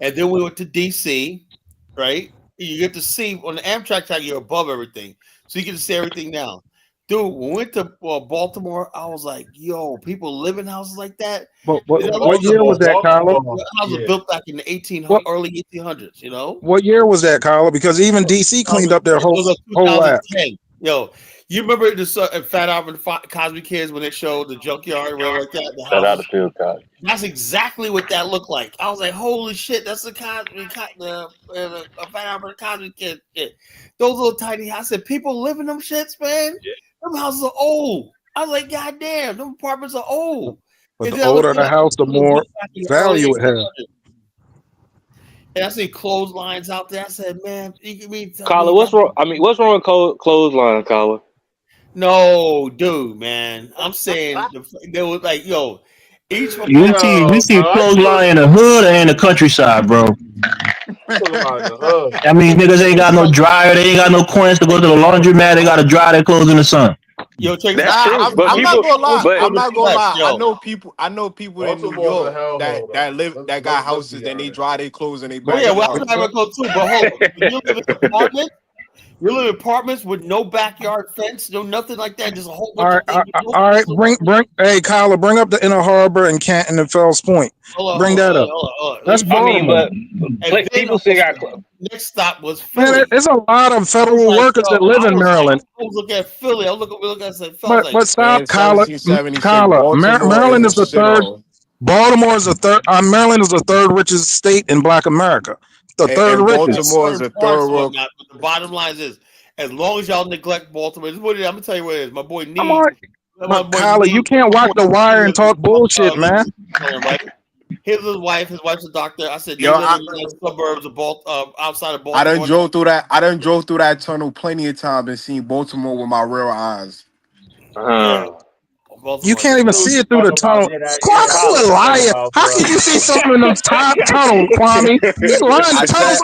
S1: and then we went to DC, right? You get to see on the Amtrak track, you're above everything. So you get to see everything now. Dude, when we went to Baltimore, I was like, yo, people live in houses like that.
S8: What year was that, Kyla?
S1: The house was built back in the early 1800s, you know?
S8: What year was that, Kyla? Because even DC cleaned up their whole lot.
S1: Yo, you remember the Fat Albert Cosby Kids when they showed the junkyard or whatever like that? The
S7: Shout out to Phil Cosby.
S1: That's exactly what that looked like. I was like, holy shit, that's the Cosby, the Fat Albert Cosby Kid. Those little tiny houses. I said, people live in them shits, man. Yeah. Them houses are old. I was like, God damn, them apartments are old.
S8: But the older the house, the more value it has.
S1: And I see clotheslines out there. I said, man, you can be.
S7: Collar, what's wrong? I mean, what's wrong with clothesline, Collar?
S1: No, dude, man. I'm saying they was like, yo, each
S6: you see clothesline in the hood or in the countryside, bro. I mean, niggas ain't got no dryer. They ain't got no coins to go to the laundromat. They got to dry their clothes in the sun.
S1: Yo, check
S5: this out. I'm not gonna lie. I know people in New York that got houses and they dry their clothes in their backyard.
S1: Yeah, well, I'm gonna go too. But hold on, you live in apartments. You live in apartments with no backyard fence, no nothing like that. Just a whole bunch of things.
S8: All right, bring. Hey, Kyla, bring up the Inner Harbor and Canton and Fells Point. Bring that up. That's Baltimore.
S7: People say
S1: next stop was Philly.
S8: Man, there's a lot of federal workers that live in Maryland.
S1: I was looking at Philly. I was looking at
S8: But stop, Kyla. Maryland is the third. Baltimore is the third. Maryland is the third richest state in Black America. The third richest.
S5: Baltimore is the third world.
S1: But the bottom line is, as long as y'all neglect Baltimore, this is what it is. I'm gonna tell you what it is. My boy Nee.
S8: Kyla, you can't watch The Wire and talk bullshit, man.
S1: His wife's a doctor. I said, they live in the suburbs of outside of Baltimore.
S5: I done drove through that tunnel plenty of times and seen Baltimore with my real eyes.
S8: You can't even see it through the tunnel. Kwame, you a liar. How can you see something in the tunnel, Kwame? You lying. The tunnel's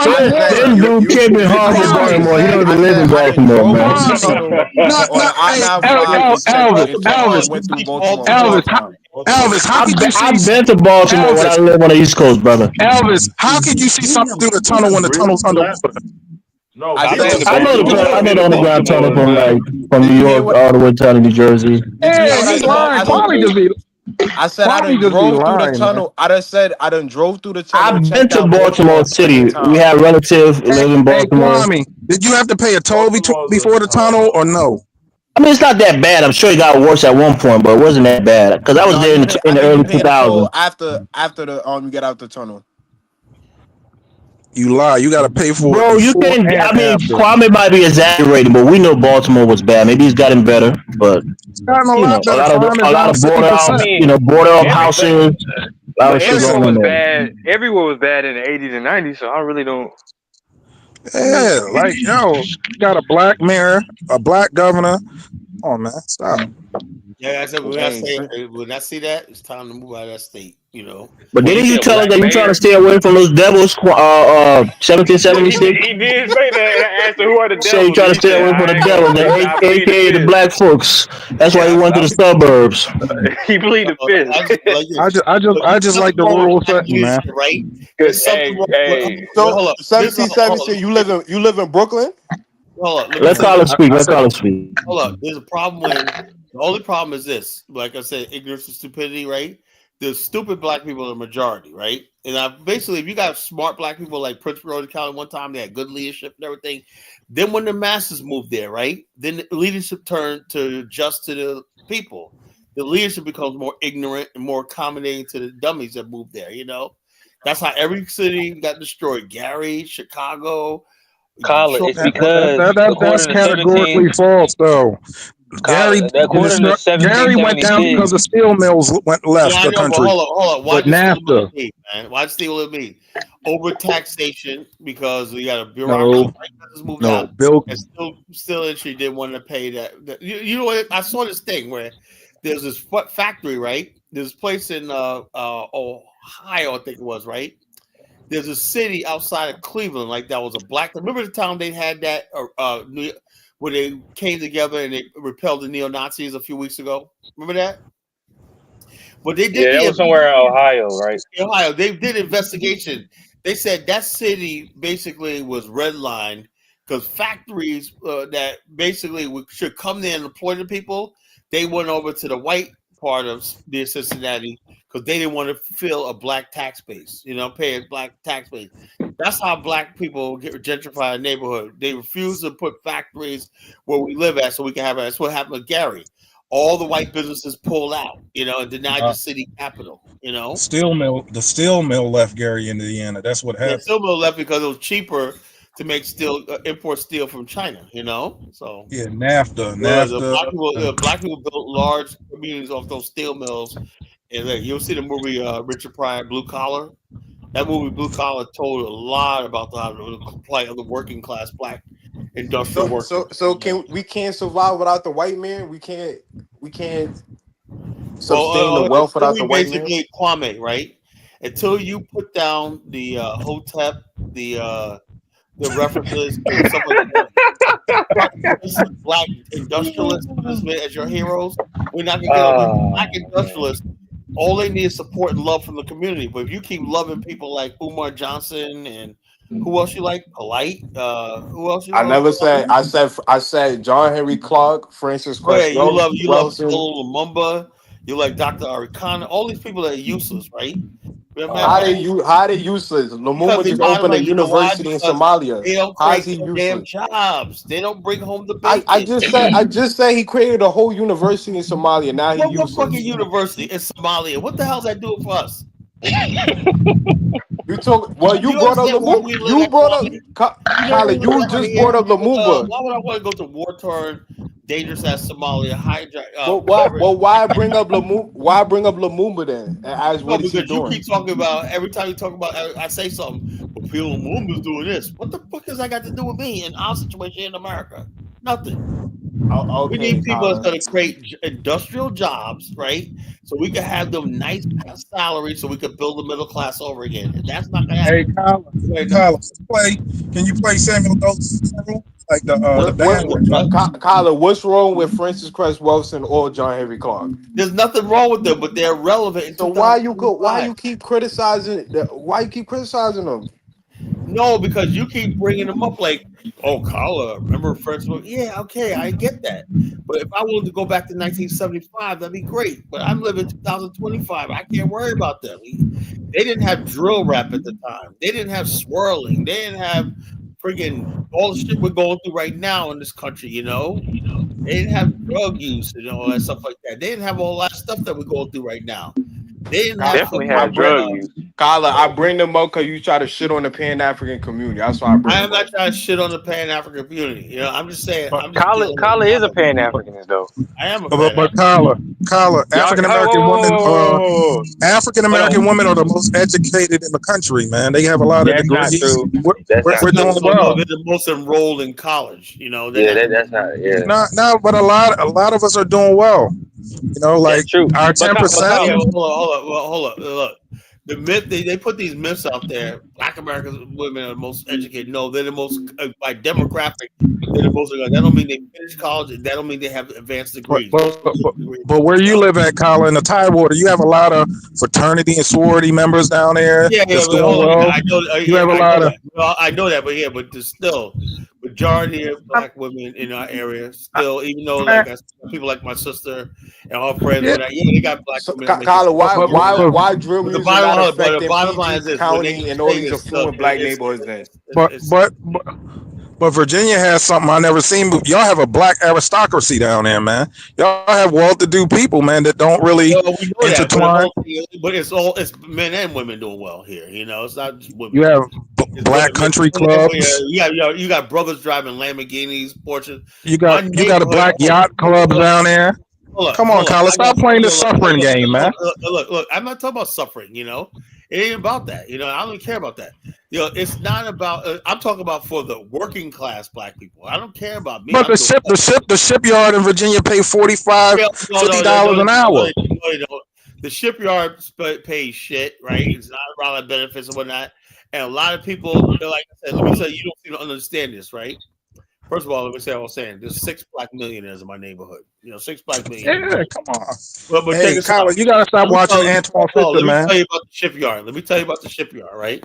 S6: This dude came in Harvard, Baltimore. He don't even live in Baltimore, man.
S8: Elvis, how could you see?
S6: I've been to Baltimore when I lived on the East Coast, brother.
S8: Elvis, how could you see something through the tunnel when the tunnel's underwater?
S6: No, I know the underground tunnel from New York all the way down to New Jersey.
S8: Hey, he's lying.
S5: I said I done drove through the tunnel. I done drove through the tunnel.
S6: I've been to Baltimore City. We have relatives live in Baltimore.
S8: Hey, did you have to pay a toll before the tunnel or no?
S6: I mean, it's not that bad. I'm sure it got worse at one point, but it wasn't that bad because I was there in the early 2000s.
S5: After you get out the tunnel.
S8: You lie. You got to pay for
S6: it. Bro, you can. I mean, Kwame might be exaggerating, but we know Baltimore was bad. Maybe he's gotten better, but a lot of border houses.
S7: Everywhere was bad. Everywhere was bad in the 80s and 90s, so I really don't.
S8: Yeah, like you got a black mayor, a black governor. Oh man, stop.
S1: Yeah, I said when I see that, it's time to move out of that state. You know.
S6: But didn't you tell us that you're trying to stay away from those devils? 1776.
S7: He did say that. I asked who are the devils.
S6: So you trying to stay away from the devils, aka the black folks. That's why he went to the suburbs.
S7: He pleaded fifth.
S8: I just like the rural setting, man.
S1: Right?
S5: So 1776. You live in Brooklyn.
S1: Hold up.
S6: Let's call it speak.
S1: Hold up. There's a problem when the only problem is this. Like I said, ignorance and stupidity, right? the stupid black people are the majority, right? And basically, if you got smart black people like Prince George County one time, they had good leadership and everything. Then when the masses moved there, right? Then the leadership turned to adjust to the people. The leadership becomes more ignorant and more accommodating to the dummies that moved there, you know? That's how every city got destroyed. Gary, Chicago.
S7: Colin, it's
S8: That's
S7: because according to
S8: categorically
S7: 17,
S8: false, though. Gary
S7: according to
S8: went down
S7: 1776,
S8: because the steel mills left
S1: Yeah, I
S8: the
S1: know, but
S8: country.
S1: hold on. Why
S8: But
S1: did steal money
S8: NAFTA,
S1: me, man? Why did steal with me? Over taxation because we got a bureaucracy.
S8: no,
S1: White business moved
S8: no,
S1: out,
S8: Bill,
S1: and still industry didn't want to pay that. You know what? I saw this thing where there's this factory, right? There's a place in Ohio, I think it was, right? There's a city outside of Cleveland, like that was a black. Remember the time they had that where they came together and they repelled the neo-Nazis a few weeks ago? Remember that? But they did
S7: that was somewhere in Ohio, right?
S1: Ohio. They did investigation. They said that city basically was redlined because factories that basically should come there and employ the people, they went over to the white part of near Cincinnati because they didn't want to fill a black tax base, pay a black tax base. That's how black people gentrify a neighborhood. They refuse to put factories where we live at so we can have it. That's what happened with Gary. All the white businesses pulled out, and denied the city capital,
S8: the steel mill left Gary, Indiana. That's what happened.
S1: The steel mill left because it was cheaper to make steel, import steel from China, So
S8: yeah, NAFTA.
S1: Black people built large communities off those steel mills, and you'll see the movie Richard Pryor, Blue Collar. That movie, Blue Collar, told a lot about the plight of the working class black industrial workers.
S5: So we can't survive without the white man. We can't sustain the wealth without the white man.
S1: Basically, Kwame, right? Until you put down the Hotep, the references to stuff like that, black industrialists as your heroes, we're not gonna get them. Black industrialists. All they need is support and love from the community. But if you keep loving people like Umar Johnson and who else you like, Polite, who else you?
S5: I never said. I said John Henry Clark, Francis Cress.
S1: You love Solo Lumumba. You like Dr. Arikana. All these people that are useless, right?
S5: How they useless? Lumumba just opened a university in Somalia.
S1: They don't create damn jobs. They don't bring home the bacon.
S5: I just said he created a whole university in Somalia. Now he's useless.
S1: What fucking university in Somalia? What the hell's that doing for us?
S5: You talk. Well, you brought up Lumumba. You brought up Colin. You just brought up Lumumba.
S1: Why would I want to go to war-torn, dangerous ass Somalia?
S5: Why bring up Lumumba? Why bring up Lumumba then? As what is he doing?
S1: You keep talking about every time you talk about. I say something. But people Lumumba's doing this. What the fuck has that got to do with me in our situation in America? Nothing. We need people that's going to create industrial jobs, right? So we can have them nice salaries, so we can build the middle class over again. And that's not going to happen.
S8: Hey, Colin, can you play Samuel Dosey's role? Like the
S5: Colin, what's wrong with Francis Cress Welsing or John Henry Clark?
S1: There's nothing wrong with them, but they're relevant.
S5: So why you keep criticizing? Why you keep criticizing them?
S1: No, because you keep bringing them up like, oh, Colin, remember Francis? Yeah, okay, I get that. But if I wanted to go back to 1975, that'd be great. But I'm living 2025. I can't worry about them. They didn't have drill rap at the time. They didn't have swirling. They didn't have friggin' all the shit we're going through right now in this country, They didn't have drug use and all that stuff like that. They didn't have all that stuff that we're going through right now. They didn't
S7: definitely have drug use.
S5: Kyla, I bring them up because you try to shit on the Pan-African community. That's why I am
S1: not trying to shit on the Pan-African community. I'm just saying.
S7: Kyla is a Pan-Africanist, though.
S1: I am a
S8: But Kyla, African American women are the most educated in the country, man. They have a lot of degrees. We're doing well.
S1: They're the most enrolled in college.
S7: That's not. Yeah.
S8: No, but a lot of us are doing well. Like our 10%.
S1: Hold up. Look, the myth they put these myths out there. Black American women are the most educated. No, they're the most by demographic. They're the most. That don't mean they finish college. That don't mean they have advanced degrees.
S8: But where you live at, Colin, in the Tidewater, you have a lot of fraternity and sorority members down there.
S1: Yeah,
S8: I know.
S1: You have a lot of. I know that, but still, majority of black women in our area still, even though like people like my sister and all friends,
S5: Yeah.
S1: they got black women. That make
S5: Kyler,
S1: it
S5: why drill
S1: but the
S5: music not
S1: the
S5: affecting
S1: bottom line
S5: PG
S1: is this: when they
S5: County and all
S1: say
S5: these
S1: this, look,
S5: affluent black neighborhoods then?
S8: But Virginia has something I never seen. Y'all have a black aristocracy down there, man. Y'all have well-to-do people, man, that don't really
S1: we know
S8: intertwine.
S1: that, it's men and women doing well here. It's not just women.
S8: You have black country clubs.
S1: You got brothers driving Lamborghinis, Porsches.
S8: You got a black yacht club down there. Come on, Colin, stop playing the suffering game, man.
S1: Look, I'm not talking about suffering. It ain't about that. I don't even care about that. It's not about. I'm talking about for the working class black people. I don't care about me.
S8: But the shipyard in Virginia pay $45, $50 an hour.
S1: The shipyard pays shit, right? It's not about benefits and whatnot. And a lot of people, like I said, let me tell you, you don't understand this, right? First of all, let me say what I was saying. There's 6 black millionaires in my neighborhood. 6 black millionaires.
S8: Yeah, come on.
S1: But
S8: hey, Colin, you gotta stop watching Antoine Fisher, man.
S1: Let me tell you about the shipyard. Right?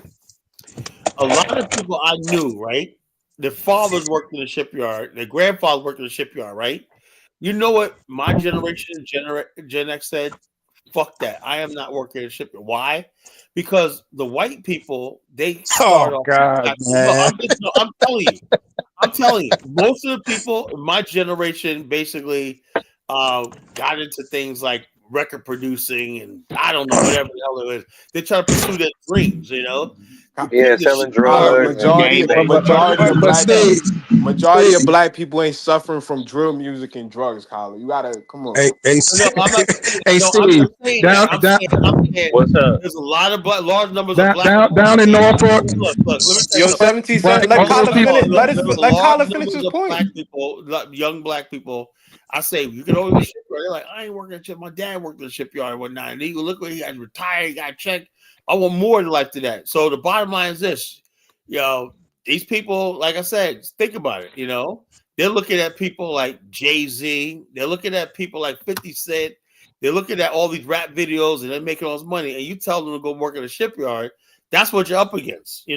S1: A lot of people I knew, right? Their fathers worked in the shipyard. Their grandfathers worked in the shipyard, right? You know what my generation, Gen X said? Fuck that. I am not working in a shipyard. Why? Because the white people, they start off.
S8: God, man.
S1: I'm telling you, most of the people in my generation basically got into things like record producing and I don't know, whatever the hell it is. They try to pursue their dreams,
S7: Yeah, selling drugs.
S5: Majority of black people ain't suffering from drill music and drugs, Colin. You gotta come on.
S8: Hey,
S1: Steve.
S7: What's up?
S1: There's a lot of large numbers of black
S8: down in Norfolk.
S1: Look, let me tell
S5: Yo,
S1: you
S5: 17 cents. Let Colin finish. Let Colin finish his point.
S1: Black people, young black people. I say you can always be shipyard. They're like, I ain't working at shipyard. My dad worked in the shipyard and whatnot. And you look what he got retired, he got checked. I want more in life than that. So the bottom line is this, these people, like I said, think about it. They're looking at people like Jay-Z. They're looking at people like 50 Cent. They're looking at all these rap videos and they're making all this money. And you tell them to go work in a shipyard. That's what you're up against.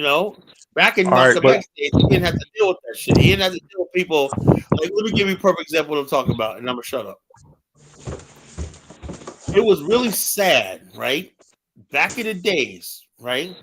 S1: Back in Malcolm X days, he didn't have to deal with that shit. He didn't have to deal with people. Like, let me give you a perfect example of what I'm talking about, and I'm gonna shut up. It was really sad, right? Back in the days, right?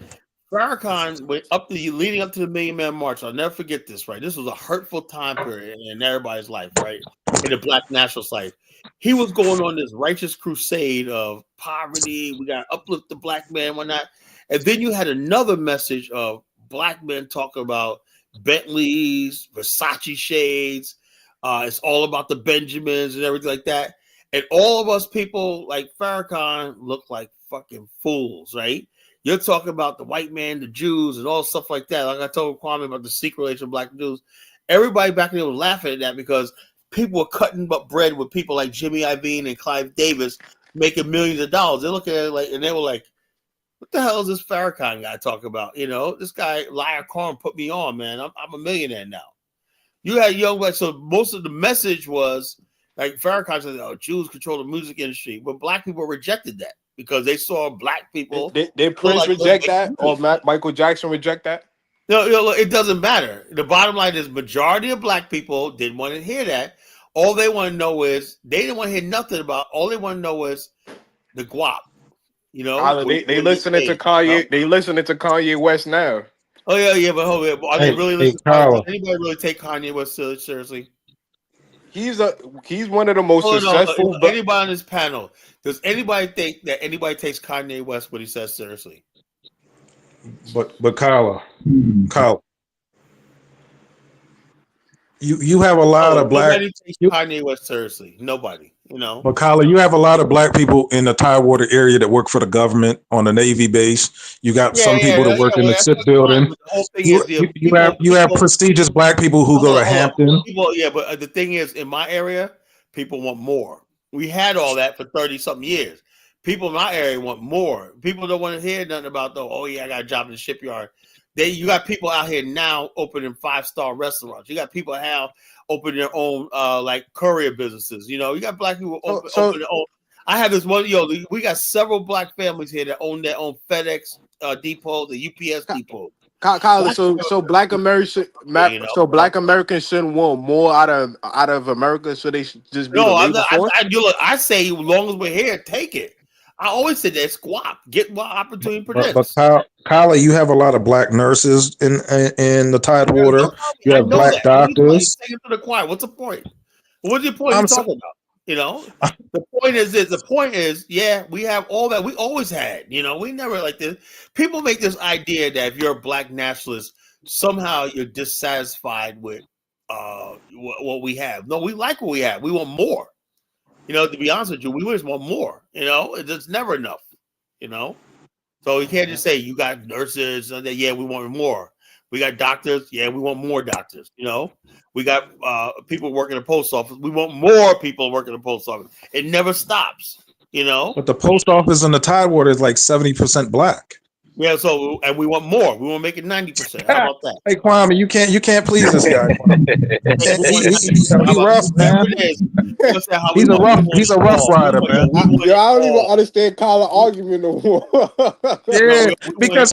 S1: Farrakhan went leading up to the Million Man March. I'll never forget this, right? This was a hurtful time period in everybody's life, right? In the black nationalist life. He was going on this righteous crusade of poverty. We got to uplift the black man, whatnot. And then you had another message of black men talking about Bentleys, Versace shades. It's all about the Benjamins and everything like that. And all of us people like Farrakhan look like fucking fools, right? You're talking about the white man, the Jews, and all stuff like that. Like I told Kwame about the secret relation of black Jews. Everybody back then was laughing at that because people were cutting up bread with people like Jimmy Iovine and Clive Davis making millions of dollars. They're looking at it like, and they were like, what the hell is this Farrakhan guy talking about? This guy, Liar Khan, put me on, man. I'm a millionaire now. You had young black, so most of the message was like Farrakhan said, "Oh, Jews control the music industry," but black people rejected that because they saw black people.
S5: Did Prince reject that, or Michael Jackson reject that?
S1: No, it doesn't matter. The bottom line is, majority of black people didn't want to hear that. All they want to know is they didn't want to hear nothing about. All they want to know is the guap.
S5: They listening to Kanye. They listening to Kanye West now.
S1: Oh yeah, but hold on. Are they really listening? Does anybody really take Kanye West seriously?
S5: He's one of the most successful.
S1: Anybody on this panel, does anybody think that anybody takes Kanye West what he says seriously?
S8: But Kyle, you have a lot of black.
S1: Nobody takes Kanye West seriously. Nobody.
S8: But Kyle, you have a lot of black people in the Tidewater area that work for the government on the Navy base. You got some people that work in the shipbuilding. You have prestigious black people who go to Hampton.
S1: But the thing is, in my area, people want more. We had all that for 30-something years. People in my area want more. People don't want to hear nothing about I got a job in the shipyard. You got people out here now opening 5-star restaurants. You got people now opening their own like courier businesses. You got black people open their own. I have this one. We got several black families here that own their own FedEx depot, the UPS depot.
S5: Kyler, so black Americans, black Americans shouldn't want more out of America, so they should just be the labor force.
S1: I say, as long as we're here, take it. I always said that squat, get what opportunity presents.
S8: But Kyler, you have a lot of black nurses in the Tidewater. You have black doctors.
S1: Take it to the choir. What's the point? What's your point? You're talking about? The point is, yeah, we have all that. We always had. We never like this. People make this idea that if you're a black nationalist, somehow you're dissatisfied with what we have. No, we like what we have. We want more. To be honest with you, we always want more. It's never enough. So you can't just say you got nurses and yeah, we want more. We got doctors, yeah, we want more doctors. We got people working at the post office. We want more people working at the post office. It never stops.
S8: But the post office in the Tidewater is like 70% black.
S1: Yeah, so and we want more. We want to make it 90%. How about that?
S8: Hey Kwame, you can't please this guy. He's rough, man. He's a rough rider, man.
S5: I don't even understand Kyler's argument no more.
S8: Yeah, because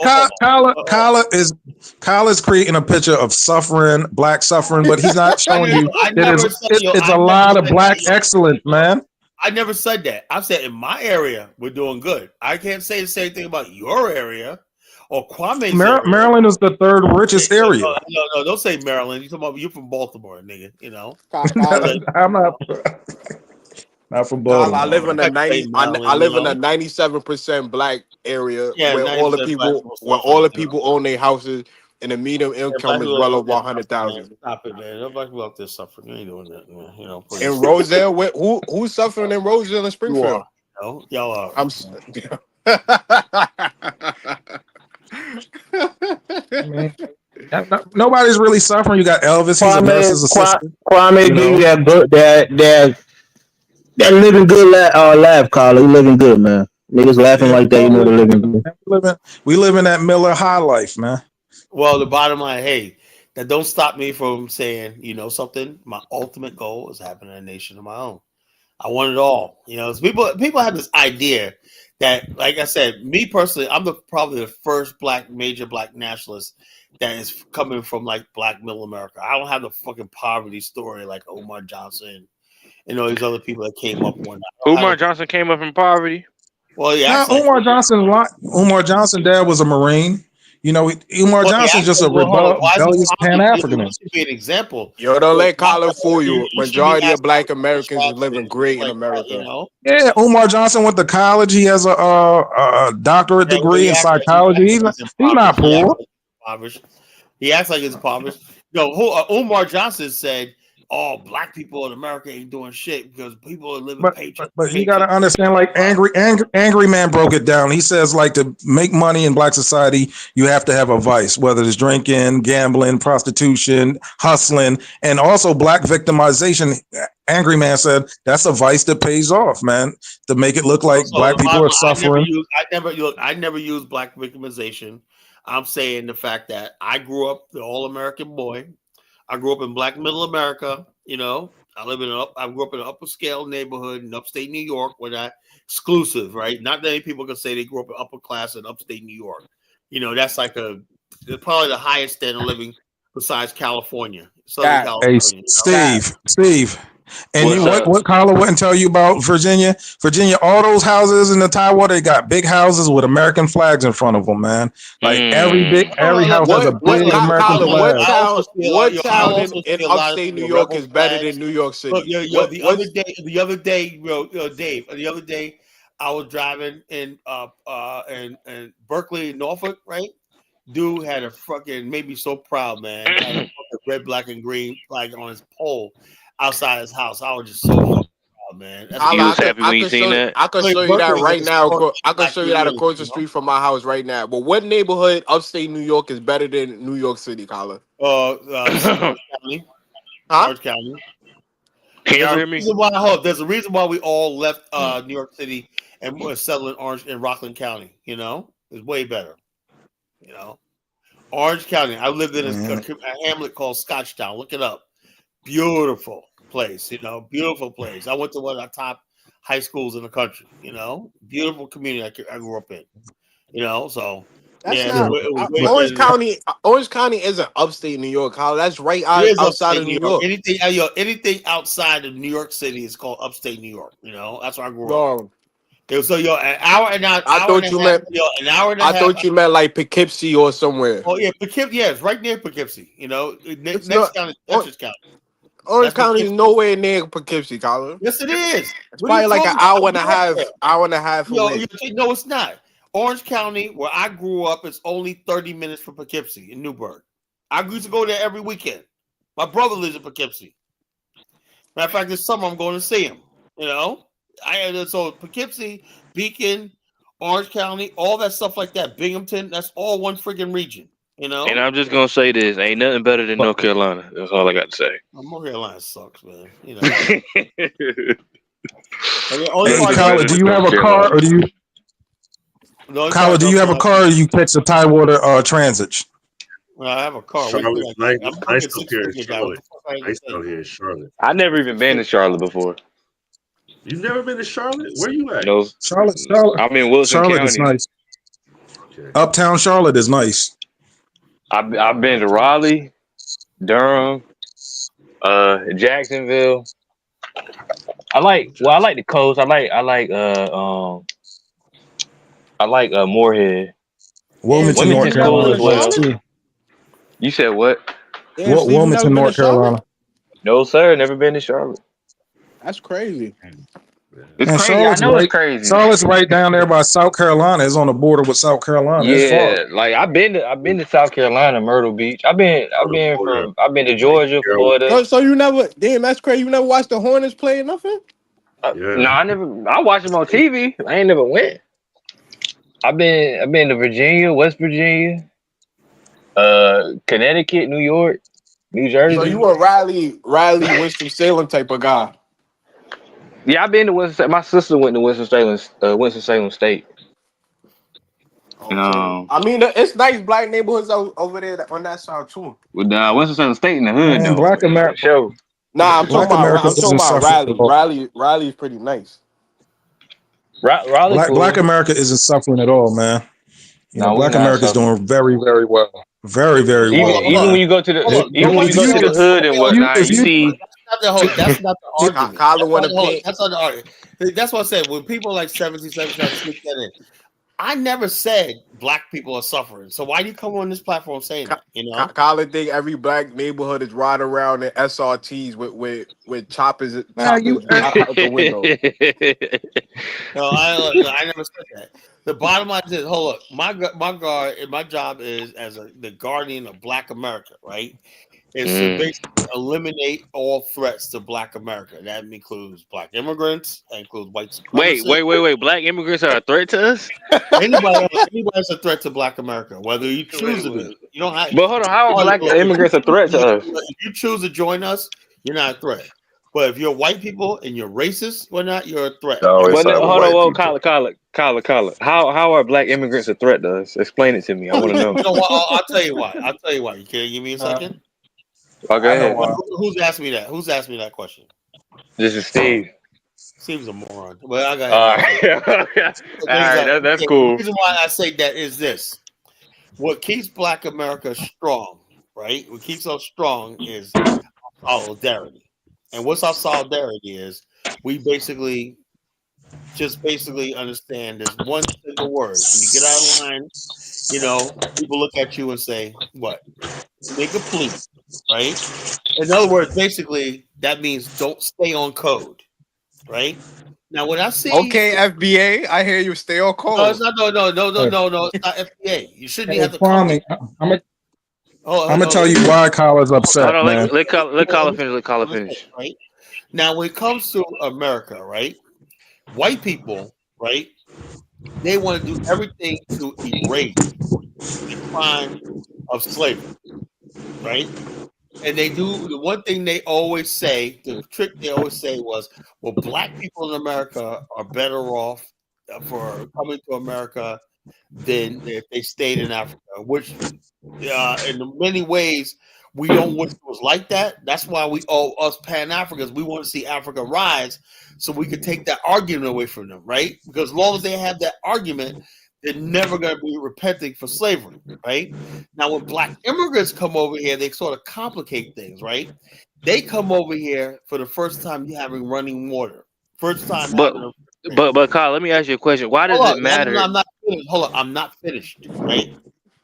S8: Kyler's creating a picture of suffering, black suffering, but he's not showing you that it's a lot of black excellence, man.
S1: I never said that. I said in my area we're doing good. I can't say the same thing about your area or Kwame's area.
S8: Maryland is the third richest area.
S1: No, don't say Maryland. You're from Baltimore, nigga.
S8: I'm not from Baltimore.
S5: I live in a 97% black area where all the people own their houses. And the median income is well over 100,000.
S1: Stop it, man. Nobody out there suffering. You ain't doing that, man.
S5: In Roselle, who's suffering in Roselle and Springfield?
S1: Y'all are.
S8: Nobody's really suffering. You got Elvis. He's a nurse's assistant.
S6: Kwame give you that living good laugh, Carla. You living good, man. Niggas laughing like that. They're living good.
S8: We live in that Miller high life, man.
S1: Well, the bottom line, hey, that don't stop me from saying, something. My ultimate goal is having a nation of my own. I want it all. So people have this idea that, like I said, me personally, I'm probably the first major black nationalist that is coming from like black middle America. I don't have the fucking poverty story like Umar Johnson and all these other people that came up one.
S7: Umar Johnson came up from poverty.
S1: Well, yeah.
S8: Umar Johnson, dad was a Marine. Umar Johnson's just a rebellious Pan-Africanist.
S1: To be an example.
S5: Don't let Colin fool you. Majority of black Americans are living great in America.
S8: Yeah, Umar Johnson went to college. He has a doctorate degree in psychology. He's not poor.
S1: He acts like he's impoverished. Umar Johnson said, "Oh, black people in America ain't doing shit because people are living paycheck."
S8: But you got to understand, like Angry Man broke it down. He says, like, to make money in black society, you have to have a vice, whether it's drinking, gambling, prostitution, hustling, and also black victimization. Angry Man said that's a vice that pays off, man, to make it look like black people are suffering.
S1: I never use black victimization. I'm saying the fact that I grew up the all-American boy. I grew up in black middle America. I grew up in an upper scale neighborhood in upstate New York, where that exclusive, right? Not that many people can say they grew up in upper class in upstate New York. That's like probably the highest standard of living besides California. Southern California.
S8: Hey, Steve. And what Carla wouldn't tell you about Virginia? Virginia, all those houses in the Tidewater, they got big houses with American flags in front of them, man. Like every house has a big American flag.
S5: What town in upstate New York is better than New York City?
S1: Look, the other day, Dave, I was driving in Berkeley, Norfolk, right? Dude had a fucking made me so proud, man. Had a fucking red, black, and green flag on his pole outside his house. I was just so fucking proud, man.
S7: He was happy when you seen that.
S5: I can show you that right now. I can show you that across the street from my house right now. But what neighborhood upstate New York is better than New York City, Colin?
S1: Orange County. Orange County.
S7: Can y'all hear me?
S1: There's a reason why we all left New York City and we're settling in Rockland County. It's way better. Orange County. I lived in a hamlet called Scotchtown. Look it up. Beautiful place, beautiful place. I went to one of the top high schools in the country, beautiful community I grew up in, so
S5: That's
S1: Yeah,
S5: not
S1: it was way
S5: Orange
S1: better
S5: County. Orange County isn't upstate New York, Kyle. That's right
S1: than, it is
S5: outside
S1: upstate
S5: of
S1: New
S5: New
S1: York.
S5: York.
S1: Anything outside of New York City is called upstate New York. You know, that's where I grew up.
S5: No,
S1: So you're an hour and a
S5: I
S1: half.
S5: thought you meant.
S1: An hour and a
S5: I
S1: half.
S5: thought you meant like Poughkeepsie or somewhere.
S1: Oh yeah, Poughkeepsie. Yeah, it's right near Poughkeepsie. You know, next
S5: not-
S1: county, Dutchess County.
S5: Orange
S1: That's
S5: County is
S1: Poughkeepsie.
S5: nowhere near Poughkeepsie, Colin.
S1: Yes, it is.
S5: It's
S1: What are you
S5: probably like
S1: talking
S5: an
S1: about?
S5: hour and a half.
S1: There.
S5: Hour and a half away.
S1: No, it's not. Orange County, where I grew up, is only 30 minutes from Poughkeepsie in Newburgh. I used to go there every weekend. My brother lives in Poughkeepsie. Matter of fact, this summer I'm going to see him. You know, so Poughkeepsie, Beacon, Orange County, all that stuff like that, Binghamton, that's all one freaking region. You know,
S7: And I'm just gonna say this: ain't nothing better than North Carolina. That's all I got to say.
S1: North Carolina sucks, man. You know.
S8: Hey, Kyla, do you have a car or do you? Kyla, do you have a car or you catch the Tidewater Transit?
S1: Well, I have a car.
S9: Charlotte's nice up here in Charlotte. Nice down here in Charlotte.
S7: I never even been to Charlotte before.
S9: You've never been to Charlotte? Where you at?
S7: No,
S8: Charlotte.
S7: I'm in Wilson
S8: Charlotte
S7: County.
S8: is nice. Okay. Uptown Charlotte is nice.
S7: I've been to Raleigh, Durham, Jacksonville. I like the coast. I like Moorhead.
S8: Wilmington, North Carolina.
S7: Well. You said what?
S5: Yeah, Steve,
S8: Wilmington, North Carolina.
S7: No, sir. Never been to Charlotte.
S5: That's crazy.
S7: It's
S8: and
S7: crazy. I know it's crazy.
S8: Charlotte's right down there by South Carolina. It's on the border with South Carolina.
S7: Yeah, like I've been to South Carolina, Myrtle Beach. I've been to Georgia, Florida.
S5: So you never? Damn, that's crazy. You never watched the Hornets play or nothing?
S7: No, I never. I watched them on TV. I ain't never went. I've been to Virginia, West Virginia, Connecticut, New York, New Jersey.
S5: So you a Raleigh, Winston-Salem type of guy?
S7: Yeah, I've been to Winston. My sister went to Winston-Salem State.
S5: Okay. I mean, it's nice black neighborhoods over there on that side too.
S7: With Winston-Salem State in the hood, though.
S8: Black America.
S7: Show.
S5: Nah, I'm talking about Raleigh. Raleigh is pretty nice.
S7: Raleigh,
S8: Black America isn't suffering at all, man. Black America is doing very, very well. Very, very well.
S7: Even when you go to the hood and whatnot, you see.
S1: That's not the argument.
S5: That's
S1: not the argument. That's what I said. When people like 77 try to sneak that in, I never said black people are suffering. So why do you come on this platform saying that? You know,
S5: Colin think every black neighborhood is riding around in SRTs with choppers out the window.
S1: No, I never said that. The bottom line is, hold up, my job is as the guardian of Black America, right? Is to basically eliminate all threats to Black America. That includes Black immigrants. That includes white supremacists.
S7: Wait. Black immigrants are a threat to us?
S1: Anybody's a threat to Black America, whether you choose to be. You don't have.
S7: But hold on, how are Black immigrants a threat to us?
S1: If you choose to join us, you're not a threat. But if you're white people and you're racist, you're a threat.
S7: Hold on, Colin. How are Black immigrants a threat to us? Explain it to me. I want to know.
S1: I'll tell you why. You can give me a second?
S7: Okay.
S1: Who's asked me that? Who's asked me that question?
S7: This is Steve.
S1: Steve's a moron. Well, I got
S7: all right. That's cool.
S1: The reason why I say that is this: what keeps Black America strong, right? What keeps us strong is solidarity. And what's our solidarity is we basically understand there's one single word. When you get out of line, people look at you and say, what? Make a plea, right? In other words, basically, that means don't stay on code, right? Now, when I see...
S5: Okay, FBA, I hear you stay on code.
S1: No, it's not, no, it's not FBA. You shouldn't have to
S8: Kwame, I'm gonna tell you why Kyle's upset,
S7: Hold on,
S8: man.
S7: let Colin finish.
S1: Right? Now, when it comes to America, right? White people, right? They want to do everything to erase the crime of slavery, right? And they do the one thing they always say, the trick they always say was, well, Black people in America are better off for coming to America than if they stayed in Africa, which in many ways we don't wish it was like that. That's why us Pan-Africans, we want to see Africa rise so we could take that argument away from them, right? Because as long as they have that argument, they're never going to be repenting for slavery, right? Now, when black immigrants come over here, they sort of complicate things, right? They come over here for the first time having running water, first time
S7: But
S1: having a.
S7: but Kyle, let me ask you a question. Why does
S1: Hold
S7: it
S1: on,
S7: matter?
S1: I'm not finished. Hold on, I'm not finished, right?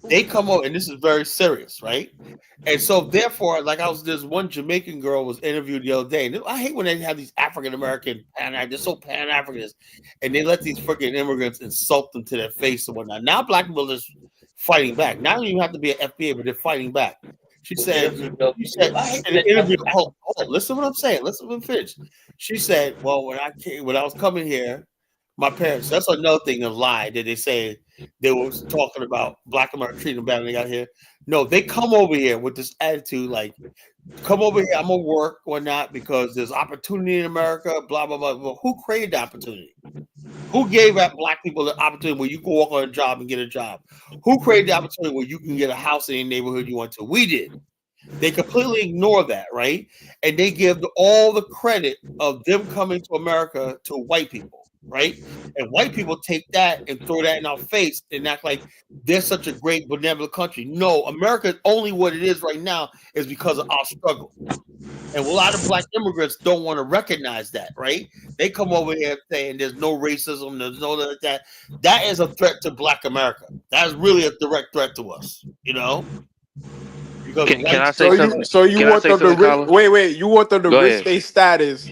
S1: They come over, and this is very serious, right? And so, therefore, like there's one Jamaican girl was interviewed the other day, and I hate when they have these African American they're so Pan Africans, and they let these freaking immigrants insult them to their face and whatnot. Now, black people are fighting back. Now, you have to be an FBA, but they're fighting back. She said, in the interview, hold on, listen to what I'm saying. Listen to what I'm finished. She said, well, when I was coming here, my parents, that's another thing of lie that they say they were talking about black America treating them bad when they got here. No, they come over here with this attitude like, come over here, I'm going to work or not because there's opportunity in America, blah, blah, blah. Well, who created the opportunity? Who gave black people the opportunity where you can walk on a job and get a job? Who created the opportunity where you can get a house in any neighborhood you want to? We did. They completely ignore that, right? And they give all the credit of them coming to America to white people, right? And white people take that and throw that in our face and act like they're such a great, benevolent country. No, America, only what it is right now is because of our struggle. And a lot of black immigrants don't want to recognize that, right? They come over here saying there's no racism, there's no that. That is a threat to black America. That is really a direct threat to us, you know?
S7: Can I say something?
S5: You want them to wait? You want them to risk their status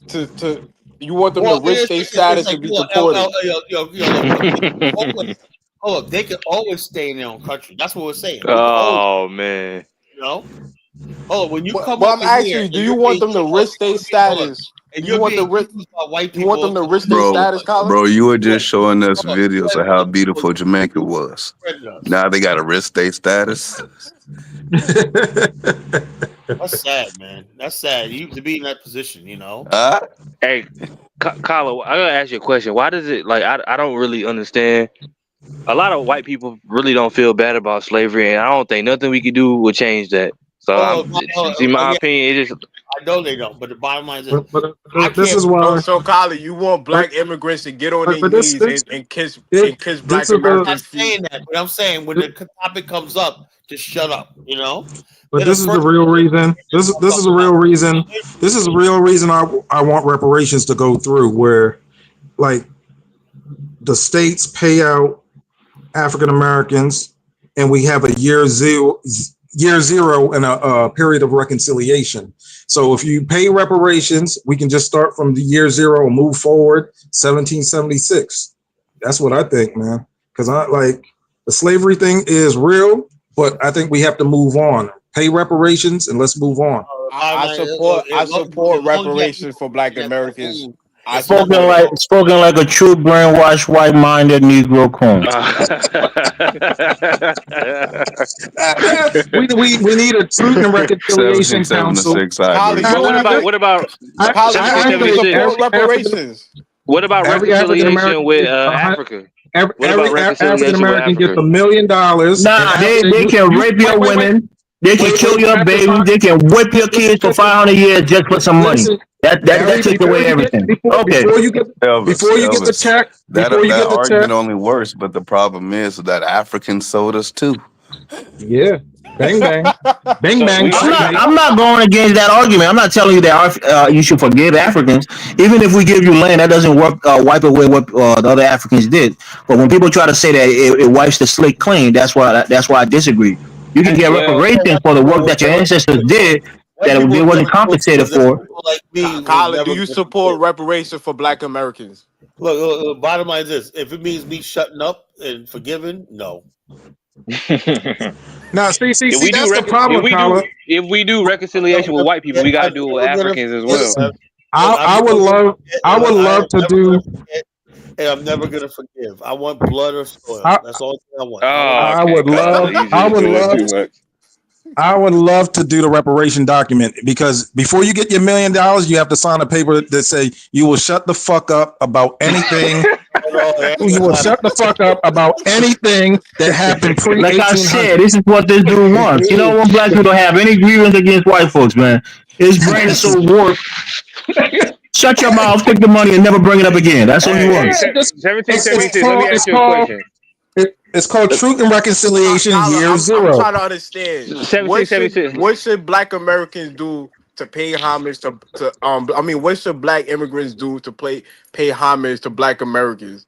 S5: to you want them to risk their status to be deported?
S1: Hold on, they can always stay in their own country. That's what we're saying.
S7: Oh man,
S1: you know. Hold on, when you come.
S5: But I'm asking you, do you want them to risk their status?
S1: And
S5: you want them to risk? You want them to risk their status, Colin?
S20: Bro, you were just showing us videos of how beautiful Jamaica was. Now they got to risk their status.
S1: That's sad, man. That's sad. You to be in that position, you know.
S7: Hey, Colin, I gotta ask you a question. Why does it like I don't really understand? A lot of white people really don't feel bad about slavery, and I don't think nothing we could do will change that. So, my opinion, it just.
S1: I know they don't, but the bottom line is,
S5: this is why. So, Colin, you want black immigrants to get on their knees and kiss black Americans?
S1: I'm not saying that, but I'm saying when the topic comes up, just shut up, you know.
S8: But this is the real reason. This is a real reason. This is a real reason I want reparations to go through, where, like, the states pay out African Americans, and we have a year zero and a period of reconciliation. So if you pay reparations, we can just start from the year zero and move forward. 1776. That's what I think, man. Because the slavery thing is real, but I think we have to move on. Pay reparations and let's move on.
S5: I support reparations for black Americans.
S6: Spoken like a true brainwashed, white-minded Negro coon.
S8: we need a truth and reconciliation council.
S7: What about
S5: reparations?
S7: What about reconciliation with Africa?
S8: Every African American gets $1 million.
S6: Nah, they can rape your women. They can kill your baby. They can whip your kids for 500 years just for some money. That takes away everything.
S20: Before you get
S8: the check,
S20: that argument only works. But the problem is that Africans sold us too.
S8: Yeah, bang bang, bang bang.
S6: I'm not going against that argument. I'm not telling you that you should forgive Africans. Even if we give you land, that doesn't work. Wipe away what the other Africans did. But when people try to say that it wipes the slate clean, that's why I disagree. You can get reparations for the work that your ancestors did that they wasn't compensated for.
S5: Colin, do you support reparations for black Americans?
S1: Look, bottom line is this: if it means me shutting up and forgiving, no.
S8: Now, see, that's the problem, Colin.
S7: If we do reconciliation with white people, we gotta do it with Africans as well.
S8: I would love to do.
S1: And I'm never gonna forgive. I want blood or soil. That's all I want.
S8: I would love to do the reparation document, because before you get your $1 million, you have to sign a paper that say you will shut the fuck up about anything. You will shut the fuck up about anything that happened pre-1800.
S6: Like I said, this is what this dude wants. You don't want black people to have any grievance against white folks, man. His brain is so warped. Shut your mouth, take the money, and never bring it up again. That's what he wants.
S7: 1776. Let me ask you a question.
S8: It's called Truth and Reconciliation
S5: Tyler,
S8: Year
S5: I'm
S8: Zero.
S5: trying to understand
S7: 76.
S5: what should Black Americans do to pay homage to what should Black immigrants do to pay homage to Black Americans?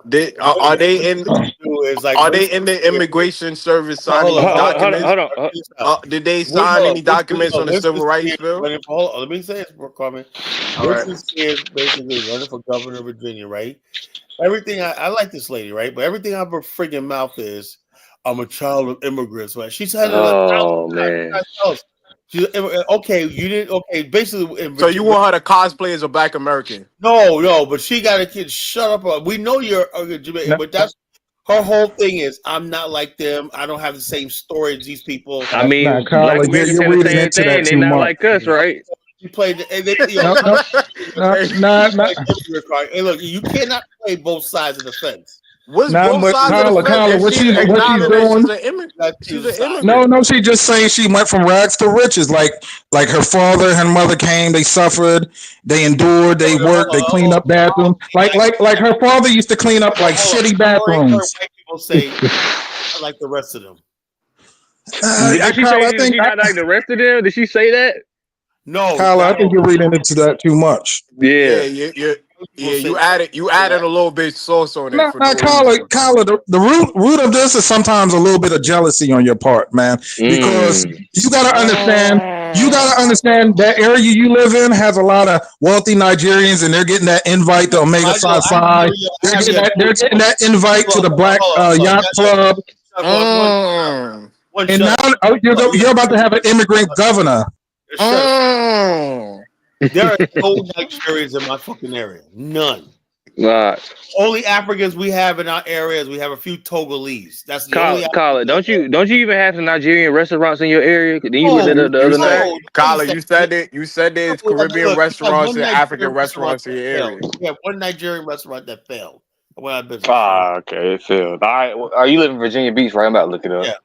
S5: Are they in the immigration service signing
S1: Hold
S5: any
S1: on.
S5: documents?
S7: Hold on.
S5: Did they sign any documents on the civil rights bill?
S1: Hold on, let me say this, Carmen. This is basically running for governor of Virginia, right? Everything I like this lady, right? But everything out of her friggin' mouth is, I'm a child of immigrants, right? She's had
S7: Oh man.
S1: She's okay. You didn't okay. Basically,
S5: So you want her to cosplay as a Black American?
S1: No, but she got a kid. Shut up. We know you're Jamaican, but that's her whole thing is I'm not like them. I don't have the same story as these people.
S7: I mean, Black Americans say the same thing. They're not like us, right?
S1: You played. Hey, look, you cannot play both sides of the fence.
S5: What's both sides of the fence?
S8: What she's doing?
S5: She's an immigrant.
S8: No, she's just saying she went from rags to riches. Like her father and her mother came, they suffered, they endured, they worked, they cleaned up bathrooms. Like her father used to clean up like shitty bathrooms.
S1: White people say like the rest of them.
S7: Did she say she not like the rest of them? Did she say that?
S1: No,
S8: Kyle, I think you're reading into that too much.
S5: Yeah, you added a little bit sauce on it.
S8: Kyle, the root of this is sometimes a little bit of jealousy on your part, man. Because you gotta understand that area you live in has a lot of wealthy Nigerians, and they're getting that invite to Omega Psi Phi. They're getting that invite to the Black Yacht Club. And now you're about to have an immigrant governor.
S1: There are no Nigerians in my fucking area. None.
S7: Right.
S1: Only Africans we have in our areas. We have a few Togolese. That's the only.
S7: Kyle, don't you even have some Nigerian restaurants in your area? Then you went to the other side.
S5: Kyle, you said there's Caribbean restaurants and African restaurants in your area.
S1: We have one Nigerian restaurant that failed.
S7: Okay, it failed. All right. Are you live in Virginia Beach, right? I'm about to look it up.
S1: Yeah.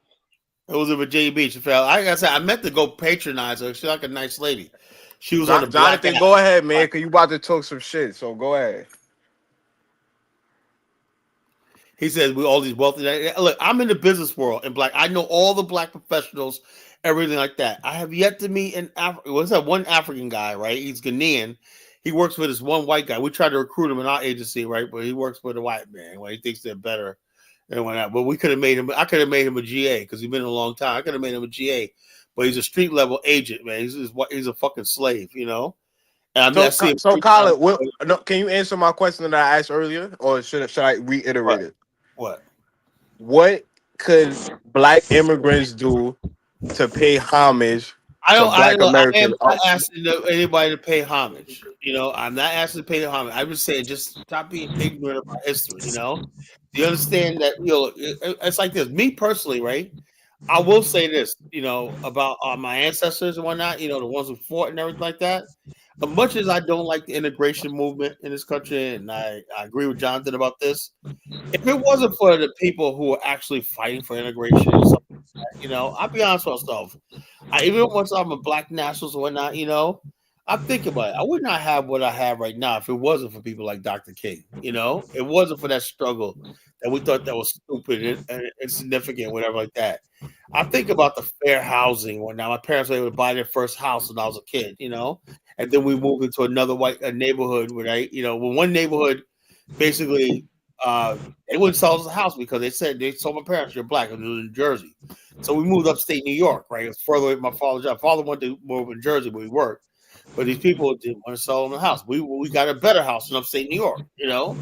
S1: It was in Virginia Beach. It failed. Like I said, I meant to go patronize her. She's like a nice lady. She was on the
S5: Jonathan, go ahead, man, because you about to talk some shit. So go ahead.
S1: He says we all these wealthy. Look, I'm in the business world and I know all the Black professionals, everything like that. I have yet to meet an what's that one African guy, right? He's Ghanaian. He works for this one white guy. We tried to recruit him in our agency, right? But he works for the white man. Well, he thinks they're better. And whatnot. But we could have made him. I could have made him a GA because he's been in a long time. I could have made him a GA, but he's a street level agent, man. He's a fucking slave, you know. And
S5: so Colin, can you answer my question that I asked earlier, or should I reiterate it? What could Black immigrants do to pay homage? I
S1: am not asking anybody to pay homage. You know, I'm not asking to pay homage. I'm just saying, just stop being ignorant about history. You know, do you understand that? You know, it's like this. Me personally, right? I will say this. You know, about my ancestors and whatnot. You know, the ones who fought and everything like that. As much as I don't like the integration movement in this country, and I agree with Jonathan about this, if it wasn't for the people who were actually fighting for integration or something like that, you know, I'll be honest with myself. Even once I'm a Black nationalist or whatnot, you know, I'm thinking about it. I would not have what I have right now if it wasn't for people like Dr. King. You know, it wasn't for that struggle that we thought that was stupid and insignificant, whatever like that. I think about the fair housing when now my parents were able to buy their first house when I was a kid, you know, and then we moved into another white neighborhood when one neighborhood basically they wouldn't sell us a house because they said they told my parents you're Black and it was in Jersey. So we moved upstate New York, right? It was further away from my father's job. Father wanted to move in Jersey where we worked, but these people didn't want to sell them the house. We got a better house in upstate New York, you know.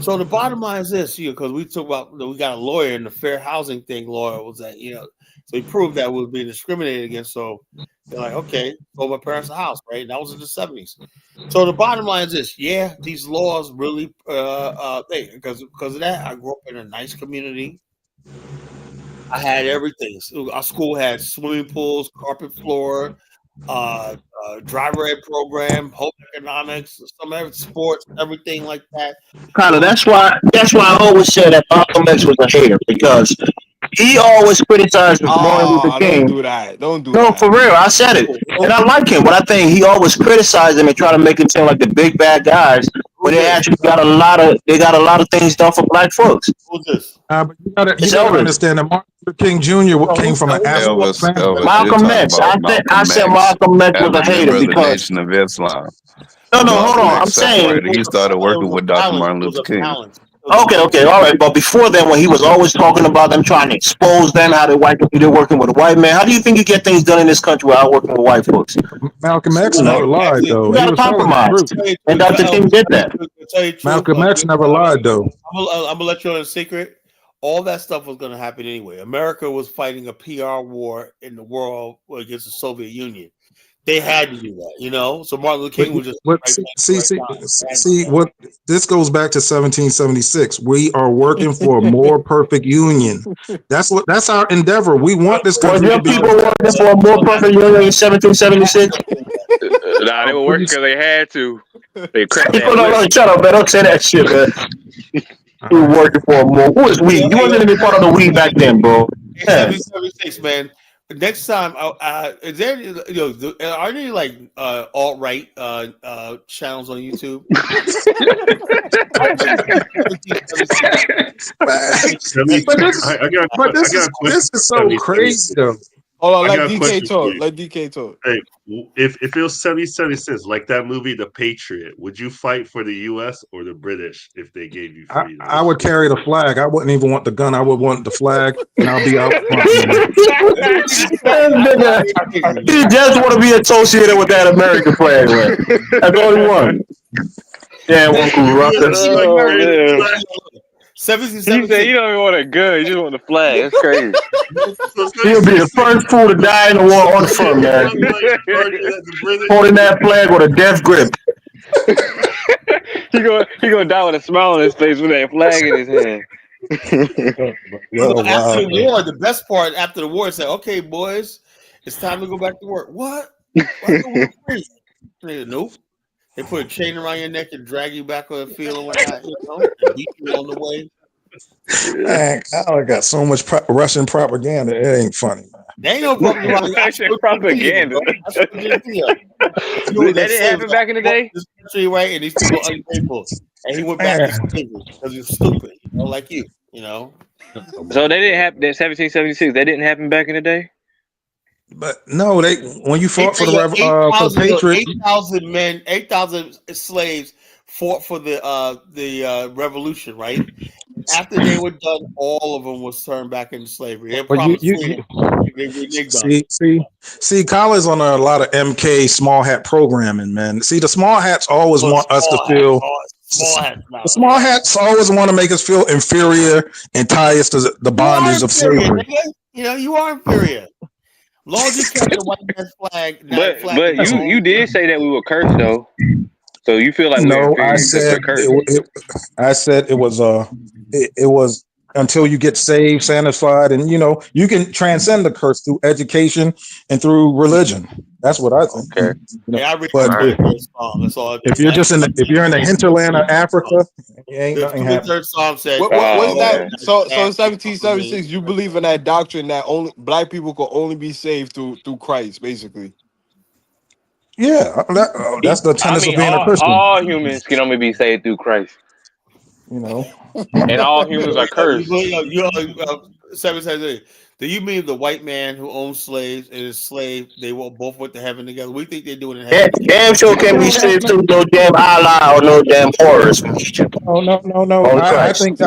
S1: So the bottom line is this, you know, because we talk about we got a lawyer and the fair housing thing. Lawyer was that, you know, so he proved that we were being discriminated against. So they're like, okay, sold my parents a house, right? And that was in the 70s. So the bottom line is this: yeah, these laws really, because of that, I grew up in a nice community. I had everything. So our school had swimming pools, carpet floor, driver ed program, home economics, some sports, everything like that.
S6: Kind of. That's why I always said that Malcolm X was a hater, because he always criticized Martin Luther
S5: Oh,
S6: King.
S5: don't do that. Don't do
S6: No,
S5: that.
S6: for real, I said it, and I like him, but I think he always criticized him and try to make him seem like the big bad guys when they actually got a lot of things done for black folks.
S1: Who's this?
S8: But you gotta
S6: Elvis.
S8: understand that Martin Luther King Jr. came from an affluent family.
S6: Malcolm X. I said Malcolm X was a hater
S20: member of the
S6: because
S20: Nation of Islam.
S6: no, hold
S20: Malcolm
S6: on.
S20: X
S6: I'm saying
S20: separated. He started working with Dr. Martin Luther King.
S6: okay, all right. But before then, when he was always talking about them trying to expose them, how they white people, they're working with a white man. How do you think you get things done in this country without working with white folks?
S8: Malcolm X never lied, though.
S6: You
S8: He
S6: got to
S8: was telling the
S6: compromise,
S8: truth.
S6: and Dr. King did that.
S8: Malcolm X never lied, though.
S1: I'm gonna let you know a secret. All that stuff was going to happen anyway. America was fighting a PR war in the world against the Soviet Union. They had to do that, you know. So Martin Luther King was just
S8: see what this goes back to 1776. We are working for a more perfect union. That's our endeavor. We want this country to be.
S6: People working for a more perfect union in 1776.
S7: Nah, they were working because they had to. They cracked that
S6: No, shut up, man. Don't say that shit, man. You were working for a more. Who is we? You wasn't even part of the we back then, bro.
S1: 1776, man. Next time, is there are there any like alt right channels on YouTube?
S8: This is so crazy, though.
S5: Hold on,
S9: I
S5: let
S9: got a
S5: DK
S9: question for
S5: talk.
S9: you.
S5: Let DK talk.
S9: Hey, if it was 1776, like that movie, The Patriot, would you fight for the U.S. or the British if they gave you freedom?
S8: I would carry the flag. I wouldn't even want the gun. I would want the flag, and I'll be out front.
S6: He just want to be associated with that American flag, man. That's all he wants. Yeah, Uncle Ruckus.
S7: He said you don't even want a gun, you just want the flag. That's crazy.
S6: He'll be the first fool to die in the war on the front, man. Holding that flag with a death grip.
S7: He gonna die with a smile on his face with that flag in his hand.
S1: After the war, the best part after the war is that, okay, boys, it's time to go back to work. What? Nope. They put a chain around your neck and drag you back on the field and whatnot, and beat you on the way.
S8: Man, I got so much Russian propaganda. It ain't funny.
S1: They ain't no
S7: propaganda.
S1: That
S7: didn't happen back in the day.
S1: This country, right? And these people are ungrateful, and he went back to slavery because he's stupid, like you, So
S7: they didn't happen. That 1776. That didn't happen back in the day.
S8: But no, when you fought for the Patriot,
S1: 8,000 men, 8,000 slaves fought for the revolution, right? After they were done, all of them was turned back into slavery. They promised
S8: see, college on a lot of MK small hat programming, man. See, the small hats always want us to feel. The small hats always want to make us feel inferior and tie us to the bondage of slavery.
S1: You are inferior. Long as you kept the white man's flag.
S7: But you did say that we were cursed though. So you feel like
S8: no? I said it was it was until you get saved, sanctified, and you can transcend the curse through education and through religion. That's what I think.
S7: Okay.
S1: I read
S8: That's all. If you're in the hinterland of Africa, ain't nothing happening.
S1: Third Psalm said,
S5: what's that? So in 1776, you believe in that doctrine that only black people could only be saved through Christ, basically.
S8: Yeah, that's the tenets of being a Christian.
S7: All humans can only be saved through Christ. And all humans are cursed.
S1: Do you mean the white man who owns slaves and his slave, they both went to heaven together? We think they're doing it in heaven.
S6: Damn sure can't be saved through no damn Allah or no damn horrors from Egypt.
S8: Oh no. I think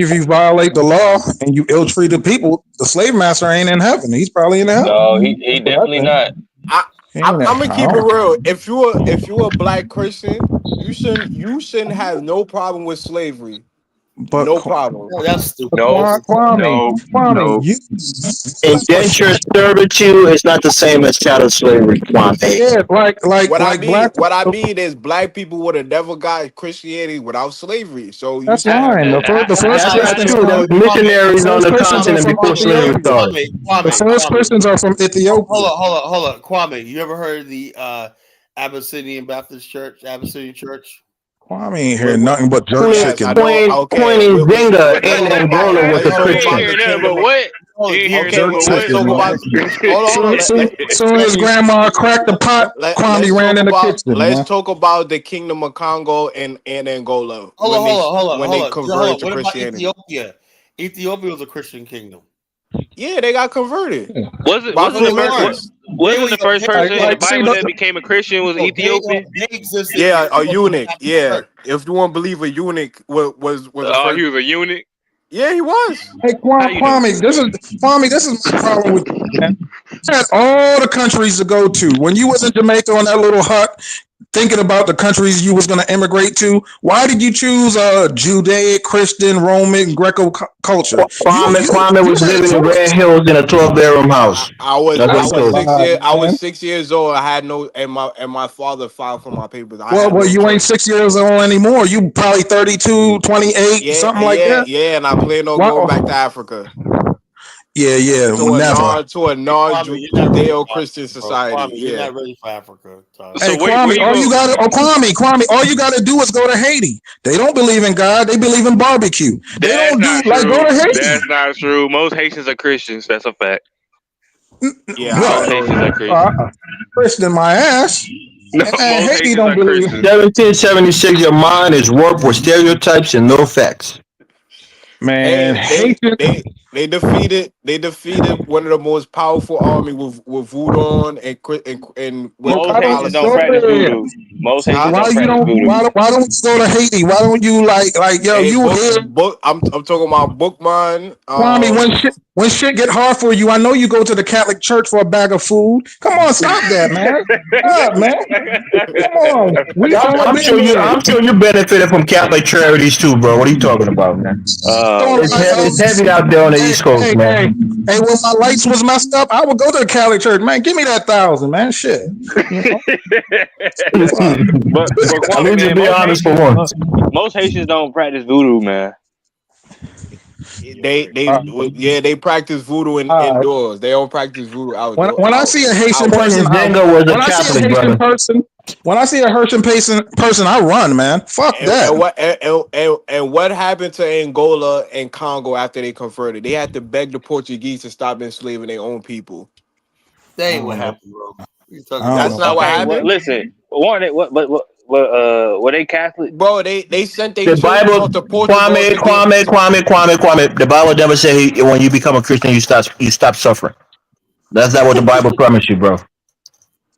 S8: if you violate the law and you ill-treated people, the slave master ain't in heaven. He's probably in heaven.
S7: No, he definitely not.
S5: I'm gonna keep it real. If you're a black Christian, you shouldn't have no problem with slavery.
S8: But
S5: no problem.
S1: That's stupid.
S6: Kwame. Indentured servitude is not the same as chattel slavery, Kwame.
S8: Yeah,
S5: what I mean is black people would have never got Christianity without slavery. So
S8: that's fine. The first Christians
S6: are missionaries on the continent before slavery started.
S8: The first Christians are from Ethiopia.
S1: Hold on. Kwame, you ever heard of the Abyssinian Baptist Church, Abyssinian Church?
S8: Kwame ain't hearing nothing but jerk
S5: Yes,
S8: chicken.
S5: I know. Okay,
S6: Zinga in Angola was a
S5: let's talk about
S6: Christian.
S5: the
S7: Nothing but
S5: kingdom.
S7: what? You ain't hear
S5: Okay,
S7: nothing but
S5: let's
S7: what?
S5: talk about. Hold on.
S8: Soon as grandma cracked the pot, Kwame
S5: Let's
S8: ran
S5: talk
S8: in the
S5: about.
S8: kitchen,
S5: Let's
S8: man.
S5: talk about the kingdom of Congo and Angola
S1: Hold on,
S5: when they
S1: hold
S5: converted
S1: on.
S5: to
S1: What about
S5: Christianity.
S1: Ethiopia? Ethiopia was a Christian kingdom.
S5: Yeah, they got converted.
S7: Wasn't
S5: By
S7: the first
S5: Philippians.
S7: wasn't the first person in the
S8: see
S7: Bible that became a Christian was Ethiopian?
S1: They existed
S5: Yeah, a
S1: before they
S5: eunuch.
S1: got
S5: Yeah,
S1: converted.
S5: if you want to believe a eunuch was the
S7: Oh,
S5: first.
S7: he was a eunuch.
S5: Yeah, he was.
S8: Hey,
S7: How you know?
S8: Kwame, this is my problem with you, man. You had all the countries to go to. When you was in Jamaica on that little hut, thinking about the countries you was going to immigrate to, why did you choose Judaic, Christian, Roman, Greco culture?
S6: Kwame was
S8: You had a
S6: living in Red
S8: choice.
S6: Hills in a 12-bedroom house.
S5: I was
S6: That's what
S5: I
S6: he
S5: was
S6: told me.
S5: 6 years I was
S8: Man.
S5: 6 years old. I had no and my father filed for my papers. I
S8: Well,
S5: had no
S8: you ain't
S5: choice.
S8: 6 years old anymore. You probably 32, 28, something like that.
S5: And I plan on going back to Africa
S8: Yeah,
S5: to
S8: never.
S5: a non
S1: Kwame, you're not ready for
S5: Judeo-Christian
S1: Africa, bro.
S5: society.
S1: Kwame, you're
S5: Yeah.
S1: not ready for Africa. Sorry.
S8: Hey,
S7: So where
S8: Kwame,
S7: you
S8: all you
S7: go?
S8: gotta, Kwame, all you gotta do is go to Haiti. They don't believe in God. They believe in barbecue. They
S7: That's
S8: don't do
S7: not
S8: like go
S7: true.
S8: to Haiti.
S7: That's not true. Most Haitians are Christians. That's a fact.
S5: Yeah, I
S7: Most
S5: don't know
S7: Haitians are
S5: that.
S7: Christians.
S8: Christian my ass.
S7: No,
S8: And
S7: most
S8: Haiti
S7: Haitians
S8: don't
S7: are
S8: believe.
S7: Christians.
S6: 1776, your mind is warped with stereotypes and no facts.
S8: Man,
S5: Hey,
S8: Haitian.
S5: they defeated one of the most powerful army with voodoo and with
S7: Most Haitians don't
S5: Catholicism.
S7: practice voodoo. Most Haitians
S5: Huh?
S7: don't practice voodoo.
S8: Why don't you go to Haiti? Why don't you like yo?
S5: Hey,
S8: You here,
S5: I'm talking about Bookman.
S8: Kwame? When shit get hard for you, I know you go to the Catholic Church for a bag of food. Come on, stop that, man. Stop, man. Come on, we all
S6: I'm
S8: been
S6: sure
S8: there.
S6: you benefited from Catholic charities too, bro. What are you talking about, man? It's heavy out there on the East Coast, man.
S8: Hey, when my lights was messed up, I would go to the Catholic Church. Man, give me that 1,000, man. Shit. You know?
S7: but
S6: I
S7: Kwame,
S6: need you to
S7: man,
S6: be honest for once.
S7: most Haitians don't practice voodoo, man.
S5: They practice voodoo indoors. They don't practice voodoo outdoor.
S8: When I see a Haitian person,
S6: was a Catholic brother.
S8: When I see a Haitian person, I run, man. Fuck that.
S5: And what happened to Angola and Congo after they converted? They had to beg the Portuguese to stop enslaving their own people.
S1: That ain't what happened, bro.
S5: That's not what happened.
S7: Well, listen, were they Catholic?
S5: Bro, they sent their
S6: The
S5: children
S6: Bible,
S5: off to Portugal.
S6: Kwame. The Bible never say when you become a Christian you stop suffering. That's not what the Bible promised you, bro.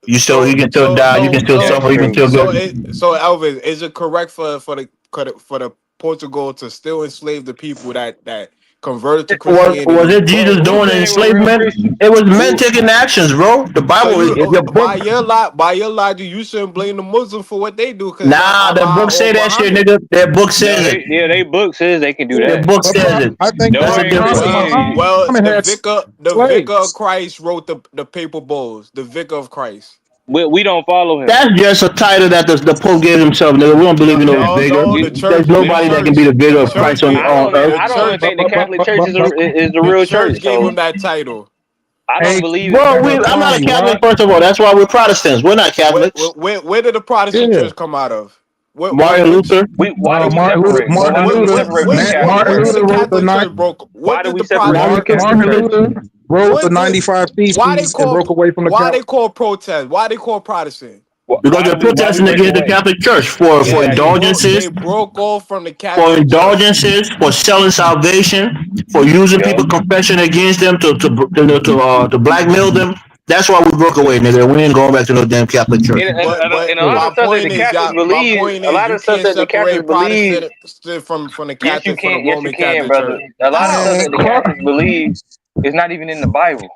S6: You can still die, you can still suffer, you can still go.
S5: So Elvis, is it correct for the Portugal to still enslave the people that converted to Christianity?
S6: Was it Jesus doing the enslavement? It was men taking actions, bro. The Bible is your book.
S5: By your logic, you shouldn't blame the Muslims for what they do.
S6: Nah, the book say that shit, nigga. Their book says it.
S7: Yeah, they book says they can do that.
S6: Their book says it.
S8: I think
S5: The Vicar of Christ wrote the papal bulls. The Vicar of Christ.
S7: We don't follow him.
S6: That's just a title that the Pope gave himself, nigga. We don't believe in no bigger. There's nobody that can be the bigger of Christ on earth.
S7: I don't think the Catholic Church is the real church.
S5: Gave him that title.
S7: I don't believe it.
S6: Bro, I'm not a Catholic, first of all. That's why we're Protestants. We're not Catholics.
S5: Where did the Protestant church come out of?
S6: Martin Luther.
S7: Why do we separate?
S8: Martin Luther wrote the wrote the 95 Theses and broke away from the
S5: Why they call protest? Why they call Protestant?
S6: Because they're protesting against the Catholic Church for indulgences.
S5: They broke off from the Catholic
S6: for indulgences, for selling salvation, for using people's confession against them to blackmail them. That's why we broke away, nigga. We ain't going back to no damn Catholic Church.
S7: And a lot of stuff that the Catholics believe, a lot of stuff that the Catholics believe
S5: from the Catholic,
S7: yes, you can, brother. A lot of stuff that the Catholics believe is not even in the Bible.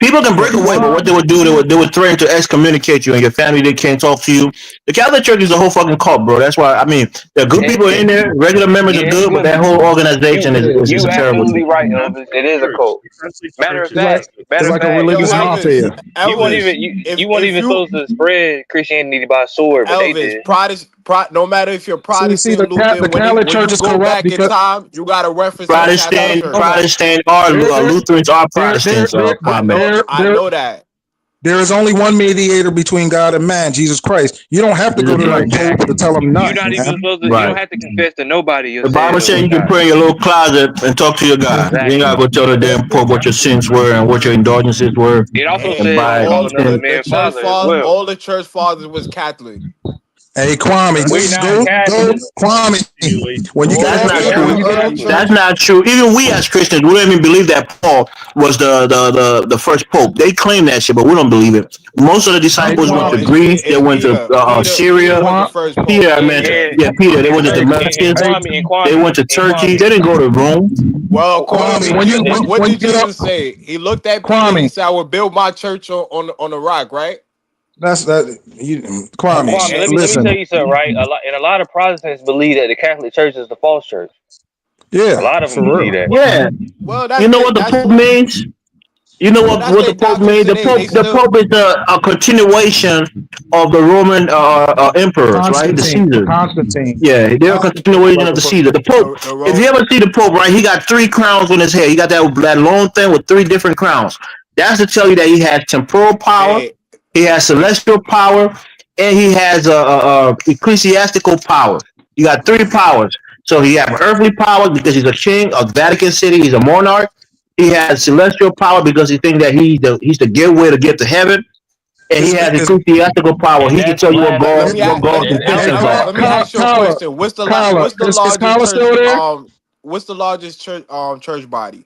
S6: People can break away, but what they would do, they would threaten to excommunicate you and your family. They can't talk to you. The Catholic Church is a whole fucking cult, bro. That's why, I mean, there are good people in there. Regular members are good, but that whole organization is
S7: You're
S6: terrible.
S7: absolutely right, Elvis. It is a cult. Matter of fact, you weren't even supposed to spread Christianity by sword, but they did.
S5: No matter if you're Protestant,
S8: the Catholic Church is corrupt
S5: because time, you got to reference
S6: Protestant are Lutherans are Protestants.
S5: I know that.
S8: There is only one mediator between God and man, Jesus Christ. You don't have to go to no pope to tell him
S7: You're
S8: nothing,
S7: not even
S8: man.
S7: supposed to. You don't have to confess to nobody. You're
S6: The Bible
S7: saved
S6: says you
S7: with
S6: can
S7: God.
S6: pray in your little closet and talk to your God. You ain't gotta go tell the damn Pope what your sins were and what your indulgences were.
S7: It also
S6: And
S5: Hey,
S7: says
S6: by
S7: call another
S5: the
S7: man
S5: church
S7: father as
S5: father,
S7: well.
S5: all the church fathers was Catholic.
S8: Hey, Kwame,
S7: We
S8: just
S7: not
S8: go,
S7: Catholic.
S8: Kwame. When you
S5: All
S6: that's
S8: get
S6: not
S5: the
S8: there,
S6: true.
S8: when you get
S5: early
S8: out there,
S6: That's
S5: church.
S6: not true. Even we as Christians, we don't even believe that Paul was the first pope. They claim that shit, but we don't believe it. Most of the
S5: Hey,
S6: disciples went
S5: no,
S6: to
S5: it's
S6: Greece. They
S5: It's
S6: went to
S5: Peter. Peter
S6: Syria.
S5: was the first pope.
S6: Peter, I
S5: Yeah,
S6: meant,
S5: yeah.
S6: yeah, Peter. They went to
S7: And
S6: Damascus. They went to Turkey.
S7: Kwame.
S6: They didn't go to Rome.
S5: Well, according to
S8: Kwame, when
S5: Jesus, what
S8: you
S5: did
S8: get up,
S5: Jesus say? He looked at Peter. He
S8: Kwame,
S5: said, "I will build my church on the rock." Right?
S8: that's that. You, Kwame,
S7: Kwame, let me
S8: listen,
S7: tell you something, right? A lot of Protestants believe that the Catholic Church is the false church. A
S8: yeah,
S7: lot of them
S8: for
S7: believe
S8: real.
S7: that.
S6: Yeah.
S5: Well,
S6: You know what the
S5: that's
S6: Pope means? You know
S5: well, that's
S6: what
S5: their
S6: the Pope
S5: doctrine
S6: made?
S5: today. They
S6: The
S5: still
S6: Pope is a continuation of the Roman emperors, right? The Caesars.
S8: Constantine.
S6: Yeah, they're a
S8: Constantine was
S6: continuation
S8: like
S6: of
S8: the
S6: the
S8: first.
S6: Caesar. The Pope,
S5: the
S6: if you ever see the Pope, right, he got 3 crowns on his head. He got that long thing with 3 different crowns. That's to tell you that he has temporal power,
S5: Hey,
S6: he has celestial power, and he has ecclesiastical power. You got 3 powers. So he has earthly power because he's a king of Vatican City. He's a monarch. He has celestial power because he thinks that he's the gateway to get to heaven. And he has
S8: Is
S6: ecclesiastical power.
S7: And
S6: He can
S7: that's
S6: tell you
S5: let me
S6: what God can fix things like.
S5: let me ask you a
S8: Kyla,
S5: question. What's the
S8: Kyla,
S5: what's the
S8: is
S5: largest
S8: Kyla
S5: church
S8: still there?
S5: what's the largest church body?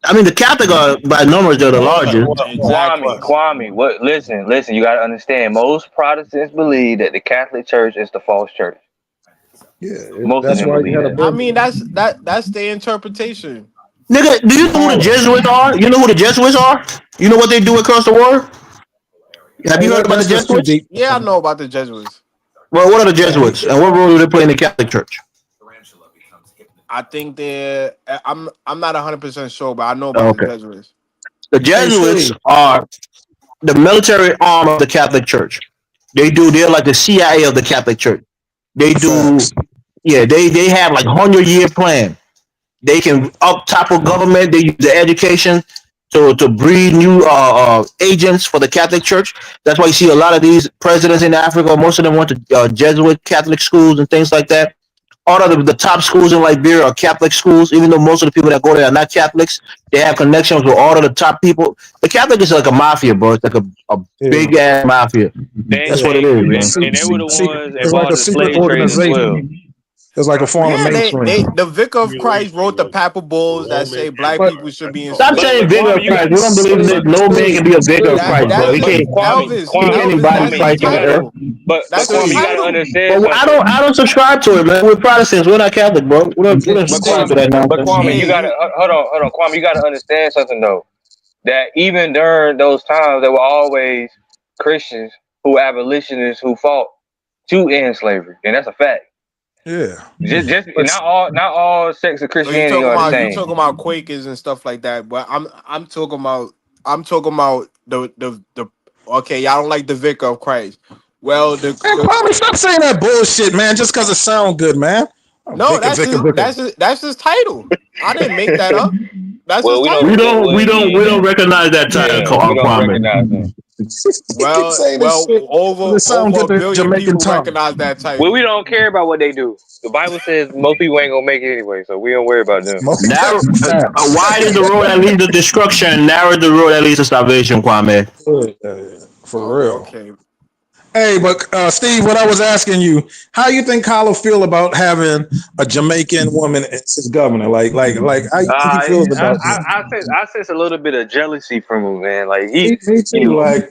S6: I mean, the Catholic are by numbers they're the largest.
S5: Exactly.
S7: Kwame, what? Listen. You got to understand. Most Protestants believe that the Catholic Church is the false church.
S8: Yeah,
S7: Most of
S8: that's
S7: them
S8: why you
S7: believe
S8: had a
S7: that.
S5: I
S8: birthday.
S5: mean, that's their interpretation.
S6: Nigga, do you know who the
S8: Kyla,
S6: Jesuits are? You know who the Jesuits are? You know what they do across the world? Have
S8: hey,
S6: you heard about the
S8: that's just too
S6: Jesuits?
S8: deep.
S5: Yeah, I know about the Jesuits.
S6: Well, what are the
S8: Yeah,
S6: Jesuits, and what role do they play in the Catholic Church?
S5: I think they're. I'm not 100% sure, but I know about the
S6: Okay,
S5: Jesuits.
S6: the
S8: hey,
S6: Jesuits
S8: Steve.
S6: are the military arm of the Catholic Church. They're like the CIA of the Catholic Church. They do,
S8: Facts.
S6: yeah. They have like 100-year plan. They can up topple government. They use the education to breed new agents for the Catholic Church. That's why you see a lot of these presidents in Africa. Most of them went to Jesuit Catholic schools and things like that. All of the top schools in Liberia are Catholic schools, even though most of the people that go there are not Catholics. They have connections with all of the top people. The Catholic is like a mafia, bro. It's like a
S8: Yeah,
S6: big ass mafia.
S7: They
S6: That's
S8: yeah.
S6: what it
S7: thank
S6: is,
S7: you,
S6: man.
S7: and they were the
S8: Secret.
S7: ones
S8: It's like
S7: involved
S8: a
S7: in the
S8: secret
S7: slave trade as well.
S8: organization. It's like a form of
S5: Yeah, they
S8: Masonry.
S5: the Vicar of Christ wrote the
S9: was
S5: papal bulls that
S9: Roman
S5: say black
S8: But
S5: people should be
S6: Stop
S5: enslaved.
S6: saying
S7: But
S6: vicar
S7: Kwame,
S6: of
S7: you got
S6: Christ. We don't believe that no man
S8: Steve,
S6: can be a vicar of
S8: Steve,
S6: Christ, bro. He
S5: That's
S6: can't.
S5: Elvis.
S6: He can't
S5: Elvis,
S6: embody
S5: that's his
S6: Christ on the earth.
S5: title.
S7: but
S5: That's his
S7: Kwame, you got to
S5: title.
S7: understand
S6: But
S7: something.
S6: I don't subscribe to it, man. We're Protestants. We're not Catholic, bro. We don't
S7: But
S6: subscribe
S7: Kwame,
S6: to that
S7: but
S6: nonsense.
S7: Kwame, you
S5: Hey,
S7: got to
S5: you
S7: hold on, Kwame, you got to understand something though. That even during those times, there were always Christians who abolitionists who fought to end slavery, and that's a fact.
S8: yeah.
S7: Just
S8: But
S7: not all sects of
S5: so you
S7: Christianity
S5: talking
S7: are the
S5: about
S7: same.
S5: Quakers and stuff like that, but I'm talking about the okay, y'all don't like the Vicar of Christ. Well,
S8: man, Kwame, stop saying that bullshit, man. Just because it sounds good, man. Oh,
S5: no,
S8: Vicar.
S5: that's his title. I didn't make that up. That's his
S7: Well, we
S6: We
S7: don't.
S5: title.
S6: don't.
S7: Well,
S6: We don't.
S7: yeah,
S6: We don't recognize that title,
S7: yeah, we don't
S6: Kwame.
S7: recognize them.
S8: He keeps saying this shit, but it sounds
S5: Over
S8: good
S5: a
S8: to
S5: billion
S8: Jamaican
S5: people
S8: tongue.
S5: recognize that
S7: Well, we
S5: title.
S7: don't care about what they do. The Bible says most people ain't gonna make it anyway, so we don't worry about them.
S6: Narrow,
S8: Facts.
S6: wide is the road that leads to destruction. Narrow is the road that leads to salvation, Kwame.
S8: For
S5: Oh,
S8: real.
S5: okay.
S8: Hey, but Steve, what I was asking you, how you think Carlo feel about having a Jamaican woman as his governor? Like, how you think he feels about that?
S7: I sense a little bit of jealousy from him, man. Like
S8: Me too. Like,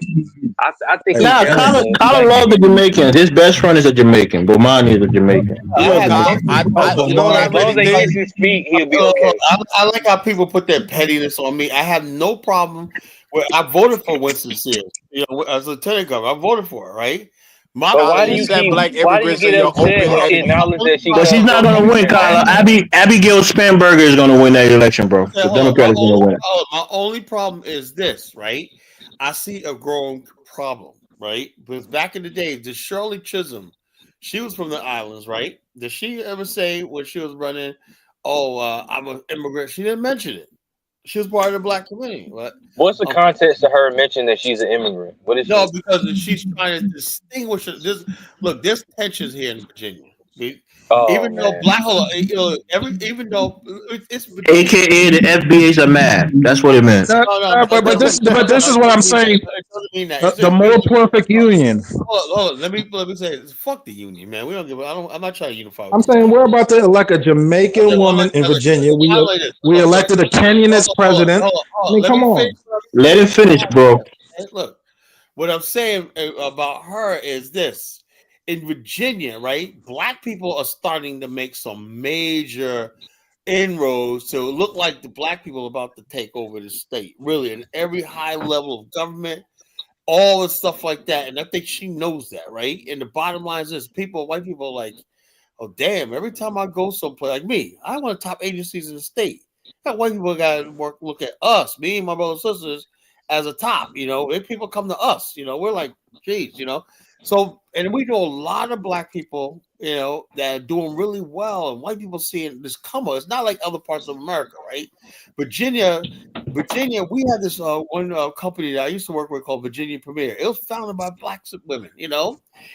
S7: I think he's
S6: Nah,
S7: jealous, man.
S6: Colin loves the Jamaicans. His best friend is a Jamaican. Bomani is a Jamaican. He
S1: I
S6: loves
S1: have no
S6: Jamaican.
S5: You know what I
S7: As long
S5: really
S7: as they
S5: think?
S7: kiss his feet, he'll be
S1: Look,
S7: okay.
S1: I like how people put their pettiness on me. I have no problem with. I voted for Winston Sears. You know, as lieutenant governor, I voted for her. Right. My
S7: But
S5: So
S7: why do
S5: you
S1: problem.
S7: you
S5: said
S7: keep?
S5: black
S7: Why do you
S5: immigrants
S7: get
S5: and you're
S7: upset
S5: open
S7: when she
S5: headed.
S7: acknowledged that she
S6: But she's
S7: gonna
S6: not
S7: help
S6: gonna
S7: him
S6: win,
S7: win
S6: Kyla.
S7: back?
S6: Abigail Spanberger is gonna win that election, bro.
S1: Okay,
S6: The
S1: hold on.
S6: Democrat is gonna win.
S1: My only problem is this, right? I see a growing problem, right? Because back in the day, the Shirley Chisholm, she was from the islands, right? Did she ever say when she was running, "Oh, I'm an immigrant"? She didn't mention it. She was part of the black community.
S7: What's the context of her mention that she's an immigrant? What is
S1: no, because she's trying to distinguish it. Look, there's tensions here in Virginia. Even though black, even though it's
S6: AKA the FBA's are mad. That's what it meant.
S2: But this is what I'm saying.
S1: It doesn't mean that.
S2: The more perfect union.
S1: Hold on. Let me say this. Fuck the union, man. We don't give. I'm not trying to unify.
S2: I'm saying we're about to elect a Jamaican woman in Virginia. We elected a Kenyan as president. I mean, come on.
S6: Let it finish, bro.
S1: Look, what I'm saying about her is this. In Virginia, right, black people are starting to make some major inroads to look like the black people are about to take over the state, really, in every high level of government, all the stuff like that. And I think she knows that, right? And the bottom line is this: white people are like, oh, damn, every time I go someplace, like me, I want top agencies in the state. That white people got to look at us, me and my brothers and sisters, as a top, if people come to us, we're like, geez, So, and we know a lot of black people, that are doing really well, and white people seeing this come on. It's not like other parts of America, right? Virginia, we had this one company that I used to work with called Virginia Premier. It was founded by black women, It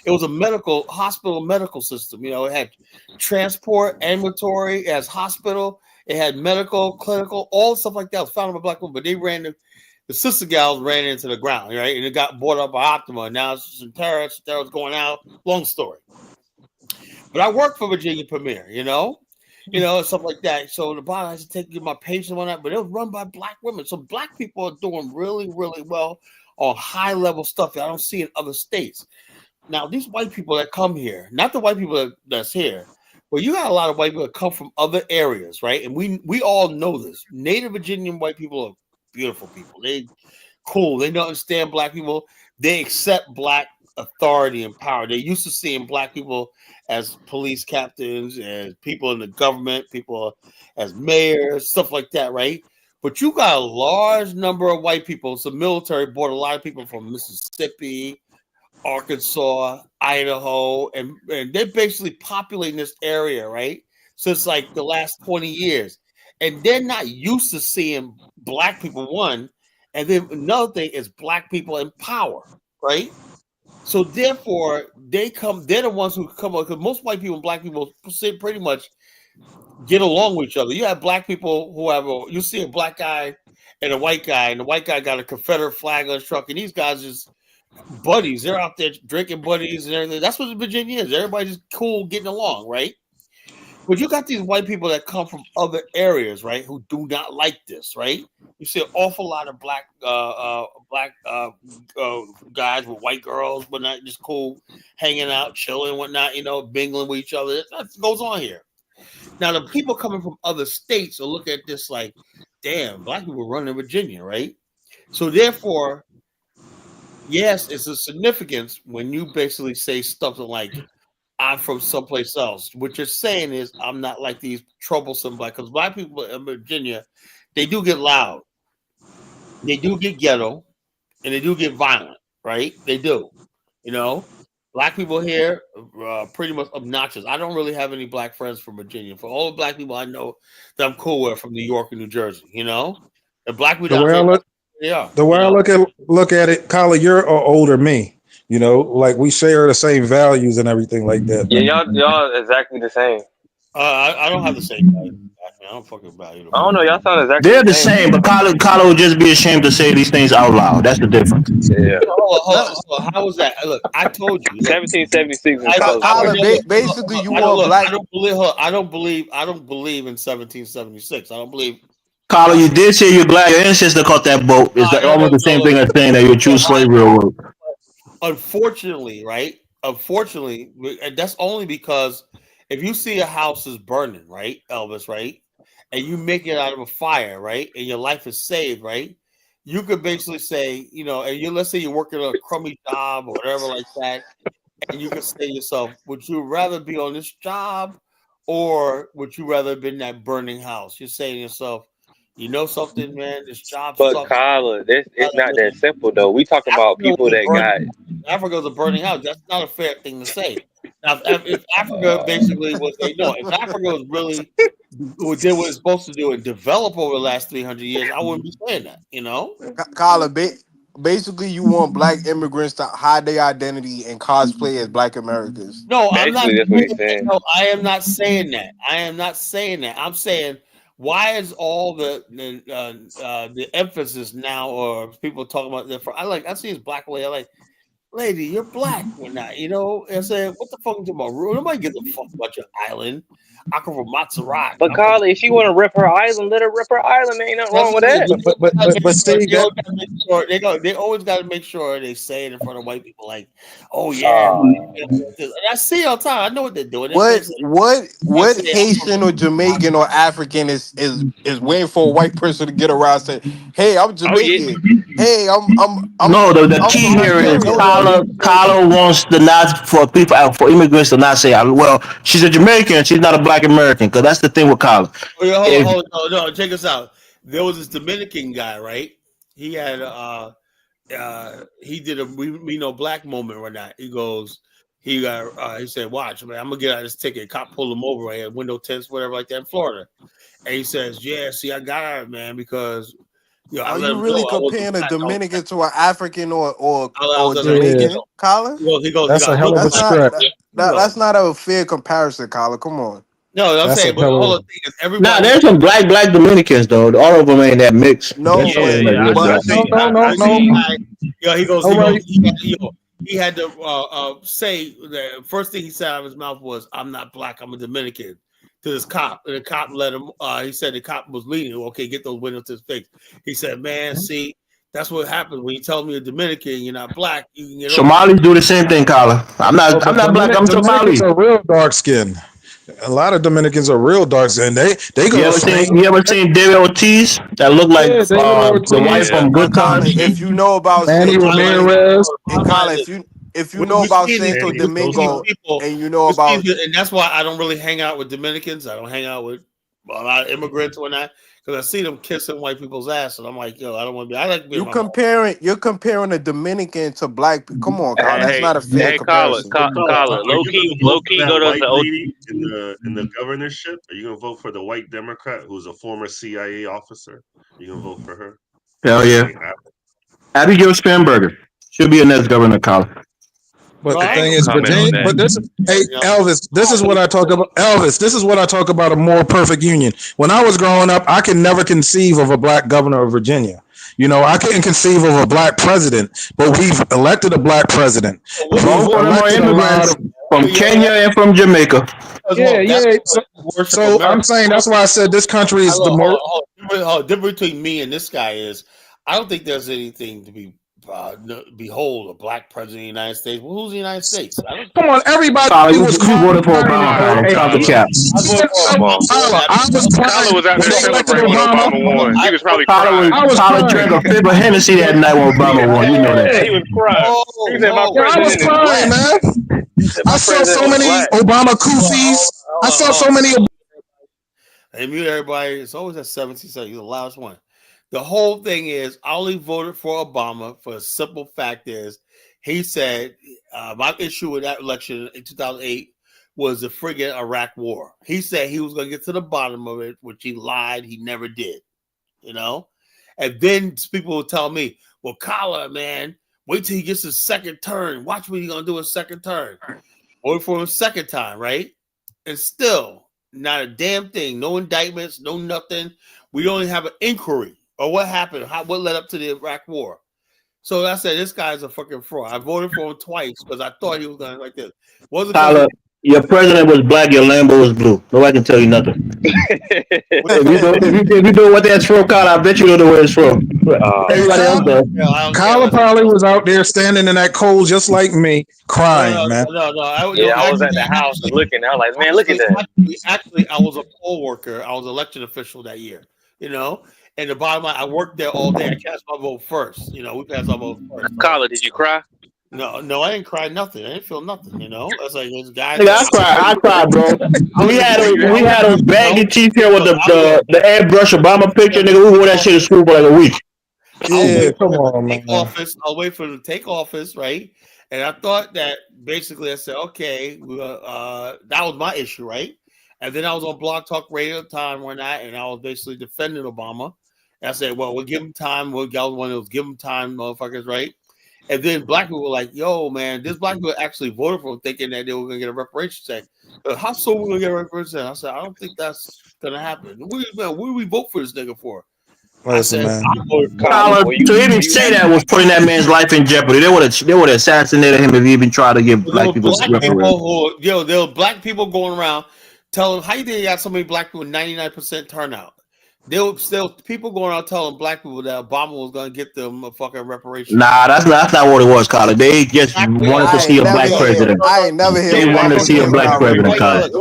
S1: was a hospital medical system. It had transport, ambulatory, it has hospital, it had medical, clinical, all stuff like that. It was founded by black women, but they ran the sister gals ran into the ground, right? And it got bought up by Optima. And now it's Centera's going out. Long story. But I work for Virginia Premier, stuff like that. So the bottom, I had to take my patients and whatnot, but it was run by black women. So black people are doing really, really well on high level stuff that I don't see in other states. Now, these white people that come here, not the white people that's here, but you got a lot of white people that come from other areas, right? And we all know this. Native Virginian white people are beautiful people. They cool. They don't understand black people. They accept black authority and power. They're used to seeing black people as police captains, as people in the government, people as mayors, stuff like that, right? But you got a large number of white people. So military brought a lot of people from Mississippi, Arkansas, Idaho, and they're basically populating this area, right? Since like the last 20 years. And they're not used to seeing black people, one. And then another thing is black people in power, right? So therefore, they're the ones who come up, because most white people and black people pretty much get along with each other. You have black people you see a black guy and a white guy, and the white guy got a Confederate flag on his truck, and these guys just buddies. They're out there drinking buddies and everything. That's what Virginia is. Everybody's just cool, getting along, right? But you got these white people that come from other areas, right, who do not like this, right? You see an awful lot of black guys with white girls, but not just cool, hanging out, chilling, whatnot, mingling with each other. That goes on here. Now, the people coming from other states will look at this like, damn, black people run in Virginia, right? So therefore, yes, it's a significance when you basically say something like, I'm from someplace else. What you're saying is I'm not like these troublesome because black people in Virginia, they do get loud. They do get ghetto, and they do get violent, right? They do. Black people here are pretty much obnoxious. I don't really have any black friends from Virginia. For all the black people I know that I'm cool with from New York and New Jersey, The black people
S2: the way I look at it, Colin, you're older me. Like we share the same values and everything like that.
S7: Yeah, y'all exactly the same.
S1: I don't have the same value. I don't fucking value.
S7: I don't know. Y'all sound exactly
S6: They're the same, but Colin would just be ashamed to say these things out loud. That's the difference.
S7: Yeah.
S1: Hold on. How was that? Look, I told you.
S7: 1776.
S5: Basically, you want black.
S1: I don't believe in 1776. I don't believe.
S6: Colin, you did say you're glad your ancestor caught that boat. It's almost the same thing as saying that you're true slavery or work.
S1: Unfortunately, right? And that's only because if you see a house is burning, right, Elvis, right, and you make it out of a fire, right, and your life is saved, right, you could basically say, and let's say you're working on a crummy job or whatever like that, and you can say to yourself, would you rather be on this job or would you rather be in that burning house? You're saying to yourself, something, man, this job
S7: But
S1: sucks.
S7: Colin, it's not that simple though. We talking about people that got
S1: Africa's a burning house. That's not a fair thing to say. Now, if Africa basically was if Africa was really did what it's supposed to do and develop over the last 300 years, I wouldn't be saying that. You know,
S5: Colin, basically, you want black immigrants to hide their identity and cosplay as black Americans.
S1: No, I'm not.
S7: Basically, that's what he's saying.
S1: No, I am not saying that. I am not saying that. I'm saying why is all the emphasis now, or people talking about that? I see this black lady. I like, lady, you're black. We're not. You know, I said, what the fuck is about? Nobody gives a fuck about your island. I come from Montserrat.
S7: But Carly, if she want to rep her island, let her rep her island. There ain't nothing wrong with that.
S8: But Steve,
S1: they always got to make sure they say it in front of white people, like, "Oh yeah." And I see it all the time. I know what they're doing.
S5: What Haitian or Jamaican or African is waiting for a white person to get around and say, "Hey, I'm Jamaican. Hey, I'm
S6: no, the key here is Carla wants for immigrants to not say, well, she's a Jamaican, she's not a black American, because that's the thing with Carla.
S1: Hold on, no, check us out. There was this Dominican guy, right? He had he did a we know black moment right now. He goes, he said, watch, man, I'm gonna get out of this ticket. Cop pulled him over right at window tents, whatever like that in Florida. And he says, yeah, see, I got out, man, because
S5: are you really comparing a Dominican to an African or Jamaican, Colin?
S1: He goes,
S8: that's a hell of a stretch.
S5: That's not a fair comparison, Colin. Come on.
S1: No, I'm saying, but the whole thing is everybody.
S6: Nah, there's some black Dominicans though. All of them ain't that mix.
S5: No,
S1: he goes. He had to say the first thing he said out of his mouth was, "I'm not black. I'm a Dominican." To this cop, and the cop let him. He said the cop was leading. Okay, get those windows to his face. He said, "Man, see, that's what happens when you tell me you're Dominican, you're not black. You can get
S6: Somalis do the same thing, Carla. I'm not black. I'm Somali.
S8: Dominicans are real dark skinned. A lot of Dominicans are real dark skinned. They go.
S6: You ever seen David Ortiz that look like the wife from Good Times?
S5: If you know about
S8: Manny Ramirez,
S5: and Colin, if you know about Santo Domingo and you know about,
S1: and that's why I don't really hang out with Dominicans. I don't hang out with a lot of immigrants or not, because I see them kissing white people's ass, and I'm like, yo, I don't want to be. I like being
S5: you're comparing a Dominican to black. Come on, Colin, that's not a fair comparison.
S7: Colin, low key, go to the
S9: lady in the governorship. Are you gonna vote for the white Democrat who's a former CIA officer? You gonna vote for her?
S6: Hell yeah, Abigail Spanberger should be a next governor, Colin.
S8: But the thing is, Virginia. But Elvis, this is what I talk about. Elvis, this is what I talk about a more perfect union. When I was growing up, I could never conceive of a black governor of Virginia. You know, I couldn't conceive of a black president, but we've elected a black president.
S6: From Kenya and from Jamaica.
S8: Yeah. So I'm saying that's why I said this country is the more.
S1: Difference between me and this guy is, I don't think there's anything to be. Behold, a black president of the United States. Well, who's the United States?
S8: Come on, everybody was
S6: voted for Obama.
S7: Tyler was out there celebrating when Obama won. He was probably crying.
S6: Tyler drank a fifth of Hennessy that night when Obama won. You know that.
S7: He was crying. He said, "My president is
S8: crying, man." I saw so many Obama koofies. I saw so many.
S1: Hey, mute everybody. It's always at 17 seconds. You're the last one. The whole thing is, I only voted for Obama for a simple fact is, he said my issue with that election in 2008 was the friggin' Iraq war. He said he was going to get to the bottom of it, which he lied. He never did, you know? And then people will tell me, well, Collar, man, wait till he gets his second turn. Watch what he's going to do his second turn. Voted for him second time, right? And still, not a damn thing. No indictments, no nothing. We don't even have an inquiry. Or what happened? What led up to the Iraq War? So I said, this guy's a fucking fraud. I voted for him twice because I thought he was going like this.
S6: Tyler, your president was black, your Lambo was blue. Nobody can tell you nothing. if you know what that's from, Tyler, I bet you don't know where it's from. Everybody else does.
S8: Kyler probably was out there standing in that cold just like me, crying, man.
S7: I was at the house looking. I was like, man, look at that.
S1: Actually, I was a poll worker. I was an elected official that year, you know? And the bottom line, I worked there all day. I cast my vote first. You know, we passed our vote first.
S7: Colin, did you cry?
S1: No, I didn't cry nothing. I didn't feel nothing, you know? I was like, this guy.
S6: I cried, bro. We had a baggy teeth here with the airbrush Obama picture, nigga. We wore that shit at school for like a week.
S8: Yeah, come on, man.
S1: I'll wait for him to take office, right? And I thought that basically I said, okay, that was my issue, right? And then I was on Blog Talk Radio at the time one night, and I was basically defending Obama. And I said, well, we'll give him time. We'll get one of those give him time motherfuckers, right? And then black people were like, yo, man, this black people actually voted for him thinking that they were going to get a reparation check. How soon we going to get a reparation check? I said, I don't think that's going to happen. What do we vote for this nigga for?
S8: Listen, man.
S6: To even say that was putting that man's life in jeopardy. They would have assassinated him if he even tried to give black people reparations.
S1: There were black people going around telling them, how you think you got so many black people, 99% turnout? There were people going around telling black people that Obama was going to get them a fucking reparation.
S6: Nah, that's not what it was, Colin. They just wanted to see a black president.
S5: I ain't never heard.
S6: They wanted to see a black president, Colin.
S14: It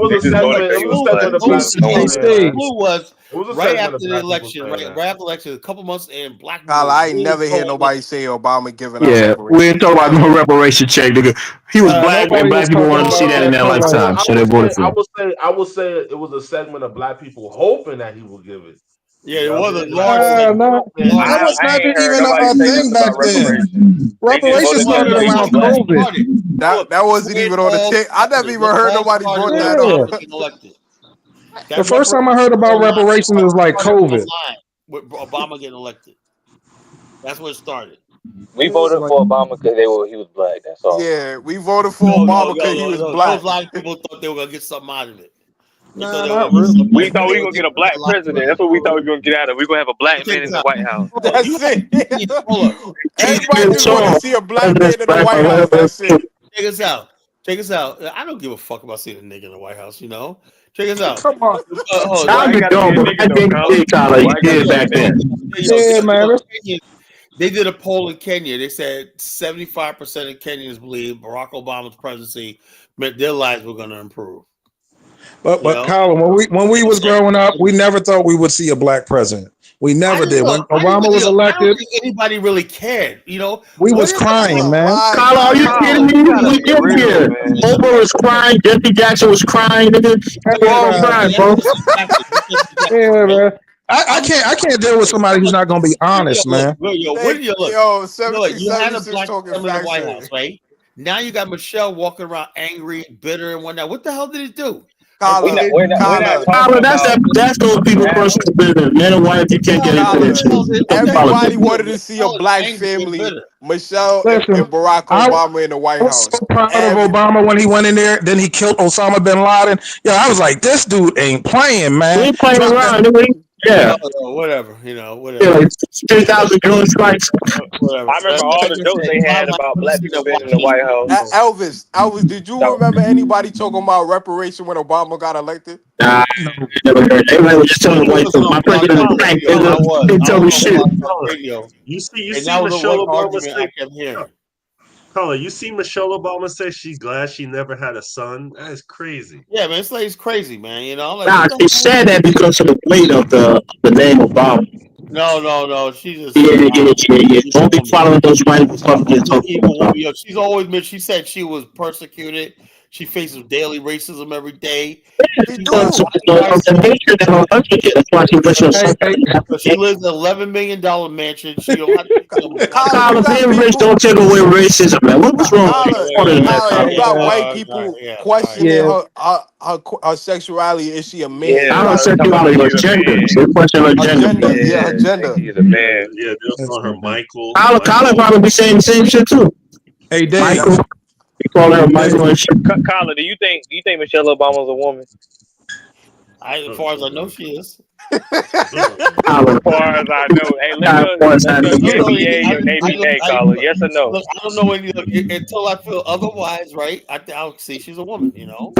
S14: was a
S1: right after the election, right after the election, a couple months in, black people.
S5: I ain't never hear nobody say Obama giving
S6: Yeah, we ain't talking about no reparation check, nigga. He was black, and black people wanted to see that in their lifetime, so they voted for him.
S14: I would say it was a segment of black people hoping that he would give it.
S1: Yeah, it was a
S8: large. That was not even a thing back then. Reparations started around COVID.
S5: That wasn't even on the tick. I never even heard nobody brought that up.
S8: The first time I heard about reparations was like COVID.
S1: With Obama getting elected. That's what it started.
S7: We voted for Obama because he was black. That's all.
S5: Yeah, we voted for Obama because he was black.
S1: A lot of people thought they were gonna get something out of it.
S7: We thought we were gonna get a black president. That's what we thought we were gonna get out of it. We're gonna have a black man in the White House.
S5: That's it. Everybody just want to see a black man in the White House. That's it.
S1: Check us out. I don't give a fuck about seeing a nigga in the White House, you know? Check us out.
S8: Come on.
S1: They did a poll in Kenya. They said 75% of Kenyans believe Barack Obama's presidency meant their lives were going to improve.
S8: But Colin, when we was growing up, we never thought we would see a black president. We never did. When Obama was elected,
S1: I don't think anybody really cared. You know,
S8: we was crying, man.
S6: Colin, are you kidding me? We did care. Oprah was crying. Jesse Jackson was crying. Nigga, we all crying, bro.
S8: Yeah, man. I can't deal with somebody who's not going to be honest, man.
S1: You had a black woman in the White House, right? Now you got Michelle walking around angry, bitter, and whatnot. What the hell did it do?
S6: Colin, that's those people personal business. Man and wife, you can't get into this.
S5: Everybody wanted to see a black family. Michelle and Barack Obama in the White House.
S8: I was so proud of Obama when he went in there. Then he killed Osama bin Laden. Yeah, I was like, this dude ain't playing, man.
S6: He ain't playing around. Yeah.
S1: Whatever.
S6: 3,000 drone strikes.
S7: I remember all the jokes they had about black people being in the White House.
S5: Elvis, did you remember anybody talking about reparation when Obama got elected?
S6: Nah, never heard. Everybody was just telling white folks, my president is black. They tell me shit.
S9: You see Michelle Obama say, Colin, you see Michelle Obama say she's glad she never had a son? That is crazy.
S1: Yeah, man, it's crazy, man. You know,
S6: she said that because of the weight of the name Obama.
S1: No. She's just
S6: yeah. Don't be following those white Republicans.
S1: She's always been. She said she was persecuted. She faces daily racism every day. She lives in an $11 million mansion. She don't have to
S6: being rich don't take away racism, man. What's wrong?
S5: You got white people questioning her sexuality. Is she a man?
S6: I don't sexuality, her gender. They question her gender.
S5: Yeah, her gender.
S7: She's a man.
S9: Yeah, they'll call her Michael.
S6: Colin probably be saying the same shit too.
S8: Hey, Dave.
S6: Michael. We call her Michael and shit.
S7: Colin, do you think Michelle Obama's a woman?
S1: As far as I know, she is.
S7: As far as I know, hey, let's go NBA or ABA, Colin. Yes or no?
S1: Look, I don't know until I feel otherwise, right? I'll see she's a woman, you know.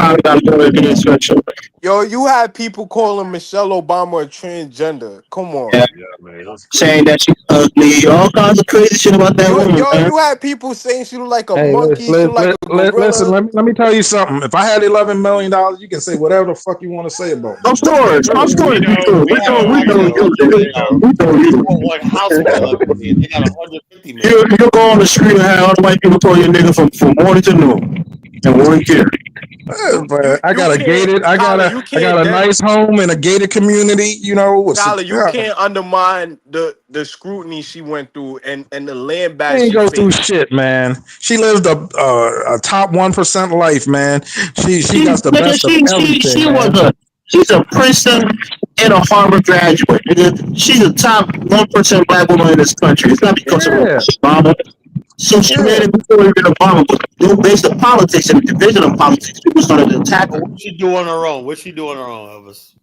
S5: Yo, you had people calling Michelle Obama a transgender. Come on.
S6: Yeah, man. Saying that she's ugly, all kinds of crazy shit about that woman.
S5: You had people saying she look like a monkey.
S8: Listen, let me tell you something. If I had $11 million, you can say whatever the fuck you want to say about me.
S6: I'm storage. We know.
S1: One house they got 150 million.
S6: You go on the street and have all the white people call you a nigga from morning to noon, and won't care.
S8: I got a nice home in a gated community. You know,
S5: Tyler, you can't undermine the scrutiny she went through and the land back.
S8: She ain't go through shit, man. She lived a top 1% life, man. She got the best of everything.
S6: She's a Princeton and a Harvard graduate. She's a top 1% black woman in this country. It's not because of Obama. So she made it before even Obama, but based on politics and the division of politics, people started to attack her.
S1: What she do on her own? What she do on her own, Elvis?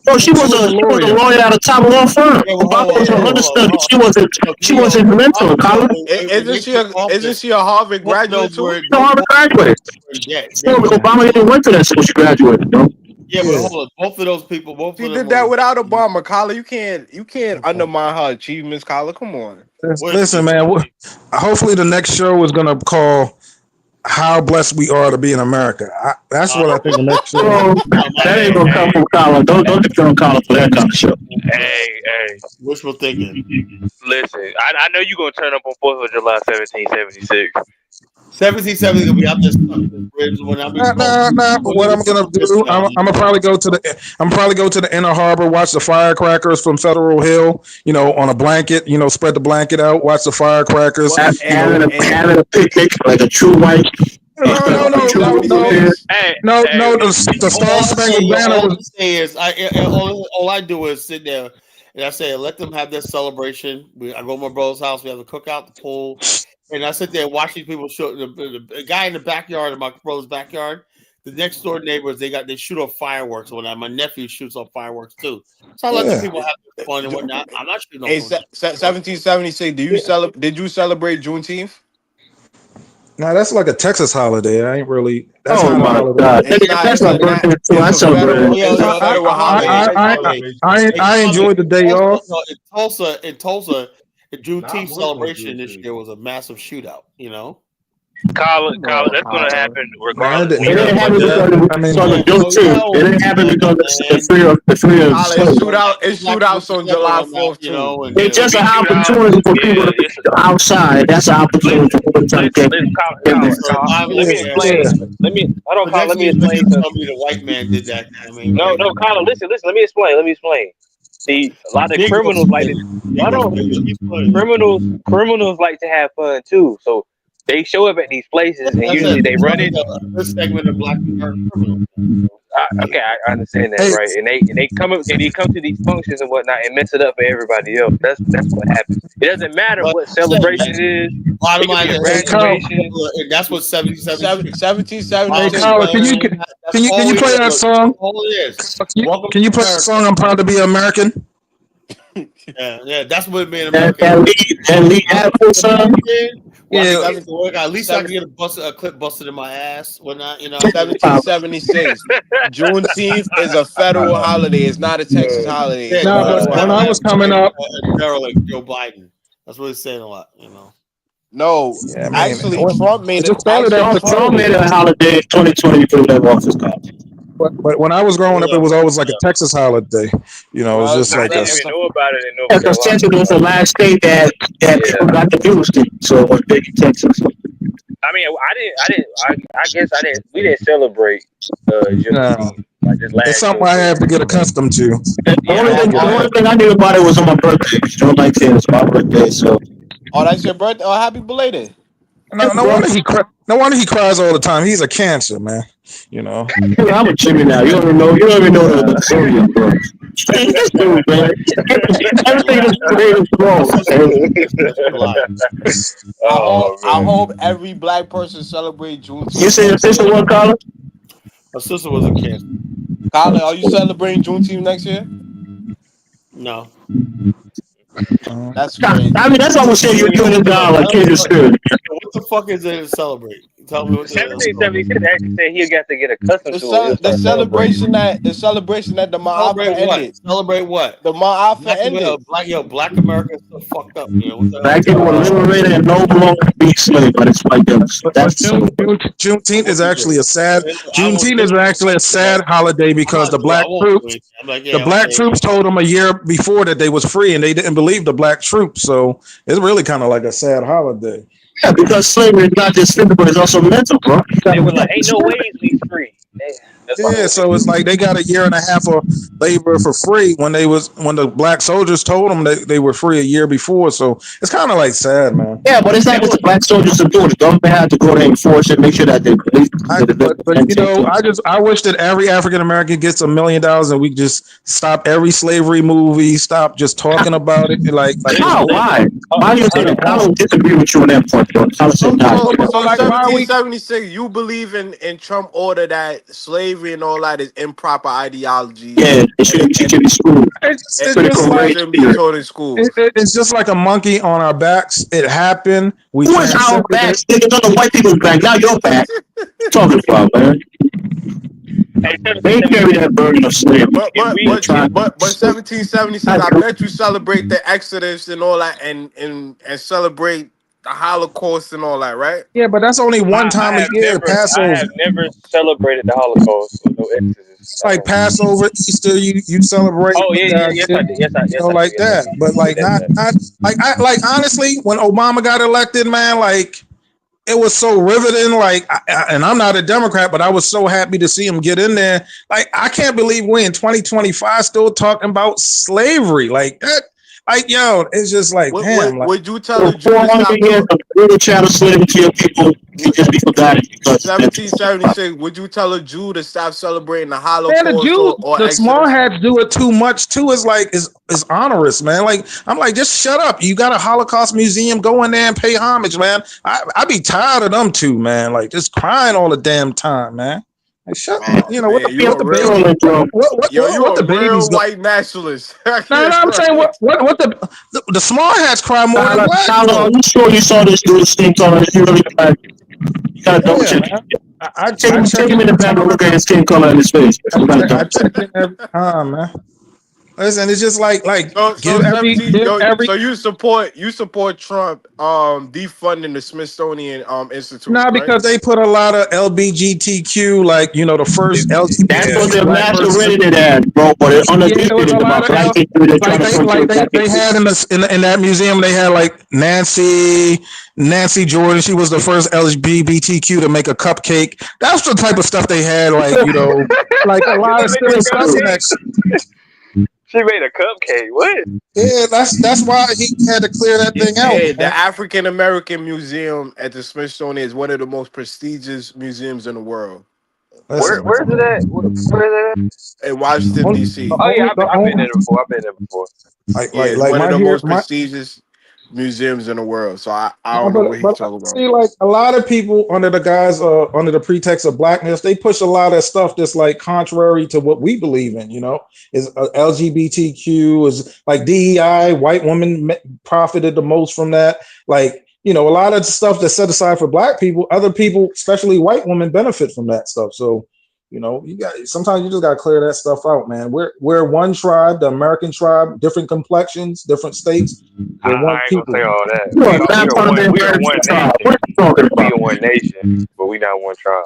S6: Oh, she was a lawyer at a top law firm. Obama was her understudy. She wasn't mental, Colin.
S5: Isn't she a Harvard graduate too?
S6: No, Harvard graduate. Obama didn't went to that school. She graduated, though.
S1: Yeah, but hold on. Both of those people,
S5: She did that without Obama, Colin. You can't undermine her achievements, Colin. Come on.
S8: Listen, man. Hopefully, the next show is gonna call "How Blessed We Are to Be in America." That's what I think the next show.
S6: That ain't gonna come from Colin. Don't depend on Colin for that kind of show.
S7: Hey.
S1: Wishful thinking.
S7: Listen, I know you're gonna turn up on 4th of July, 1776.
S1: 1770 gonna be out there stuck in the bridge when I be
S8: Nah. But what I'm gonna do, I'm gonna probably go to the Inner Harbor, watch the firecrackers from Federal Hill. On a blanket. Spread the blanket out, watch the firecrackers.
S6: Having a picnic like a true white.
S8: No. The Star Spangled Banner.
S1: All I do is sit there and I say, let them have their celebration. I go to my brother's house. We have a cookout, the pool. And I sit there and watch these people shoot. The guy in the backyard of my brother's backyard, the next door neighbors, they shoot off fireworks. When my nephew shoots off fireworks too. So I let the people have their fun and whatnot. I'm not shooting.
S5: Hey, 1776. Did you celebrate Juneteenth?
S8: No, that's like a Texas holiday. I ain't really. That's
S6: not
S8: a holiday.
S6: That's my birthday too. I celebrate.
S8: I enjoyed the day off.
S1: In Tulsa, the Juneteenth celebration this year was a massive shootout.
S7: Colin, that's gonna happen regardless.
S6: It didn't happen because the free of
S5: It's shootouts on July 4th too.
S6: It's just an opportunity for people to be outside. That's an opportunity for people to get.
S7: Let me explain. Let me explain.
S1: Tell me the white man did that.
S7: No, Colin. Listen. Let me explain. See, a lot of criminals like to. Criminals like to have fun too. So they show up at these places and usually they run it.
S1: This segment of black criminals.
S7: Okay, I understand that, right? And they come to these functions and whatnot and mess it up for everybody else. That's what happens. It doesn't matter what celebration is.
S1: Bottom line is that's what 1770.
S8: Hey, Colin, can you play that song? Can you play that song? I'm proud to be American.
S1: Yeah, that's what being American.
S6: That Lee Apple song.
S1: Yeah, at least I can get a clip busted in my ass. Whatnot,
S5: 1776. Juneteenth is a federal holiday. It's not a Texas holiday.
S8: No, but when I was coming up,
S1: derelict Joe Biden. That's what he's saying a lot.
S5: No, actually, Trump made it.
S6: Trump made it a holiday in 2020 for that office college.
S8: But when I was growing up, it was always like a Texas holiday. It was just like
S7: I didn't even know about it in North
S6: Because Texas was the last state that people got the views to. So it was big in Texas.
S7: I mean, I guess we didn't celebrate Juneteenth like this last.
S8: It's something I have to get accustomed to.
S6: The only thing I knew about it was on my birthday. Joe likes it. It's my birthday, so.
S5: Oh, that's your birthday. Oh, happy belated.
S8: No wonder he cries all the time. He's a cancer, man.
S6: I'm a Jimmy now. You don't even know the serial, bro.
S5: Everything is wrong. I hope every black person celebrates Juneteenth.
S6: You say your sister what, Colin?
S1: My sister was a cancer.
S5: Colin, are you celebrating Juneteenth next year?
S1: No.
S5: That's crazy.
S6: I mean, that's almost saying you're doing a guy like Kansas Spirit.
S1: What the fuck is there to celebrate? Tell me what.
S7: 1776 actually said he got to get accustomed to
S5: the celebration that the Ma'afa ended.
S1: Celebrate what?
S5: The Ma'afa ended.
S1: Black America is so fucked up.
S6: Black people were liberated and no longer be slaves, but it's white devils.
S8: Juneteenth is actually a sad. Juneteenth is actually a sad holiday because the black troops told them a year before that they was free, and they didn't believe the black troops. So it's really kind of like a sad holiday.
S6: Yeah, because slavery is not just physical, it's also mental, bro.
S7: They were like, ain't no ways we free.
S8: Yeah, so it's like they got a year and a half of labor for free when the black soldiers told them they were free a year before. So it's kind of like sad, man.
S6: Yeah, but it's not just the black soldiers to do it. The government had to go there and enforce it, make sure that they.
S8: But I wish that every African American gets $1 million and we just stop every slavery movie, stop just talking about it.
S6: How? Why? Why do you say that? I don't disagree with you on that point, though.
S5: So 1776, you believe in Trump order that slavery and all that is improper ideology.
S6: Yeah, they shouldn't teach it in school.
S8: It's just like a monkey on our backs. It happened.
S6: Who is our backs? Niggas on the white people's back. Now your back. Talking about, man. They carry that burden of slavery.
S5: But 1776, I bet you celebrate the Exodus and all that, and celebrate the Holocaust and all that, right?
S8: Yeah, but that's only one time a year. Passover.
S3: I have never celebrated the Holocaust. So no Exodus.
S8: It's like Passover, Easter. You celebrate.
S3: Oh yeah, yes I did.
S8: Like that. But like not honestly, when Obama got elected, man, like. It was so riveting, and I'm not a Democrat, but I was so happy to see him get in there. Like, I can't believe we're in 2025 still talking about slavery like that. Like, yo, it's just like, damn.
S5: Would you tell a Jew to
S6: 400 years of brutal chattel slavery to your people, you just be forgotten.
S5: 1776, would you tell a Jew to stop celebrating the Holocaust?
S8: Man, the Jews,
S5: or
S8: the
S5: Exodus?
S8: small hats do it too much too. It's like is onerous, man. Like I'm like, just shut up. You got a Holocaust museum, go in there and pay homage, man. I be tired of them too, man. Like just crying all the damn time, man. Like, shut up. You know what the babies
S5: white nationalist.
S8: No, I'm saying what the small hats cry more than black.
S6: I'm sure you saw this dude skin color. You really you gotta double check. I take him in the back and look at his skin color and his face.
S8: I check in every time, man. Listen, it's just like
S5: so you support Trump defunding the Smithsonian Institute.
S8: Nah, because they put a lot of LGBTQ, like the first LGBT.
S6: That's what they're masqueraded as, bro. But it's
S8: they had in that museum. They had like Nancy Jordan. She was the first LGBTQ to make a cupcake. That's the type of stuff they had, like like a lot of stuff.
S3: She made a cupcake. What?
S8: Yeah, that's why he had to clear that thing out.
S5: Yeah, the African American Museum at the Smithsonian is one of the most prestigious museums in the world.
S3: Where's it at? Where is it at?
S5: In Washington, D.C.
S3: Oh yeah, I've been there before.
S5: One of the most prestigious museums in the world. So I don't know what he's talking about.
S8: See, like a lot of people under the pretext of blackness, they push a lot of stuff that's like contrary to what we believe in. Is LGBTQ, is like DEI. White women profited the most from that. Like a lot of stuff that's set aside for black people, other people, especially white women, benefit from that stuff. So sometimes you just gotta clear that stuff out, man. We're one tribe, the American tribe, different complexions, different states. We're one people.
S3: Say all that. We are one nation, but we not one tribe.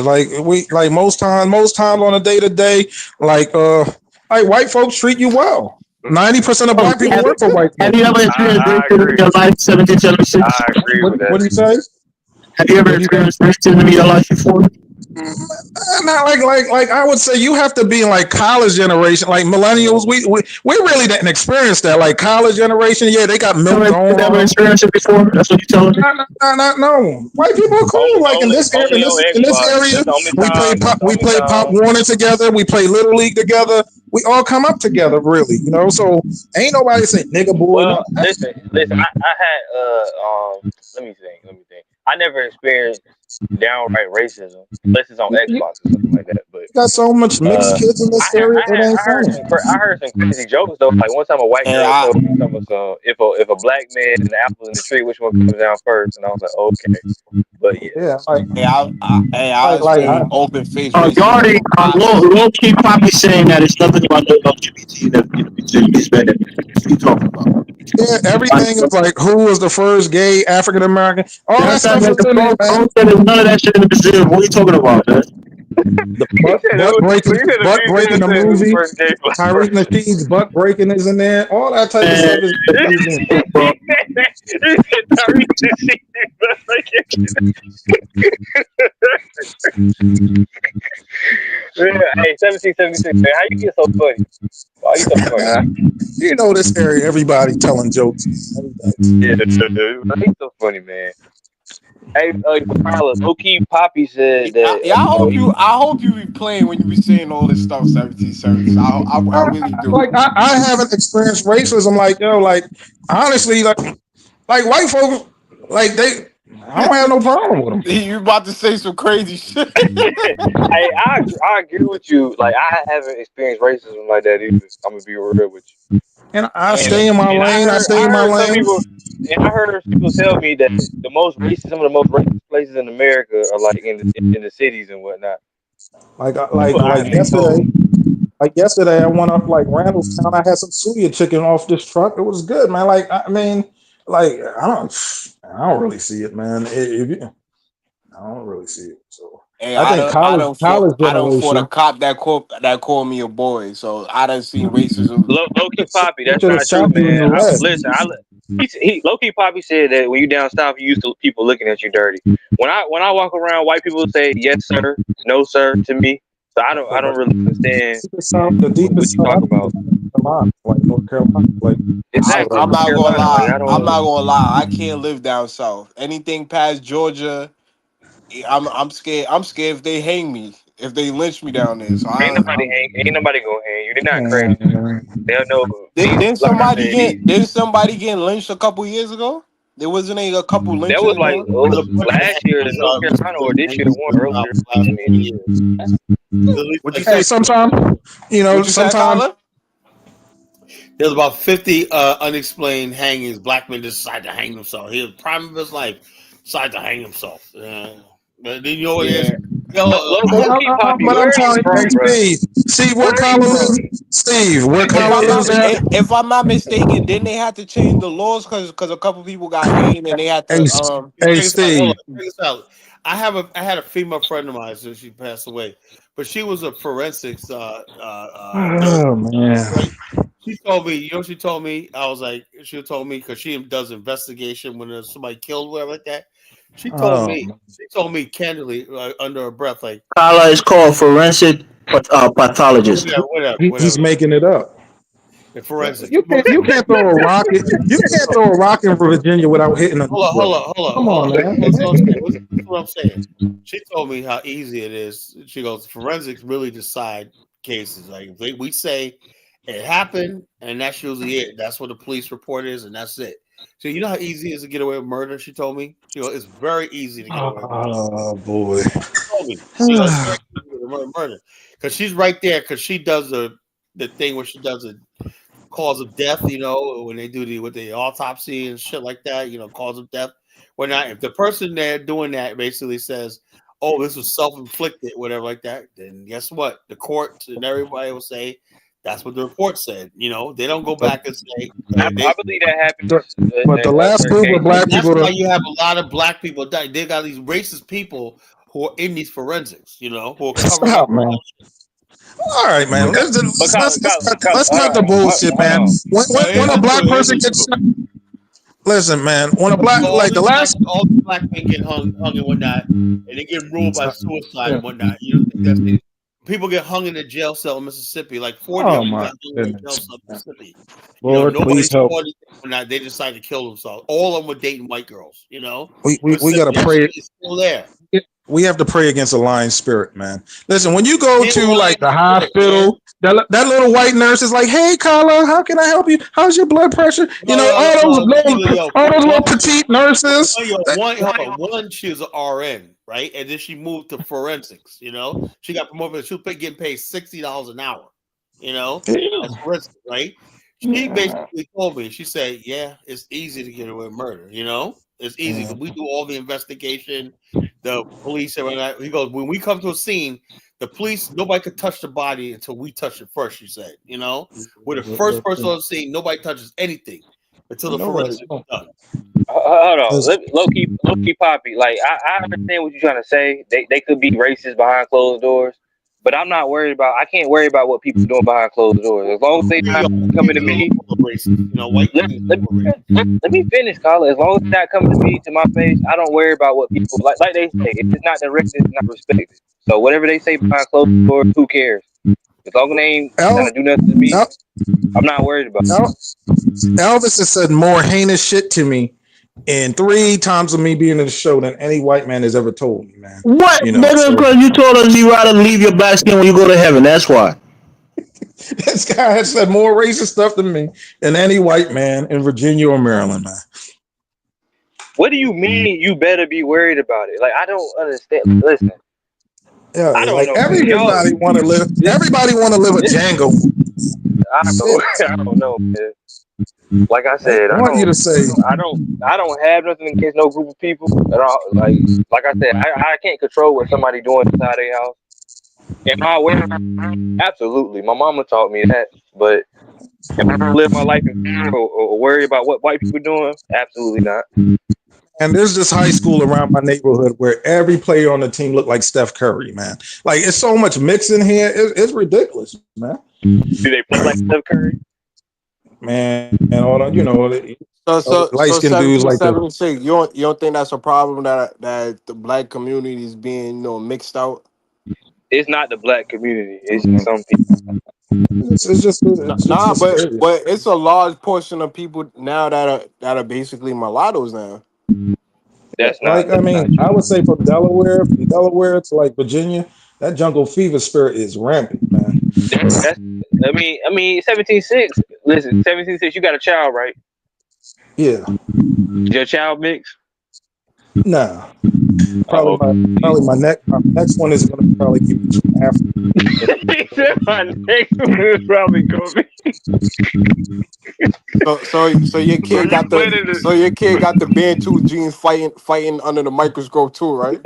S8: Like most times on a day to day, like white folks treat you well. 90% of black people work for white folks.
S6: Have you ever experienced racism in your life? 1776.
S3: I agree with that.
S8: What do you say?
S6: Have you ever experienced racism in your life before?
S8: Not like I would say you have to be in like college generation, like millennials. We really didn't experience that. Like college generation, yeah, they got milked on.
S6: Never experienced it before. That's what you're telling me.
S8: No. White people are cool. Like in this area, we play Pop Warner together. We play Little League together. We all come up together, really. So ain't nobody say nigga boy.
S3: Well, listen. I had let me think. I never experienced downright racism, unless it's on Xbox or something like that. But
S8: got so much mixed kids in this area.
S3: I heard some crazy jokes though. Like one time a white girl told me something. So if a black man and the apple in the tree, which one comes down first? And I was like, okay. But
S5: I open face.
S6: Gardy, low key probably saying that it's nothing about the LGBT that you talking about.
S8: Yeah, everything is like who was the first gay African American. All that stuff is in there, man.
S6: None of that shit in the museum. What are you talking about, man?
S8: The butt breaking the movie. Tariq Nasheed's butt breaking is in there. All that type of stuff is in there.
S3: Hey, 1776, man, how you get so funny? Why you so funny?
S8: You know this area, everybody telling jokes.
S3: Yeah, he's so funny, man. Hey, Carla, low key, Poppy said that.
S5: Yeah, I hope you be playing when you be saying all this stuff. 1770s. I really do.
S8: Like I haven't experienced racism. Like like honestly, like white folks, like I don't have no problem with them.
S5: You about to say some crazy shit?
S3: Hey, I agree with you. Like, I haven't experienced racism like that either. I'm gonna be real with you.
S8: And I stay in my lane. I stay in my lane.
S3: I heard people tell me that some of the most racist places in America are like in the cities and whatnot.
S8: Like yesterday. Like yesterday, I went up like Randallstown. I had some suya chicken off this truck. It was good, man. Like I mean, like I don't really see it, man. I don't really see it. So
S5: Hey,
S8: I think college
S5: I don't fought a
S8: generation.
S5: cop that called me a boy, so I done seen racism.
S3: Low key Poppy, that's
S8: Should have
S3: not true,
S8: shot you in
S3: man.
S8: your leg.
S3: Listen, he low key Poppy said that when you down south, you used to people looking at you dirty. When I walk around, white people say yes sir, no sir to me. So I don't really understand what you talk about.
S8: Like North Carolina, like
S3: Exactly.
S5: I'm not gonna lie.
S3: Like,
S5: I'm not gonna lie. I can't live down south. Anything past Georgia, I'm scared. I'm scared if they hang me, if they lynch me down there. So
S3: ain't nobody gonna hang you. They're not crazy. They'll know.
S5: Didn't somebody get lynched a couple years ago? There wasn't a couple lynchings.
S3: That was like last year in North Carolina or this year, one earlier.
S8: Hey, sometimes sometimes
S1: there's about 50 unexplained hangings. Black men decided to hang himself. He was prime of his life, decided to hang himself. But then you know what it is.
S8: But I'm telling you, Steve. See where Carla lives, Steve. Where Carla lives at.
S5: If I'm not mistaken, didn't they have to change the laws because a couple people got hanged and they had to.
S8: Hey, Steve.
S1: Check this out. I had a female friend of mine since she passed away, but she was a forensics.
S8: Oh man.
S1: Right? She told me, you know, she told me. I was like, she told me because she does investigation when there's somebody killed, whatever like that. She told me candidly, under her breath, like,
S6: Carla is called forensic pathologist.
S1: Whatever.
S8: He's making it up.
S1: The forensics.
S8: You can't throw a rocket. You can't throw a rock in Virginia without hitting a.
S1: Hold on.
S8: Come on, man.
S1: That's what I'm saying. She told me how easy it is. She goes, forensics really decide cases. Like we say it happened, and that's usually it. That's what the police report is, and that's it. So you know how easy it is to get away with murder? She told me. She goes, it's very easy to get away with murder.
S8: Oh boy.
S1: She told me. She goes, it's very easy to get murder. Because she's right there, because she does the thing where she does a cause of death, you know, when they do the autopsy and shit like that, you know, cause of death. If the person there doing that basically says, oh, this was self-inflicted, whatever like that, then guess what? The court and everybody will say that's what the report said. You know, they don't go back and say.
S3: I believe that happened.
S8: But the last group of black people.
S1: That's why you have a lot of black people die. They got these racist people who are in these forensics, you know, who are covering up.
S8: Man. All right, man. Let's cut the bullshit, man. When a black person gets listen, man. When a black
S1: all the black men get hung and whatnot, and they get ruled by suicide and whatnot. You don't think that's it? People get hung in a jail cell in Mississippi. Like 40 of them got hung in a jail cell in Mississippi.
S8: Lord, please help.
S1: They decided to kill themselves. All of them were dating white girls. You know,
S8: we got to pray.
S1: It's still there.
S8: We have to pray against a lying spirit, man. Listen, when you go to like the hospital, that little white nurse is like, "Hey, Carla, how can I help you? How's your blood pressure?" You know, all those little petite nurses.
S1: One, she was an RN, right, and then she moved to forensics. You know, she got promoted. She was getting paid $60 an hour. You know, that's forensics, right? She basically told me, she said, "Yeah, it's easy to get away with murder. You know, it's easy because we do all the investigation." The police, he goes, when we come to a scene, the police, nobody could touch the body until we touch it first, she said. You know, we're the first person on the scene, nobody touches anything until the forensic is done.
S3: Hold on, low key Poppy. Like, I understand what you're trying to say. They could be racist behind closed doors, But I'm not worried about. I can't worry about what people doing behind closed doors. As long as they not coming to me.
S1: White
S3: Let me finish, Colin. As long as they're not coming to me to my face, I don't worry about what people like they say. If it's not directed, it's not respected. So whatever they say behind closed doors, who cares? As long as they ain't trying to do nothing to me, I'm not worried about it.
S8: Elvis has said more heinous shit to me in 3 times of me being in the show than any white man has ever told me, man.
S6: What?
S8: You know,
S6: Nigga, because you told us you rather leave your black skin when you go to heaven. That's why.
S8: This guy has said more racist stuff than me than any white man in Virginia or Maryland, man.
S3: What do you mean you better be worried about it? Like, I don't understand. Listen.
S8: Yeah,
S3: I don't
S8: like
S3: know.
S8: everybody want to live. Everybody want to live a Django.
S3: I don't know, man. Like I said,
S8: I want you to say
S3: I don't have nothing against no group of people at all. Like I said, I can't control what somebody doing inside their house. Am I aware? Absolutely. My mama taught me that. But am I gonna live my life in fear or worry about what white people doing? Absolutely not.
S8: and there's this high school around my neighborhood where every player on the team looked like Steph Curry, man. Like it's so much mixing here, it's ridiculous, man.
S3: Do they play like Steph Curry?
S8: Man, and all that, you know,
S5: So
S8: light skinned dudes like that.
S5: 76. You don't think that's a problem that the black community is being mixed out?
S3: It's not the black community. It's some people.
S8: It's just
S5: but it's a large portion of people now that are basically mulattoes now.
S3: That's
S8: like
S3: not.
S8: I mean, I would say from Delaware to like Virginia, that jungle fever spirit is rampant, man.
S3: That's I mean 17-6. Listen, 17-6, you got a child, right?
S8: Yeah.
S3: Is your child mixed?
S8: Nah. Probably my next one is gonna probably be between Africa.
S3: He said my next one is probably gonna be.
S5: So your kid got the Bantu genes fighting under the microscope too, right?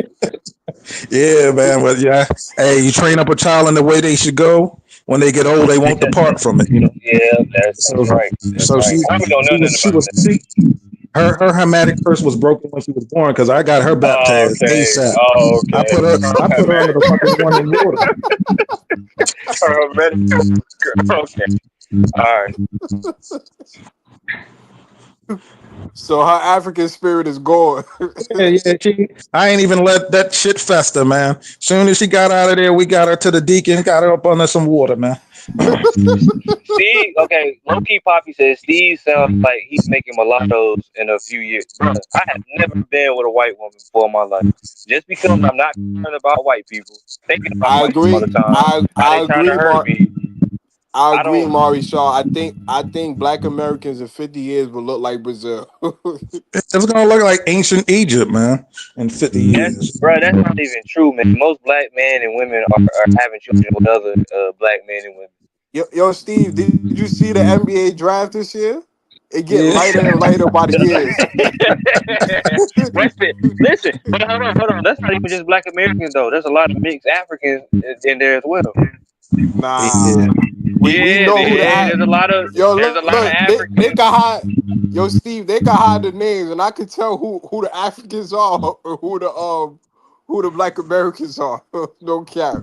S8: Yeah, man. But yeah, hey, you train up a child in the way they should go. When they get old, they won't depart from it. You know.
S3: Yeah, that's right. That's
S8: So
S3: right. I don't know nothing about
S8: her hermetic curse was broken when she was born because I got her baptized ASAP.
S3: Oh, okay.
S8: I put her under the fucking running water.
S3: Okay. All right.
S5: So her African spirit is gone.
S8: Yeah. I ain't even let that shit fester, man. Soon as she got out of there, we got her to the deacon, got her up under some water, man.
S3: Steve, okay, low key Poppy says Steve sounds like he's making mulattoes in a few years. I have never been with a white woman before in my life. Just because I'm not concerned about white people, thinking about
S5: I
S3: white
S5: agree.
S3: people all the time.
S5: I
S3: They trying to
S5: agree,
S3: hurt me.
S5: I agree, Maury Shaw. I think black Americans in 50 years will look like Brazil.
S8: It's gonna look like ancient Egypt, man, in 50 years.
S3: Bro, that's not even true, man. Most black men and women are having children with other black men and women.
S5: Yo, Steve, did you see the NBA draft this year? It get lighter and lighter by the years.
S3: Listen, but hold on. That's not even just black Americans though. There's a lot of mixed Africans in there as well.
S5: Nah, we know who
S3: there's a lot of Africans.
S5: They can hide. Yo, Steve, they can hide the names, and I can tell who the Africans are or who the black Americans are. No cap.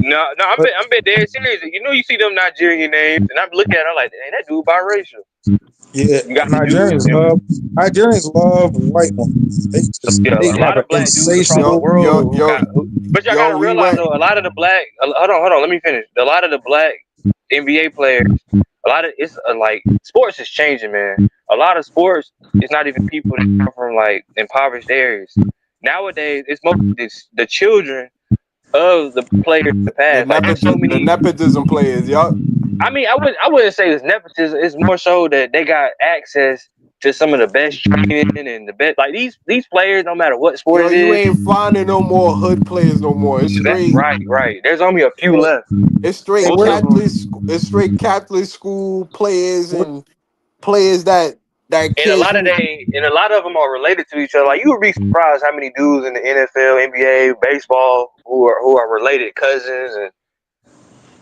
S3: No, I'm being dead serious. You know, you see them Nigerian names, and I'm looking at them like, hey, that dude biracial.
S8: Yeah, Nigerians love white women. They
S3: a lot of black dudes across the world. But y'all gotta realize though, a lot of the black. Hold on. Let me finish. A lot of the black NBA players. It's like sports is changing, man. A lot of sports is not even people that come from like impoverished areas. Nowadays, it's mostly the children of the players in the past.
S5: The nepotism players, y'all.
S3: I mean, I wouldn't say it's nepotism. It's more so that they got access to some of the best training and the best. Like these players, no matter what sport it is,
S5: you ain't finding no more hood players no more. It's straight.
S3: Right. There's only a few left.
S5: It's straight Catholic. It's straight Catholic school players and players that.
S3: And a lot of them are related to each other. Like you would be surprised how many dudes in the NFL, NBA, baseball who are related cousins and.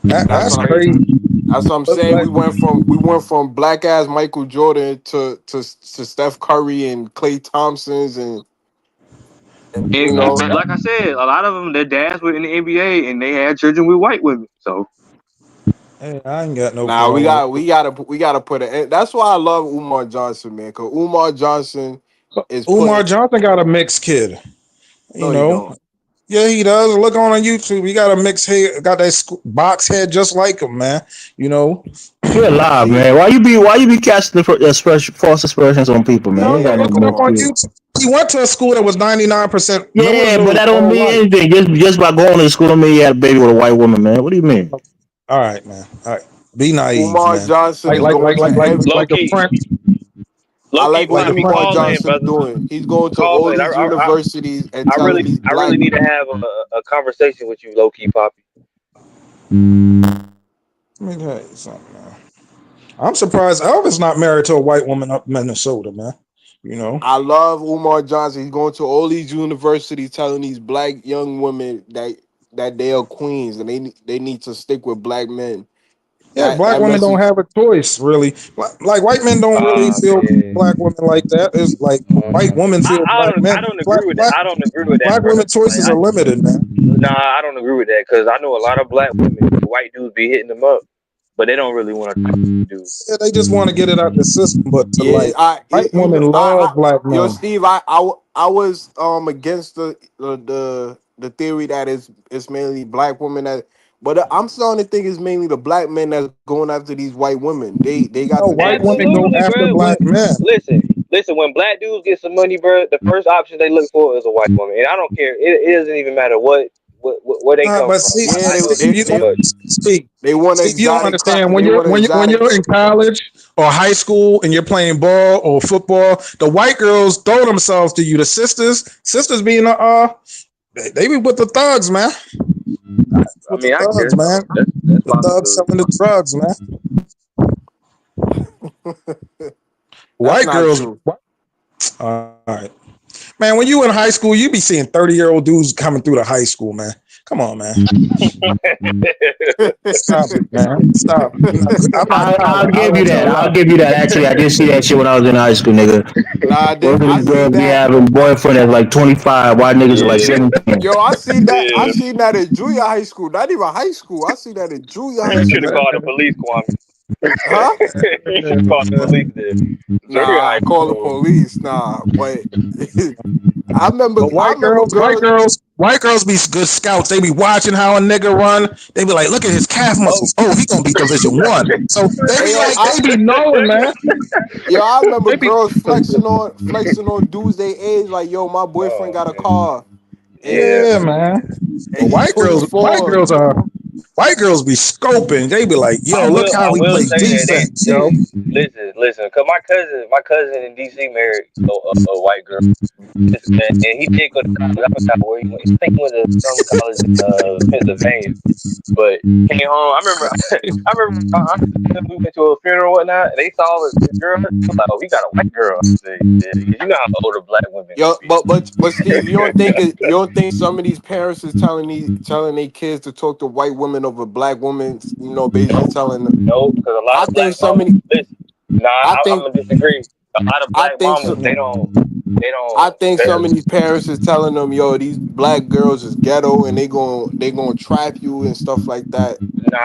S8: That's crazy.
S5: That's what I'm saying. We went from black ass Michael Jordan to Steph Curry and Klay Thompsons and You know,
S7: But like I said, a lot of them their dads were in the NBA and they had children with white women. So
S8: Hey, I ain't got no
S5: nah,
S8: problem.
S5: we gotta put it. That's why I love Umar Johnson, man. Cause Umar Johnson is
S8: Umar
S5: putting.
S8: Johnson got a mixed kid. You
S5: No, he
S8: know.
S5: don't.
S8: Yeah, he does. Look on YouTube. He got a mixed head, got that box head just like him, man. You know.
S6: You're alive, man. Why you be casting false expressions on people, man? You ain't
S8: No,
S6: got no
S8: look it up
S6: more
S8: on
S6: kid.
S8: YouTube. He went to a school that was 99%
S6: Yeah, but
S8: military
S6: that don't
S8: all
S6: mean
S8: white.
S6: anything. Just by going to school, don't mean you had a baby with a white woman, man. What do you mean?
S8: All right, man. All right. Be naive,
S5: Umar
S8: man.
S5: Johnson is going to
S7: low
S8: Like the
S7: key,
S8: French.
S5: I
S7: low key,
S5: like what
S8: Like the
S7: Kwame,
S5: Umar
S8: French.
S7: call in,
S5: Johnson's
S7: brother.
S5: doing. He's going to
S7: Call
S5: all
S7: in.
S5: these universities and telling these
S7: I
S5: black.
S7: really need to have a conversation with you, low key, Poppy.
S8: Let me tell you something, man. I'm surprised Elvis not married to a white woman up in Minnesota, man. You know.
S5: I love Umar Johnson. He's going to all these universities telling these black young women that they are queens and they need to stick with black men.
S8: Yeah, black
S5: That
S8: women don't
S5: message.
S8: have a choice, really. Like white men don't really feel black women like that. It's like white women feel black men.
S7: I don't agree with that. I don't agree with that,
S8: Black
S7: brother.
S8: women choices are limited, man.
S7: Nah, I don't agree with that because I know a lot of black women, white dudes be hitting them up, but they don't really want to do.
S8: Yeah, they just want to get it out the system, but to
S5: Yeah,
S8: like white women love black
S5: yo,
S8: men.
S5: Steve, I was against the theory that it's mainly black women but I'm starting to think it's mainly the black men that's going after these white women. They got
S8: No,
S5: the
S8: white women go
S7: Absolutely,
S8: after
S7: bro.
S8: black men.
S7: Listen. When black dudes get some money, bro, the first option they look for is a white woman, and I don't care. It doesn't even matter where they come
S8: But
S7: from.
S8: see,
S7: I do it
S8: Steve,
S7: just
S8: you
S7: as
S8: don't
S7: much.
S8: speak.
S5: they want
S8: Steve, you don't
S5: exotic
S8: understand when
S5: they
S8: you're
S5: want
S8: when
S5: exotic.
S8: you're in college or high school and you're playing ball or football. The white girls throw themselves to you. The sisters being they be with the thugs, man.
S7: I
S8: With the
S7: mean, I
S8: thugs,
S7: guess
S8: man.
S7: that's
S8: The thugs
S7: possibility.
S8: selling the drugs, man.
S5: That's
S8: White
S5: not
S8: girls.
S5: true.
S8: All right, man. When you in high school, you be seeing 30-year-old dudes coming through the high school, man. Come on, man. Stop it, man. Stop. I'm not
S6: I'll
S8: college.
S6: give
S8: I
S6: you
S8: tell
S6: that.
S8: a
S6: I'll
S8: lie.
S6: give you that. Actually, I did see that shit when I was in high school, nigga.
S5: Nah,
S6: Both of
S5: I
S6: these
S5: seen
S6: girls be
S5: that.
S6: having boyfriend at like 25, white niggas are like 17.
S5: Yo, I seen that. I seen that in junior high school. Not even high school. I seen that in junior high
S7: You should have
S5: school.
S7: called the police, Kwame.
S5: Huh?
S7: You should have called the police there. Junior
S5: Nah,
S7: high
S5: call the
S7: school.
S5: police. Nah, but I remember.
S8: But
S5: I remember girls.
S8: white girls be good scouts. They be watching how a nigga run. They be like, look at his calf muscles. Oh, he gonna be Division 1. So they
S5: Hey,
S8: be
S5: yo,
S8: like, they be knowing, man.
S5: I remember
S8: They be
S5: girls flexing on dudes they age. Like, yo, my boyfriend got a car,
S8: yeah, man.
S5: and
S8: But
S5: he
S8: white girls be scoping. They be like,
S7: I
S8: yo, look
S7: will.
S8: how
S7: I
S8: we
S7: will
S8: play
S7: say that
S8: defense, yo.
S7: listen. Cause my cousin in DC married a white girl, and he did go to college. I forgot where he went. I think he went to some college in Pennsylvania. But came home. We went to a funeral and whatnot. And they saw the girl. They was like, "Oh, he got a white girl." I said, yeah, 'cause you know how older black women
S5: yo,
S7: be.
S5: but Steve, you don't think some of these parents is telling their kids to talk to white women over black women? You know, basically telling them.
S7: Nope, because a lot
S5: I
S7: of
S5: think
S7: black
S5: so
S7: mamas.
S5: many.
S7: Listen, nah,
S5: I
S7: I'm
S5: think.
S7: gonna disagree. A lot of
S5: I
S7: black
S5: think
S7: mamas,
S5: so.
S7: they don't.
S5: I think some of these parents is telling them, yo, these black girls is ghetto and they gonna trap you and stuff like that.
S7: Nah,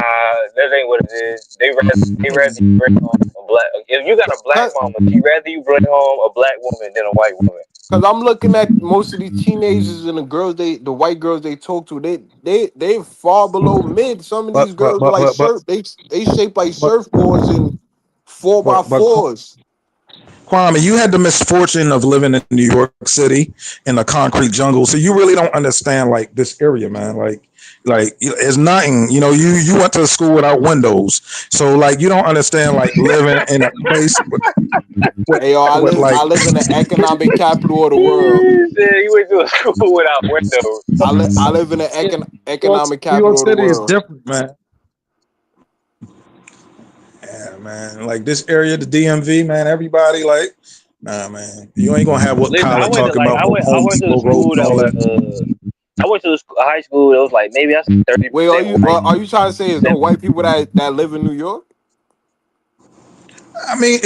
S7: that ain't what it is. They rather you bring home a black. If you got a black mama, she rather you bring home a black woman than a white woman.
S5: Cause I'm looking at most of these teenagers and the white girls they talk to, they far below mid. Some of
S8: But
S5: these
S8: but
S5: girls are
S8: but
S5: like
S8: but but
S5: they shape like
S8: but
S5: surfboards and four by
S8: but
S5: fours.
S8: Kwame, you had the misfortune of living in New York City in the concrete jungle, so you really don't understand like this area, man. Like it's nothing. You know, you went to school without windows, so like you don't understand like living in a place
S5: Hey yo,
S8: with like.
S5: I live in the economic capital of the world.
S7: You went to a school without windows.
S5: I live in the economic
S8: New York
S5: capital of the
S8: City is
S5: world.
S8: different, man. Yeah, man. Like this area, the DMV, man. Everybody like, nah, man. You ain't gonna have what
S7: Listen,
S8: Kyler talking about. No
S7: I
S8: Home
S7: went to a
S8: Depot Road
S7: school
S8: and
S7: that
S8: all
S7: was
S8: that.
S7: I went to a high school that was like maybe I said 30%
S5: Wait,
S7: white.
S5: are you trying to say there's no white people that live in New York?
S8: I mean,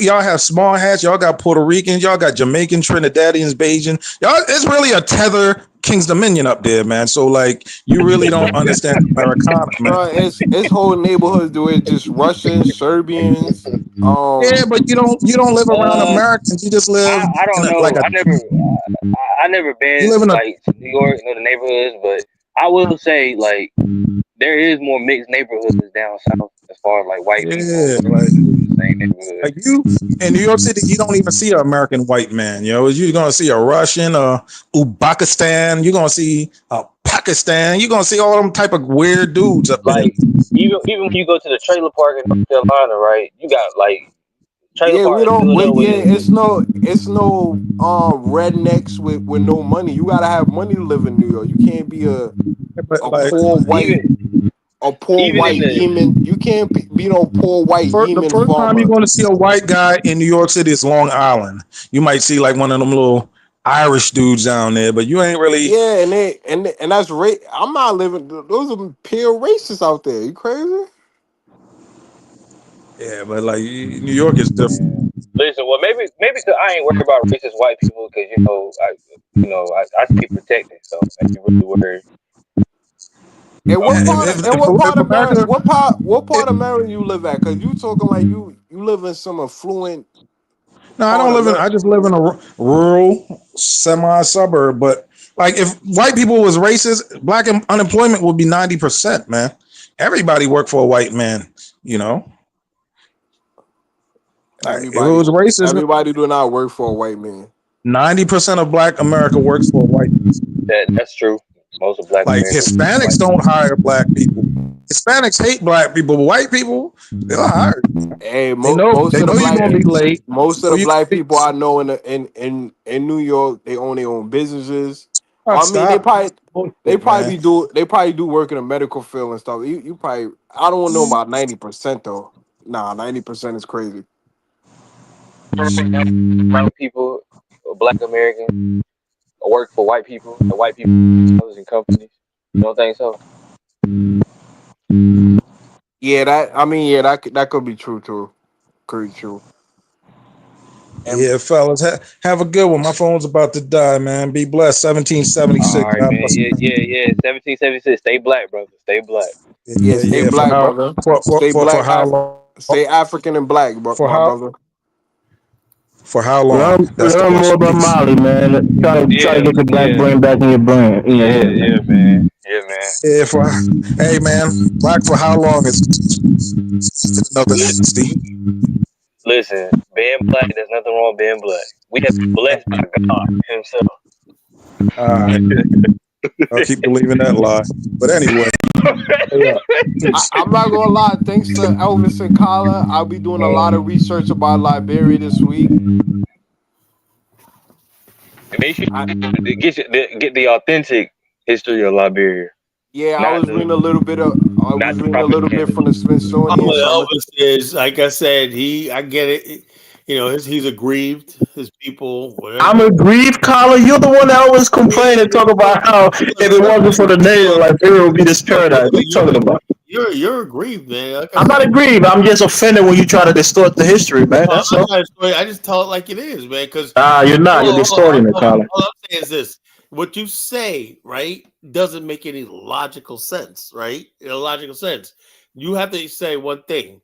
S8: y'all have small hats. Y'all got Puerto Ricans. Y'all got Jamaican, Trinidadians, Bajan. Y'all, it's really a tether King's Dominion up there, man. So like, you really don't understand Americana, man.
S5: Bro, it's whole neighborhoods do it. Just Russians, Serbians.
S8: Yeah, but you don't live around Americans. You just live
S3: I
S8: in
S3: don't know. I never
S8: you
S3: been
S8: live in a
S3: like to New York, the neighborhoods, but I will say like there is more mixed neighborhoods down south as far as like white people
S8: yeah,
S3: live in the same neighborhood.
S8: like you in New York City, you don't even see an American white man. You know, you're gonna see a Russian, Uzbekistan. You're gonna see a Pakistan. You're gonna see all them type of weird dudes up there.
S3: Like even when you go to the trailer park in North Carolina, right? You got like trailer
S5: Yeah,
S3: park
S5: we
S3: is
S5: don't.
S3: filled up with
S5: It's no rednecks with no money. You gotta have money to live in New York. You can't be a
S8: But like
S5: poor white
S3: even in the
S5: heathen. You can't be no poor white
S8: the
S5: heathen
S8: first time you're
S5: farmer.
S8: going to see a white guy in New York City is Long Island. You might see like one of them little Irish dudes down there, but you ain't really.
S5: Yeah, and that's I'm not living. Those are pure racists out there. You crazy?
S8: Yeah, but like New York is different.
S3: listen. Well, maybe 'cause I ain't worried about racist white people because I stay protected, so I ain't really worried.
S5: And what part of
S8: If America,
S5: what part of Maryland you live at? Cause you talking like you live in some affluent
S8: no, I
S5: part
S8: don't
S5: of
S8: live in.
S5: Maryland.
S8: I just live in a rural semi-suburb. But like, if white people was racist, black unemployment would be 90%. Man, everybody work for a white man. You know, like if it was racist,
S5: Everybody do not work for a white man.
S8: 90% of black America works for a white man.
S3: That's true. Most of Black
S8: Like
S3: America.
S8: Hispanics don't hire black people. Hispanics hate black people, but white people they'll hire.
S5: Hey,
S8: They know
S5: most of the
S8: you're
S5: black
S8: gonna be late.
S5: most of
S8: Or
S5: the
S8: you
S5: black people I know in New York, they own their own businesses. I mean,
S8: stop. Bullshit, man.
S5: they probably do work in the medical field and stuff. You probably I don't know about 90% though. Nah, 90% is crazy.
S3: Brown people, Black Americans work for white people, and white people and companies. You don't think so?
S5: Yeah, that could be true too. Could be true.
S8: Yeah, fellas, have a good one. My phone's about to die, man. Be blessed.
S3: All
S8: 1776.
S3: right,
S8: God
S3: man.
S8: bless.
S3: Yeah. 1776. Stay black, brother. Stay black.
S5: Yeah, stay
S8: For
S5: black,
S8: how
S5: brother.
S8: for
S5: Stay
S8: for for
S5: black,
S8: how long?
S5: stay African and black,
S8: For
S5: my
S8: how
S5: brother.
S8: for how long? That's the
S6: Learn more
S8: question.
S6: about Molly, man. Try to get your black brain back in your brain, in your head, man.
S3: man. Yeah, man.
S8: Yeah, hey man, black for how long is another Steve?
S3: Listen, being black, there's nothing wrong with being black. We have been blessed by God Himself.
S8: All right. I'll keep believing that lie. But anyway,
S5: I'm not gonna lie. Thanks to Elvis and Kala, I'll be doing a lot of research about Liberia this week.
S3: Make sure you get the authentic history of Liberia.
S5: Yeah, I
S3: Not
S5: was reading a little bit from the Smithsonian.
S1: What
S5: So
S1: Elvis is, like I said, I get it. You know, he's aggrieved. His people, whatever.
S6: I'm aggrieved, Colin. You're the one that always complain and talk about how if it wasn't for the native, Liberia would be this paradise. What are you talking about?
S1: You're aggrieved, man. Like
S6: I'm not aggrieved. I'm just offended when you try to distort the history, man. That's all.
S1: I just tell it like it is, man. Because
S6: You're not. You're distorting it, Colin.
S1: all I'm saying is this: what you say, right, doesn't make any logical sense, right? In a logical sense, you have to say one thing.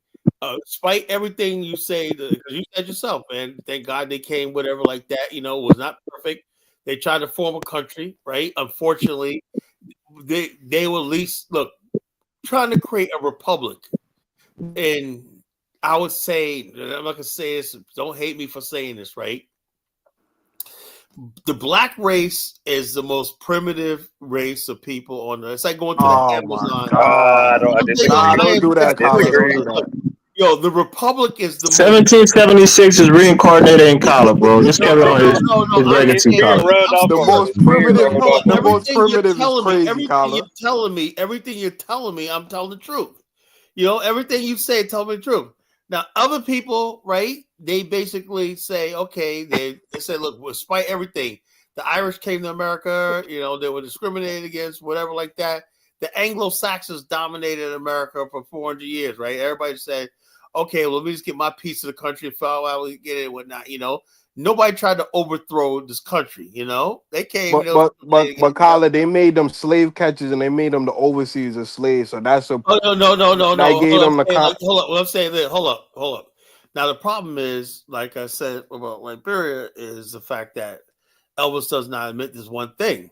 S1: Despite everything you say, because you said yourself, man, thank God they came, whatever, like that. You know, was not perfect. They tried to form a country, right? Unfortunately, they will at least look trying to create a republic. And I would say, I'm not gonna say this, don't hate me for saying this, right? The black race is the most primitive race of people on it's like going to the Amazon.
S5: don't do that, Kala. Don't do that.
S1: Yo, the republic is the
S6: 1776 is reincarnated in Colin, bro. Just carry on his legacy, Colin.
S5: The most primitive is crazy,
S1: everything you're telling me, I'm telling the truth. You know, everything you say, tell me the truth. Now, other people, right? They basically say, okay, they say, look, despite everything, the Irish came to America. You know, they were discriminated against, whatever, like that. The Anglo-Saxons dominated America for 400 years, right? Everybody said, okay, well, let me just get my piece of the country and figure out how we get it and whatnot. Nobody tried to overthrow this country. They came.
S5: But Kyla, they made them slave catchers and they made them the overseers of slaves. So that's a
S1: Oh, no.
S5: that gave them the
S1: Hold up. What I'm saying there. Hold up. Now the problem is, like I said about Liberia, is the fact that Elvis does not admit this one thing.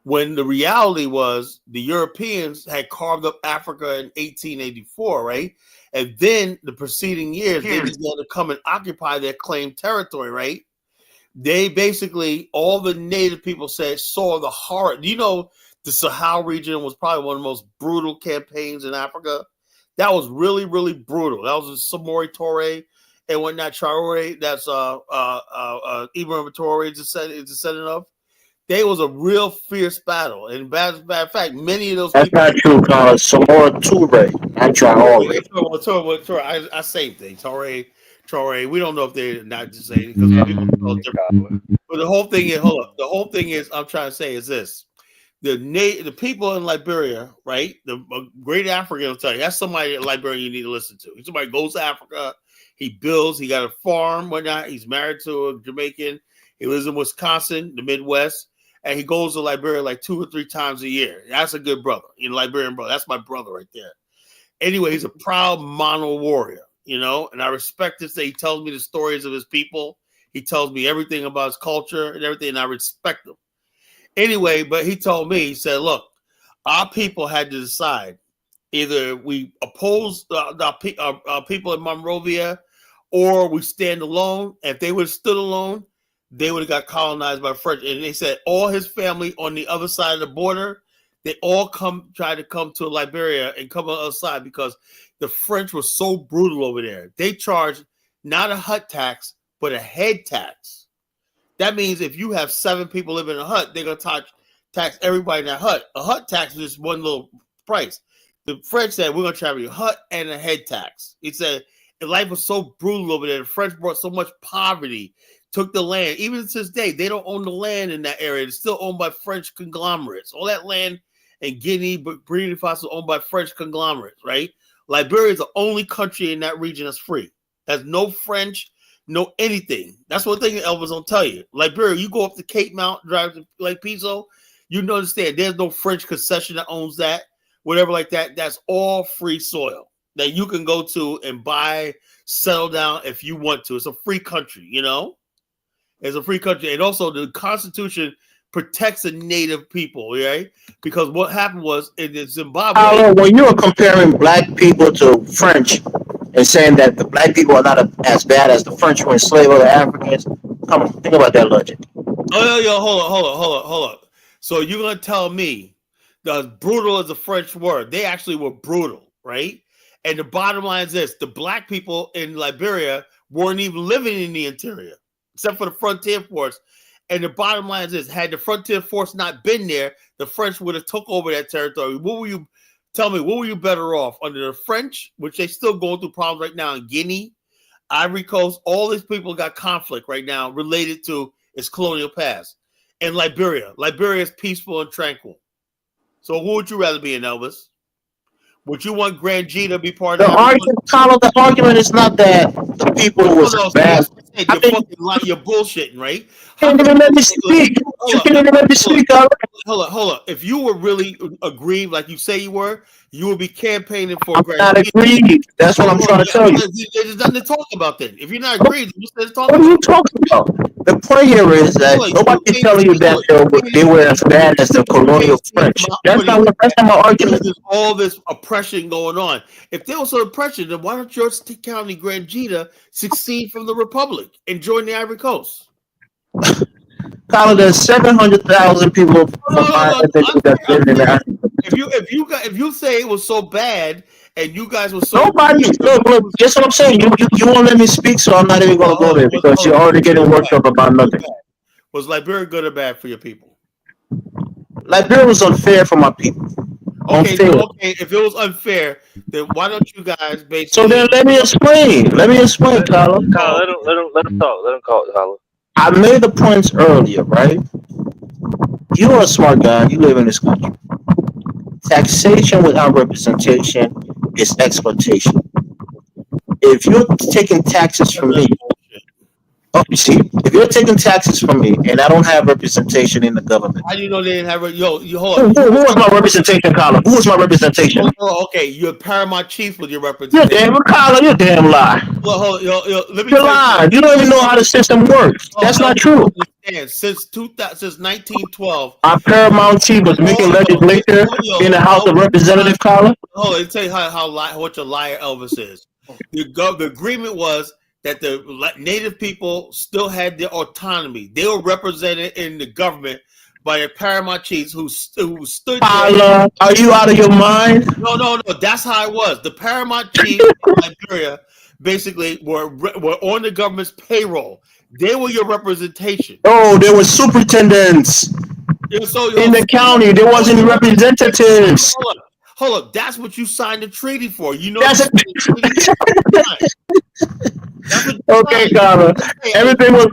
S1: When the reality was the Europeans had carved up Africa in 1884, right? And then the preceding years, they began to come and occupy their claimed territory, right? They basically, all the native people saw the horror. Do you know the Sahel region was probably one of the most brutal campaigns in Africa? That was really, really brutal. That was Samori Toure and whatnot, Traore. That's Ibrahim Traore is descendant of. They was a real fierce battle. And bad fact, many of those
S6: That's
S1: people.
S6: not true, Carl. Samora Toure, not Traore.
S1: I same thing. Traore. We don't know if they're not just saying because people call it different. But the whole thing is, hold up. The whole thing is, I'm trying to say is this: the people in Liberia, right? The great African will tell you that's somebody in Liberia you need to listen to. Somebody goes to Africa, he builds, he got a farm, whatnot. He's married to a Jamaican. He lives in Wisconsin, the Midwest. And he goes to Liberia like 2 or 3 times a year. That's a good brother, Liberian brother. That's my brother right there. Anyway, he's a proud mono warrior, and I respect this. That he tells me the stories of his people. He tells me everything about his culture and everything, and I respect him. Anyway, but he told me, he said, look, our people had to decide. Either we oppose our people in Monrovia or we stand alone. If they would have stood alone, they would have got colonized by French. And they said all his family on the other side of the border, they all try to come to Liberia and come on the other side because the French were so brutal over there. They charged not a hut tax, but a head tax. That means if you have 7 people living in a hut, they're going to tax everybody in that hut. A hut tax is just one little price. The French said, we're going to charge you a hut and a head tax. He said, life was so brutal over there. The French brought so much poverty, took the land. Even to this day, they don't own the land in that area. It's still owned by French conglomerates. All that land in Guinea, Burkina Faso, owned by French conglomerates, right? Liberia is the only country in that region that's free. Has no French, no anything. That's one thing that Elvis don't tell you. Liberia, you go up to Cape Mount, drive to Lake Piso, you understand there's no French concession that owns that, whatever like that. That's all free soil that you can go to and buy, settle down if you want to. It's a free country, It's a free country. And also the Constitution protects the native people, right? Because what happened was in Zimbabwe.
S6: When you are comparing black people to French and saying that the black people are not as bad as the French who enslaved other Africans, come on, think about that logic.
S1: Hold up. So you're going to tell me that as brutal as the French were, they actually were brutal, right? And the bottom line is this: the black people in Liberia weren't even living in the interior, except for the frontier force. And the bottom line is this: had the frontier force not been there, the French would have took over that territory. What were you better off under the French, which they still going through problems right now in Guinea, Ivory Coast? All these people got conflict right now related to its colonial past. And Liberia is peaceful and tranquil. So who would you rather be in, Elvis? Would you want Grand G to be part of
S6: the argument is not that the people was bad.
S1: You're bullshitting, right?
S6: Can't even let me speak. You can't even let me speak.
S1: Hold up. If you were really aggrieved, like you say you were, you would be campaigning for
S6: I'm
S1: Grand
S6: not
S1: G.
S6: aggrieved. That's what I'm trying to tell you.
S1: There's nothing to talk about then. If you're not aggrieved,
S6: what are you talking about? The point here is that nobody's telling you that they were as bad as the colonial French. That's not my argument.
S1: There's all this oppression going on. If there was some oppression, then why don't George County Grand Gita secede from the Republic and join the Ivory Coast?
S6: Colin, there's 700,000 people.
S1: If you say it was so bad and you guys were so
S6: nobody look, guess what I'm saying? You won't let me speak, so I'm not even gonna go there because you're already getting worked up about nothing.
S1: Was Liberia good or bad for your people?
S6: Liberia was unfair for my people.
S1: Okay, if it was unfair, then why don't you guys basically?
S6: So then let me explain, Colin.
S3: Let him talk. Let him call it, Colin.
S6: I made the points earlier, right? You're a smart guy. You live in this country. Taxation without representation is exploitation. if you're taking taxes from me, you see, if you're taking taxes from me and I don't have representation in the government,
S1: how do you know they didn't have it? Yo, you hold
S6: who
S1: on.
S6: was my representation, Colin? Who was my representation?
S1: Okay, you're Paramount Chief with your
S6: You're
S1: representation.
S6: damn Colin. You're damn lie.
S1: Well, hold on, let me
S6: You're
S1: tell
S6: lying. You don't even know how the system works. That's not true.
S1: Since 1912,
S6: Our Paramount Chief was making legislature in the House of Representatives, Colin.
S1: Oh, let me tell you what a liar Elvis is. The agreement was that the Native people still had their autonomy. They were represented in the government by the Paramount Chiefs who stood there.
S6: Are you out of your mind?
S1: No. That's how it was. The Paramount Chiefs of Liberia basically were on the government's payroll. They were your representation.
S6: Oh, there were superintendents in the county. There wasn't representatives.
S1: Hold up. That's what you signed the treaty for. You know.
S6: Okay, Colin. Everything was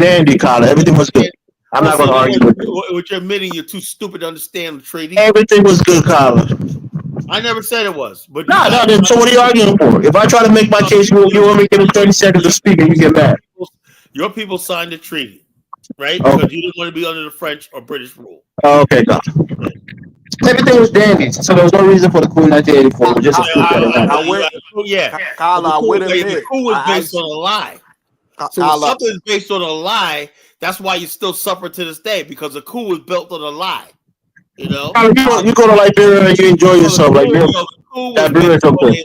S6: dandy, Colin. Everything was good. I'm not going to argue with you.
S1: What you're admitting, you're too stupid to understand the treaty.
S6: Everything was good, Colin.
S1: I never said it was. But
S6: so what are you arguing for? If I try to make my case, you want me to give 30 seconds to speak and you get mad.
S1: Your people signed the treaty, right? Because you didn't want to be under the French or British rule.
S6: Okay, Colin. Everything was dandy, so there was no reason for the coup in 1984. It was just a coup.
S5: I would admit
S1: the coup was based on a lie. So if something's based on a lie, that's why you still suffer to this day, because the coup was built on a lie. You know,
S6: you go to Liberia and you enjoy yourself. Liberia's okay.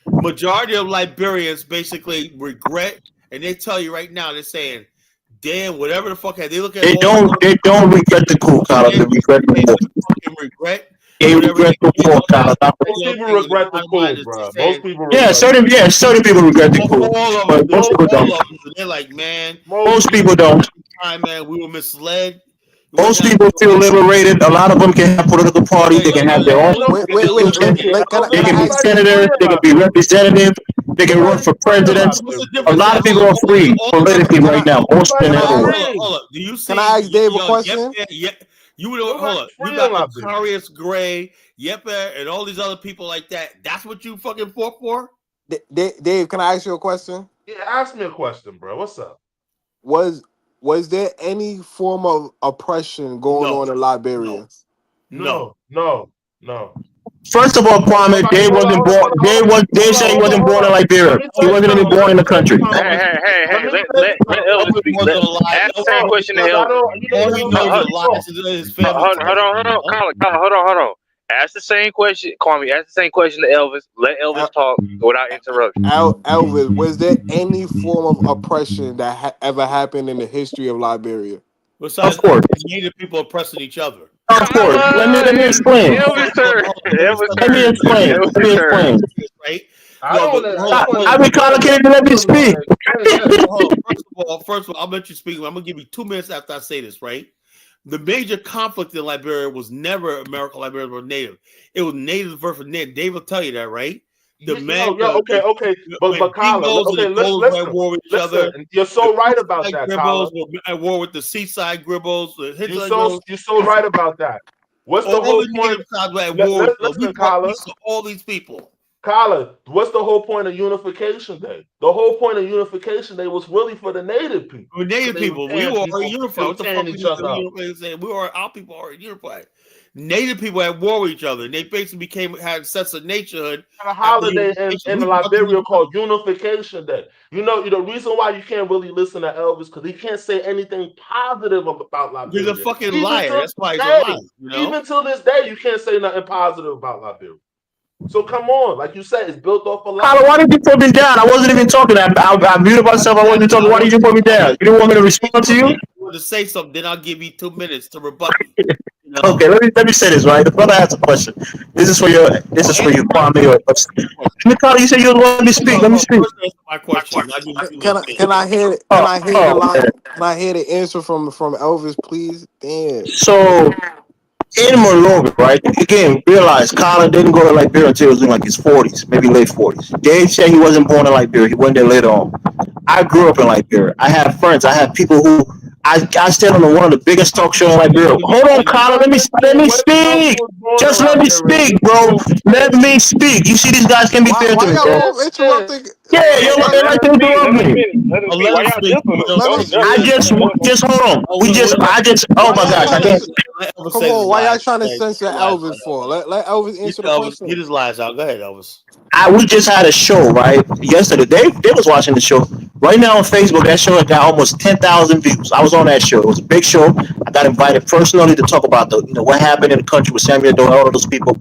S1: Majority of Liberians basically regret, and they tell you right now, they're saying, "Damn, whatever the fuck." They look at
S6: They don't regret the coup, Colin. They regret the coup. They regret the coup, Colin.
S14: Most people regret the coup, bro. Most people.
S6: Certain people regret the coup, but most people don't.
S1: They're like, man,
S6: most people don't.
S1: Man, we were misled.
S6: Most people feel liberated. A lot of them can have political parties. They can have their own. They can be senators. They can be representatives. They can run for president. A lot of people are free politically right now. Most than ever.
S1: Hold up. Do you see?
S5: Can I ask Dave a question?
S1: You know, hold up. You got Notorious Gray, Yeppe, and all these other people like that. That's what you fucking fought for?
S5: Dave, can I ask you a question?
S14: Yeah, ask me a question, bro. What's up?
S5: Was there any form of oppression going on in Liberia?
S14: No.
S6: First of all, Kwame, Dave wasn't born. They say he wasn't born in Liberia. He wasn't even born in the country.
S3: Hey, let Elvis speak. Ask the same question to Elvis. Hold on. Ask the same question, Kwame. Ask the same question to Elvis. Let Elvis talk without interruption.
S5: Elvis, was there any form of oppression that ever happened in the history of Liberia?
S1: Besides,
S6: of course,
S1: Native people oppressing each other.
S6: Of course. Let me explain. Let me explain.
S1: Right?
S6: I mean, Colin can't even let me speak.
S1: First of all, I'll let you speak. I'm gonna give you 2 minutes after I say this, right? The major conflict in Liberia was never American Liberians were Native. It was Native versus Native. Dave will tell you that, right?
S14: Okay. But Colin, listen. You're so right about that, Colin.
S1: At war with the seaside Gribbles.
S14: You're so right about that. What's the whole point?
S1: Listen, Colin. All these people.
S14: Colin, what's the whole point of Unification Day? The whole point of Unification Day was really for the Native people.
S1: The Native people. We were already unified. What the fuck we were? Our people already unified. Native people had war with each other, and they basically had a sense of naturehood.
S14: A holiday in Liberia called Unification Day. You know, the reason why you can't really listen to Elvis because he can't say anything positive about Liberia.
S1: He's a fucking liar. That's why he's a liar. You know?
S14: Even till this day, you can't say nothing positive about Liberia. So come on, like you said, it's built off a lie.
S6: Colin, why did you put me down? I wasn't even talking. I muted myself. I wasn't talking. Why did you put me down? You didn't want me to respond to you?
S1: If you want to say something, then I'll give you 2 minutes to rebut.
S6: Okay, let me say this, right? The brother has a question. This is for you, Kwame. Colin, you said you want me to speak. Let me speak.
S1: My question.
S5: Can I hear it? Can I hear the answer from Elvis, please? Damn.
S6: So in Monrovia, right? Again, realize Colin didn't go to Liberia until he was in like his 40s, maybe late 40s. Dave said he wasn't born in Liberia. He went there later on. I grew up in Liberia. I have friends. I have people who I stand on one of the biggest talk shows in Liberia. Hold on, Colin. Let me speak. Just let me speak, bro. Let me speak. You see, these guys can be fair to
S5: Why
S6: me,
S5: y'all
S6: bro.
S5: both interrupting?
S6: Yeah, yo, they
S3: Let
S6: like
S3: us
S6: to
S3: speak.
S6: interrupt
S3: Let us
S6: me.
S3: finish. Let us speak.
S1: Let
S3: Why
S1: him
S3: y'all
S1: speak.
S3: jump on him?
S5: Let
S3: Don't
S5: us.
S3: jump
S6: I
S3: on him.
S6: just hold on. Oh
S5: Why
S6: my
S5: y'all
S6: gosh, I
S5: trying to?
S6: can't.
S1: Let Elvis
S5: Come
S1: say his
S5: on, why y'all
S1: lies.
S5: trying to
S1: Right?
S5: censor
S1: Get your lies
S5: Elvis
S1: out,
S5: for?
S1: Elvis.
S5: Let Elvis answer the
S1: Get
S5: question.
S1: his lies out. Go ahead, Elvis.
S6: We just had a show right yesterday. They was watching the show right now on Facebook. That show had got almost 10,000 views. I was on that show. It was a big show. I got invited personally to talk about what happened in the country with Samuel Doe and all of those people.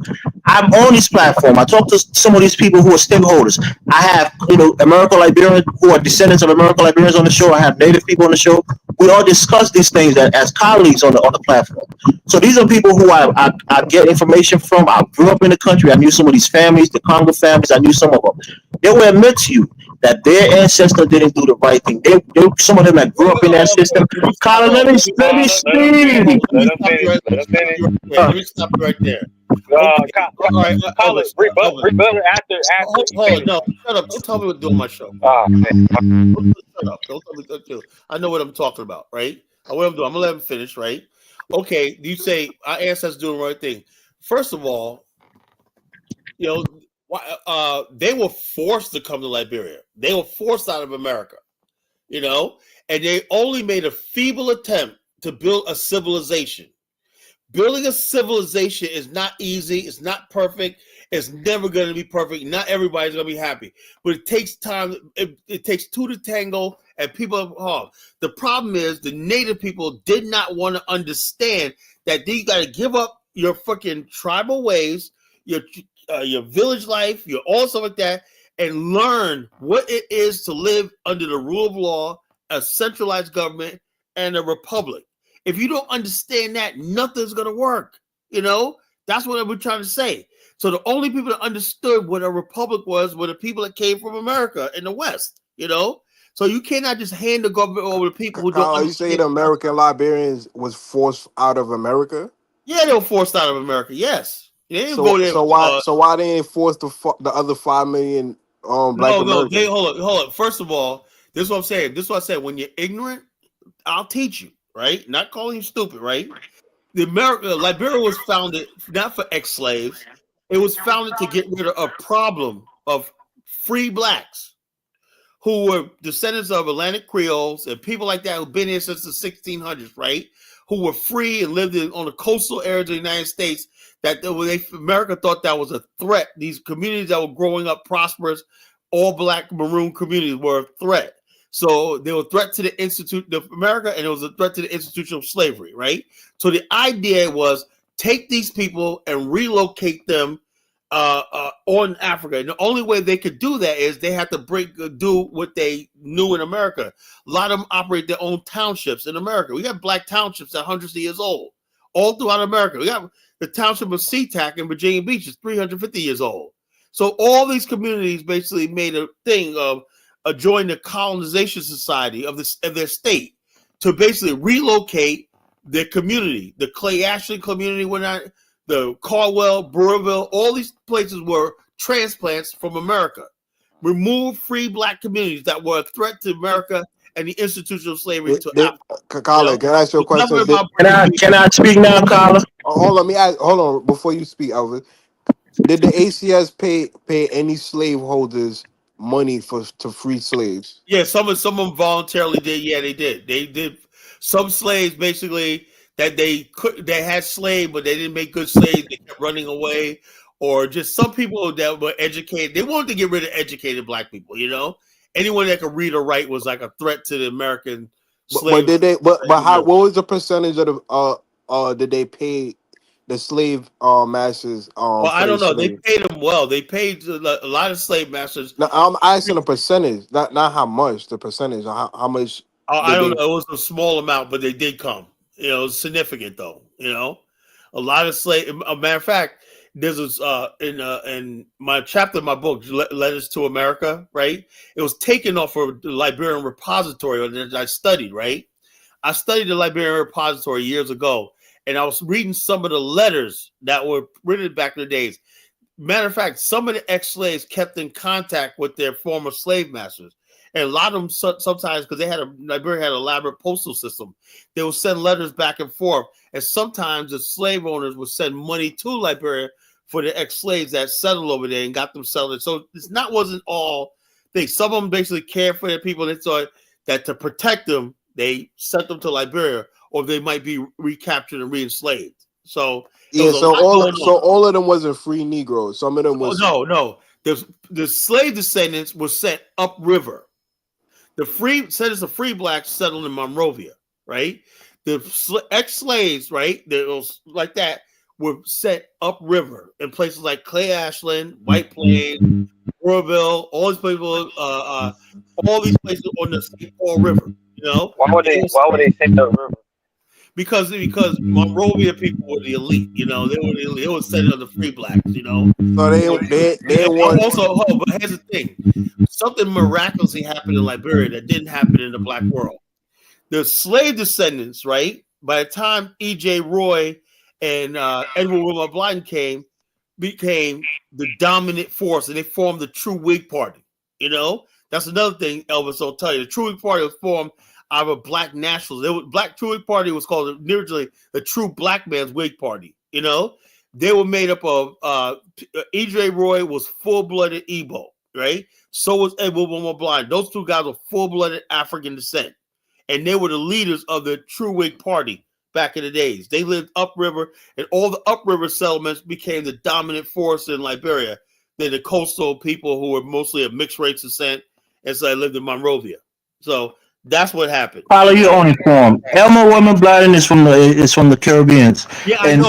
S6: I'm on this platform. I talk to some of these people who are stakeholders. I have American Liberians who are descendants of American Liberians on the show. I have Native people on the show. We all discuss these things as colleagues on the platform. So these are people who I get information from. I grew up in the country. I knew some of these families, the Congo families. I knew some of them. They will admit to you that their ancestors didn't do the right thing. Some of them that grew up in that system. Colin, let me
S3: Let him finish.
S6: speak.
S3: Let him finish. Let him finish.
S1: Let me stop you right there. Okay, all right,
S3: Call it
S1: Elvis. Elvis.
S3: rebuttal after he
S1: Hold on,
S3: finished.
S1: no, shut up. Don't tell me what to do on my show.
S3: Man.
S1: Shut up. Don't tell me what to do. I know what I'm talking about, right? What I'm doing. I'm gonna let him finish, right? Okay, you say our ancestors doing the right thing. First of all, they were forced to come to Liberia. They were forced out of America, and they only made a feeble attempt to build a civilization. Building a civilization is not easy. It's not perfect. It's never going to be perfect. Not everybody's going to be happy, but it takes time. It takes two to tango, and people are The problem is the native people did not want to understand that you got to give up your fucking tribal ways, your village life, your all stuff like that, and learn what it is to live under the rule of law, a centralized government, and a republic. If you don't understand that, nothing's going to work. That's what we're trying to say. So the only people that understood what a republic was were the people that came from America in the West, So you cannot just hand the government over to people who don't
S5: Kyle, you
S1: understand.
S5: say the American Liberians was forced out of America?
S1: Yeah, they were forced out of America. Yes. They didn't go there.
S5: So why they ain't forced the other 5 million black
S1: No,
S5: Americans?
S1: hold on. First of all, this is what I'm saying. This is what I said. When you're ignorant, I'll teach you, right? Not calling you stupid, right? Liberia was founded not for ex-slaves. It was founded to get rid of a problem of free blacks who were descendants of Atlantic Creoles and people like that who've been here since the 1600s, right? Who were free and lived on the coastal areas of the United States. America thought that was a threat. These communities that were growing up prosperous, all black maroon communities were a threat. So they were a threat to the institute of America, and it was a threat to the institution of slavery, right? So the idea was take these people and relocate them on Africa. And the only way they could do that is they had to do what they knew in America. A lot of them operate their own townships in America. We got black townships that are hundreds of years old, all throughout America. We got the township of SeaTac in Virginia Beach is 350 years old. So all these communities basically made a thing of join the colonization society of their state to basically relocate their community. The Clay Ashland community went out, the Caldwell, Brewerville, all these places were transplants from America. Remove free black communities that were a threat to America and the institution of slavery to Africa.
S5: Colin, can I ask you a question?
S6: Can I speak now, Colin?
S5: Hold on, hold on before you speak, Elvis. Did the ACS pay any slaveholders money to free slaves?
S1: Yeah, some of them voluntarily did. Yeah, they did. They did. Some slaves basically that they had slaves, but they didn't make good slaves. They kept running away, or just some people that were educated. They wanted to get rid of educated black people. Anyone that could read or write was like a threat to the American slave.
S5: But did they? But how? What was the percentage of the? Did they pay the slave masters?
S1: Well, I don't know. They paid them well. They paid a lot of slave masters.
S5: Now, I'm asking a percentage, not how much. The percentage, how much?
S1: I don't know. It was a small amount, but they did come. It was significant, though. A lot of slave. A matter of fact, there's this in my chapter of my book, Letters to America. Right, it was taken off of the Liberian repository that I studied. Right, I studied the Liberian repository years ago, and I was reading some of the letters that were written back in the days. Matter of fact, some of the ex-slaves kept in contact with their former slave masters. And a lot of them sometimes, because Liberia had an elaborate postal system, they would send letters back and forth. And sometimes the slave owners would send money to Liberia for the ex-slaves that settled over there and got them settled. So it's wasn't all things. Some of them basically cared for their people. They thought that to protect them, they sent them to Liberia, or they might be recaptured and re-enslaved. So
S5: all of them wasn't free Negroes. Some of them was
S1: no. The slave descendants were sent upriver. The free descendants of free blacks settled in Monrovia, right? The ex-slaves, right? Those like that were sent upriver in places like Clay Ashland, White Plains, Royalville, all these people, all these places on the St. Paul River. You know,
S3: why would they send upriver?
S1: Because Monrovia people were the elite, you know, they were sending on the free blacks, you know.
S5: So they want
S1: also. But here's the thing: something miraculously happened in Liberia that didn't happen in the black world. The slave descendants, right? By the time E.J. Roy and Edward Wilmot Blyden became the dominant force, and they formed the True Whig Party. You know, that's another thing Elvis will tell you. The True Whig Party was formed out of black nationals. Black True Whig Party was called originally the True Black Man's Whig Party. You know, they were made up of E.J. Roy was full-blooded Igbo, right? So was Edward Wilmot Blyden. Those two guys were full-blooded African descent, and they were the leaders of the True Whig Party back in the days. They lived upriver, and all the upriver settlements became the dominant force in Liberia. Then the coastal people who were mostly of mixed race descent, and so they lived in Monrovia. So that's what happened.
S6: Follow your own form. Elmer Wilmot Blyden is from the Caribbeans.
S1: Yeah, I
S6: and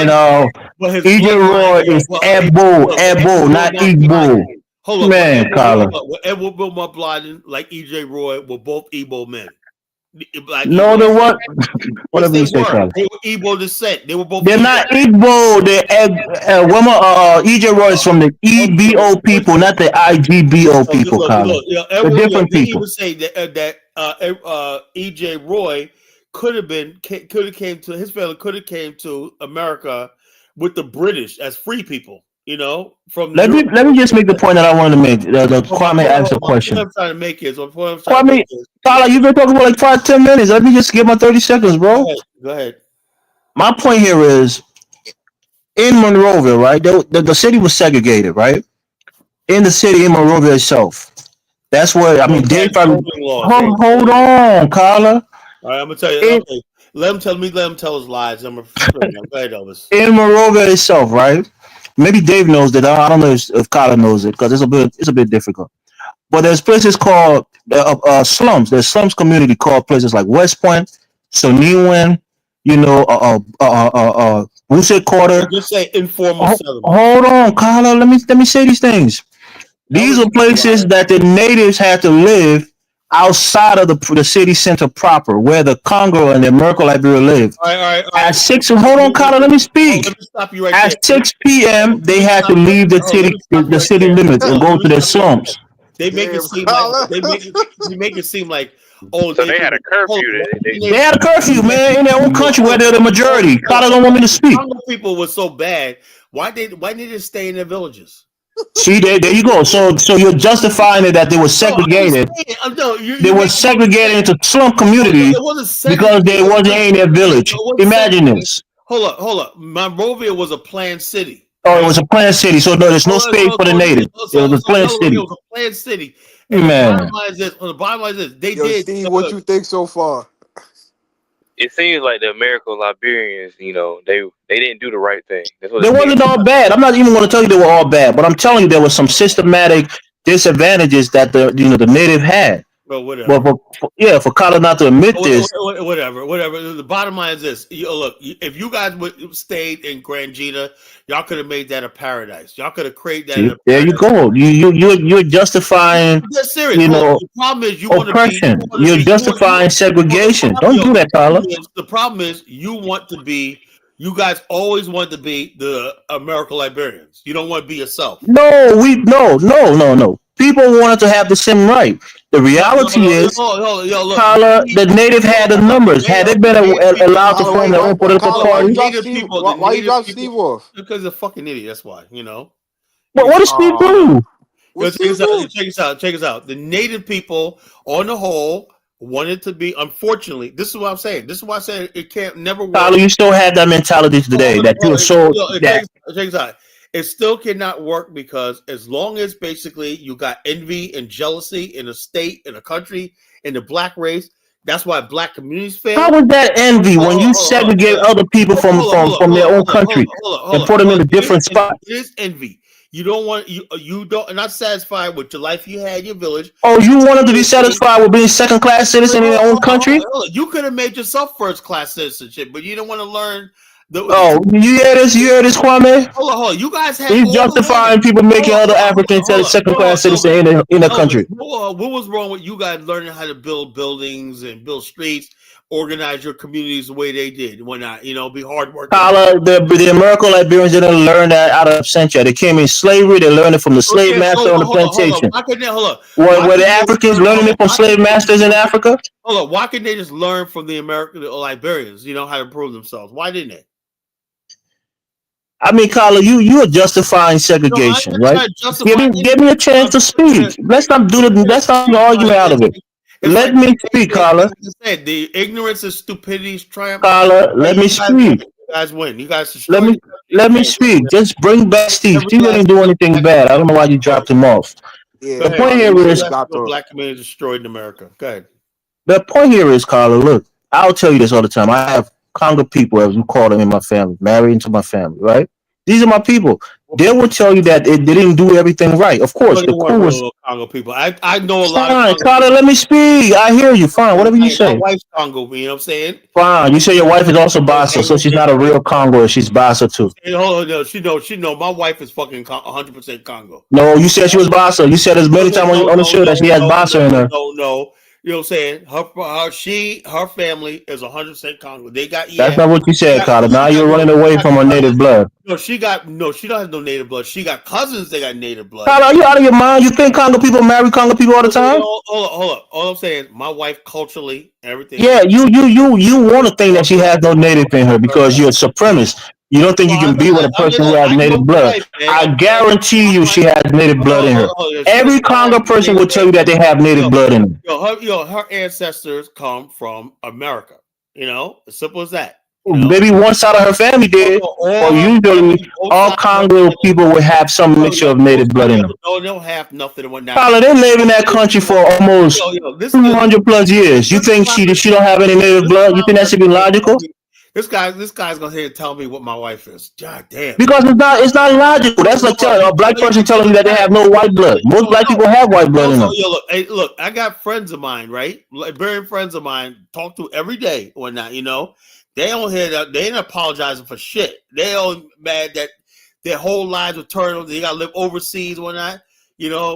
S1: know.
S6: E.J. Roy is Ebo, not Igbo.
S1: Hold on,
S6: man, Carla.
S1: Edward Wilmot Blyden, like E.J. Roy, were both Igbo men.
S6: No, they what? Whatever you say, Carla.
S1: They were Igbo descent. They were both.
S6: They're not Igbo. They're E.J. Roy is from the EBO people, not the IGBO people, Carla. They're different people.
S1: Would say that E.J. Roy could have came to his family could have came to America with the British as free people. You know, from
S6: let me just make the point that I wanted to make. Kwame asked a question.
S1: What I'm trying to make is
S6: Kwame, Tyler, you've been talking for like 5-10 minutes. Let me just give my 30 seconds, bro.
S1: Go ahead.
S6: My point here is in Monrovia, right? The city was segregated, right? In the city in Monrovia itself. That's where Dave. Hold on, Carla.
S1: All right, I'm gonna tell you. Let him tell his lies. I'm gonna go ahead, Elvis.
S6: In Monrovia itself, right? Maybe Dave knows that. I don't know if Carla knows it because it's a bit difficult. But there's places called slums. There's slums community called places like West Point, Soniwen, you know, Woosett Quarter.
S1: Just say informal settlement.
S6: Hold on, Carla. Let me say these things. These are places that the natives had to live outside of the city center proper, where the Congo and the American Liberia live.
S1: All right.
S6: At 6, hold on, Carla, let me speak.
S1: Let me stop you right
S6: At 6 p.m., they had to leave the city limits and go to their slums.
S1: They make it seem like they make it seem like
S3: so they had a curfew.
S6: They had a curfew, man, in their own country where they're the majority. Carla don't want me to speak.
S1: Congo people were so bad. Why did they stay in their villages?
S6: See, there you go. So you're justifying it that they were segregated. They were segregated into slum communities because they wasn't in their village. Imagine this.
S1: Hold up. Monrovia was a planned city.
S6: Oh, it was a planned city, so there's no space for the natives. It was a planned city.
S1: It was a planned city.
S6: Man.
S1: The bottom line is this.
S5: Steve, what you think so far?
S3: It seems like the American Liberians, you know, they didn't do the right thing.
S6: They wasn't all bad. I'm not even going to tell you they were all bad, but I'm telling you there was some systematic disadvantages that the native had.
S1: Well, whatever.
S6: But for Carla not to admit this.
S1: Whatever. The bottom line is this. Look, if you guys would stayed in Grand Gina, y'all could have made that a paradise. Y'all could have created that.
S6: See, there you go. You're justifying.
S1: Serious.
S6: You know,
S1: the problem is
S6: oppression. You're justifying segregation. Don't do that, Carla.
S1: The problem is you guys always want to be the American Liberians. You don't want to be yourself.
S6: No. People wanted to have the same right. The reality is, Carla, the native had the numbers. Had they been allowed to form their own political party?
S5: Why you drop Steve off?
S1: Because he's a fucking idiot. That's why, you know.
S6: But what does Steve do?
S5: What's
S1: check
S5: this
S1: this out.
S5: do?
S1: Check this out. The native people, on the whole, wanted to be. Unfortunately, this is what I'm saying. This is why I say it can't never work.
S6: Tyler, you still have that mentality today that you're so that.
S1: Check this out. It still cannot work because as long as basically you got envy and jealousy in a state, in a country, in the black race, that's why black communities fail.
S6: How was that envy when you segregate other people from their own country and put them in a different spot?
S1: It is envy. You don't want you don't not satisfied with the life you had in your village.
S6: Oh, you wanted to be satisfied with being second-class citizen in your own country?
S1: You could have made yourself first-class citizenship, but you don't want to learn.
S6: You hear this? You hear this, Kwame?
S1: Hold on. You guys have.
S6: He's justifying people making other Africans second-class citizens in the country.
S1: What was wrong with you guys learning how to build buildings and build streets, organize your communities the way they did? Why not? Be hard working.
S6: The American Liberians didn't learn that out of absentia. They came in slavery. They learned it from the slave master on the plantation. Were the Africans learning it from slave masters in Africa?
S1: Hold on. Why couldn't they just learn from the American Liberians? How to improve themselves? Why didn't they?
S6: I mean, Carla, you are justifying segregation, right? Give me a chance to speak. Let's not do the argument out of it. Let me speak, Carla.
S1: Like I said, the ignorance and stupidity's triumph.
S6: Carla, let me speak.
S1: You guys win. You guys
S6: let me speak. Just bring back Steve. Steve didn't do anything bad. I don't know why you dropped him off.
S1: The point here is black community destroyed in America. Go ahead.
S6: The point here is, Carla, look, I'll tell you this all the time. I have Congo people, as we call them, in my family, married into my family, right? These are my people. They will tell you that they didn't do everything right. Of course, the coup was
S1: Congo people. I know a lot.
S6: Fine, Carla, let me speak. I hear you. Fine, whatever you say.
S1: My wife's Congo. You know what I'm saying?
S6: Fine. You say your wife is also Bassa, so she's not a real Congo. She's Bassa too.
S1: Hey, hold on, no, she know. My wife is fucking 100% Congo.
S6: No, you said she was Bassa. You said as many times on the show that she has Bassa in her.
S1: No. You know what I'm saying? Her family is 100% Congo. They got.
S6: That's not what you said, Carla. Now you're running away from her native blood.
S1: She don't have no native blood. She got cousins that got native blood.
S6: Carla, are you out of your mind? You think Congo people marry Congo people all the time?
S1: Hold up. All I'm saying is my wife culturally, everything.
S6: Yeah, you want to think that she has no native in her because you're a supremacist. You don't think you can be with a person who has native blood. I guarantee you she has native blood in her. Every Congo person will tell you that they have native blood in them.
S1: Her ancestors come from America. As simple as that.
S6: Maybe one side of her family did. Or usually all Congo people will have some mixture of native blood in them.
S1: No, they don't have nothing and whatnot.
S6: Carla, they live in that country for almost 200 plus years. You think she don't have any native blood? You think that should be logical?
S1: This guy's gonna here and tell me what my wife is. God damn.
S6: Because it's not logical. That's like a black person telling you that they have no white blood. Most black people have white blood in them.
S1: Look, I got friends of mine, right? Liberian friends of mine, talk to every day or not. They don't hear that. They ain't apologizing for shit. They all mad that their whole lives were turned. They gotta live overseas or not.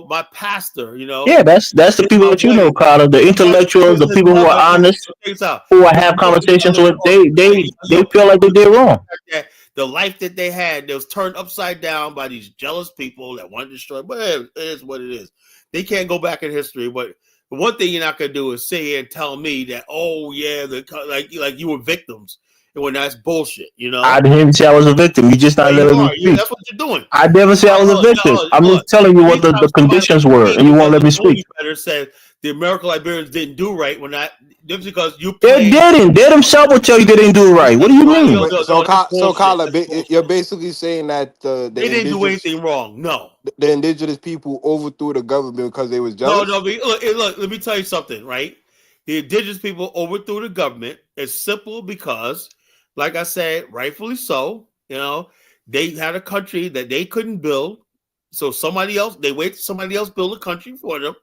S1: My pastor.
S6: Yeah, that's the people that you know, Carter. The intellectuals, the people who are honest, who I have conversations with. They feel like they did wrong.
S1: The life that they had, was turned upside down by these jealous people that want to destroy. But it is what it is. They can't go back in history. But the one thing you're not gonna do is sit here and tell me that, oh yeah, like you were victims. When that's bullshit,
S6: I didn't say I was a victim. You just not letting me speak.
S1: That's what you're doing.
S6: I never said I was a victim. I'm just telling you what the conditions were, and you won't let me speak.
S1: Better said the American Liberians didn't do right when just because you.
S6: They didn't. They themselves will tell you they didn't do right. What do you mean?
S5: So Carla, you're basically saying that they
S1: didn't do anything wrong. No,
S5: the indigenous people overthrew the government because they was jealous.
S1: No. Look. Let me tell you something. Right, the indigenous people overthrew the government. It's simple because. Like I said, rightfully so, they had a country that they couldn't build. So they waited till somebody else build a country for them,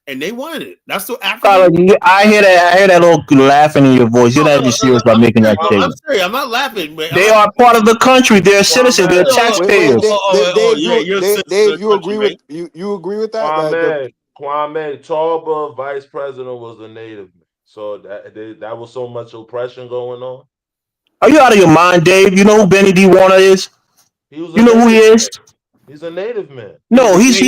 S1: and they wanted it. That's the African.
S6: I hear that little laughing in your voice. You're not just serious about making that statement.
S1: I'm serious. I'm not laughing. Man.
S6: They are part of the country. They're citizens. They're taxpayers.
S5: Dave, you agree with that?
S14: Kwame Talba, vice president, was a native man. So that was so much oppression going on.
S6: Are you out of your mind, Dave? You know who Benny D. Warner is? You know who he is?
S14: He's a native man.
S6: No, he's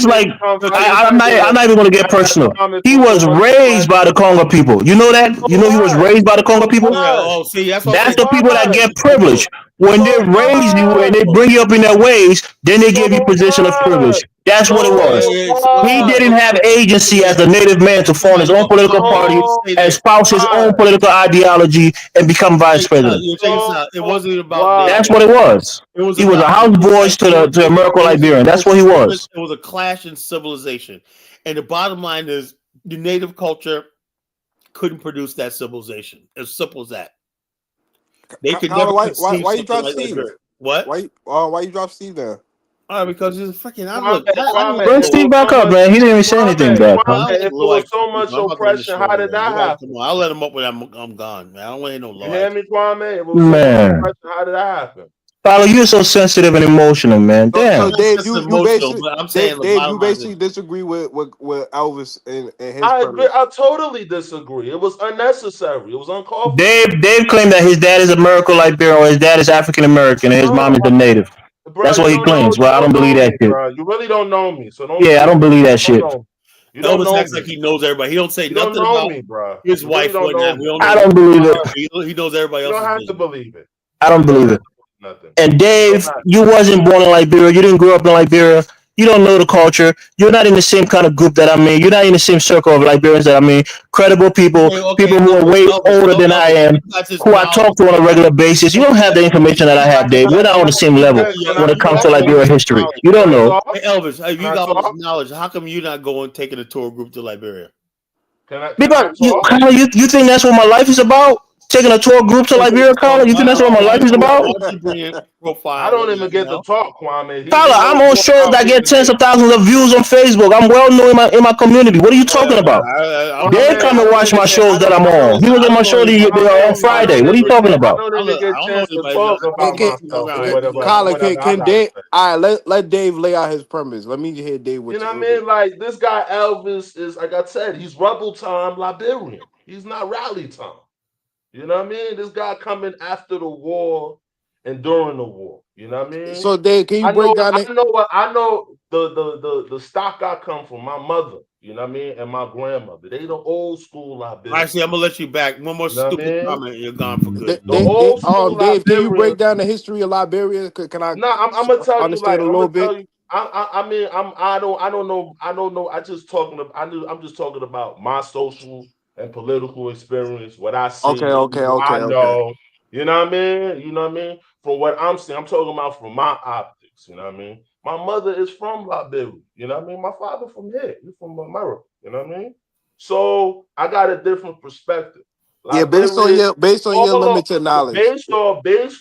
S6: like I'm not even gonna get personal. He was raised by the Congo people. You know that? You know he was raised by the Congo people?
S1: Oh, see, that's
S6: the people that get privilege. When they raise you and they bring you up in their ways, then they give you position of privilege. That's what it was. He didn't have agency as a native man to form his own political party, espouse his own political ideology, and become vice president.
S1: Check this out. It wasn't about
S6: That's what it was. He was a house voice to the American Liberian. That's what he was.
S1: It was a clash in civilization. And the bottom line is the native culture couldn't produce that civilization. As simple as that. They could never
S5: why
S1: conceive
S5: you drop
S1: something like
S5: Steve?
S1: Liberia. What?
S5: Why you drop Steve there?
S1: Because he's a freaking.
S6: Bring Steve back up, man. He didn't even say anything back.
S14: If it was so much oppression, how did that happen?
S1: I'll let him up when I'm gone, man. I don't want to hear no law.
S14: You hear me, Kwame? If it was so
S6: Man.
S14: much oppression, how did that happen?
S6: Tyler, you're so sensitive and emotional, man. Damn.
S5: So Dave, you basically,
S1: but I'm saying
S5: Dave, you basically disagree with Elvis and his premise.
S14: I totally disagree. It was unnecessary. It was uncalled for.
S6: Dave claimed that his dad is American Liberian, or his dad is African American, and his mom is a native.
S14: Bro,
S6: that's what he claims. Well, I don't believe that shit.
S14: Bro. You really don't know me, so don't.
S6: Yeah, I don't believe that shit.
S14: You don't
S1: Elvis
S14: know
S1: acts
S14: me.
S1: like he knows everybody. He don't say
S14: You
S1: nothing
S14: don't know
S1: about
S14: me, bro.
S1: his
S14: You
S1: wife.
S14: really don't know me.
S6: I don't believe it.
S1: He knows everybody
S14: You
S1: else.
S14: don't have to believe it.
S6: I don't believe it.
S14: Nothing.
S6: And Dave, you wasn't born in Liberia. You didn't grow up in Liberia. You don't know the culture. You're not in the same kind of group that I'm in. You're not in the same circle of Liberians that I'm in. Credible people, people who are way older than I am, who I talk to on a regular basis. You don't have the information that I have, Dave. We're not on the same level when it comes to Liberia history. You don't know.
S1: Hey, Elvis, if you got all this knowledge, how come you not going taking a tour group to Liberia?
S6: Because you think that's what my life is about? Taking a tour group to Liberia, Colin? You think that's what my life is about?
S14: I don't even get to talk, Kwame.
S6: Tyler, I'm on shows that get tens of thousands of views on Facebook. I'm well known in my community. What are you talking about? They come and watch my shows that I'm on. He was on my show on Friday. What are you talking about?
S14: I don't even get a chance to talk about myself or whatever.
S5: Colin, can Dave? All right, let Dave lay out his premise. Let me hear Dave.
S14: You know what I mean? Like this guy Elvis is, like I said, he's rebel time Liberian. He's not rally time. You know what I mean? This guy coming after the war and during the war. You know what I mean?
S5: So Dave, can you break down?
S14: I know the stock I come from. My mother, you know what I mean, and my grandmother. They the old school Liberian.
S1: Actually, I'm gonna let you back. One more stupid comment, you're gone for good.
S5: Dave, can you break down the history of Liberia? Can I?
S14: No, I'm gonna tell
S5: understand
S14: you,
S5: a little bit.
S14: I don't know. I'm just talking about my social and political experience, what I see, I know. You know what I mean? From what I'm seeing, I'm talking about from my optics, you know what I mean? My mother is from Liberia, you know what I mean? My father from here, he's from America, you know what I mean? So I got a different perspective.
S5: Yeah, based on your limited knowledge.
S14: Based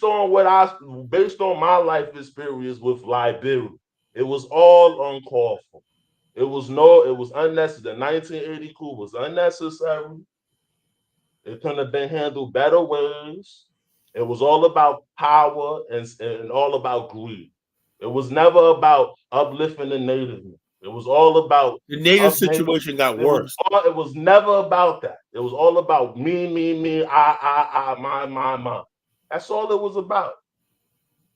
S14: on my life experience with Liberia, it was all uncalled for. It was unnecessary. The 1980 coup was unnecessary. It couldn't have been handled better ways. It was all about power and all about greed. It was never about uplifting the native. It was all about
S1: the native situation got worse.
S14: It was never about that. It was all about me, I, my. That's all it was about.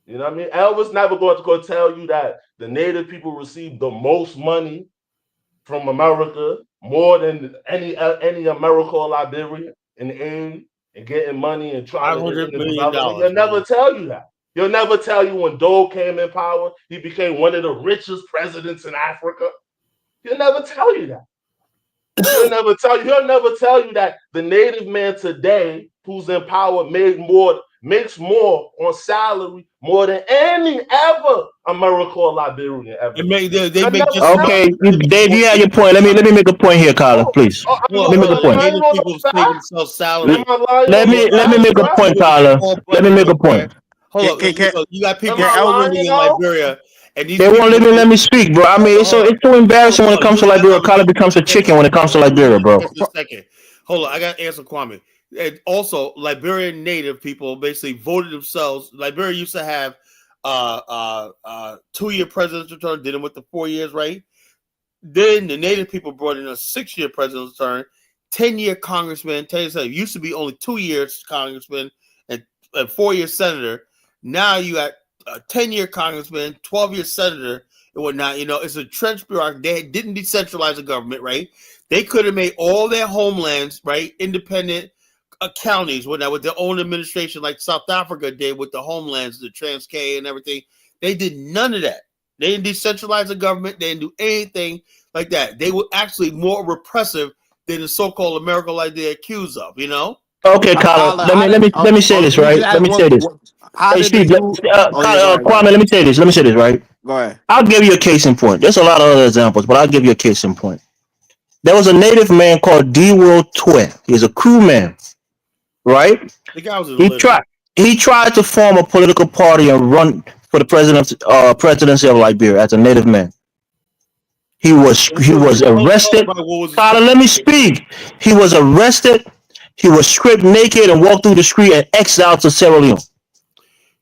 S14: You know what I mean? Elvis never going to go tell you that the native people received the most money from America, more than any America or Liberia in aid and getting money and trying to
S1: $500 million.
S14: He'll never tell you that. He'll never tell you when Dole came in power, he became one of the richest presidents in Africa. He'll never tell you that. He'll never tell you that the native man today who's in power makes more on salary more than any ever American or Liberian ever.
S6: Okay, Dave, you have your point. Let me make a point here, Colin, please. Let me make a point. Let me make a point, Colin. Let me make a point.
S1: Hold on, you got people living in Liberia, and
S6: they won't let me speak, bro. I mean, it's so embarrassing when it comes to Liberia. Colin becomes a chicken when it comes to Liberia, bro.
S1: Just a second. Hold on, I got to answer Kwame. And also, Liberian native people basically voted themselves. Liberia used to have 2-year presidential term, did them with the 4 years, right? Then the native people brought in a 6-year presidential term, 10-year congressman. It used to be only 2 years congressman and 4-year senator. Now you got a 10-year congressman, 12-year senator, and whatnot. You know, it's a trench bureaucracy. They didn't decentralize the government, right? They could have made all their homelands, right, independent counties with their own administration, like South Africa did with the homelands, the Transkei and everything. They did none of that. They didn't decentralize the government. They didn't do anything like that. They were actually more repressive than the so-called America like they're accused of. You know.
S6: Okay, Colin. Let me say this, right? Let me say this. Hey, Steve, Kwame, let me say this. Let me say this, right?
S5: Go ahead.
S6: I'll give you a case in point. There's a lot of other examples, but I'll give you a case in point. There was a native man called D. Will Twe. He's a crew man, right?
S1: The guy was
S6: He tried to form a political party and run for the presidency of Liberia as a native man. He was arrested. Colin, let me speak. He was arrested. He was stripped naked and walked through the street and exiled to Sierra Leone.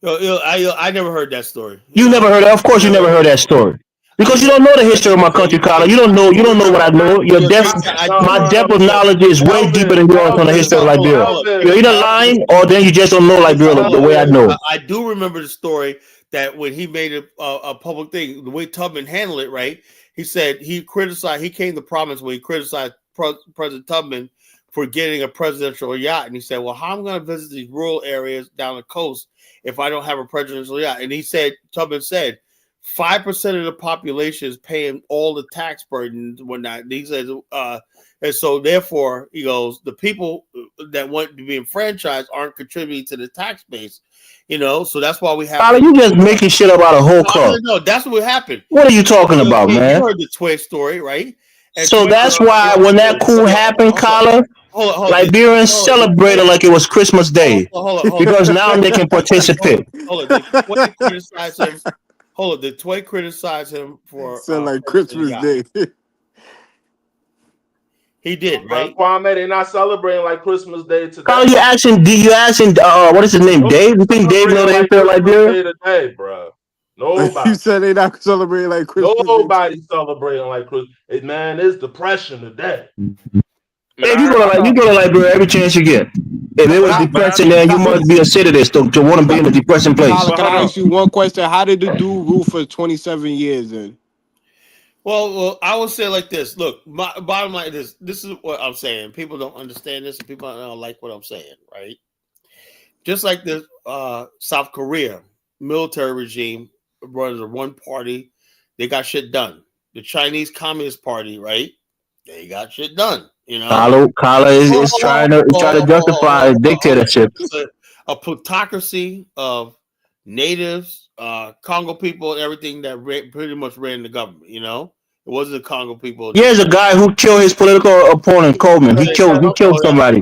S1: I never heard that story.
S6: You never heard that? Of course, you never heard that story. Because you don't know the history of my country, Colin. You don't know what I know. My depth of knowledge is way deeper than yours on the history of Liberia. You're either lying or then you just don't know Liberia the way I know.
S1: I do remember the story that when he made a public thing, the way Tubman handled it, right? He said he came to prominence when he criticized President Tubman for getting a presidential yacht. And he said, well, how am I going to visit these rural areas down the coast if I don't have a presidential yacht? And Tubman said, 5% of the population is paying all the tax burdens and whatnot. And he says, and so therefore, he goes, the people that want to be enfranchised aren't contributing to the tax base, so that's why we have.
S6: Colin, you just making shit up out of whole cup.
S1: No, that's what happened.
S6: What are you talking about, man?
S1: You heard the Twe story, right? And
S6: so that's why when that coup happened, Colin, Liberians celebrated like it was Christmas Day because now they can participate.
S1: Did Twe criticize him for
S5: like Christmas Day?
S1: He did, right?
S14: Kwame, they're not celebrating like Christmas Day today.
S6: Colin, you asking what is his name? Dave? You think Dave know the history of Liberia?
S14: Today, bro. Nobody.
S5: You said they're not celebrating like Christmas.
S14: Nobody celebrating like Christmas. Man, it's depression today.
S6: If you go to Liberia every chance you get. If it was depressing, then you must be a citadist to want to be in a depressing place.
S5: Can I ask you one question? How did the dude rule for 27 years then?
S1: Well, I would say like this. Look, my bottom line is this is what I'm saying. People don't understand this, and people don't like what I'm saying, right? Just like the South Korea military regime runs a one party, they got shit done. The Chinese Communist Party, right? They got shit done.
S6: Kala is trying to justify a dictatorship.
S1: A plutocracy of natives, Congo people, and everything that pretty much ran the government. It wasn't the Congo people.
S6: Here's a guy who killed his political opponent, Coleman. He killed somebody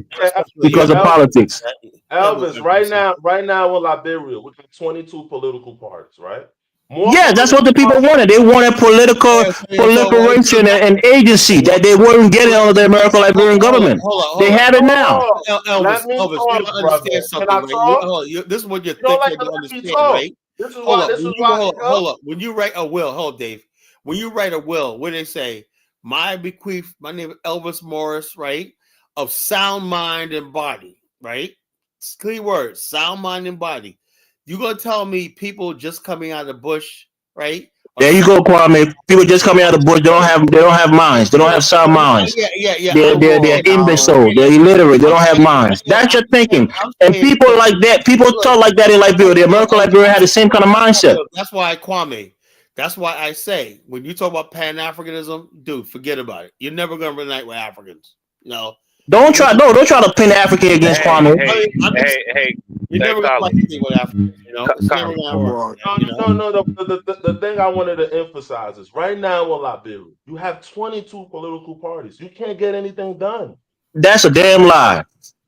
S6: because of politics.
S14: Elvis, right now in Liberia, we got 22 political parties, right?
S6: That's what the people wanted. They wanted political proliferation and agency that they weren't getting under the American Liberian government. They have it now.
S1: Elvis, you don't understand something, right? This is what you think you understand, right? Hold up. When you write a will, Dave. When you write a will, what do they say? My bequeath, my name is Elvis Morris, right? Of sound mind and body, right? It's key words, sound mind and body. You gonna tell me people just coming out of the bush, right?
S6: There you go, Kwame. People just coming out of the bush. They don't have minds. They don't have sound minds.
S1: Yeah.
S6: They're imbecile. They're illiterate. They don't have minds. That's your thinking. And people like that, people talk like that in Liberia. The American Liberia had the same kind of mindset.
S1: That's why That's why I say when you talk about Pan-Africanism, dude, forget about it. You're never gonna reunite with Africans.
S6: Don't try to pin African against Kwame.
S1: You're never gonna like anything with Africans. It's never gonna work.
S14: No. The thing I wanted to emphasize is right now in Liberia, you have 22 political parties. You can't get anything done.
S6: That's a damn lie.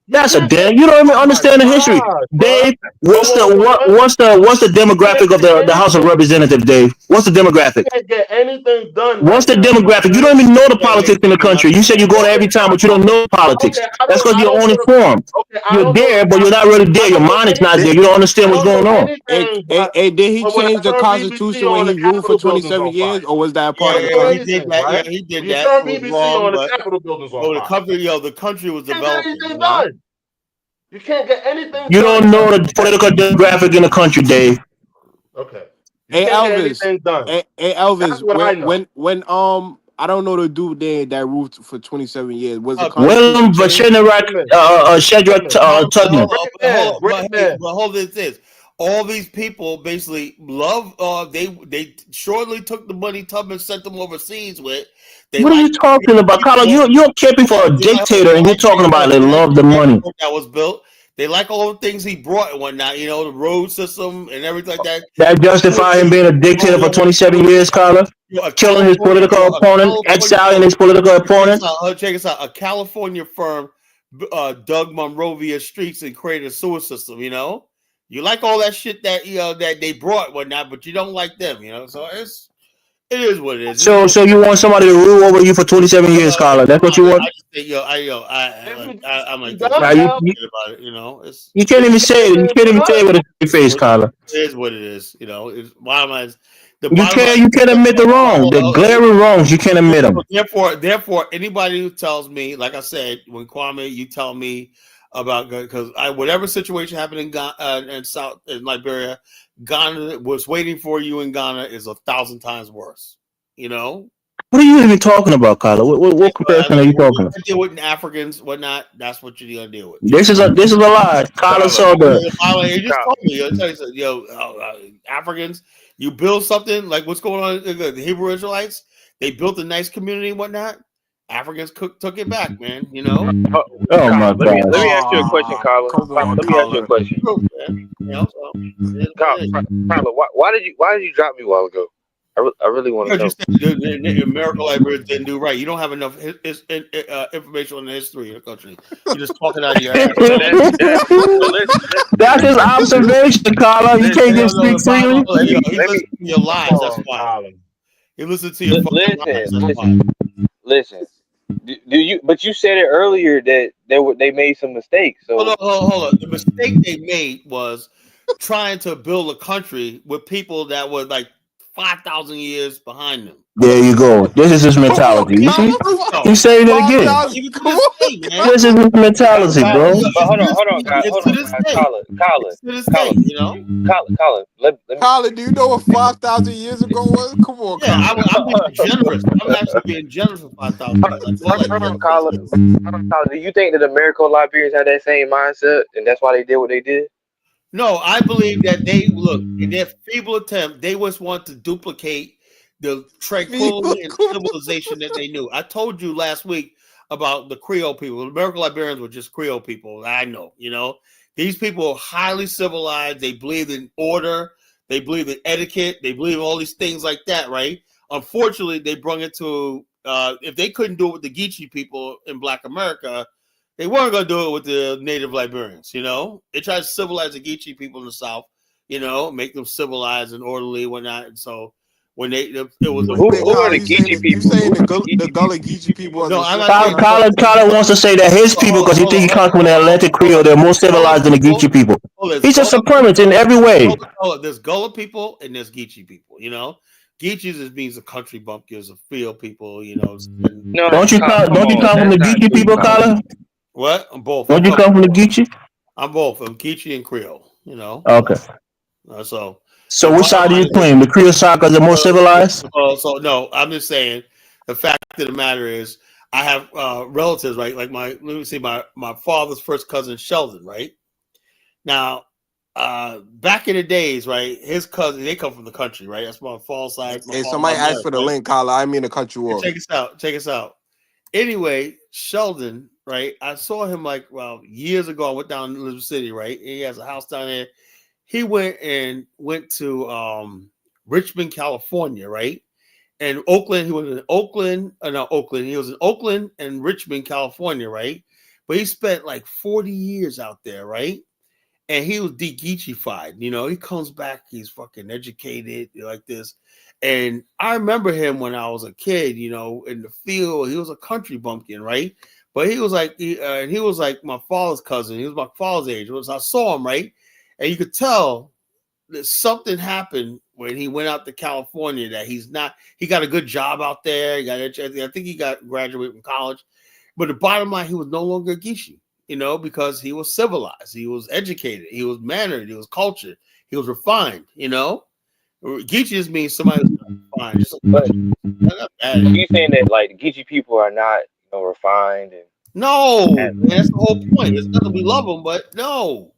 S6: That's a damn. You don't even understand the history, Dave. What's the demographic of the House of Representatives, Dave? What's the demographic?
S14: You can't get anything done.
S6: What's the demographic? You don't even know the politics in the country. You said you go there every time, but you don't know politics. That's because you're uninformed. You're there, but you're not really there. Your mind is not there. You don't understand what's going on.
S5: Hey, did he change the Constitution when he ruled for 27 years, or was that part of the Constitution?
S1: He did that. Yeah, he did that.
S14: BBC on the Capitol buildings on fire.
S1: The country was developing.
S14: You can't get anything.
S6: You don't know the political demographic in the country,
S14: Okay.
S5: Hey Elvis. Hey Elvis. When I don't know the dude there that ruled for 27 years. Was the
S6: William
S5: Constitution
S6: Shadrach Tubman.
S1: But hold this. All these people basically love. They shortly took the money Tubman sent them overseas with.
S6: What are you talking about, Carlo? You're camping for a dictator, and you're talking about they love the money.
S1: That was built. They like all the things he brought and whatnot. You know, the road system and everything like that.
S6: That justify him being a dictator for 27 years, Carlo? Killing his political opponent, exiling his political opponent.
S1: Check us out. A California firm dug Monrovia streets and created a sewer system. You know, you like all that shit that that they brought and whatnot, but you don't like them. You know, so it is what it is.
S6: So you want somebody to rule over you for 27 years, Carlo? That's what you want?
S1: I just think, I'm like, you know,
S6: you can't even say it. You can't even say it with a straight face, Carlo.
S1: It is what it is. You know, it's bottom line is
S6: you can't admit the wrong. The glaring wrongs, you can't admit them.
S1: Therefore, anybody who tells me, like I said, when Kwame, you tell me about, because whatever situation happened in Ghana, in Liberia, Ghana was waiting for you in Ghana is 1,000 times worse. You know.
S6: What are you even talking about, Carlo? What comparison are you talking about?
S1: Deal with Africans, whatnot. That's what you're gonna deal with.
S6: This is a lie. Carlo saw
S1: You just told me. Africans. You build something like what's going on in the Hebrew Israelites. They built a nice community and whatnot. Africans took it back, man. You know.
S6: Oh my God.
S3: Let me ask you a question, Carlo. Let me ask you a question. Carlo, why did you drop me a while ago? I really want to know.
S1: The American Librarians didn't do right. You don't have enough information on the history of the country. You're just talking out of your ass.
S6: That's his observation, Carlo. You can't just speak freely.
S1: He listens to your lies. That's why. He listens to your lies.
S3: Listen. Do you? But you said it earlier that they made some mistakes. So
S1: hold on. The mistake they made was trying to build a country with people that were like 5,000 years behind them.
S6: There you go. This is his mentality. You see? He's saying it again. This is his mentality, bro.
S3: Hold on, Colin.
S5: Colin, do you know what 5,000 years ago was? Come on,
S1: yeah, I'm being generous. I'm actually being generous for 5,000 years.
S3: Colin, do you think that American Liberians had that same mindset, and that's why they did what they did?
S1: No, I believe that they look in their feeble attempt. They just want to duplicate the tranquility and civilization that they knew. I told you last week about the Creole people. The American Liberians were just Creole people. I know, you know, these people are highly civilized. They believe in order. They believe in etiquette. They believe in all these things like that, right? Unfortunately, they brought it to if they couldn't do it with the Geechee people in Black America, they weren't going to do it with the native Liberians, you know? They tried to civilize the Geechee people in the South, you know, make them civilized and orderly and whatnot. And so when it was...
S3: Who are the Geechee people?
S5: You saying the Gullah Geechee people?
S6: No, Colin wants to say that his people, because he thinks he comes from the Atlantic Creole, they're more civilized than the Geechee people. He's a supremacist in every way.
S1: There's Gullah people and there's Geechee people, you know? Geechees means the country bumpkins, the field people, you know.
S6: No, don't you come from the Geechee people, Colin?
S1: What? I'm both.
S6: Don't you come from the Geechee?
S1: I'm both. I'm Geechee and Creole, you know.
S6: Okay.
S1: So
S6: which side do you claim? The Creole side because they're more civilized?
S1: So no, I'm just saying the fact of the matter is I have relatives, right? Like my father's first cousin Sheldon, right? Now, back in the days, right, his cousin, they come from the country, right? That's my father's side.
S5: Hey, somebody asked for the link, Carla. I mean to cut you off.
S1: Check us out. Anyway, Sheldon, right? I saw him like years ago. I went down to Elizabeth City, right? He has a house down there. He went to Richmond, California, right? And Oakland. He was in Oakland. Not Oakland. He was in Oakland and Richmond, California, right? But he spent like 40 years out there, right? And he was de-Geechified. You know, he comes back. He's fucking educated like this. And I remember him when I was a kid, you know, in the field. He was a country bumpkin, right? But he was like, he was like my father's cousin. He was my father's age. I saw him, right? And you could tell that something happened when he went out to California that he got a good job out there. I think he got graduated from college. But the bottom line, he was no longer a Geechee, you know, because he was civilized. He was educated. He was mannered. He was cultured. He was refined, you know. Geechee just means somebody who's fine. Just
S3: But
S1: not bad.
S3: you saying that like the Geechee people are not, refined and
S1: No, man, that's the whole point. It's nothing we love them, but no.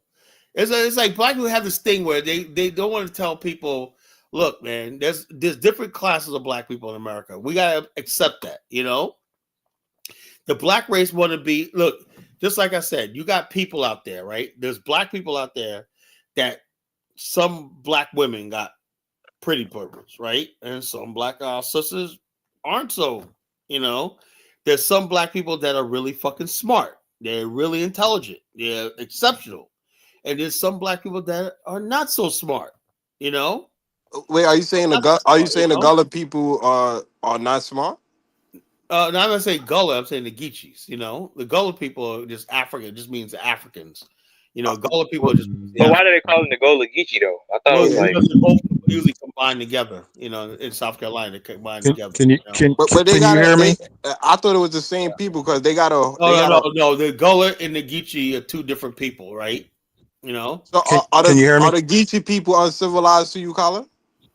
S1: It's like black people have this thing where they don't want to tell people, look, man, there's different classes of black people in America. We gotta accept that, The black race want to be, look, just like I said, you got people out there, right? There's black people out there that some black women got pretty perverts, right? And some black sisters aren't so, There's some black people that are really fucking smart. They're really intelligent. They're exceptional. And there's some black people that are not so smart,
S5: Wait, are you saying the Gullah people are not smart?
S1: No, I'm not saying Gullah. I'm saying the Geechees. The Gullah people are just African. It just means the Africans. Gullah people are just.
S3: But why do they call them the Gullah Geechee though? I thought it was like
S1: because they both usually combine together. In South Carolina, they combine together.
S8: Can you hear me?
S5: I thought it was the same people because they got a.
S1: No. The Gullah and the Geechee are two different people, right?
S5: So
S8: can you hear me?
S5: Are the Geechee people uncivilized to you, Colin?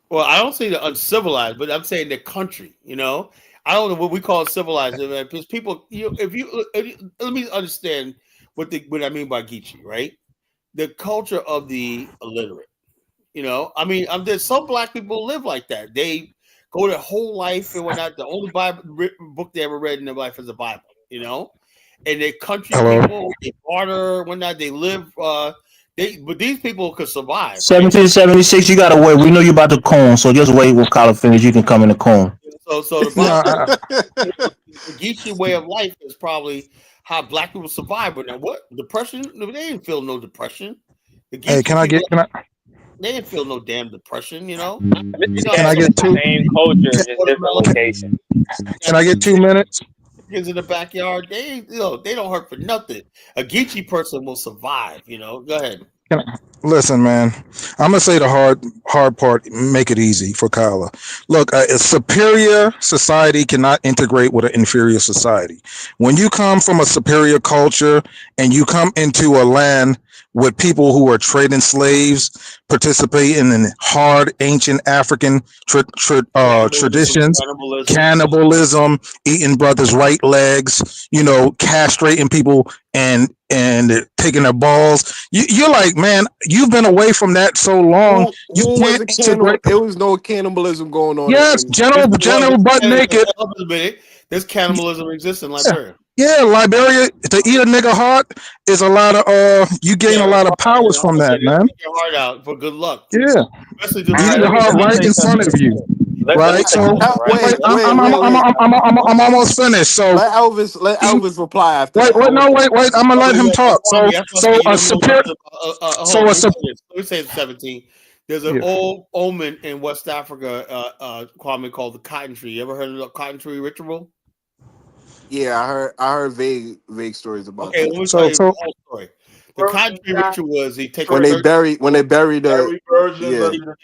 S1: Well, I don't say they're uncivilized, but I'm saying their country. I don't know what we call civilized, because people. Let me understand what I mean by Geechee, right? The culture of the illiterate. There's some black people live like that. They go their whole life and whatnot. The only book they ever read in their life is the Bible. And they country people, they barter, whatnot. They live. But these people could survive.
S6: 1776, you gotta wait. We know you about to cone, so just wait with college finish. You can come in the cone.
S1: So the Geechee way of life is probably how black people survive. But now, what depression? They didn't feel no depression.
S8: Hey, can I?
S1: They didn't feel no damn depression.
S8: Can I get two?
S3: same culture, just different location.
S8: Can I get 2 minutes?
S1: Kids in the backyard, they don't hurt for nothing. A Geechee person will survive. Go ahead.
S8: Listen, man, I'm gonna say the hard part. Make it easy for Kyla. Look, a superior society cannot integrate with an inferior society. When you come from a superior culture and you come into a land with people who are trading slaves, participating in hard ancient African traditions, cannibalism, eating brothers' right legs, castrating people and taking their balls. You're like, man, you've been away from that so long.
S5: There was no cannibalism going on.
S8: Yes, general butt naked.
S1: There's cannibalism exists in Liberia.
S8: Yeah, Liberia, to eat a nigga heart is a lot of you gain a lot of powers from that, man.
S1: Get your heart out for good luck.
S8: Yeah, eat the heart right in front of you. Right, so I'm almost finished. So
S5: let Elvis reply after.
S8: Wait. I'm gonna let him talk. Let
S1: me say 17. There's an old omen in West Africa, Kwame, called the cotton tree. You ever heard of the cotton tree ritual?
S5: Yeah, I heard vague stories about
S1: that. Let me tell you the whole story. The cotton tree ritual was he take
S5: when they bury the
S1: virgin,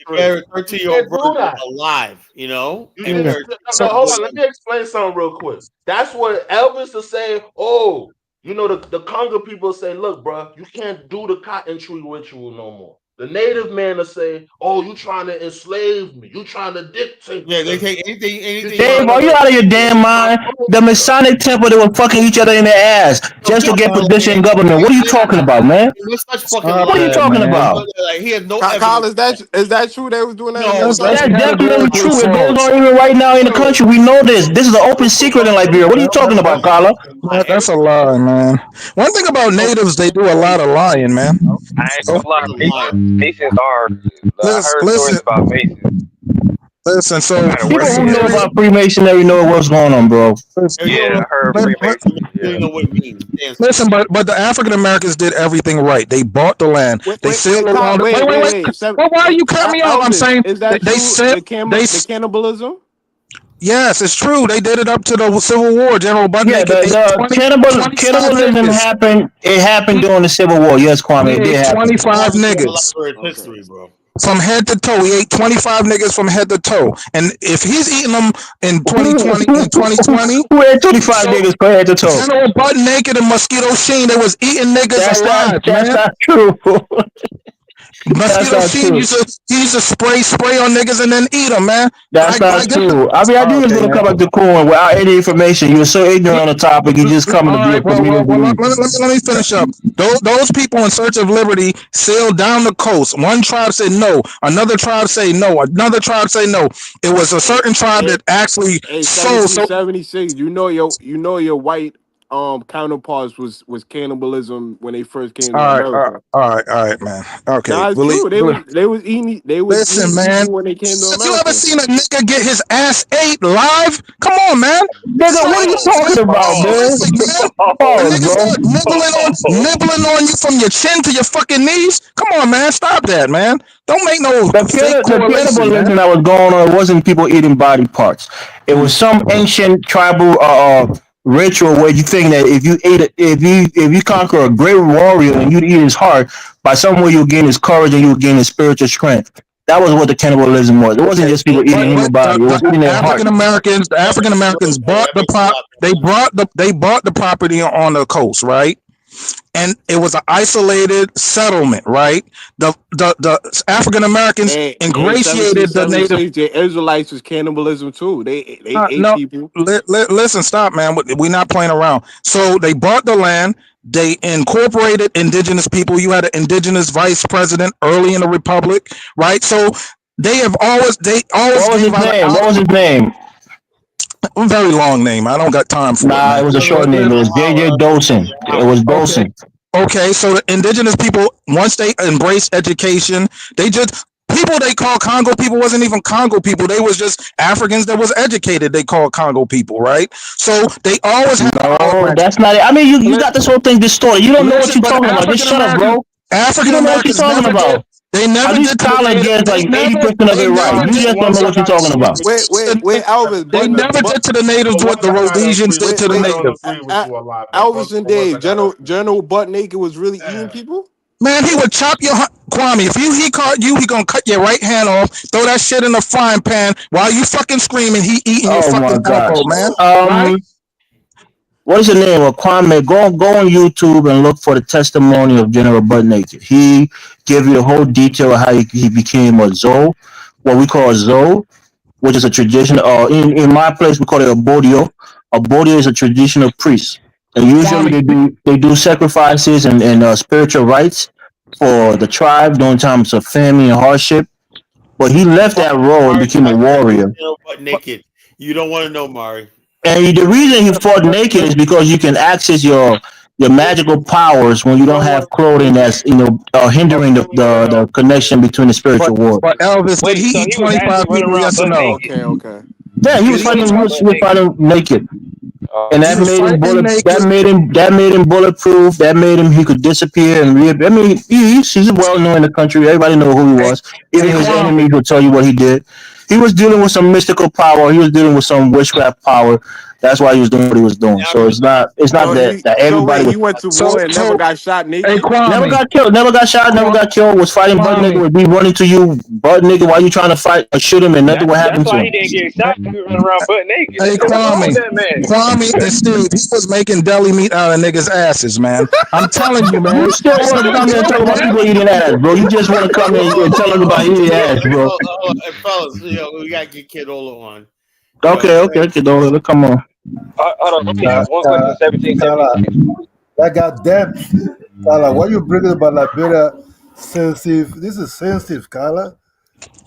S1: 13-year-old virgin alive,
S14: hold on, let me explain something real quick. That's what Elvis is saying. Oh, the Congo people say, look, bro, you can't do the cotton tree ritual no more. The native man will say, "Oh, you trying to enslave me? You trying to dictate?"
S1: Yeah, they take anything.
S6: Dave, are you out of your damn mind? The Masonic temple, they were fucking each other in the ass just to get position in government. What are you talking about, man? What are you talking about?
S1: Like, he has no
S5: Kyle, is that true? They was doing that.
S6: No, that's definitely true. It goes on even right now in the country. We know this. This is an open secret in Liberia. What are you talking about, Carla?
S8: That's a lie, man. One thing about natives, they do a lot of lying, man.
S3: I ain't gonna lie. Masons are. I heard stories about Masons.
S8: Listen, so
S6: people who know about Freemasonry know what's going on, bro.
S3: Yeah, I heard Freemasonry.
S1: You know what it means.
S8: Listen, but the African Americans did everything right. They bought the land. They sailed around. Wait. Why are you cutting me off? I'm saying
S5: the cannibalism.
S8: Yes, it's true. They did it up to the Civil War. General Buck.
S6: Yeah, cannibalism happened. It happened during the Civil War. Yes, Kwame. It did happen.
S8: 25 niggas.
S1: History, bro.
S8: From head to toe. He ate 25 niggas from head to toe. And if he's eating them in 2020,
S6: who ate 25 niggas from head to toe?
S8: General Butt Naked and Mosquito Sheen, they was eating niggas alive,
S6: That's not true. Mosquito seed used to spray on niggas and then eat them, man. That's not true. I mean, I knew you was gonna come back to corn without any information. You were so ignorant on the topic. You just coming to be a comedian.
S8: Let me finish up. Those people in search of liberty sailed down the coast. One tribe said no. Another tribe say no. Another tribe say no. It was a certain tribe that actually sold.
S5: 76. You know your white counterparts was cannibalism when they first came to America.
S8: All right, man. Okay,
S5: nah, it's true. They was eating. They was
S8: listen,
S5: eating
S8: man.
S5: when they came to America.
S8: You ever seen a nigga get his ass ate live? Come on, man.
S6: Nigga, what are you talking about, man?
S8: Nibbling on you from your chin to your fucking knees. Come on, man. Stop that, man. Don't make no fake correlation,
S6: cannibalism that was going on. It wasn't people eating body parts. It was some ancient tribal ritual where you think that if you conquer a great warrior and you eat his heart, by some way you'll gain his courage and you'll gain his spiritual strength. That was what the cannibalism was. It wasn't just people eating human body. It was eating their heart.
S8: The African Americans bought they bought the property on the coast, right? And it was an isolated settlement, right? The African Americans ingratiated the native.
S5: The Israelites was cannibalism too. They ate people.
S8: Listen, stop, man. We're not playing around. So they bought the land. They incorporated indigenous people. You had an indigenous vice president early in the republic, right? So they always.
S6: What was his name? What was his name?
S8: A very long name. I don't got time for it.
S6: Nah, it was a short name. It was J.J. Dolson. It was Dolson.
S8: Okay, so the indigenous people, once they embraced education, people they call Congo people wasn't even Congo people. They was just Africans that was educated. They called Congo people, right? So they always had.
S6: No, that's not it. I mean, you got this whole thing distorted. You don't know what you're talking about. Just shut up, bro.
S8: African Americans talking about. They never did.
S6: College gets like 80% of it right. You just don't know what you're talking about.
S5: Wait, Elvis.
S8: They never did to the natives what the Rhodesians did to the natives.
S5: Elvis and Dave, General Butt Naked was really eating people.
S8: Man, he would chop your Kwame. If he caught you, he gonna cut your right hand off, throw that shit in a frying pan while you fucking screaming. He eating your fucking elbow, man. Right?
S6: What is the name of Kwame? Go on YouTube and look for the testimony of General Butt Naked. He gave you the whole detail of how he became a Zo, what we call a Zo, which is a tradition. In my place we call it a Bodio. A Bodio is a traditional priest. And usually they do sacrifices and spiritual rites for the tribe during times of famine and hardship. But he left that role and became a warrior.
S1: Butt naked. You don't want to know, Mari.
S6: And the reason he fought naked is because you can access your magical powers when you don't have clothing that's hindering the connection between the spiritual world.
S8: But Elvis, did he eat 25 people? Yes or no?
S5: Okay.
S6: Yeah, he was fighting naked. And that made him bulletproof. That made him he could disappear and I mean he's well known in the country. Everybody know who he was. Even his enemies will tell you what he did. He was dealing with some mystical power. He was dealing with some witchcraft power. That's why he was doing what he was doing. So it's not that everybody.
S5: He went to war and never got shot naked.
S6: Never got killed. Never got shot. Never got killed. Was fighting butt naked. Would be running to you butt naked while you trying to fight or shoot him and nothing would happen to him.
S3: That's why he didn't get shot. He was running around butt naked.
S8: Hey, Kwame and Steve, he was making deli meat out of niggas' asses, man. I'm telling you, man.
S6: You still want to come here and talk about people eating ass, bro? You just want to come in and tell us about eating ass, bro?
S1: Fellas, we gotta get Kidola on.
S6: Okay, Kidola, come on.
S3: Hold on, one question. 17.
S4: That goddamn Kala, why you bringing about Liberia sensitive? This is sensitive, Kala.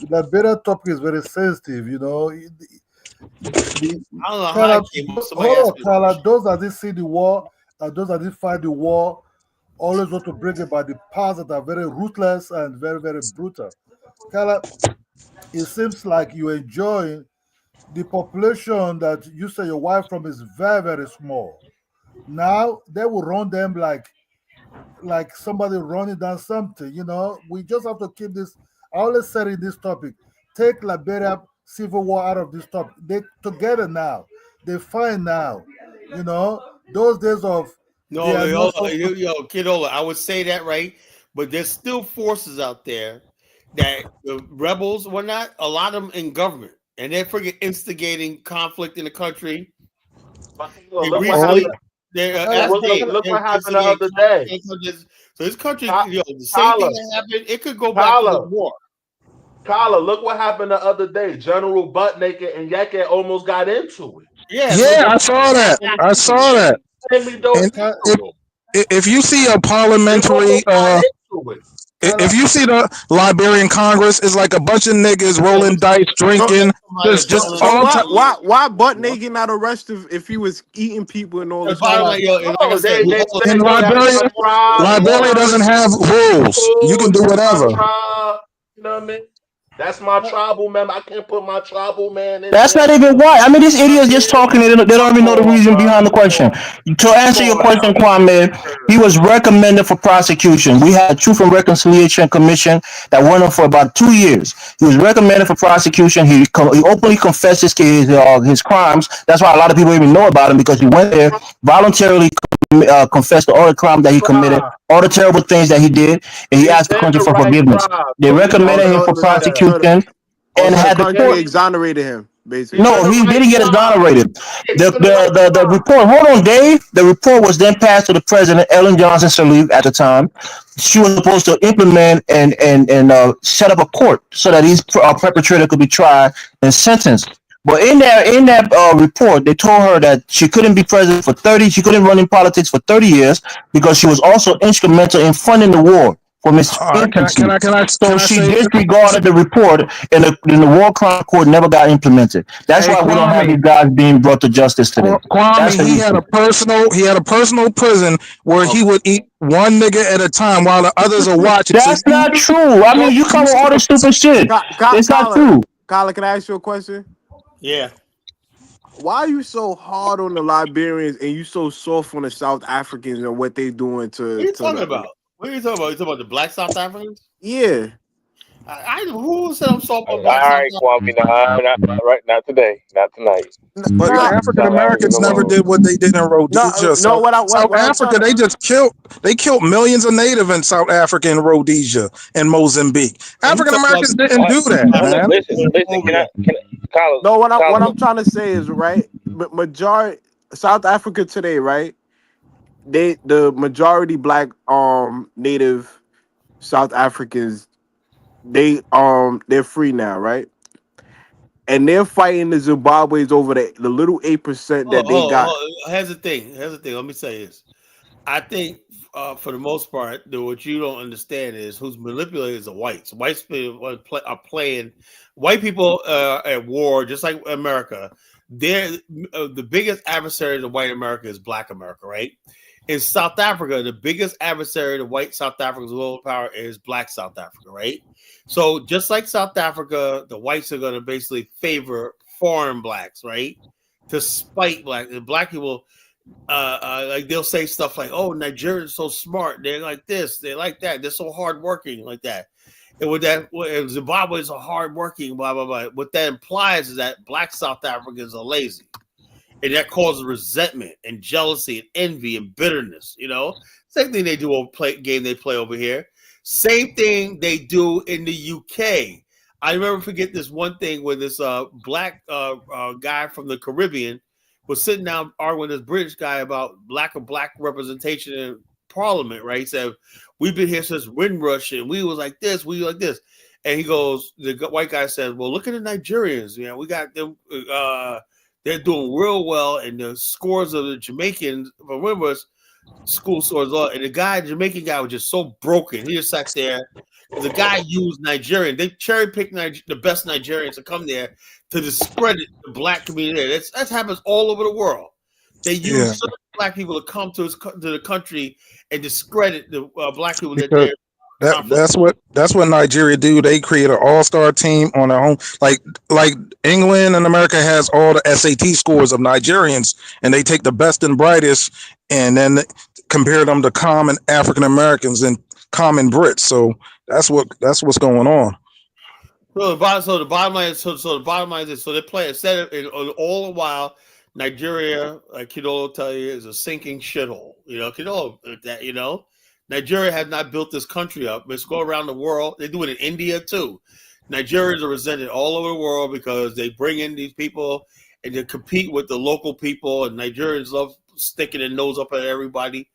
S4: Liberia topic is very sensitive, you know.
S1: I don't know how I came up.
S4: Kala, those that didn't see the war and those that didn't fight the war always want to bring about the parts that are very ruthless and very, very brutal. Kala, it seems like you're enjoying the population that you say your wife from is very, very small. Now they will run them like somebody running down something, you know. We just have to keep this. I always said in this topic, take Liberia civil war out of this topic. They together now. They fine now. You know, those days of
S1: Kidola, I would say that, right? But there's still forces out there that the rebels, whatnot, a lot of them in government. And they're freaking instigating conflict in the country.
S14: Look what happened the other day.
S1: So this country, the same
S14: Tyler,
S1: thing that happened, it could go back to the war.
S14: Kyla, look what happened the other day. General Butt Naked and Yeke almost got into it.
S8: Yeah, I saw that. I saw that. And if you see a parliamentary, if you see the Liberian Congress, it's like a bunch of niggas rolling dice, drinking, just all time.
S5: Why Butt Naked not arrested if he was eating people and all this?
S8: In Liberia doesn't have rules. You can do whatever.
S14: You know what I mean? That's my tribal member. I can't put my tribal man in.
S6: That's not even why. I mean, these idiots just talking. They don't even know the reason behind the question. To answer your question, Kwame, he was recommended for prosecution. We had a Truth and Reconciliation Commission that went on for about 2 years. He was recommended for prosecution. He openly confessed his crimes. That's why a lot of people even know about him, because he went there voluntarily, confessed to all the crimes that he committed, all the terrible things that he did, and he asked the country for forgiveness. They recommended him for prosecution. And had the court
S5: exonerated him, basically.
S6: No, he didn't get exonerated. The report. Hold on, Dave. The report was then passed to the president, Ellen Johnson Sirleaf, at the time. She was supposed to implement and set up a court so that these perpetrator could be tried and sentenced. But in that report, they told her that she couldn't be president for 30. She couldn't run in politics for 30 years because she was also instrumental in funding the war. From his infancy. So she disregarded the report, and the war crime court never got implemented. That's why we don't have these guys being brought to justice today.
S8: Kwame, he had a personal prison where he would eat one nigga at a time while the others are watching.
S6: That's not true. I mean, you come with all this stupid shit. It's not true.
S5: Kyla, can I ask you a question?
S1: Yeah.
S5: Why are you so hard on the Liberians and you so soft on the South Africans and what they doing to?
S1: What are you talking about? What are you talking about? You talking about the black South Africans?
S5: Yeah.
S1: Who said I'm soft on
S3: All
S1: black
S3: right,
S1: South
S3: Kwame, not today, not tonight.
S8: But the African Americans never did what they did in Rhodesia. South Africa, they killed millions of native in South Africa and Rhodesia and Mozambique. African Americans didn't do that, man.
S3: Listen, can I
S5: no, what I'm trying to say is, right, majority South Africa today, right? The majority black native South Africans, they're free now, right? And they're fighting the Zimbabweans over the little 8% that they got.
S1: Here's the thing. Let me say this. I think for the most part, what you don't understand is who's manipulating is the whites. Whites are playing. White people at war, just like America. They're the biggest adversary to white America is black America, right? In South Africa, the biggest adversary to white South Africa's global power is black South Africa, right? So just like South Africa, the whites are going to basically favor foreign blacks, right? To spite black people, like they'll say stuff like, "Oh, Nigerians are so smart. They're like this. They're like that. They're so hardworking, like that." And with that, Zimbabweans are hardworking, blah blah blah. What that implies is that black South Africans are lazy. And that causes resentment and jealousy and envy and bitterness, you know? Same thing they do game they play over here. Same thing they do in the UK. I never forget this one thing when this black guy from the Caribbean was sitting down arguing with this British guy about lack of black representation in Parliament, right? He said, we've been here since Windrush and we was like this, we like this. And he goes, the white guy says, well, look at the Nigerians. You know, we got them... they're doing real well, and the scores of the Jamaicans from Windrush school scores are. And the Jamaican guy was just so broken. He just sat there. The guy used Nigerian. They cherry picked the best Nigerians to come there to discredit the black community. That happens all over the world. They use certain black people to come to the country and discredit the black people that they're.
S8: That's what Nigeria do. They create an all-star team on their own. Like England and America has all the SAT scores of Nigerians, and they take the best and brightest and then compare them to common African Americans and common Brits. So that's what's going on.
S1: So the bottom line is they play instead of all the while. Nigeria, like Kiddo will tell you, is a sinking shithole. You know, Kiddo, that you know. Nigeria has not built this country up. Let's go around the world. They do it in India too. Nigerians are resented all over the world because they bring in these people and they compete with the local people. And Nigerians love sticking their nose up at everybody,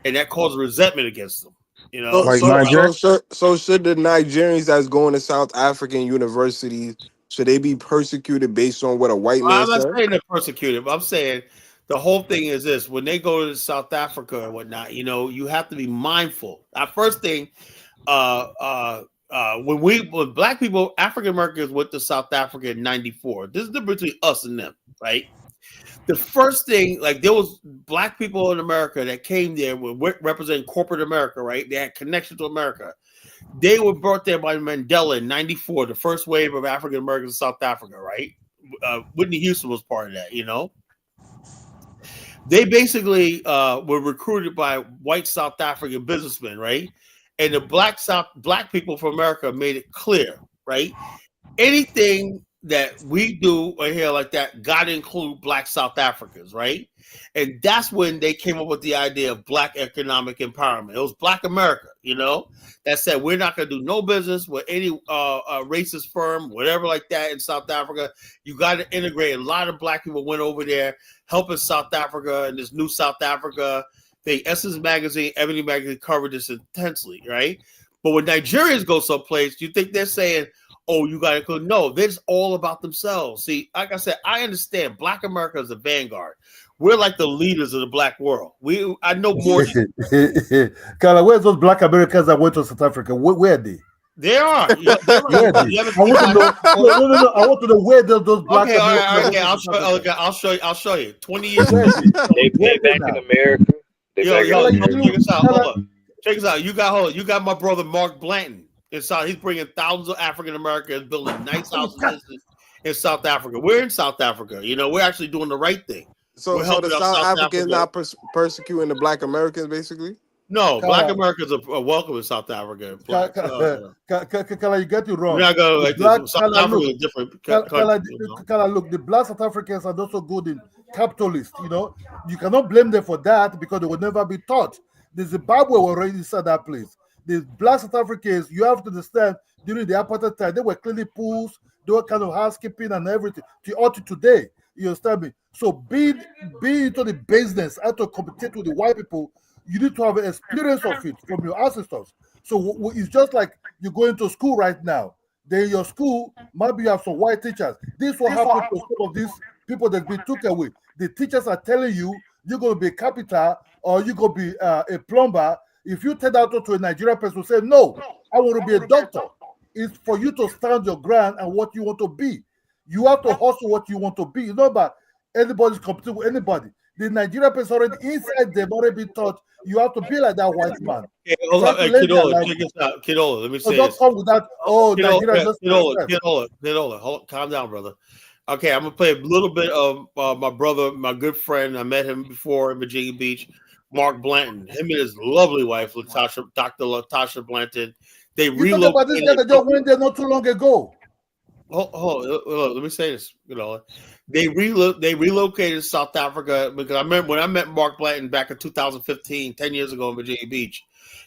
S1: and that caused resentment against them. You know,
S8: Like
S5: So
S8: Nigeria.
S5: should the Nigerians that's going to South African universities, should they be persecuted based on what a white man
S1: I'm not
S5: said?
S1: saying they're persecuted, but I'm saying the whole thing is this: when they go to South Africa and whatnot, you know, you have to be mindful. Our first thing, when black people, African Americans went to South Africa in '94. This is the difference between us and them, right? The first thing, like there was black people in America that came there representing corporate America, right? They had connection to America. They were brought there by Mandela in '94, the first wave of African Americans in South Africa, right? Whitney Houston was part of that, you know. They basically were recruited by white South African businessmen, right? And the black people from America made it clear, right? Anything that we do or here like that got to include black South Africans, right? And that's when they came up with the idea of black economic empowerment. It was Black America, you know, that said we're not going to do no business with any racist firm, whatever like that in South Africa. You got to integrate. A lot of black people went over there helping South Africa and this new South Africa. The Essence magazine, Ebony magazine covered this intensely, right? But when Nigerians go someplace, you think they're saying, oh, you got to go. No, they're just all about themselves. See, like I said, I understand Black America is the vanguard. We're like the leaders of the black world. I know more.
S4: Carla, where's those black Americans that went to South Africa? Where are they?
S1: They are.
S4: Where are they? I want to know. No. I want to know where those black Americans.
S1: Okay, I'll show you. 20 years ago,
S3: they back in America.
S1: Check this out. You got my brother Mark Blanton. He's bringing thousands of African Americans building nice houses in South Africa. We're in South Africa. You know, we're actually doing the right thing.
S5: So the South Africans not persecuting the Black Americans, basically?
S1: No, Black Americans are welcome in South Africa.
S4: Kala, you get it wrong.
S1: We're not going like this. South Africa is different.
S4: Kala, look, the Black South Africans are also good in capitalists. You know, you cannot blame them for that because they will never be taught. The Zimbabwe were already inside that place. The Black South Africans, you have to understand, during the apartheid time, they were cleaning pools, they were kind of housekeeping and everything. To today, you understand me? So being into the business and to compete with the white people, you need to have an experience of it from your ancestors. So it's just like you go into school right now. Then in your school, maybe you have some white teachers. This is what happened to some of these people that been took away. The teachers are telling you you're going to be a carpenter or you're going to be a plumber. If you tell that to a Nigerian person, say, no, I want to be a doctor. It's for you to stand your ground and what you want to be. You have to hustle what you want to be. It's not about anybody's competing with anybody. The Nigerian person already inside them already been taught you have to be like that white man.
S1: Hey, hold on, Kidola, check this out. Kidola, let me say
S4: don't come with that. Oh, Nigeria just
S1: Kidola, calm down, brother. Okay, I'm gonna play a little bit of my brother, my good friend. I met him before in Virginia Beach. Mark Blanton, him and his lovely wife, Dr. Latasha Blanton. They relocated.
S4: You talk about this guy that just went there not too long ago.
S1: Let me say this. You know, they relocated to South Africa because I remember when I met Mark Blanton back in 2015, 10 years ago in Virginia Beach.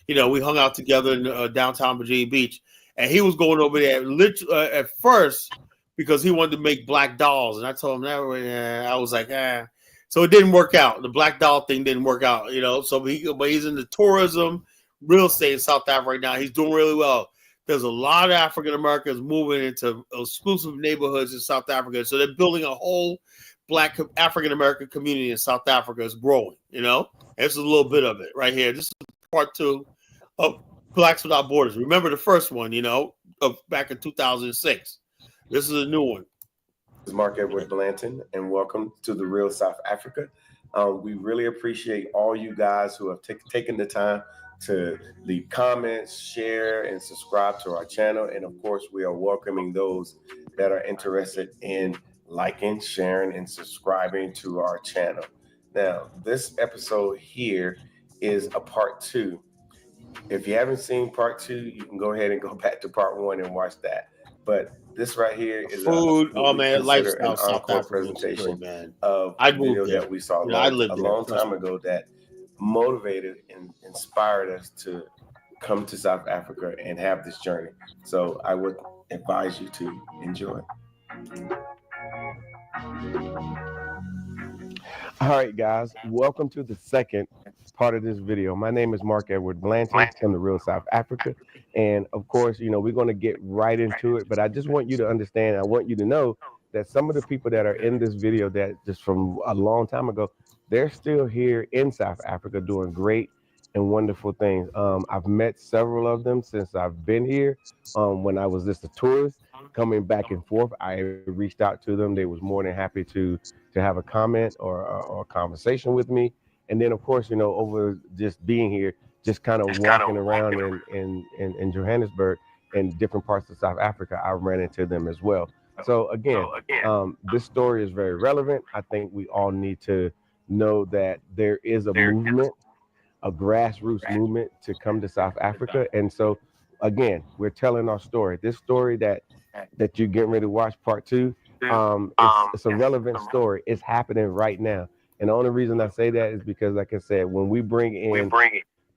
S1: You know, we hung out together in downtown Virginia Beach, and he was going over there at first because he wanted to make black dolls, and I told him that. I was like, So it didn't work out. The black doll thing didn't work out, you know. But he's in the tourism, real estate in South Africa right now. He's doing really well. There's a lot of African Americans moving into exclusive neighborhoods in South Africa. So they're building a whole black African American community in South Africa. It's growing, you know. This is a little bit of it right here. This is part 2 of Blacks Without Borders. Remember the first one, you know, back in 2006. This is a new one.
S11: This is Mark Edward Blanton, and welcome to the Real South Africa. We really appreciate all you guys who have taken the time to leave comments, share, and subscribe to our channel. And of course, we are welcoming those that are interested in liking, sharing, and subscribing to our channel. Now, this episode here is a part 2. If you haven't seen part 2, you can go ahead and go back to part 1 and watch that. But this right here is
S1: food. Lifestyle
S11: an encore presentation
S1: man.
S11: of a video that we saw a long time ago that motivated and inspired us to come to South Africa and have this journey. So I would advise you to enjoy.
S17: All right, guys, welcome to the second part of this video. My name is Mark Edward Blanton from the Real South Africa. And of course, we're going to get right into it, but I just want you to understand, I want you to know that some of the people that are in this video that just from a long time ago, they're still here in South Africa doing great and wonderful things. I've met several of them since I've been here. When I was just a tourist coming back and forth, I reached out to them. They was more than happy to have a comment or a conversation with me. And then of course, over just being here, just kind of walking around in Johannesburg and different parts of South Africa, I ran into them as well. So again, this story is very relevant. I think we all need to know that there is a movement, a grassroots movement to come to South Africa. And so again, we're telling our story. This story that you're getting ready to watch part 2, it's a relevant story. It's happening right now. And the only reason I say that is because, like I said, when we bring in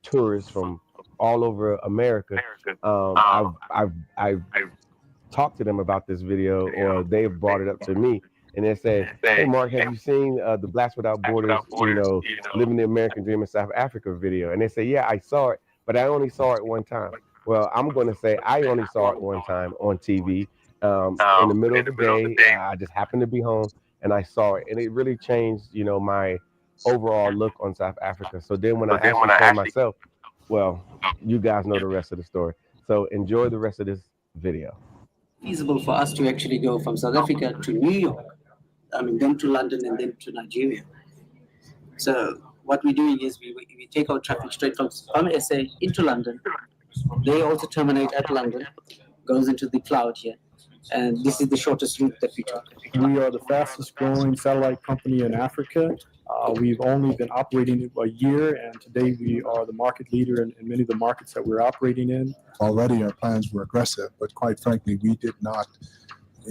S17: tourists from all over America, I've talked to them about this video, or they've brought it up to me, and they say, "Hey, Mark, have you seen the Blacks Without Borders, Living the American Dream in South Africa video?" And they say, "Yeah, I saw it, but I only saw it one time." Well, I'm going to say I only saw it one time on TV in the middle of the day. I just happened to be home and I saw it, and it really changed, my overall look on South Africa. So then when I actually saw myself, well, you guys know the rest of the story. So enjoy the rest of this video.
S12: Feasible for us to actually go from South Africa to New York, then to London and then to Nigeria. So what we're doing is we take our traffic straight from SA into London. They also terminate at London, goes into the cloud here. And this is the shortest route that we took.
S22: We are the fastest growing satellite company in Africa. We've only been operating a year, and today we are the market leader in many of the markets that we're operating in.
S23: Already our plans were aggressive, but quite frankly, we did not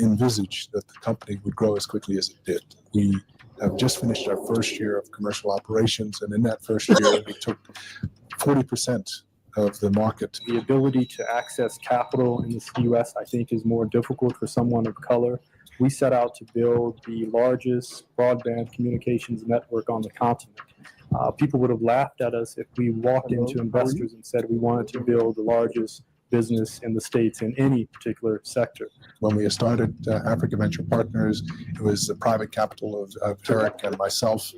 S23: envisage that the company would grow as quickly as it did. We have just finished our first year of commercial operations, and in that first year, we took 40% of the market.
S22: The ability to access capital in the U.S., I think, is more difficult for someone of color. We set out to build the largest broadband communications network on the continent. People would have laughed at us if we walked into investors and said we wanted to build the largest business in the States in any particular sector.
S23: When we started Africa Venture Partners, it was the private capital of Eric and myself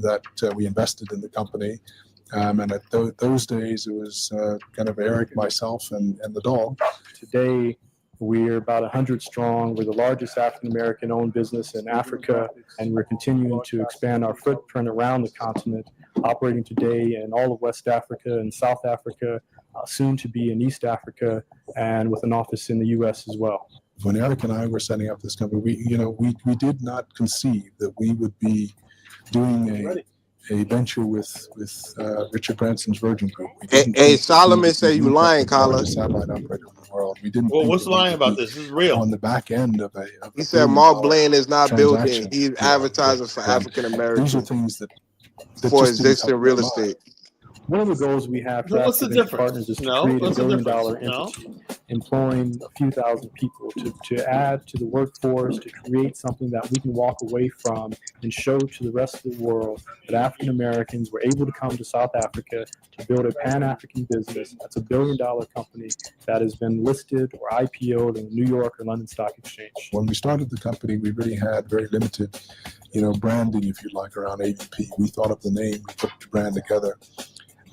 S23: that we invested in the company. And at those days, it was kind of Eric, myself, and the dog.
S22: Today, we're about 100 strong. We're the largest African-American owned business in Africa, and we're continuing to expand our footprint around the continent, operating today in all of West Africa and South Africa, soon to be in East Africa, and with an office in the U.S. as well.
S23: When Eric and I were setting up this company, we did not conceive that we would be doing a venture with Richard Branson's Virgin Group.
S5: Hey, Solomon say you lying, Colin.
S23: Satellite operator in the world. We didn't.
S1: Well, what's lying about this? This is real.
S23: On the back end of a.
S5: He said Mark Blaine is not building. He's advertising for African Americans.
S23: These are things that
S5: for existing real estate.
S22: One of the goals we have for
S1: What's the
S22: African
S1: difference?
S22: Partners is to
S1: No,
S22: create a
S1: what's the
S22: billion-dollar
S1: difference?
S22: entity, employing a few thousand people to add to the workforce, to create something that we can walk away from and show to the rest of the world that African Americans were able to come to South Africa to build a Pan-African business that's a billion-dollar company that has been listed or IPO'd in the New York or London Stock Exchange.
S23: When we started the company, we really had very limited, branding, if you like, around AVP. We thought of the name, we put the brand together.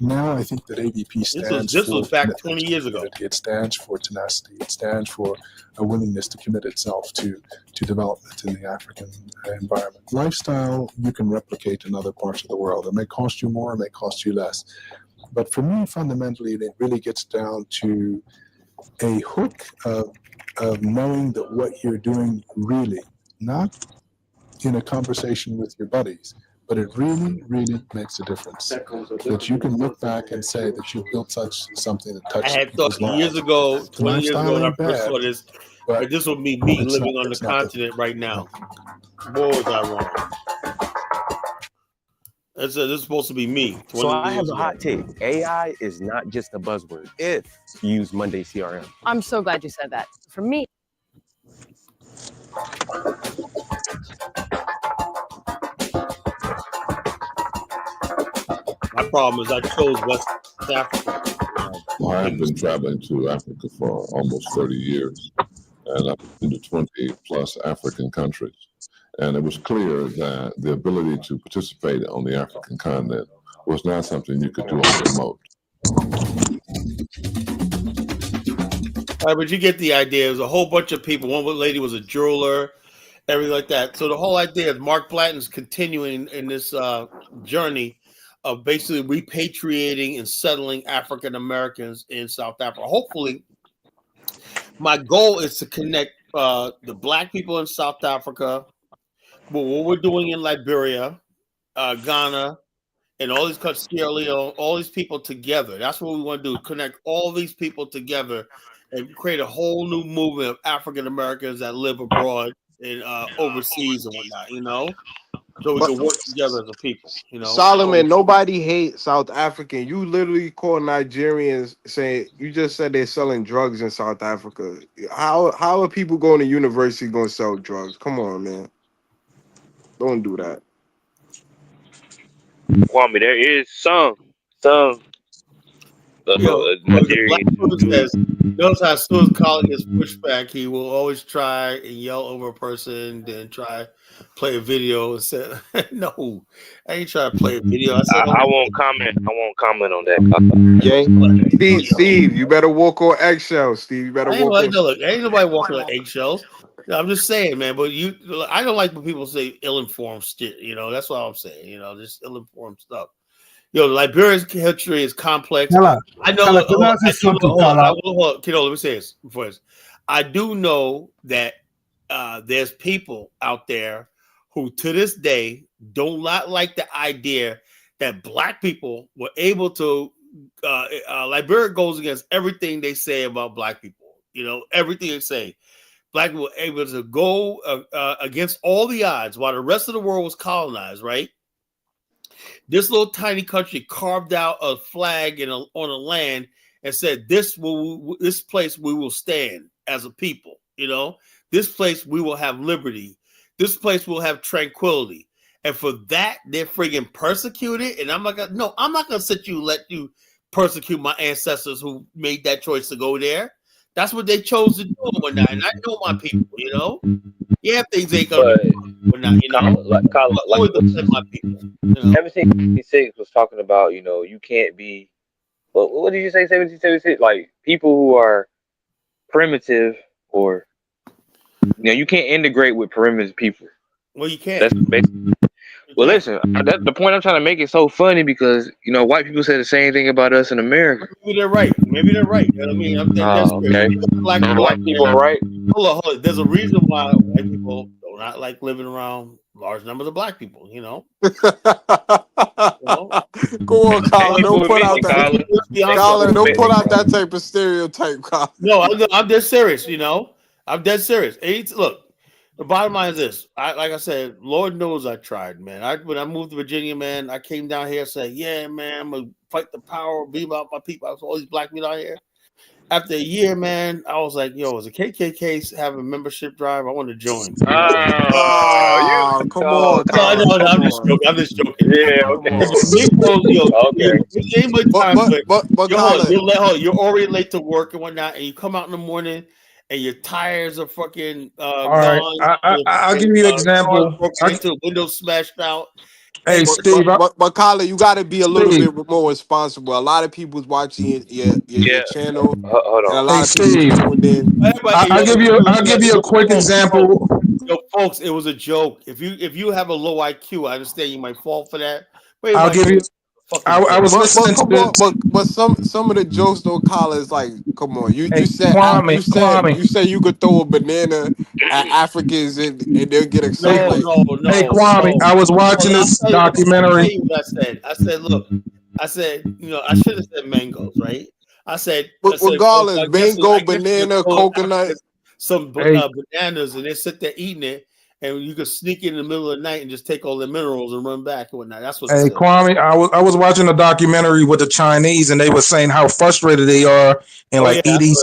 S23: Now I think that AVP stands
S1: This
S23: for
S1: was back 20 years ago.
S23: It stands for tenacity. It stands for a willingness to commit itself to development in the African environment. Lifestyle you can replicate in other parts of the world. It may cost you more, it may cost you less. But for me, fundamentally, it really gets down to a hook of knowing that what you're doing really, not in a conversation with your buddies, but it really, really makes a difference. That you can look back and say that you built something that touched
S1: I had
S23: people's
S1: thought
S23: lives.
S1: years ago, 20 years ago, when I
S23: Lifestyle
S1: first
S23: ain't
S1: saw
S23: bad,
S1: this,
S23: but
S1: that this would be me
S23: it's
S1: living
S23: not-
S1: on the
S23: it's not the-
S1: continent right now. Boy, was I wrong. This is supposed to be me. 20
S17: So I have
S1: years
S17: a
S1: ago.
S17: hot take. AI is not just a buzzword if you use Monday CRM.
S18: I'm so glad you said that. For me,
S1: My problem is I chose West Africa.
S10: Well, I have been traveling to Africa for almost 30 years, and I've been to 20 plus African countries. And it was clear that the ability to participate on the African continent was not something you could do on remote.
S1: All right, but you get the idea. There's a whole bunch of people. One lady was a jeweler, everything like that. So the whole idea is Mark Blatton's continuing in this journey of basically repatriating and settling African Americans in South Africa. Hopefully, my goal is to connect the Black people in South Africa, what we're doing in Liberia, Ghana, and all these countries, Sierra Leone, all these people together. That's what we want to do, connect all these people together and create a whole new movement of African Americans that live abroad and overseas and whatnot, you know? So we can work together as a people, you know?
S5: Solomon, nobody hates South African. You literally call Nigerians saying, you just said they're selling drugs in South Africa. How are people going to university going to sell drugs? Come on, man. Don't do that.
S7: Kwame, there is some
S1: Black dude says, notice how as soon as Colin gets pushed back, he will always try and yell over a person, then try play a video and say, no, I ain't trying to play a video.
S7: I won't comment. I won't comment on that.
S5: Yeah. Steve, you better walk on eggshells, Steve. You better walk on.
S1: Look, ain't nobody walking on eggshells. I'm just saying, man, but I don't like when people say ill-informed shit, you know, that's what I'm saying, you know, just ill-informed stuff. Yo, Liberia's history is complex.
S4: Kala,
S1: I know.
S4: Kala, can I say something, Kala?
S1: Kiddo, let me say this before this. I do know that there's people out there who, to this day, do not like the idea that Black people were able to. Liberia goes against everything they say about Black people. You know, everything they say. Black people were able to go against all the odds while the rest of the world was colonized, right? This little tiny country carved out a flag on a land and said, this place we will stand as a people, you know? This place we will have liberty. This place will have tranquility. And for that, they're friggin' persecuted. And I'm not gonna let you persecute my ancestors who made that choice to go there. That's what they chose to do and whatnot. And I know my people, you know? Yeah, things ain't gonna be whatnot, you know?
S7: My people. You know? 1776 was talking about, you know, you can't be, what did you say, 1776? Like, people who are primitive or, you know, you can't integrate with primitive people.
S1: Well, you can't.
S7: That's basically. Well, listen, the point I'm trying to make is so funny because, you know, white people say the same thing about us in America.
S1: Maybe they're right. You know what I mean?
S7: Okay. Black people are right.
S1: Hold on. There's a reason why white people do not like living around large numbers of Black people, you know?
S5: Go on, Colin. Don't put out that. Colin, don't put out that type of stereotype, Colin.
S1: No, I'm dead serious, you know? I'm dead serious. Look. The bottom line is this. Like I said, Lord knows I tried, man. When I moved to Virginia, man, I came down here and said, yeah, man, I'm going to fight the power, be about my people. I was all these Black people out here. After a year, man, I was like, yo, is a KKK have a membership drive? I want to join.
S5: Come on.
S1: No, I'm just joking.
S7: Yeah, okay.
S5: But
S1: you're already late to work and whatnot, and you come out in the morning, and your tires are fucking
S8: all right. I'll give you an example.
S1: Windows smashed out.
S8: Hey, Steve.
S5: But Colin, you got to be a little bit more responsible. A lot of people's watching your channel.
S7: Hold on.
S5: And a lot
S8: of people. I'll give you a quick example.
S1: Yo, folks, it was a joke. If you have a low IQ, I understand you might fall for that. But
S8: I'll give you. I was listening to this.
S5: But some of the jokes though, Colin, is like, come on, you said
S8: Kwame.
S5: you said you could throw a banana at Africans and they'll get excited.
S1: No.
S8: Hey Kwame, I was watching this documentary.
S1: I said, look, you know, I should have said mangoes, right?
S5: But regardless, mango, banana, coconut,
S1: some bananas, and they sit there eating it. and you could sneak in the middle of the night and just take all the minerals and run back and whatnot. That's what.
S8: Hey Kwame, I was watching a documentary with the Chinese, and they were saying how frustrated they are and eating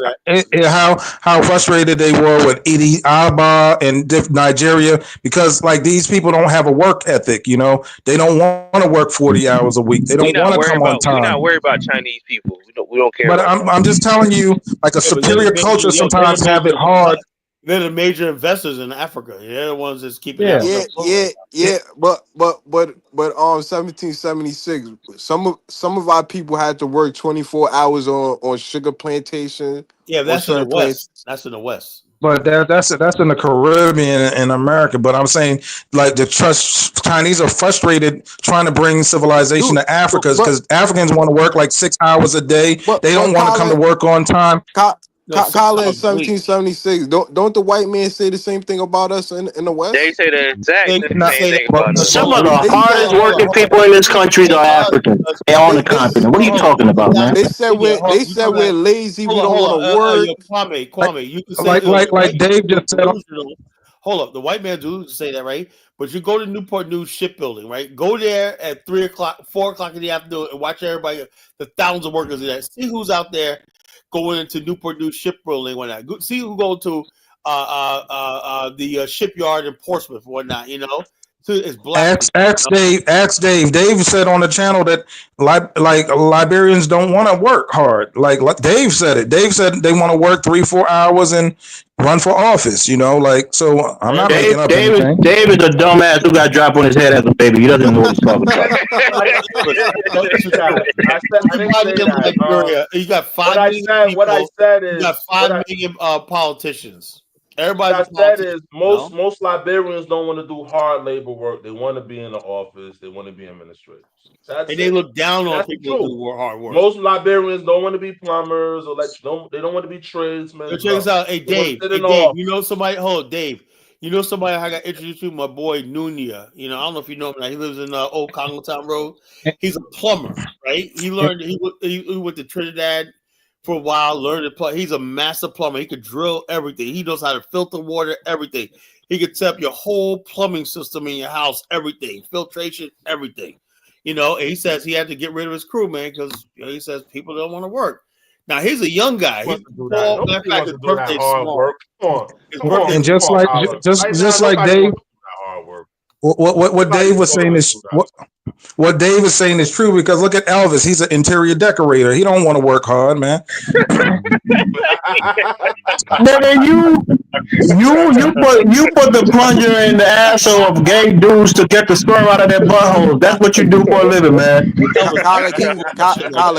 S8: how frustrated they were with eating Aba and Nigeria because like these people don't have a work ethic. You know, they don't want to work 40 hours a week. They don't want to come on time.
S7: We're not worried about Chinese people. We don't care.
S8: But I'm just telling you, like a superior culture sometimes have it hard.
S1: They're the major investors in Africa. They're the ones that's keeping.
S5: Yeah. 1776, some of our people had to work 24 hours on sugar plantation.
S1: Yeah, that's in the West. That's in the West.
S8: But that's in the Caribbean and America. But I'm saying, like the Chinese are frustrated trying to bring civilization to Africa because Africans want to work like 6 hours a day. They don't want to come to work on time.
S5: Colin, 1776. Don't the white man say the same thing about us in the West?
S7: They say the exact same thing about us.
S6: Some of the hardest working people in this country are Africans. They're on the continent. What are you talking about, man?
S5: They said we're lazy. We don't want to work.
S1: Kwame, you can say
S8: like Dave just said.
S1: Hold up, the white man do say that, right? But you go to Newport News shipbuilding, right? Go there at 3 o'clock, 4 o'clock in the afternoon, and watch everybody, the thousands of workers there. See who's out there going into Newport News shipbuilding and whatnot. See who go to the shipyard in Portsmouth and whatnot. You know, so it's black.
S8: Ask Dave. Dave said on the channel that like Liberians don't want to work hard. Like Dave said it. Dave said they want to work 3-4 hours and run for office. You know, like so. I'm not making up anything.
S6: Dave is a dumbass who got dropped on his head as a baby. He doesn't know what he's talking about.
S1: You got 5 million people.
S14: What I said is
S1: you got 5 million politicians. Everybody.
S14: What I said is most Liberians don't want to do hard labor work. They want to be in the office. They want to be administrators.
S1: They look down on people who do hard work.
S14: Most Liberians don't want to be plumbers or they don't want to be tradesmen.
S1: Check this out. Hey Dave, you know somebody? Hold on, Dave. You know somebody I got introduced to? My boy Nunia. You know, I don't know if you know him. He lives in Old Congletown Road. He's a plumber, right? He learned. He went to Trinidad for a while, learned to plumb. He's a master plumber. He could drill everything. He knows how to filter water, everything. He could set up your whole plumbing system in your house, everything, filtration, everything. You know, and he says he had to get rid of his crew, man, because he says people don't want to work. Now he's a young guy. He's small. Matter of fact, his birthday's small.
S8: And just like Dave, what Dave was saying is what Dave is saying is true because look at Elvis. He's an interior decorator. He don't want to work hard, man.
S6: But then you put the plunger in the asshole of gay dudes to get the sperm out of their buttholes. That's what you do for a living, man.
S5: Colin,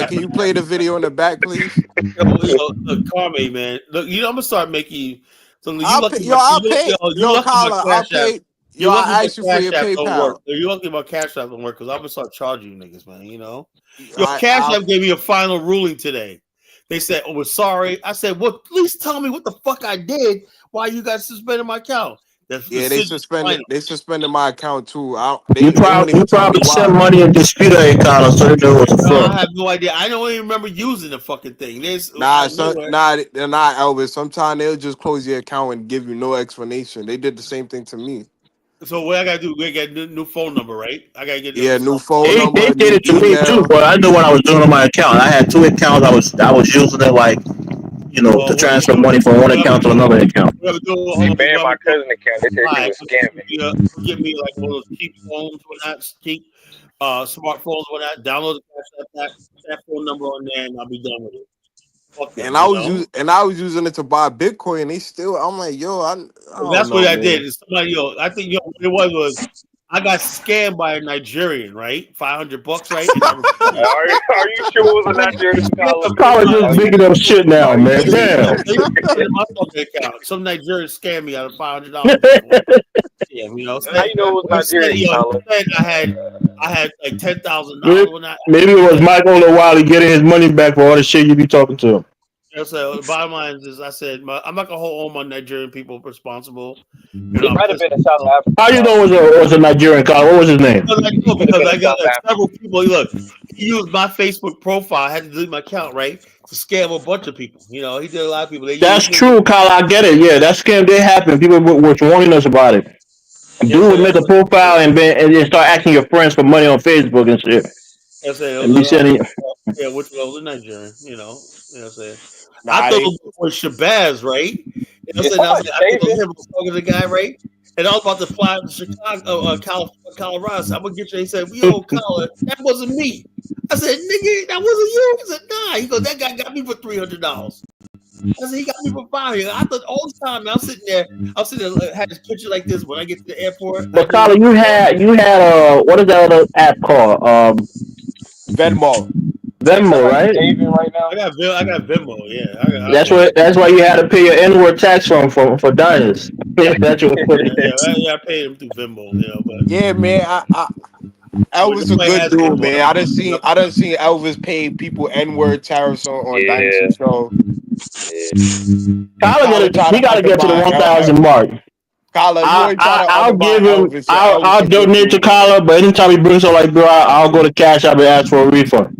S5: can you play the video in the back, please?
S1: Look, Kanye, man. Look, I'm gonna start making you. So
S5: I'll pay. Yo, I asked you for your PayPal.
S1: You're lucky about Cash App don't work because I'm gonna start charging you niggas, man. You know, Cash App gave me a final ruling today. They said, "Oh, we're sorry." I said, "Well, please tell me what the fuck I did. Why you guys suspended my account?"
S5: They suspended my account too.
S6: You probably sent money in dispute account, so it was a fraud.
S1: I have no idea. I don't even remember using the fucking thing.
S5: They're not Elvis. Sometimes they'll just close your account and give you no explanation. They did the same thing to me.
S1: So what I gotta do? We gotta get a new phone number, right? I gotta get
S5: new phone number.
S6: They did it to me too, but I knew what I was doing on my account. I had 2 accounts. I was using it like, to transfer money from one account to another account.
S3: They banned my cousin's account. They said he was scamming.
S1: Give me like one of those cheap phones, cheap smartphones, whatnot. Download that phone number on there, and I'll be done with it.
S5: And I was using it to buy Bitcoin. They still, I'm like, yo,
S1: that's what I did. Somebody, I think what it was I got scammed by a Nigerian, right? $500, right?
S3: Are you sure it was a Nigerian scholar?
S6: College is making up shit now, man. Damn.
S1: My fucking account. Some Nigerian scammed me out of $500. Yeah,
S3: How you know it was Nigerian?
S1: I had like $10,000.
S6: Maybe it was Mike on the Wiley getting his money back for all the shit you be talking to him.
S1: So the bottom line is, I said I'm not gonna hold all my Nigerian people responsible.
S3: It might have been a South African.
S6: How you know it was a Nigerian guy? What was his name?
S1: Because I got several people. Look, he used my Facebook profile. I had to delete my account, right, to scam a bunch of people. He did a lot of people.
S6: That's true, Kyle. I get it. Yeah, that scam did happen. People were warning us about it. Dude would make a profile and then start asking your friends for money on Facebook and shit.
S1: I say,
S6: And be sending.
S1: yeah, which was the Nigerian, you know what I'm saying? I
S5: Nah,
S1: thought it was Shabazz, right? You know what I'm saying? I was like, I thought it was him. I was talking to the guy, right? And I was about to fly to Chicago, Colorado. So I'm gonna get you. He said, "Yo, Colin, that wasn't me." I said, "Nigga, that wasn't you." He said, "Nah." He goes, "That guy got me for $300." I said, "He got me for $500." I thought all the time. Man, I'm sitting there, had this picture like this when I get to the airport.
S6: But Colin, you had what is that other app called?
S5: Venmo.
S6: Venmo, right?
S3: Right now.
S1: I got Venmo. Yeah,
S6: That's why you had to pay your N-word tax for diners. That's what.
S1: I paid him through Venmo. You know, but
S5: Yeah, man. Elvis a good dude, man. I done seen Elvis pay people N-word tariffs on Dynasty Show.
S6: Colin he gotta get to the 1,000 mark.
S5: Colin, you ain't trying to
S6: I'll give him.
S5: Elvis.
S6: I'll donate to Colin, but anytime he brings something like bro, I'll go to Cash App and ask for a refund.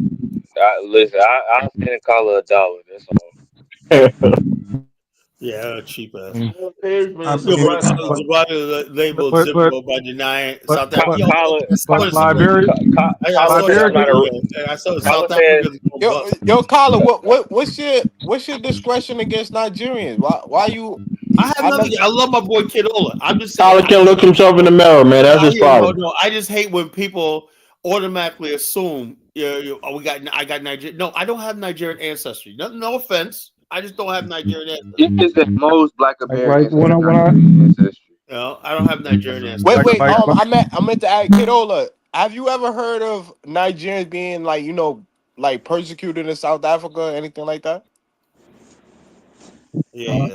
S3: Listen, I'll send a caller $1. That's all.
S1: Yeah, cheap ass. Labeled Zippo by denying South Africa. I saw South Africa.
S5: Yo, Colin, what's your discretion against Nigerians? Why you?
S1: I have nothing. I love my boy Kidola. I'm just saying.
S6: Colin can look himself in the mirror, man. That's his problem.
S1: No, I just hate when people automatically assume I got Nigerian. No, I don't have Nigerian ancestry. No offense. I just don't have Nigerian ancestry.
S3: It's just that most Black Americans.
S1: No, I don't have Nigerian ancestry.
S5: Wait. I meant to ask Kidola. Have you ever heard of Nigerians being like persecuted in South Africa or anything like that?
S1: Yeah.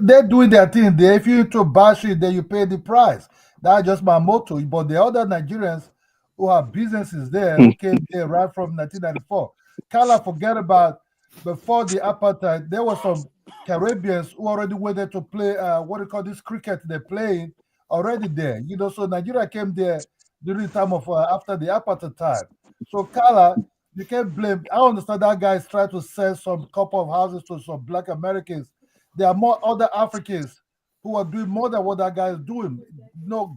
S4: They're doing their thing there. If you to bash it, then you pay the price. That's just my motto. But the other Nigerians who have businesses there who came there right from 1994. Kala, forget about before the apartheid, there were some Caribbeans who already waited to play what do you call this cricket they're playing already there. You know, so Nigeria came there during the time of after the apartheid time. So Kala, you can't blame. I understand that guys try to sell some couple of houses to some Black Americans. There are more other Africans who are doing more than what that guy is doing. No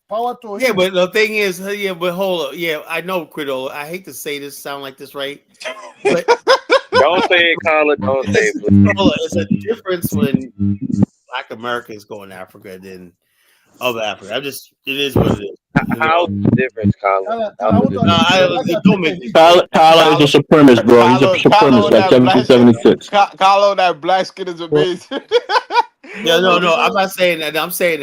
S4: power to him.
S1: Yeah, but the thing is, but hold up. Yeah, I know, Cridola. I hate to say this, sound like this, right? But
S3: don't say it, Colin. Don't say it.
S1: It's a difference when Black Americans go in Africa than other Africa. It is what it is.
S3: How's the difference, Colin?
S6: Colin is a supremacist, bro. He's a supremacist, like 1776.
S5: Colin, that black skin is amazing.
S1: Yeah, no, I'm not saying that. I'm saying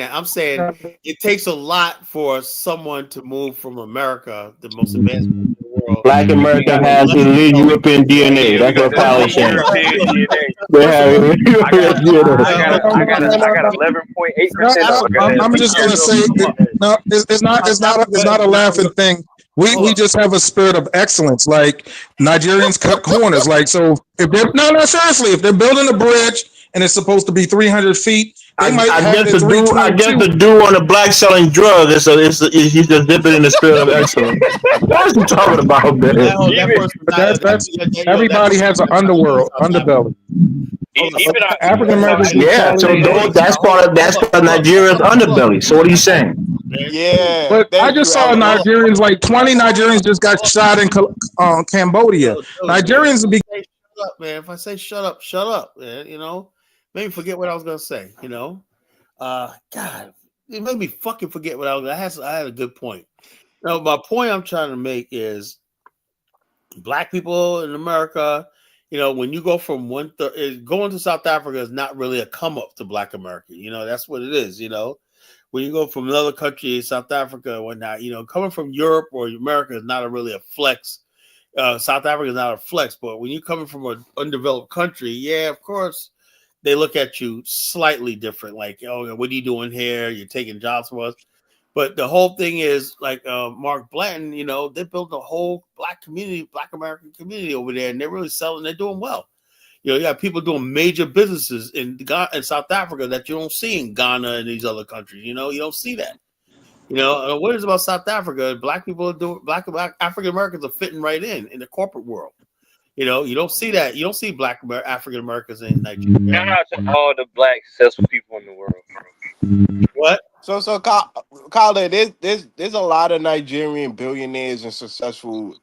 S1: it takes a lot for someone to move from America, the most advanced in the world.
S6: Black America has elite European DNA. That's what Colin's saying.
S3: I got 11.8%.
S8: I'm just gonna say, no, it's not a laughing thing. We just have a spirit of excellence. Like Nigerians cut corners. Like so, if they're seriously, if they're building a bridge and it's supposed to be 300 feet, they might have it at 322.
S6: I guess the dude on the black selling drugs. He's just dipping in the spirit of excellence. What are you talking about, man?
S8: Everybody has an underbelly.
S6: African Americans. Yeah, so that's part of Nigeria's underbelly. So what are you saying?
S5: Yeah,
S8: but I just saw Nigerians, like 20 Nigerians just got shot in Cambodia. Nigerians be.
S1: Shut up, man. If I say shut up, man. You know, made me forget what I was gonna say. You know, God, it made me fucking forget what I was. I had a good point. Now, my point I'm trying to make is, Black people in America. You know, when you go from going to South Africa is not really a come up to Black America. You know, that's what it is. You know, when you go from another country, South Africa and whatnot, you know, coming from Europe or America is not really a flex. South Africa is not a flex, but when you're coming from an undeveloped country, yeah, of course, they look at you slightly different. Like, oh, what are you doing here? You're taking jobs from us. But the whole thing is, like Mark Blanton, you know, they built a whole Black American community over there, and they're really selling. They're doing well. You know, you have people doing major businesses in South Africa that you don't see in Ghana and these other countries. You know, you don't see that. You know, what is about South Africa? Black people are doing, Black African Americans are fitting right in the corporate world. You know, you don't see that. You don't see Black African Americans in Nigeria.
S3: Shout out to all the Black successful people in the world.
S1: What?
S5: So, Kyle, there's a lot of Nigerian billionaires and successful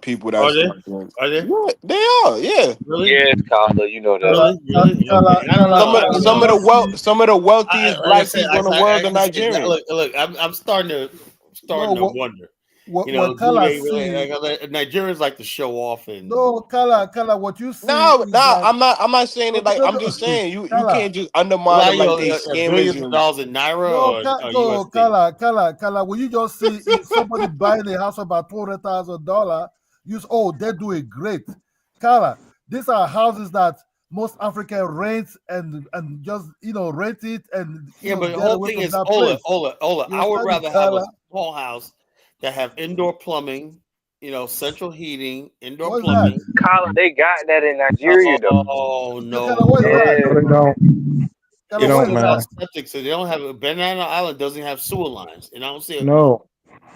S5: people
S1: Are
S5: that's
S1: they?
S5: like,
S1: Are they?
S5: yeah, they are, yeah.
S1: Really?
S7: Yes, Carla, you know that.
S1: Really? Okay. I don't know.
S5: Some of the wealthiest
S1: Like I
S5: black
S1: said,
S5: people in the world are
S1: I said,
S5: Nigerian.
S1: look. I'm starting to wonder. You know,
S4: What
S1: do
S4: Kala
S1: they really?
S4: see?
S1: Like, Nigerians like to show off and.
S4: No, Kala, what you see
S5: No,
S4: is that
S5: I'm not saying it like, I'm just saying you
S4: Kala.
S5: can't just undermine them like they
S1: billions
S5: scammers
S1: of
S5: and
S1: dollars in naira
S4: No,
S1: USD.
S4: Kala, when you just see if somebody buying a house for about $200,000, they're doing great. Kala, these are houses that most African rent and just rent it and
S1: But the
S4: get
S1: whole
S4: away
S1: thing
S4: from
S1: is
S4: that
S1: Ola.
S4: place. You
S1: I would
S4: understand me,
S1: rather have a
S4: Kala?
S1: small house that have indoor plumbing, central heating, indoor
S4: What's
S1: plumbing.
S4: that?
S7: Carla, they got that in Nigeria though.
S1: Oh no!
S4: Kala, what is that?
S22: No, they don't.
S4: Kala,
S22: They
S1: It's
S4: what
S22: don't,
S4: is
S1: still got
S4: that?
S22: man.
S1: septic, so they don't have Banana Island doesn't have sewer lines, and I don't see
S22: No.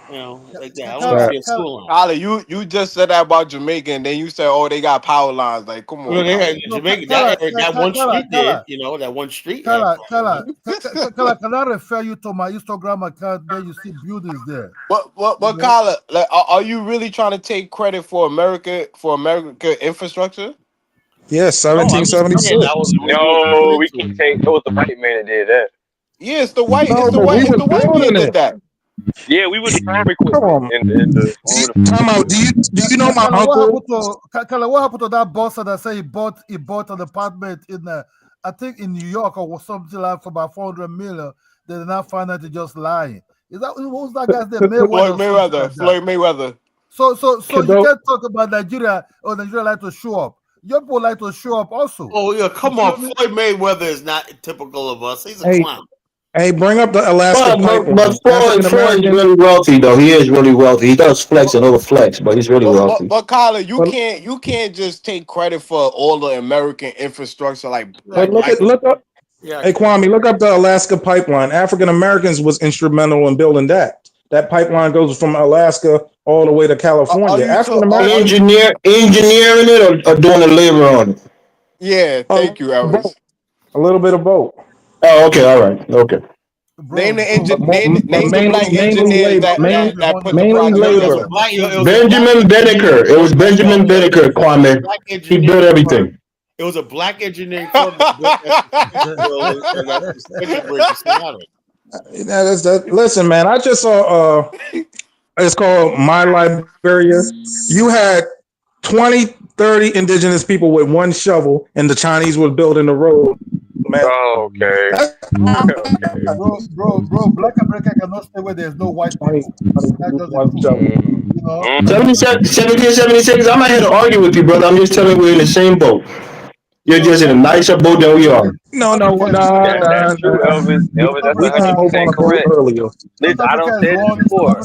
S1: like that. I don't
S4: Kala,
S1: see a sewer line.
S5: Kyle, you just said that about Jamaica, and then you said, oh, they got power lines. Like, come on,
S1: They
S5: Kyle.
S1: had Jamaica. That one street did. That one street had.
S4: Kala, can I refer you to my Instagram account? There you see buildings there.
S5: But Kyle, like, are you really trying to take credit for America infrastructure?
S8: Yes,
S1: No, I'm just saying
S8: 1776.
S7: No, we can't take. It was the white man that did that.
S5: Yeah, it's the white.
S22: No,
S5: It's the
S22: but we
S5: white. It's
S22: was
S5: the white man
S22: building
S5: did
S22: it.
S5: that.
S7: Yeah, we was the farm
S22: Come
S7: equipment
S22: on.
S7: in the
S8: Time out. Do you know my uncle?
S4: What happened to that boss that said he bought an apartment in I think in New York or something like for about 400 million? They did not find out he just lying. Is that what was that guy's name?
S5: Floyd Mayweather.
S4: So you can't talk about Nigeria or Nigeria like to show up. Your people like to show up also.
S1: Oh yeah, come on. Floyd Mayweather is not typical of us. He's a clown.
S8: Hey, bring up the Alaska pipeline.
S6: But Floyd is really wealthy though. He is really wealthy. He does flex and overflex, but he's really wealthy.
S5: But Kyle, you can't just take credit for all the American infrastructure.
S8: But look up. Hey Kwame, look up the Alaska pipeline. African Americans was instrumental in building that. That pipeline goes from Alaska all the way to California. African Americans
S6: engineering it or doing the labor on it.
S5: Yeah, thank you, Elvis.
S8: A little bit of both.
S6: Oh, okay, all right, okay.
S5: Name the black engineers that put the
S6: mainly
S5: project
S6: labor.
S5: together.
S6: Benjamin Benneker. It was Benjamin Benneker, Kwame. He built everything.
S1: It was a black engineering firm that built that
S8: Listen, man, I just saw it's called My Liberia. You had 20, 30 indigenous people with one shovel, and the Chinese was building the road. Man.
S7: Okay.
S4: Bro, black America cannot stay where there's no white people. That's just
S6: 1776. I'm not here to argue with you, brother. I'm just telling you we're in the same boat. You're just in a nicer boat than we are.
S8: No.
S7: That's true, Elvis. Elvis, that's 100% correct. Listen, I don't say this before.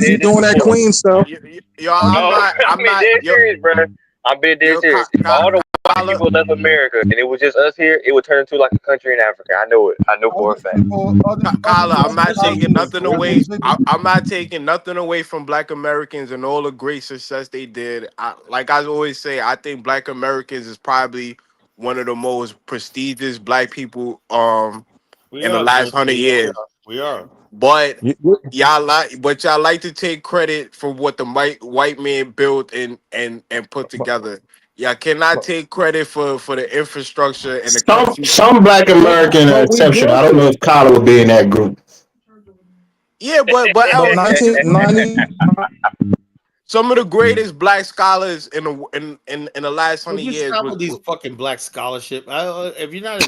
S8: You doing that queen stuff?
S5: Yo, I'm not
S7: dead serious, bro. I'm being dead serious. If all the white people left America and it was just us here, it would turn into like a country in Africa. I know it. I know for a fact.
S5: Kyla, I'm not taking nothing away. I'm not taking nothing away from Black Americans and all the great success they did. Like I always say, I think Black Americans is probably one of the most prestigious Black people in the last 100 years.
S1: We are.
S5: But y'all like to take credit for what the white man built and put together. Y'all cannot take credit for the infrastructure and the country.
S6: Some Black American are exception. I don't know if Kyla would be in that group.
S5: Yeah, but 1990. Some of the greatest Black scholars in the last 100 years.
S1: Stop with these fucking Black scholarship. If you're not,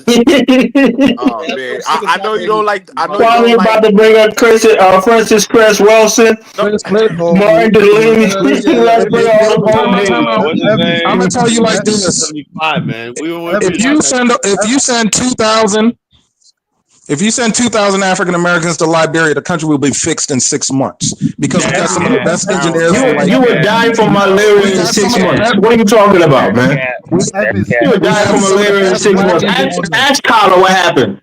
S5: oh man, I know you don't like. I know
S6: Kwame about to bring up Francis Cress Wilson, Martin Delaney.
S8: I'm gonna tell you like this.
S1: 75, man.
S8: If you send 2,000 African Americans to Liberia, the country will be fixed in 6 months because we got some of the best engineers.
S6: You would die from malaria in 6 months. What are you talking about, man? You would die from malaria in 6 months. Ask Kyla what happened.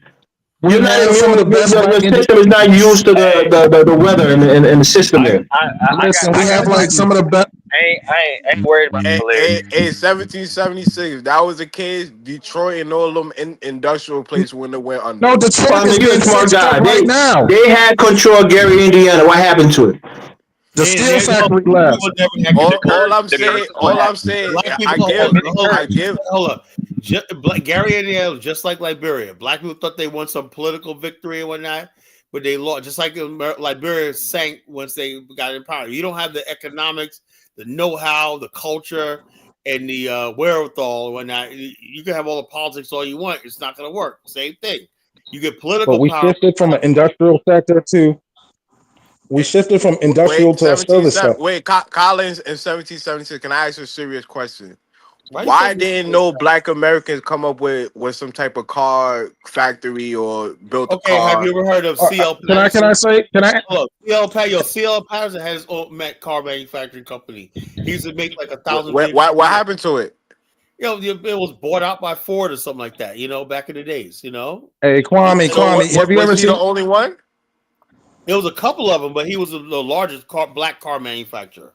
S6: You're not immune. The system is not used to the weather and the system there.
S8: Listen, we have like some of the best.
S3: I ain't worried about
S5: in 1776, that was the case. Detroit and all them industrial places when they went under.
S8: No, Detroit
S6: Well, I
S8: is
S6: mean, you're a
S8: getting
S6: smart
S8: fixed
S6: guy.
S8: up right now.
S6: They had control of Gary, Indiana. What happened to it?
S8: The steel factory
S1: People
S8: left.
S1: never had
S5: All I'm
S3: the
S5: saying,
S3: curse is what
S1: Black
S5: I
S1: people,
S5: give.
S1: hold up. Gary Indiana was just like Liberia. Black people thought they won some political victory and whatnot, but they lost. Just like Liberia sank once they got in power. You don't have the economics, the know-how, the culture, and the wherewithal and whatnot. You can have all the politics all you want. It's not going to work. Same thing. You get political
S8: But we
S1: power.
S8: shifted from an industrial sector to industrial to a service sector.
S5: Collins in 1776. Can I ask you a serious question?
S1: Why
S5: Why didn't no Black Americans come up with some type of car factory or built a car?
S1: Have you ever heard of CL
S8: Can I
S1: CL Patterson has his own car manufacturing company. He used to make like 1,000.
S5: What happened to it?
S1: It was bought out by Ford or something like that. Back in the days.
S8: Hey, Kwame, have you ever seen
S5: the only one?
S1: There was a couple of them, but he was the largest black car manufacturer.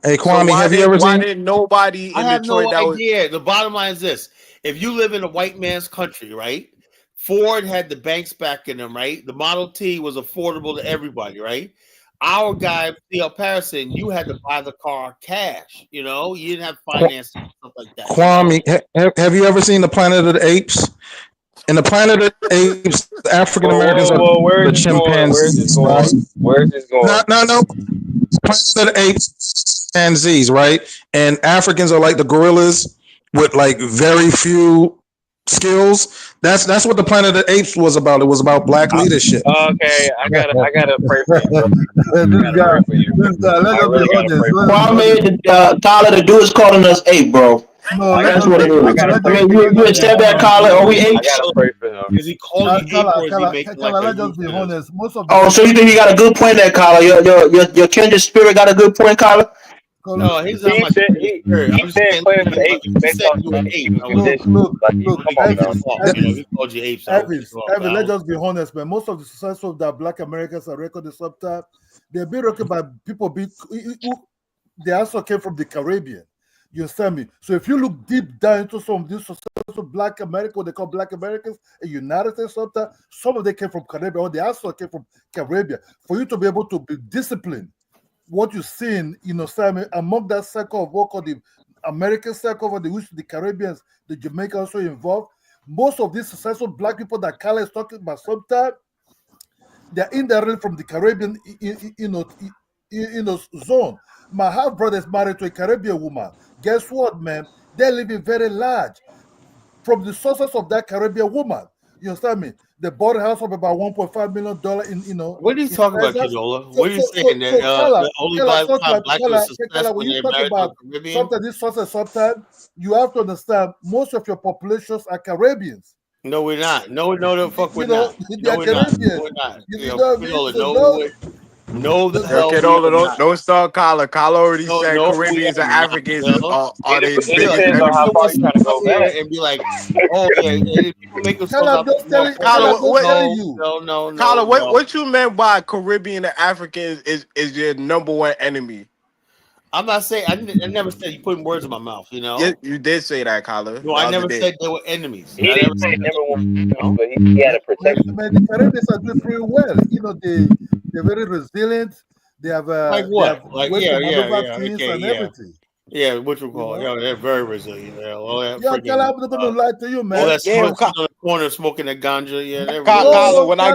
S8: Hey, Kwame, have you ever seen?
S5: Why didn't nobody
S1: I
S5: in
S1: have
S5: Detroit
S1: no idea. The bottom line is this: if you live in a white man's country, right? Ford had the banks back in them, right? The Model T was affordable to everybody, right? Our guy, C.L. Patterson, you had to buy the car cash. You didn't have financing and stuff like that.
S8: Kwame, have you ever seen the Planet of the Apes? In the Planet of the Apes, the African Americans are the chimpanzees.
S3: Where is this going?
S8: No. Planet of the Apes, chimpanzees, right? And Africans are like the gorillas with like very few skills. That's what the Planet of the Apes was about. It was about Black leadership.
S3: Okay, I gotta pray for you, bro.
S6: Kwame, Tyler, the dude is calling us ape, bro.
S4: No,
S6: that's what it is. You accept that, Colin? Are we apes?
S3: I gotta pray for him.
S1: Is he calling you ape or is he making like
S4: let's just be honest. Most of
S6: so you think you got a good point there, Colin? Your kindred spirit got a good point, Colin?
S1: No, he's not my
S3: He said playing with the apes based on
S1: he called you apes.
S4: Let's just be honest, man. Most of the successful that Black Americans are recorded sometimes, they've been recorded by people who they also came from the Caribbean. You understand me? So if you look deep down into some of these successful Black Americans, what they call Black Americans in the United States, sometimes some of them came from Caribbean, or they also came from Caribbean. For you to be able to be disciplined, what you're seeing, Sammy, among that circle of what called the American circle, or the Caribbeans, the Jamaicans also involved, most of these successful Black people that Kyle is talking about sometimes, they're indirectly from the Caribbean zone. My half brother is married to a Caribbean woman. Guess what, man? They're living very large from the sources of that Caribbean woman. You understand me? They bought a house of about $1.5 million.
S1: What are you talking about, Kinola? What are you saying? That only Black people successful
S4: when
S1: when
S4: you
S1: they're
S4: talk
S1: married to
S4: about
S1: a Caribbean?
S4: sometimes these sources, sometimes you have to understand most of your populations are Caribbeans.
S1: No, we're not. No, the fuck we're not.
S4: They're
S1: No, we're not.
S4: Caribbean.
S1: No, we're not.
S4: Kinola,
S1: No, the hell we are not.
S5: Don't start Colin. Colin already said
S1: No,
S5: Caribbeans
S1: we
S5: and
S1: are not,
S5: Africans
S1: Bill.
S5: are the
S3: It
S5: biggest
S3: depends on how
S5: enemies.
S3: far you trying to go back.
S1: And be like, oh yeah, people make themselves
S4: Colin,
S1: out
S4: just telling you.
S1: No.
S5: Colin, what you meant by Caribbean and Africans is your number one enemy?
S1: I'm not saying. I never said you putting words in my mouth.
S5: Yeah, you did say that, Colin.
S1: No, I never said they were enemies.
S3: He didn't say number one, but he had a protection.
S4: Man, the Caribbeans are doing pretty well. They're very resilient. They have
S1: like what?
S4: They have and everything.
S1: Yeah, what you call it? Yeah, they're very resilient. All that
S4: I'm not gonna lie to you, man.
S1: All that on the corner smoking that ganja. Yeah, they're
S5: Colin, when I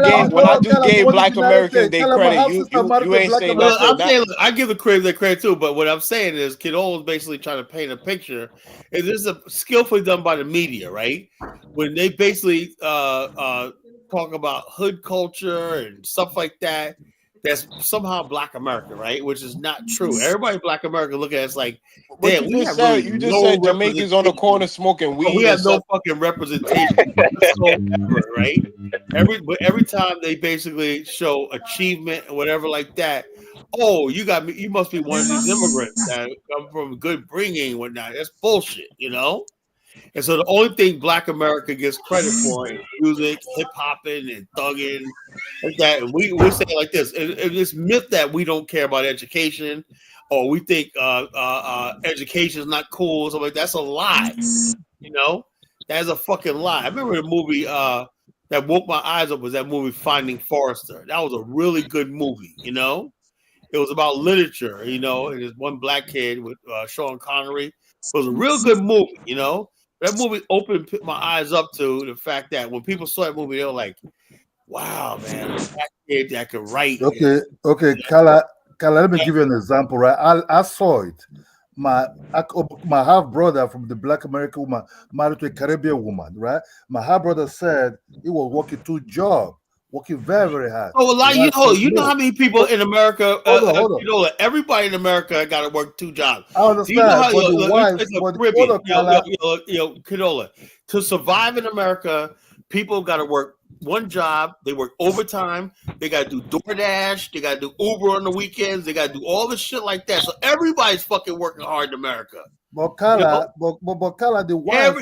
S5: just gave Black Americans their credit, you ain't saying nothing.
S1: I'm saying, look, I give the credit too, but what I'm saying is, Kidole is basically trying to paint a picture. This is skillfully done by the media, right? When they basically talk about hood culture and stuff like that. That's somehow Black America, right? Which is not true. Everybody Black America look at us like, damn,
S5: you just said Jamaicans on the corner smoking weed.
S1: We have no fucking representation, right? Every time they basically show achievement or whatever like that, oh, you must be one of these immigrants that come from good bringing and whatnot. That's bullshit, And so the only thing Black America gets credit for is music, hip hopping, and thugging, like that. And we say it like this: and this myth that we don't care about education, or we think education is not cool. So like that's a lie. You know, that's a fucking lie. I remember the movie that woke my eyes up was that movie Finding Forrester. That was a really good movie. You know, it was about literature. You know, and there's one black kid with Sean Connery. It was a real good movie. You know, that movie opened my eyes up to the fact that when people saw that movie, they were like, "Wow, man, that kid that could write."
S4: Okay, Kala, let me give you an example, right? I saw it. My half brother from the Black American woman married to a Caribbean woman, right? My half brother said he was working 2 jobs, working very, very hard.
S1: Oh, a lot. You know how many people in America?
S4: Hold on.
S1: You know, everybody in America got to work 2 jobs.
S4: I understand.
S1: Do you know how
S4: the wife,
S1: Canola, to survive in America, people got to work 1 job. They work overtime. They got to do DoorDash. They got to do Uber on the weekends. They got to do all the shit like that. So everybody's fucking working hard in America.
S4: But Kala, the wife,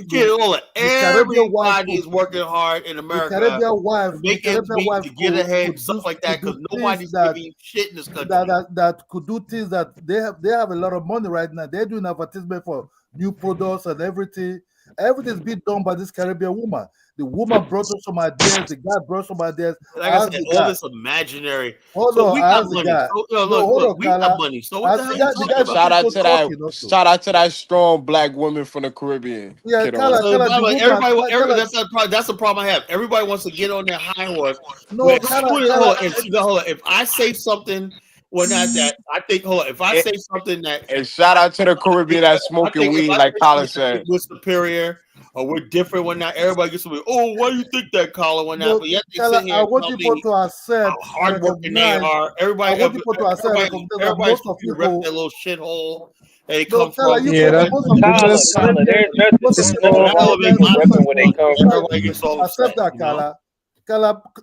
S1: everybody's working hard in America.
S4: The Caribbean wife,
S1: make ends meet to get ahead, stuff like that, because nobody's giving shit in this country.
S4: That could do things that they have a lot of money right now. They're doing advertisement for new products and everything. Everything's being done by this Caribbean woman. The woman brought up some ideas. The guy brought some ideas.
S1: Like I said, all this imaginary.
S4: Hold
S1: so
S4: on,
S1: we got money. So, we got money. So what the hell?
S5: Shout out to that strong black woman from the Caribbean.
S4: Yeah,
S1: that's the problem I have. Everybody wants to get on their high horse. If I say something. Well, not that. I think. Hold on. If I say something that,
S5: and shout out to the Caribbean that's smoking weed, like Colin said,
S1: we're superior or we're different. When not everybody gets to be, oh, why do you think that, Colin? When not, but yet they sit here
S4: I want people to accept
S1: how hardworking they are. Everybody,
S4: I want people to accept
S1: everybody's
S4: most of
S1: you
S4: people
S1: rep that little shithole. They come from.
S3: There's nothing wrong with people repping where they come from.
S4: Accept that, Kala.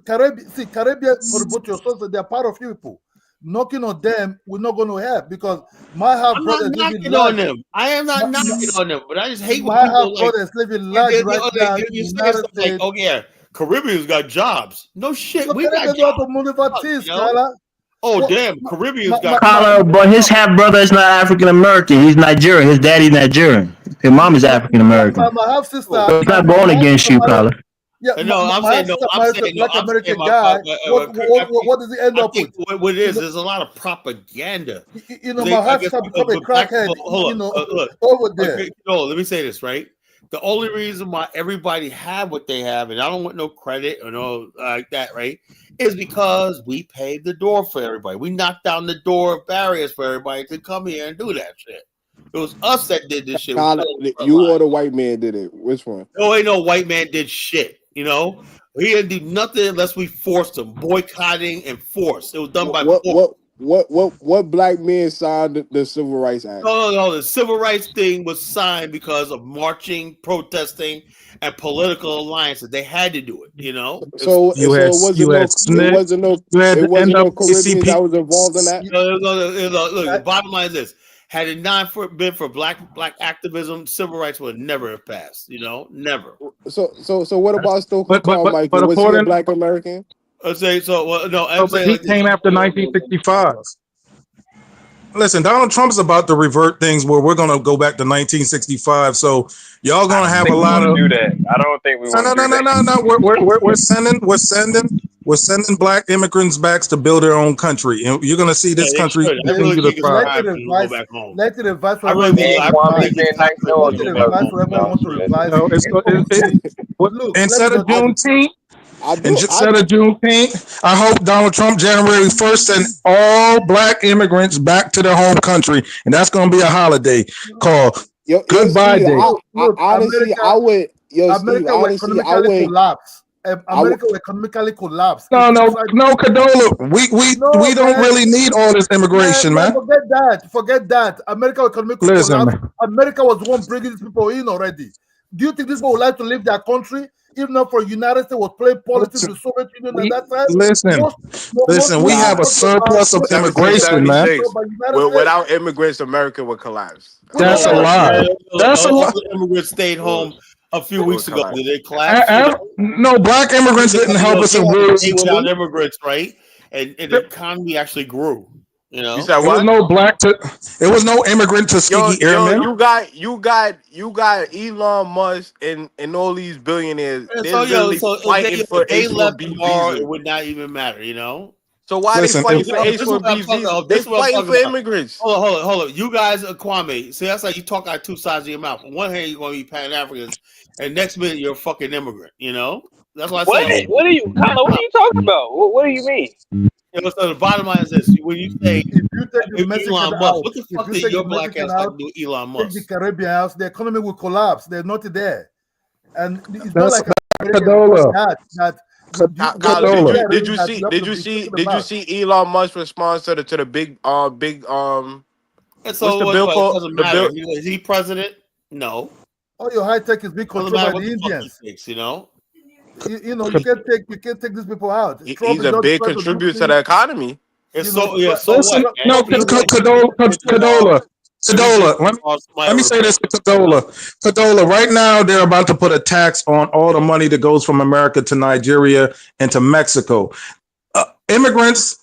S4: Caribbean, for both your sons, they're part of you people. Knocking on them, we're not going to help because my half brother is living
S1: on them. I am not knocking on them, but I just hate
S4: my half brother is living large right now in the United States.
S1: Oh yeah, Caribbean's got jobs. No shit, we got
S4: jobs.
S1: Oh damn, Caribbean's got
S6: Kala, but his half brother is not African American. He's Nigerian. His daddy's Nigerian. His mom is African American.
S4: My half sister.
S6: He's not born against you, Kala.
S4: Yeah,
S1: I'm saying
S4: Black American guy. What does he end up with?
S1: What it is, there's a lot of propaganda.
S4: You know, my half sister become a crackhead. Over there.
S1: Let me say this, right? The only reason why everybody have what they have, and I don't want no credit or no like that, right? Is because we paved the door for everybody. We knocked down the door of barriers for everybody to come here and do that shit. It was us that did this shit.
S5: You or the white man did it. Which one?
S1: No, ain't no white man did shit. You know, he didn't do nothing unless we forced him. Boycotting and force. It was done by force.
S5: What black man signed the Civil Rights Act?
S1: No. The Civil Rights thing was signed because of marching, protesting, and political alliances. They had to do it. You know.
S5: So it wasn't no Caribbean that was involved in that.
S1: Look, the bottom line is this. Had it not been for black activism, civil rights would never have passed. You know, never.
S5: So what about Stokely Carmichael? Was he a Black American?
S1: I'd say so. Well, no,
S8: but he came after 1965. Listen, Donald Trump's about to revert things where we're going to go back to 1965. So y'all going to have a lot of
S3: do that. I don't think we want
S8: No. We're sending black immigrants back to build their own country, and you're going to see this country continue to thrive.
S4: Let it advise for
S8: instead of Juneteenth. I hope Donald Trump January 1st send all black immigrants back to their home country, and that's going to be a holiday called Goodbye Day.
S5: Honestly, I would.
S4: America will economically collapse.
S8: No, Cadola. We don't really need all this immigration, man.
S4: Forget that. America will economically collapse. America was the one bringing these people in already. Do you think these people would like to leave their country? If not for United States was playing politics with the Soviet Union at that time.
S8: Listen, we have a surplus of immigration, man.
S5: Without immigrants, America would collapse.
S8: That's a lie. That's a lie.
S1: Immigrants stayed home a few weeks ago. Did they collapse?
S8: No, black immigrants didn't help us in
S1: without immigrants, right? And the economy actually grew. You know,
S5: You said
S8: It was
S5: what?
S8: no it was no immigrant Tuskegee Airmen.
S5: You got Elon Musk and all these billionaires.
S1: and
S5: They're
S1: so
S5: literally
S1: if
S5: fighting for
S1: they left
S5: H-1B
S1: tomorrow,
S5: visas.
S1: it would not even matter. You know.
S5: So why they
S8: Listen,
S5: fighting for
S1: This is what I'm
S5: H-1B
S1: talking
S5: visas?
S1: about.
S5: They
S1: This is what I'm
S5: fighting
S1: talking
S5: for
S1: about.
S5: immigrants.
S1: Hold on. You guys are Kwame. See, that's like you talk out two sides of your mouth. On one hand, you're going to be Pan Africans, and next minute you're a fucking immigrant. You know, that's why I
S3: What?
S1: say.
S3: What are you, Colin? What are you talking about? What do you mean?
S1: You know, so the bottom line is this: when you say
S4: If you take the Mexican
S1: Elon Musk,
S4: out,
S1: what the
S4: if
S1: fuck
S4: you
S1: did
S4: take
S1: your
S4: the
S1: black
S4: Mexican
S1: ass got
S4: out,
S1: to do with Elon
S4: take the
S1: Musk?
S4: Caribbean out, the economy will collapse. They're not there. And it's not
S8: that's
S4: like America is
S8: Cadola.
S4: that there's
S5: Colin,
S4: a
S8: Cadola.
S4: barrier that you have to be thinking
S5: did you
S4: about.
S5: see Elon Musk's response to the big
S1: And
S5: what's
S1: so
S5: the bill
S1: it
S5: called?
S1: doesn't
S5: The
S1: matter.
S5: bill
S1: Is he president? No.
S4: All your high tech is being
S1: Doesn't
S4: controlled
S1: matter
S4: by
S1: what
S4: the
S1: the fuck he
S4: Indians.
S1: thinks. You know.
S4: You know, you can't take these people out. Trump
S5: he's
S4: is
S5: a
S4: just
S5: big
S4: trying to do
S5: contributor to
S4: things.
S5: the economy.
S1: And
S4: You know,
S1: so
S8: Listen,
S1: what, man?
S8: no,
S1: You know,
S8: Cadola. Let me say this to Cadola. Cadola, right now they're about to put a tax on all the money that goes from America to Nigeria and to Mexico. Immigrants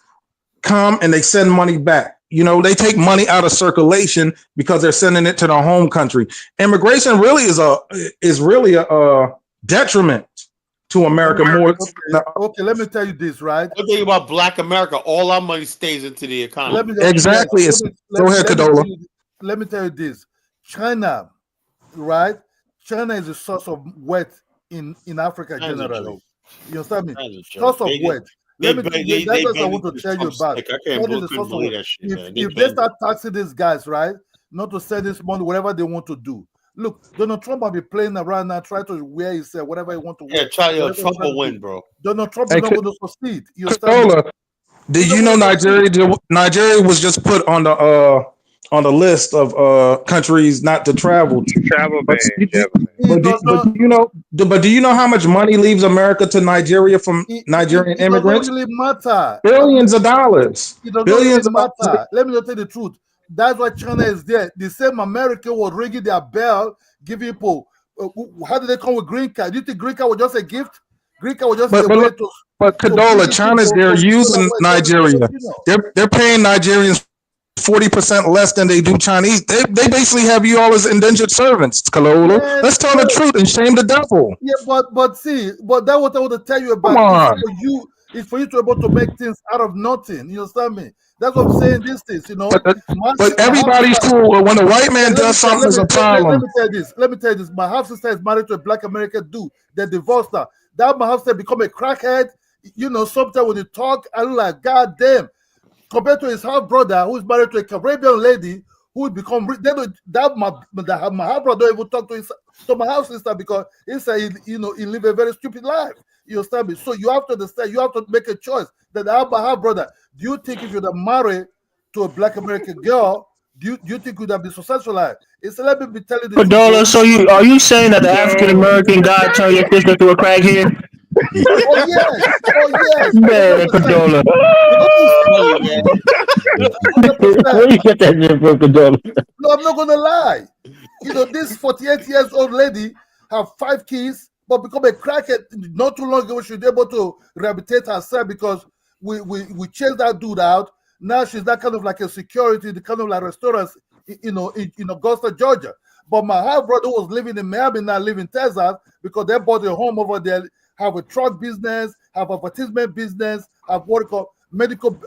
S8: come and they send money back. You know, they take money out of circulation because they're sending it to their home country. Immigration really is really a detriment to America more.
S4: Okay, let me tell you this, right?
S1: One thing about Black America, all our money stays into the economy.
S4: Let me just
S8: Exactly.
S4: yes,
S8: Go ahead, Cadola.
S4: let me tell you this. China, right? China is a source of wealth in Africa
S1: China's a
S4: generally.
S1: joke.
S4: You understand me?
S1: China's a joke.
S4: Source of
S1: They
S4: wealth.
S1: beg
S4: That's what I
S1: me
S4: want to
S1: to
S4: tell you
S1: Trump's
S4: about.
S1: neck. I
S4: That is the
S1: couldn't
S4: source of
S1: believe
S4: wealth.
S1: that shit, man.
S4: If they start taxing these guys, right, not to send this money, whatever they want to do. Look, Donald Trump will be playing around now, try to wear his whatever he want to wear.
S1: Trump will win, bro.
S4: Donald Trump
S8: Hey,
S4: is not going to succeed. You understand me?
S8: Cadola, did you know Nigeria was just put on the list of countries not to travel to?
S3: Travel ban.
S8: But do you know how much money leaves America to Nigeria from Nigerian
S4: It
S8: immigrants?
S4: doesn't really matter.
S8: Billions of dollars.
S4: It does
S8: Billions
S4: not
S8: of
S4: really
S8: dollars.
S4: matter. Let me just tell you the truth. That's why China is there. The same America was ringing their bell, giving people. How did they come with green card? Do you think green card was just a gift? Green card was just a way to.
S8: But Cadola, China's there using Nigeria. They're paying Nigerians 40% less than they do Chinese. They basically have you all as indentured servants, Cadola.
S4: Man,
S8: Let's tell the truth and shame the devil.
S4: Yeah, but that's what I want to tell you about.
S8: Come on.
S4: It's for you to be able to make things out of nothing. You understand me? That's what I'm saying. These things, you know.
S8: But everybody's cool. When a white man does something, it's a problem.
S4: Let me tell you this. Let me tell you this. My half sister is married to a Black American dude. They divorced her. That my half sister become a crackhead. You know, sometimes when you talk, I look like, God damn. Compared to his half brother, who is married to a Caribbean lady, who would become rich. My half brother don't even talk to my half sister because he said he live a very stupid life. You understand me? So you have to understand. You have to make a choice. That my half brother. Do you think if you'd have married to a Black American girl, do you think you'd have been successful life? It's let me be telling the
S6: Cadola, so are you saying that the African American guy turned your sister to a crackhead?
S4: Oh yes.
S6: Man, Cadola. Where you get that shit from, Cadola?
S4: No, I'm not gonna lie. You know, this 48 years old lady have 5 kids, but become a crackhead not too long ago. She was able to rehabilitate herself because we chased that dude out. Now she's not kind of like a security, the kind of like restaurants, in Augusta, Georgia. But my half brother was living in Miami, now live in Texas because they bought a home over there, have a truck business, have advertisement business, have what you call medical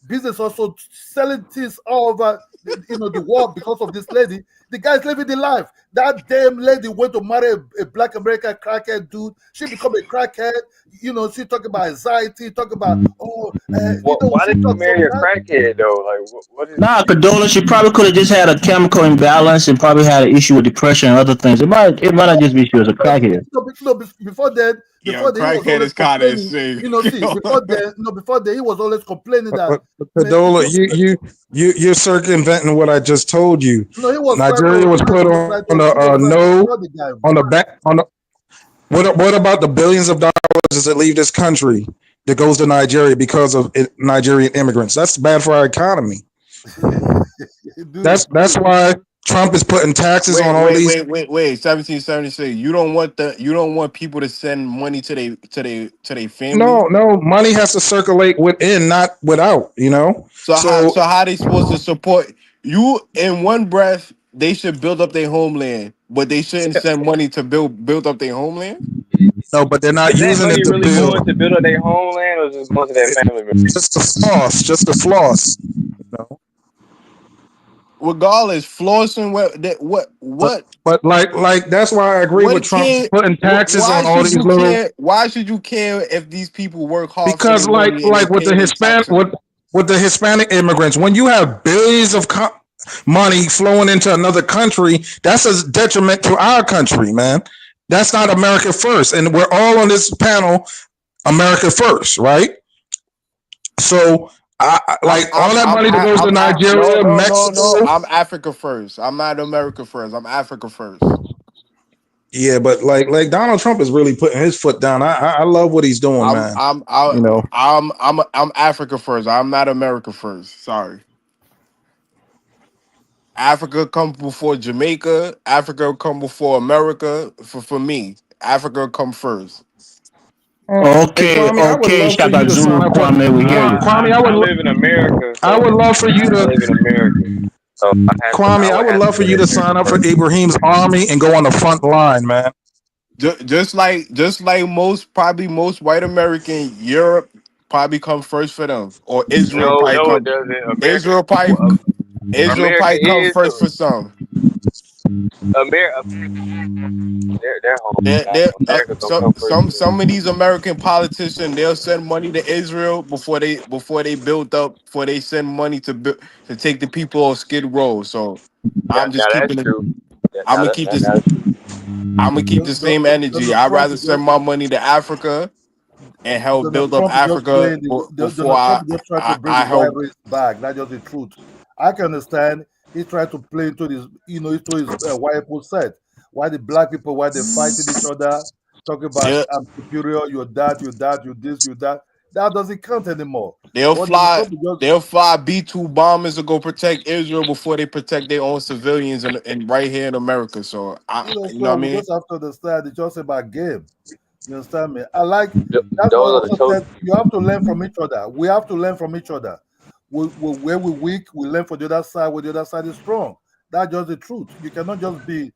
S4: business, also selling things all over the world because of this lady. The guy's living the life. That damn lady went to marry a Black American crackhead dude. She become a crackhead. You know, she talking about anxiety, talking about
S3: why did you marry a crackhead though? Like what is?
S6: Nah, Cadola, she probably could have just had a chemical imbalance and probably had an issue with depression and other things. It might not just be she was a crackhead.
S4: No, before that,
S5: crackhead is kind of insane.
S4: Before that, he was always complaining that.
S8: Cadola, you're circumventing what I just told you.
S4: No, he was
S8: Nigeria was put on the back. What about the billions of dollars that leave this country that goes to Nigeria because of Nigerian immigrants? That's bad for our economy. That's why Trump is putting taxes on all these.
S5: Wait. 1776. You don't want people to send money to their family.
S8: No. Money has to circulate within, not without. You know.
S5: So how they supposed to support you? In one breath, they should build up their homeland, but they shouldn't send money to build up their homeland.
S8: No, but they're not
S3: Is that
S8: using
S3: money
S8: it to
S3: really
S8: build.
S3: going to build up their homeland, or just going to their family members?
S8: Just the floss. No.
S5: Regardless, flossing what?
S8: But like that's why I agree with Trump putting taxes on all these little.
S5: Why should you care if these people work hard?
S8: Because like with the Hispanic immigrants, when you have billions of money flowing into another country, that's a detriment to our country, man. That's not America first, and we're all on this panel, America first, right? So, all that money that goes to Nigeria, Mexico.
S5: No, I'm Africa first. I'm not America first. I'm Africa first.
S8: Yeah, but like Donald Trump is really putting his foot down. I love what he's doing, man.
S5: I'm Africa first. I'm not America first. Sorry. Africa comes before Jamaica. Africa come before America. For me, Africa come first.
S6: Okay, Shaka Zulu, Kwame, we hear you.
S8: Kwame,
S3: I live in America. So
S8: I would love for you to.
S3: I live in America. So
S8: Kwame, I would love for you to sign up for Ibrahim's army and go on the front line, man.
S5: Just like most white American, Europe probably come first for them, or Israel
S3: No, it doesn't.
S5: Israel probably come first for some. Some of these American politicians, they'll send money to Israel before they send money to take the people off Skid Row. So I'm gonna keep the same energy. I'd rather send my money to Africa and help build up Africa before I help
S4: back. That's just the truth. I can understand. He tried to play into this, into his white people set. Why the black people, why they fighting each other, talking about I'm superior, you're that, you this, you that. That doesn't count anymore.
S5: They'll fly B-2 bombers to go protect Israel before they protect their own civilians and right here in America. So you know what I mean?
S4: We just have to understand it's just about game. You understand me? I like that's why I also said you have to learn from each other. We have to learn from each other. Where we're weak, we learn from the other side. Where the other side is strong. That's just the truth. You cannot just say,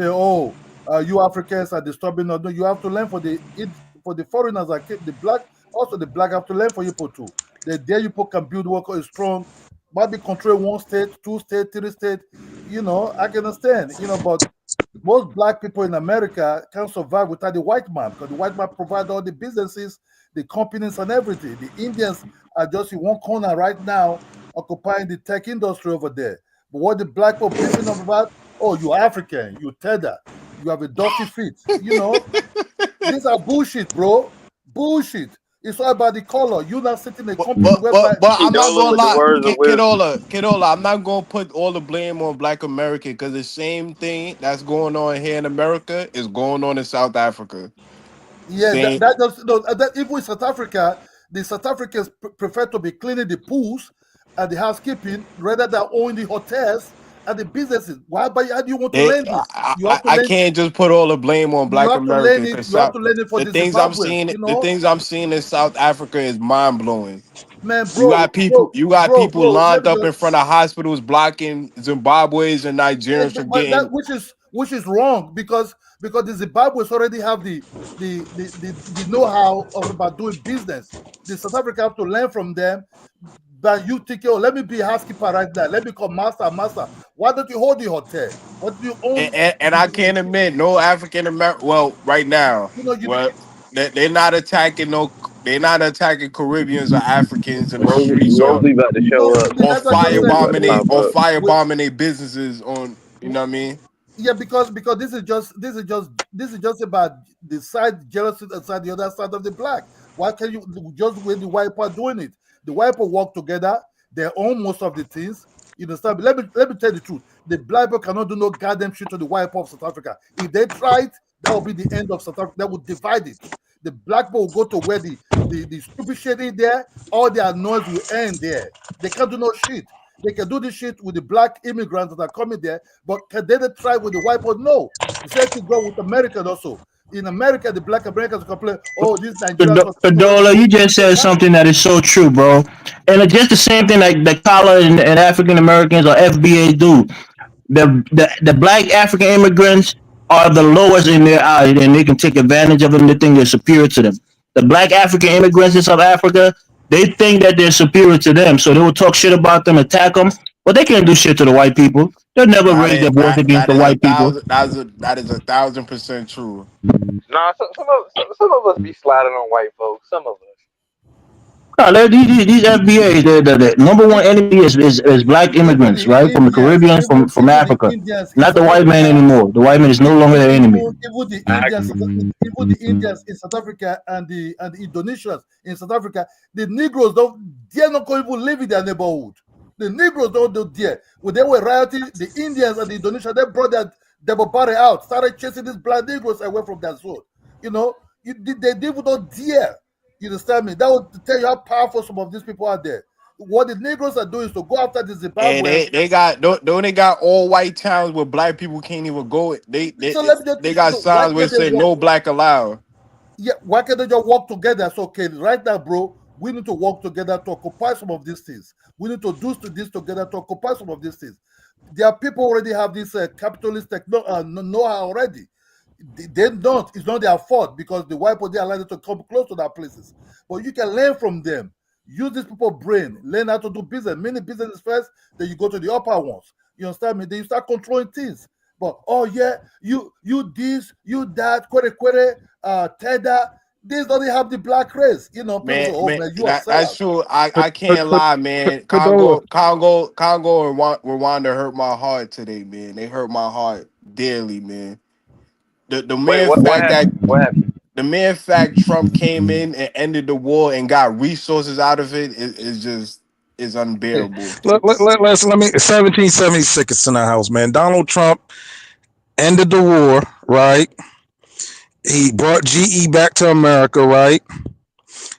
S4: you Africans are disturbing us. No, you have to learn for the foreigners. The black have to learn for you too. There you can build work is strong. Might be control 1 state, 2 state, 3 state. I can understand. But most black people in America can't survive without the white man because the white man provides all the businesses, the companies, and everything. The Indians are just in one corner right now, occupying the tech industry over there. But what the black people bitching about? Oh, you're African, you tether, you have a dirty feet. These are bullshit, bro. Bullshit. It's all about the color. You're not sitting in a company.
S5: But I'm not gonna lie, Kidola, I'm not gonna put all the blame on Black America because the same thing that's going on here in America is going on in South Africa.
S4: Yeah, even in South Africa, the South Africans prefer to be cleaning the pools and the housekeeping rather than owning the hotels and the businesses. Why? But how do you want to learn this?
S5: I can't just put all the blame on Black America.
S4: You have to learn it for
S5: the things I'm seeing. The things I'm seeing in South Africa is mind blowing.
S4: Man, bro,
S5: you got people lined up in front of hospitals blocking Zimbabweans and Nigerians from getting
S4: which is wrong because the Zimbabweans already have the know-how about doing business. The South Africa have to learn from them. But you think, let me be a housekeeper right now. Let me call master. Why don't you hold the hotel? What do you own?
S5: And I can't admit no African American. Well, right now, they're not attacking They're not attacking Caribbeans or Africans in the streets or
S3: about to show up
S5: or firebombing their businesses on. You know what I mean?
S4: Yeah, because this is just about the side jealousy aside the other side of the black. Why can't you just when the white people are doing it? The white people work together. They own most of the things. You understand? Let me tell you the truth. The black people cannot do no goddamn shit to the white people of South Africa. If they tried, that will be the end of South Africa. That would divide it. The black people will go to where the stupid shit is there. All their noise will end there. They can't do no shit. They can do this shit with the black immigrants that are coming there, but can they try with the white people? No. The same thing go with Americans also. In America, the black Americans complain, oh, this Nigerians.
S6: Padola, you just said something that is so true, bro. And it's just the same thing like the Kala and African Americans or FBA do. The black African immigrants are the lowest in their eyes, and they can take advantage of them. They think they're superior to them. The black African immigrants in South Africa, they think that they're superior to them, so they will talk shit about them, attack them, but they can't do shit to the white people. They'll never raise their voice against the white people.
S5: That is 1,000% true.
S3: Nah, some of us be sliding on white folks. Some of us.
S6: No, these FBA, the number one enemy is black immigrants, right? From the Caribbean, from Africa. Not the white man anymore. The white man is no longer the enemy.
S4: Even the Indians in South Africa and the Indonesians in South Africa, the Negroes they're not going to live in their neighborhood. The Negroes don't dare. When they were rioting, the Indians and the Indonesians, they brought their body out, started chasing these black Negroes away from their zone. You know, they don't dare. You understand me? That would tell you how powerful some of these people are there. What the Negroes are doing is to go after the Zimbabwe.
S5: And they got all white towns where black people can't even go. They got signs where it say no black allowed.
S4: Yeah, why can't they just work together? So okay, right now, bro, we need to work together to occupy some of these things. We need to do this together to occupy some of these things. There are people already have this capitalist know-how already. They don't. It's not their fault because the white people they allow them to come close to their places. But you can learn from them. Use these people's brain. Learn how to do business. Many businesses first. Then you go to the upper ones. You understand me? Then you start controlling things. But oh yeah, you this, you that, Teda. These don't have the black race. You know, people
S5: that's true. I can't lie, man. Congo and Rwanda hurt my heart today, man. They hurt my heart dearly, man. The mere fact Trump came in and ended the war and got resources out of it is unbearable.
S8: Let me 1776 in the house, man. Donald Trump ended the war, right? He brought GE back to America, right?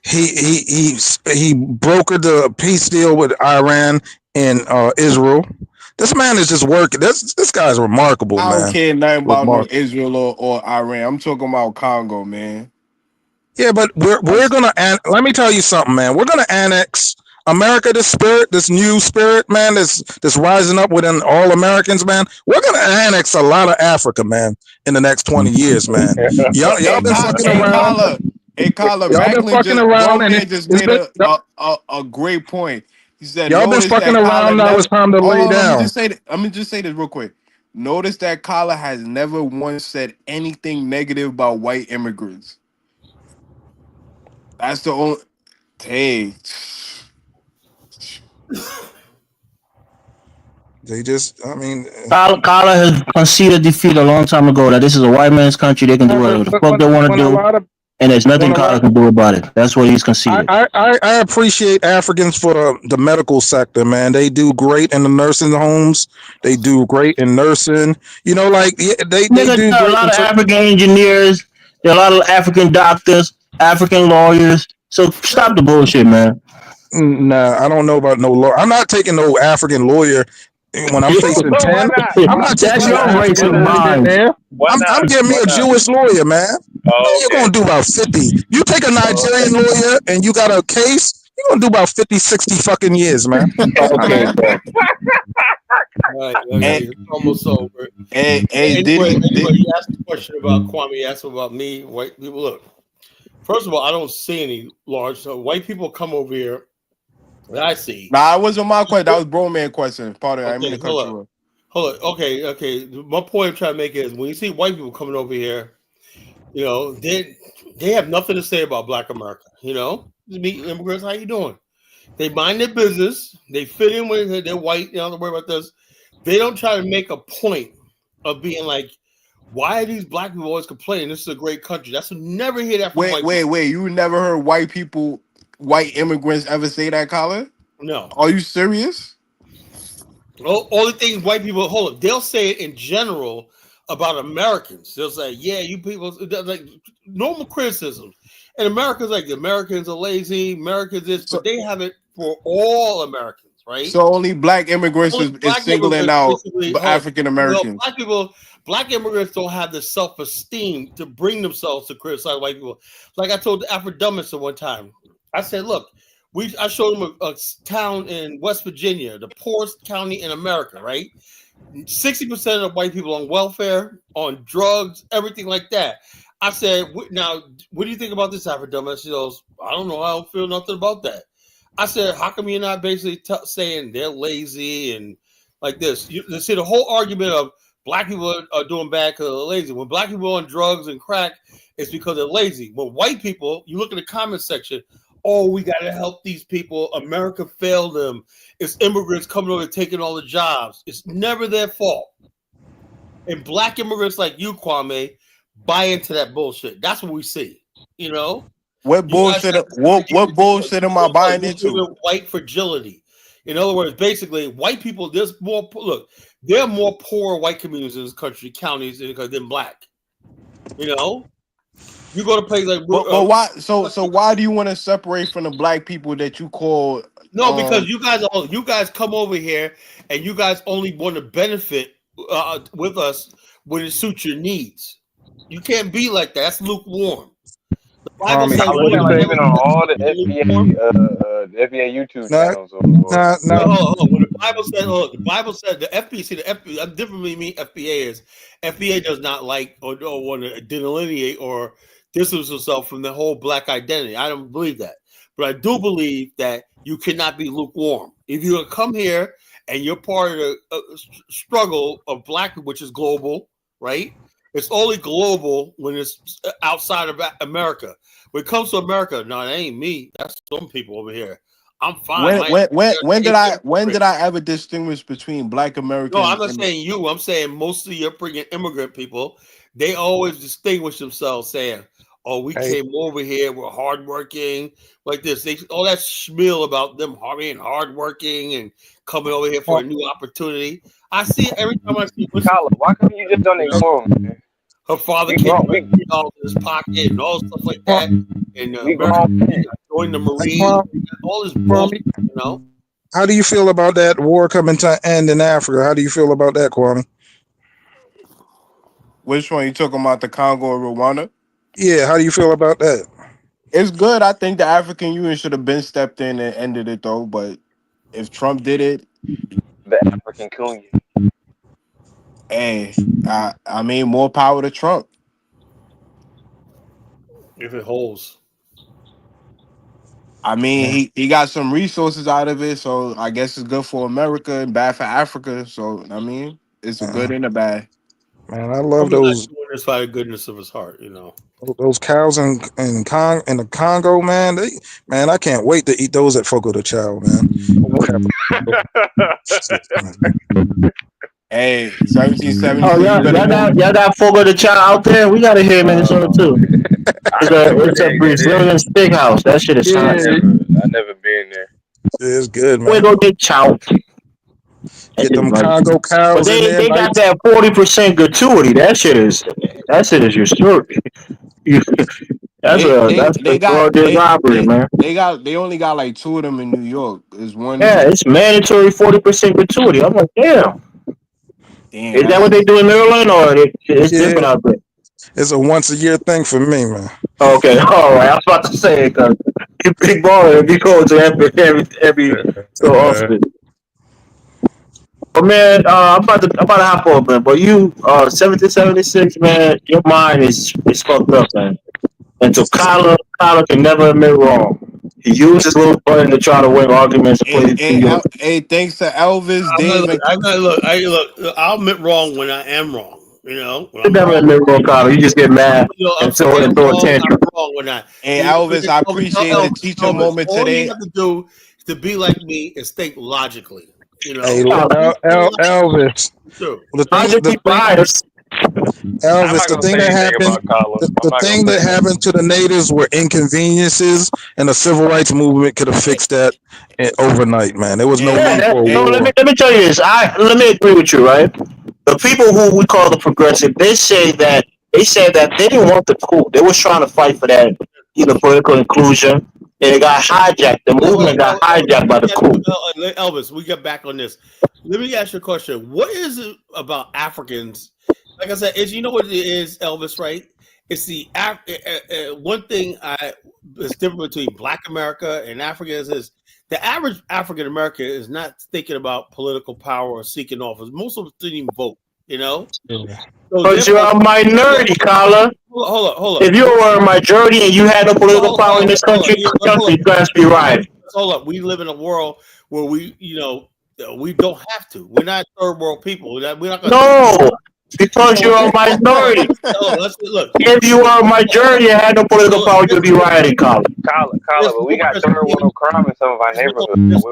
S8: He brokered the peace deal with Iran and Israel. This man is just working. This guy's remarkable, man.
S5: I don't care nothing about no Israel or Iran. I'm talking about Congo, man.
S8: Yeah, but we're gonna let me tell you something, man. We're gonna annex America. This new spirit, man, that's rising up within all Americans, man. We're gonna annex a lot of Africa, man, in the next 20 years, man. Y'all been fucking around.
S5: Hey, Carla, Macklin just made a great point. He said,
S8: y'all been fucking around. Now it's time to lay down.
S5: Let me just say this real quick. Notice that Kala has never once said anything negative about white immigrants. That's the only. Hey.
S8: They just, I mean.
S6: Kala has conceded defeat a long time ago that this is a white man's country. They can do whatever the fuck they want to do. And there's nothing Kala can do about it. That's what he's conceded.
S8: I appreciate Africans for the medical sector, man. They do great in the nursing homes. They do great in nursing. You know, like they do great.
S6: A lot of African engineers. There are a lot of African doctors, African lawyers. So stop the bullshit, man.
S8: Nah, I don't know about no lawyer. I'm not taking no African lawyer. When I'm facing 10, I'm not taking no African lawyer. I'm getting me a Jewish lawyer, man. You're gonna do about 50. You take a Nigerian lawyer and you got a case, you're gonna do about 50, 60 fucking years, man.
S1: Okay. Right, it's almost over. Anyway, you asked a question about Kwame. You asked about me, white people. Look, first of all, I don't see any large white people come over here. That I see.
S5: Nah, it wasn't my question. That was bro man question. Part of it. I mean,
S1: hold on. Okay. My point I'm trying to make is when you see white people coming over here, you know, they have nothing to say about Black America. You know, meet immigrants. How you doing? They mind their business. They fit in with they're white. You don't have to worry about this. They don't try to make a point of being like, why are these black people always complaining? This is a great country. That's never hear that from
S5: wait. You never heard white immigrants ever say that, Colin?
S1: No.
S5: Are you serious?
S1: All the things white people hold up. They'll say it in general about Americans. They'll say, yeah, you people, like normal criticisms. And America's like, the Americans are lazy, Americans this, but they have it for all Americans, right?
S5: So only black immigrants is singling out African Americans.
S1: Black immigrants don't have the self-esteem to bring themselves to criticize white people. Like I told the Afro-Dumbest at one time, I said, look, I showed them a town in West Virginia, the poorest county in America, right? 60% of white people on welfare, on drugs, everything like that. I said, now, what do you think about this, Afro-Dumbest? She goes, I don't know. I don't feel nothing about that. I said, how come you're not basically saying they're lazy and like this? You see, the whole argument of black people are doing bad because they're lazy. When black people are on drugs and crack, it's because they're lazy. When white people, you look at the comment section, oh, we got to help these people. America failed them. It's immigrants coming over and taking all the jobs. It's never their fault. And black immigrants like you, Kwame, buy into that bullshit. That's what we see, you know?
S5: What bullshit? What bullshit am I buying into?
S1: White fragility. In other words, basically, white people. There's more. Look, there are more poor white communities in this country, counties, than black. You know, you go to places like.
S5: But why? So why do you want to separate from the black people that you call?
S1: No, because you guys come over here and you guys only want to benefit with us when it suits your needs. You can't be like that. That's lukewarm. The Bible says
S3: on all the FBA YouTube channels.
S1: When the Bible said the FBA. See, the FBA differently mean FBA is FBA does not like or don't want to delineate or distance himself from the whole black identity. I don't believe that, but I do believe that you cannot be lukewarm. If you're gonna come here and you're part of the struggle of black, which is global, right? It's only global when it's outside of America. When it comes to America, no, that ain't me. That's some people over here. I'm fine.
S5: When did I ever distinguish between black Americans?
S1: No, I'm not saying you. I'm saying most of your freaking immigrant people. They always distinguish themselves saying, "Oh, we came over here. We're hardworking." Like this, all that schmeal about them being hardworking and coming over here for a new opportunity. I see it every time I see.
S3: Why come you just don't ignore them?
S1: Her father came with $3 in his pocket and all stuff like that. And joined the Marines. All this bullshit, you know.
S8: How do you feel about that war coming to end in Africa? How do you feel about that, Kwame?
S5: Which one? You talking about the Congo or Rwanda?
S8: Yeah, how do you feel about that?
S5: It's good. I think the African Union should have been stepped in and ended it though. But if Trump did it,
S3: the African Union.
S5: Hey, I mean, more power to Trump.
S1: If it holds.
S5: I mean, he got some resources out of it, so I guess it's good for America and bad for Africa. So, I mean, it's a good and a bad.
S8: Man, I love those.
S1: It's by the goodness of his heart, you know.
S8: Those cows in the Congo, man. I can't wait to eat those at Fogo de Chao, man.
S5: Hey, 1770.
S6: Oh, y'all got Fogo de Chao out there? We got it here in Minnesota too. It's a Brazilian steakhouse. That shit is hot.
S3: I never been there.
S8: It's good, man.
S6: Fogo de Chao.
S8: Get them Congo cows.
S6: But they got that 40% gratuity. That shit is your story. That's a robbery, man.
S5: They only got like 2 of them in New York. There's one.
S6: Yeah, it's mandatory 40% gratuity. I'm like, damn. Is that what they do in Maryland, or it's different out there?
S8: It's a once a year thing for me, man.
S6: Okay, all right. I was about to say because you big baller if you go to every so often. But man, I'm about to hop on, man. But you, 1776, man, your mind is fucked up, man. And so Kyler can never admit wrong. He used his little button to try to win arguments.
S5: Hey, thanks to Elvis,
S1: I'll admit wrong when I am wrong. You know,
S6: you never admit wrong, Kyler. You just get mad and throw a tantrum.
S5: Hey, Elvis, I appreciate the teacher moment today.
S1: All you have to do to be like me is think logically. You know,
S8: hey, Elvis. Elvis, the thing that happened to the natives were inconveniences, and the civil rights movement could have fixed that overnight, man. There was no need for a war.
S6: Let me tell you this. Let me agree with you, right? The people who we call the progressive, they say that they didn't want the coup. They was trying to fight for that, political inclusion. and it got hijacked. The movement got hijacked by the coup.
S1: Elvis, we get back on this. Let me ask you a question. What is it about Africans? Like I said, you know what it is, Elvis, right? It's the one thing is different between Black America and Africans is the average African American is not thinking about political power or seeking office. Most of them didn't even vote. You know.
S6: Yeah. So but you're a minority, Carla.
S1: Hold on.
S6: If you were a majority and you had no political power in this country, you guys be right.
S1: Hold up. We live in a world where we don't have to. We're not third world people. We're not gonna
S6: because you're a minority.
S1: Look.
S6: If you are a majority and had no political power, you'd be rioting, Carla.
S3: But we got third world crime in some of our neighborhoods.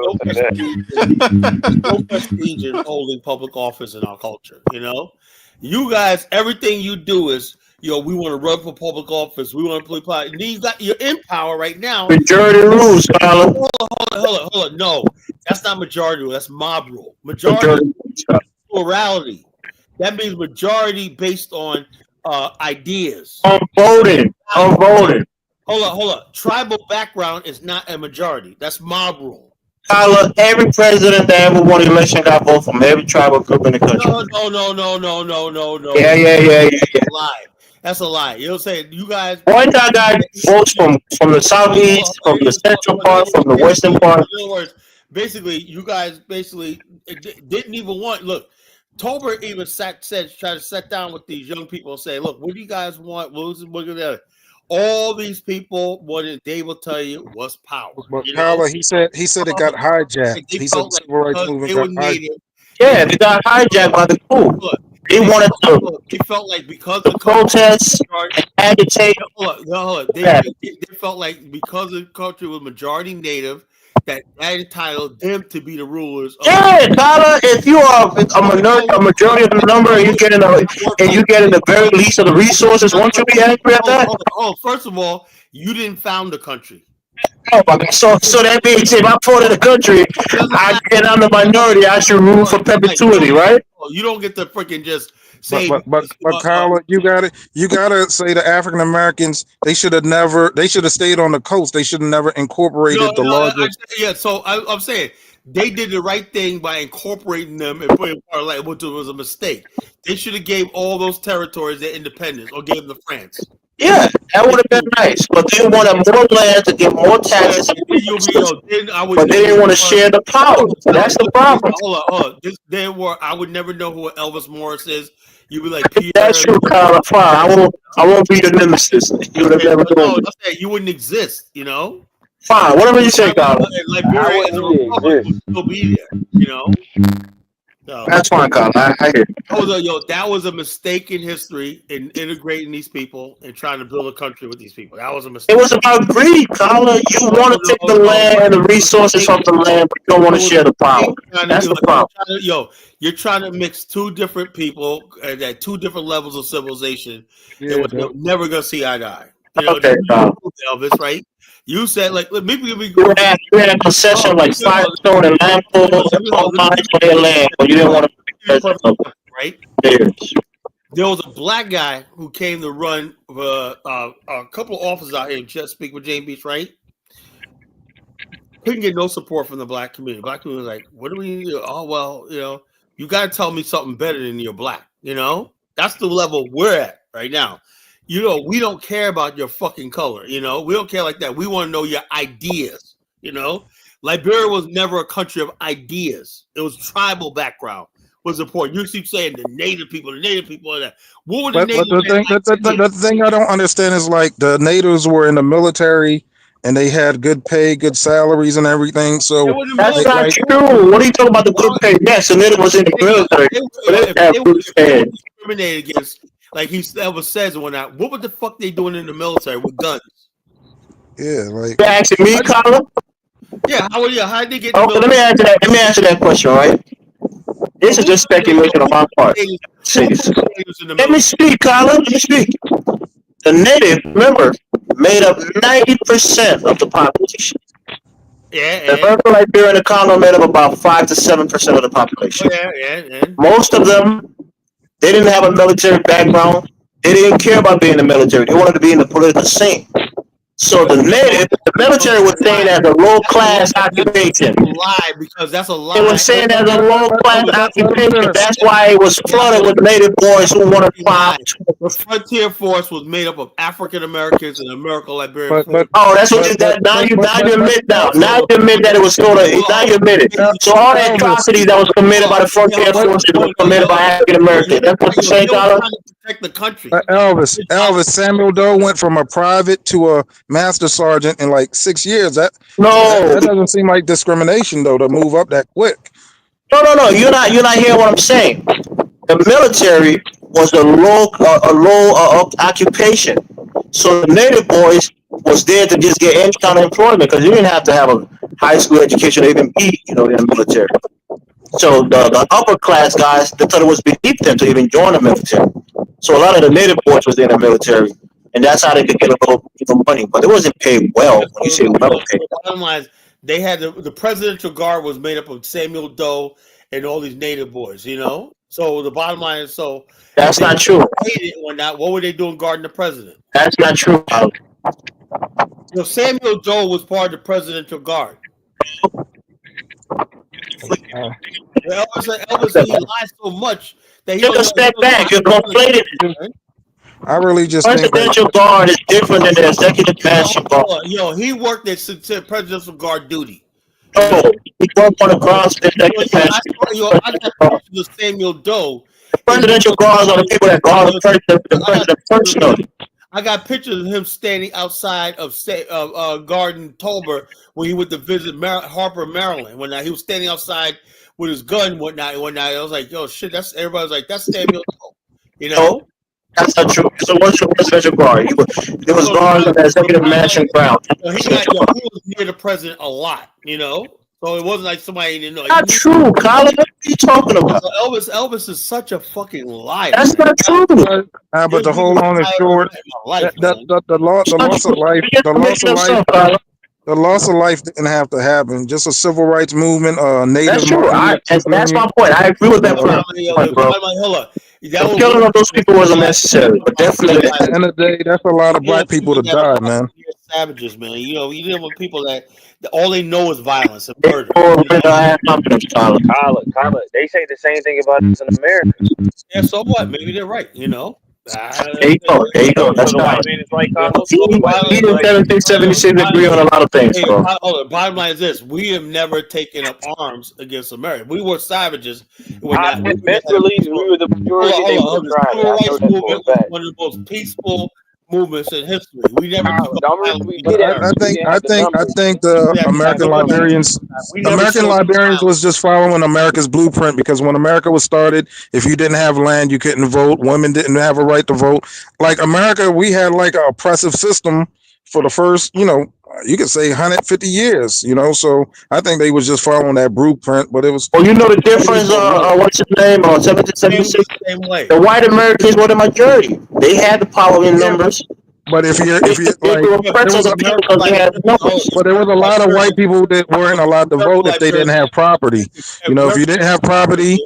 S1: No prestige in holding public office in our culture. You know, you guys, everything you do is, we want to run for public office. We want to play power. You're in power right now.
S6: Majority rules, Carla.
S1: Hold on. No, that's not majority rule. That's mob rule. Majority plurality. That means majority based on ideas.
S6: Unvoted.
S1: Hold on. Tribal background is not a majority. That's mob rule.
S6: Carla, every president that ever won an election got vote from every tribal group in the country.
S1: No.
S6: Yeah.
S1: That's a lie. You'll say you guys.
S6: One guy got votes from the southeast, from the central part, from the western part.
S1: In other words, basically, you guys didn't even want. Look, Tolbert even tried to sit down with these young people and say, "Look, what do you guys want? All these people, they will tell you was power."
S8: But Carla, he said it got hijacked. He said the civil rights movement got hijacked.
S6: Yeah, they got hijacked by the coup. They wanted to.
S1: They felt like because of
S6: protest and agitate.
S1: They felt like because the country was majority native, that entitled them to be the rulers.
S6: Yeah, Carla, if you are a majority of the number, and you get in the very least of the resources, won't you be angry at that?
S1: First of all, you didn't found the country.
S6: Oh my God! So that means if I fought in the country, and I'm the minority, I should rule for perpetuity, right?
S1: You don't get to freaking just say.
S8: But Carla, you gotta say the African Americans they should have stayed on the coast. They should have never incorporated the largest.
S1: So I'm saying they did the right thing by incorporating them and putting part of like which was a mistake. They should have gave all those territories their independence or gave them to France.
S6: Yeah, that would have been nice, but they wanted more land to get more taxes. But they didn't want to share the power. That's the problem.
S1: Hold on. I would never know who Elvis Morris is. You'd be like, Peter.
S6: That's true, Carla. Fine. I won't be the nemesis. You would have never known.
S1: You wouldn't exist. You know.
S6: Fine. Whatever you say, Carla.
S1: Liberia as a republic would still be there. You know. So,
S6: that's fine, Carla. I hear you.
S1: That was a mistake in history in integrating these people and trying to build a country with these people. That was a mistake.
S6: It was about greed, Carla. You want to take the land and the resources from the land, but you don't want to share the power. That's the problem.
S1: You're trying to mix two different people at two different levels of civilization, and we're never gonna see eye to eye. Elvis, right? You said like maybe
S6: you had a concession like Firestone and Lampool and all lines for their land, but you didn't want to.
S1: Right? There was a black guy who came to run a couple of offices out here in Chesapeake, Virginia Beach, right? Couldn't get no support from the black community. Black community was like, "What do we do?" Oh well, you got to tell me something better than you're black. That's the level we're at right now. We don't care about your fucking color. We don't care like that. We want to know your ideas. Liberia was never a country of ideas. It was tribal background was important. You keep saying the native people, and that. What were the native?
S8: The thing I don't understand is like the natives were in the military and they had good pay, good salaries, and everything. So
S6: that's not true. What are you talking about? The good pay? Yes, the native was in the military, but they have good pay.
S1: Discriminated against. Like Elvis says, what the fuck they doing in the military with guns?
S8: Yeah, like
S6: you're asking me, Colin?
S1: Yeah, how did they get?
S6: Okay, let me answer that question, right? This is just speculation on my part. Let me speak, Colin. Let me speak. The native, remember, made up 90% of the population.
S1: Yeah.
S6: The American Liberian and the Congo made up about 5 to 7% of the population.
S1: Yeah.
S6: Most of them. They didn't have a military background. They didn't care about being in the military. They wanted to be in the political scene. So the military was saying as a low class occupation.
S1: Lie, because that's a lie.
S6: It was saying as a low class occupation. That's why it was flooded with native boys who wanted to fly.
S1: The frontier force was made up of African Americans and American Liberian force.
S6: Oh, that's what you that now you admit now. Now you admit that it was sort of now you admit it. So all the atrocities that was committed by the frontier forces were committed by African Americans. That's what you're saying, Tyler?
S1: Protect the country.
S8: Elvis, Samuel Doe went from a private to a master sergeant in like 6 years. That doesn't seem like discrimination though to move up that quick.
S6: No. You're not hearing what I'm saying. The military was a low occupation. So the native boys was there to just get any kind of employment because you didn't have to have a high school education to even be, in the military. So the upper class guys, they thought it was beneath them to even join the military. So a lot of the native boys was in the military, and that's how they could get a little money. But it wasn't paid well when you say well paid.
S1: Bottom line is, they had the presidential guard was made up of Samuel Doe and all these native boys, So the bottom line is,
S6: that's not true.
S1: What were they doing guarding the president?
S6: That's not true.
S1: Samuel Doe was part of the presidential guard. Elvis, he lied so much that he
S6: took a step back. You're conflated.
S8: I really just
S6: presidential guard is different than the executive branch guard.
S1: He worked at presidential guard duty.
S6: Oh, he worked on the grounds of the executive branch.
S1: I got pictures of Samuel Doe.
S6: The presidential guards are the people that guard the president personally.
S1: I got pictures of him standing outside of Garden Tolbert when he went to visit Harper, Maryland. When he was standing outside with his gun and whatnot. I was like, "Yo, shit!" Everybody was like, "That's Samuel Doe,"
S6: No, that's not true. So what's your presidential guard? It was guards on the executive mansion ground.
S1: He was near the president a lot, So it wasn't like somebody didn't know.
S6: Not true, Colin. What are you talking about?
S1: Elvis is such a fucking liar.
S6: That's not true.
S8: But to hold on is short. The loss of life didn't have to happen. Just a civil rights movement, native.
S6: That's true. That's my point. I agree with that point, bro. The killing of those people wasn't necessary, but definitely.
S8: At the end of the day, that's a lot of black people that died, man.
S1: Savages, man. You deal with people that all they know is violence and murder.
S3: Tyler, they say the same thing about us in America.
S1: Yeah, so what? Maybe they're right,
S6: There you go. That's not. We in 1776 agree on a lot of things, bro.
S1: Bottom line is this: we have never taken up arms against America. We were savages.
S3: We were the majority. They were the
S1: civil rights movement was one of the most peaceful movements in history. We never.
S8: I think the American Liberians was just following America's blueprint, because when America was started, if you didn't have land, you couldn't vote. Women didn't have a right to vote. Like America, we had like an oppressive system for the first, you could say 150 years, so I think they was just following that blueprint, but it was.
S6: Well, the difference, what's his name, 1776? The white Americans were the majority. They had the power in numbers.
S8: But if you like, there was a lot of white people that weren't allowed to vote if they didn't have property. If you didn't have property.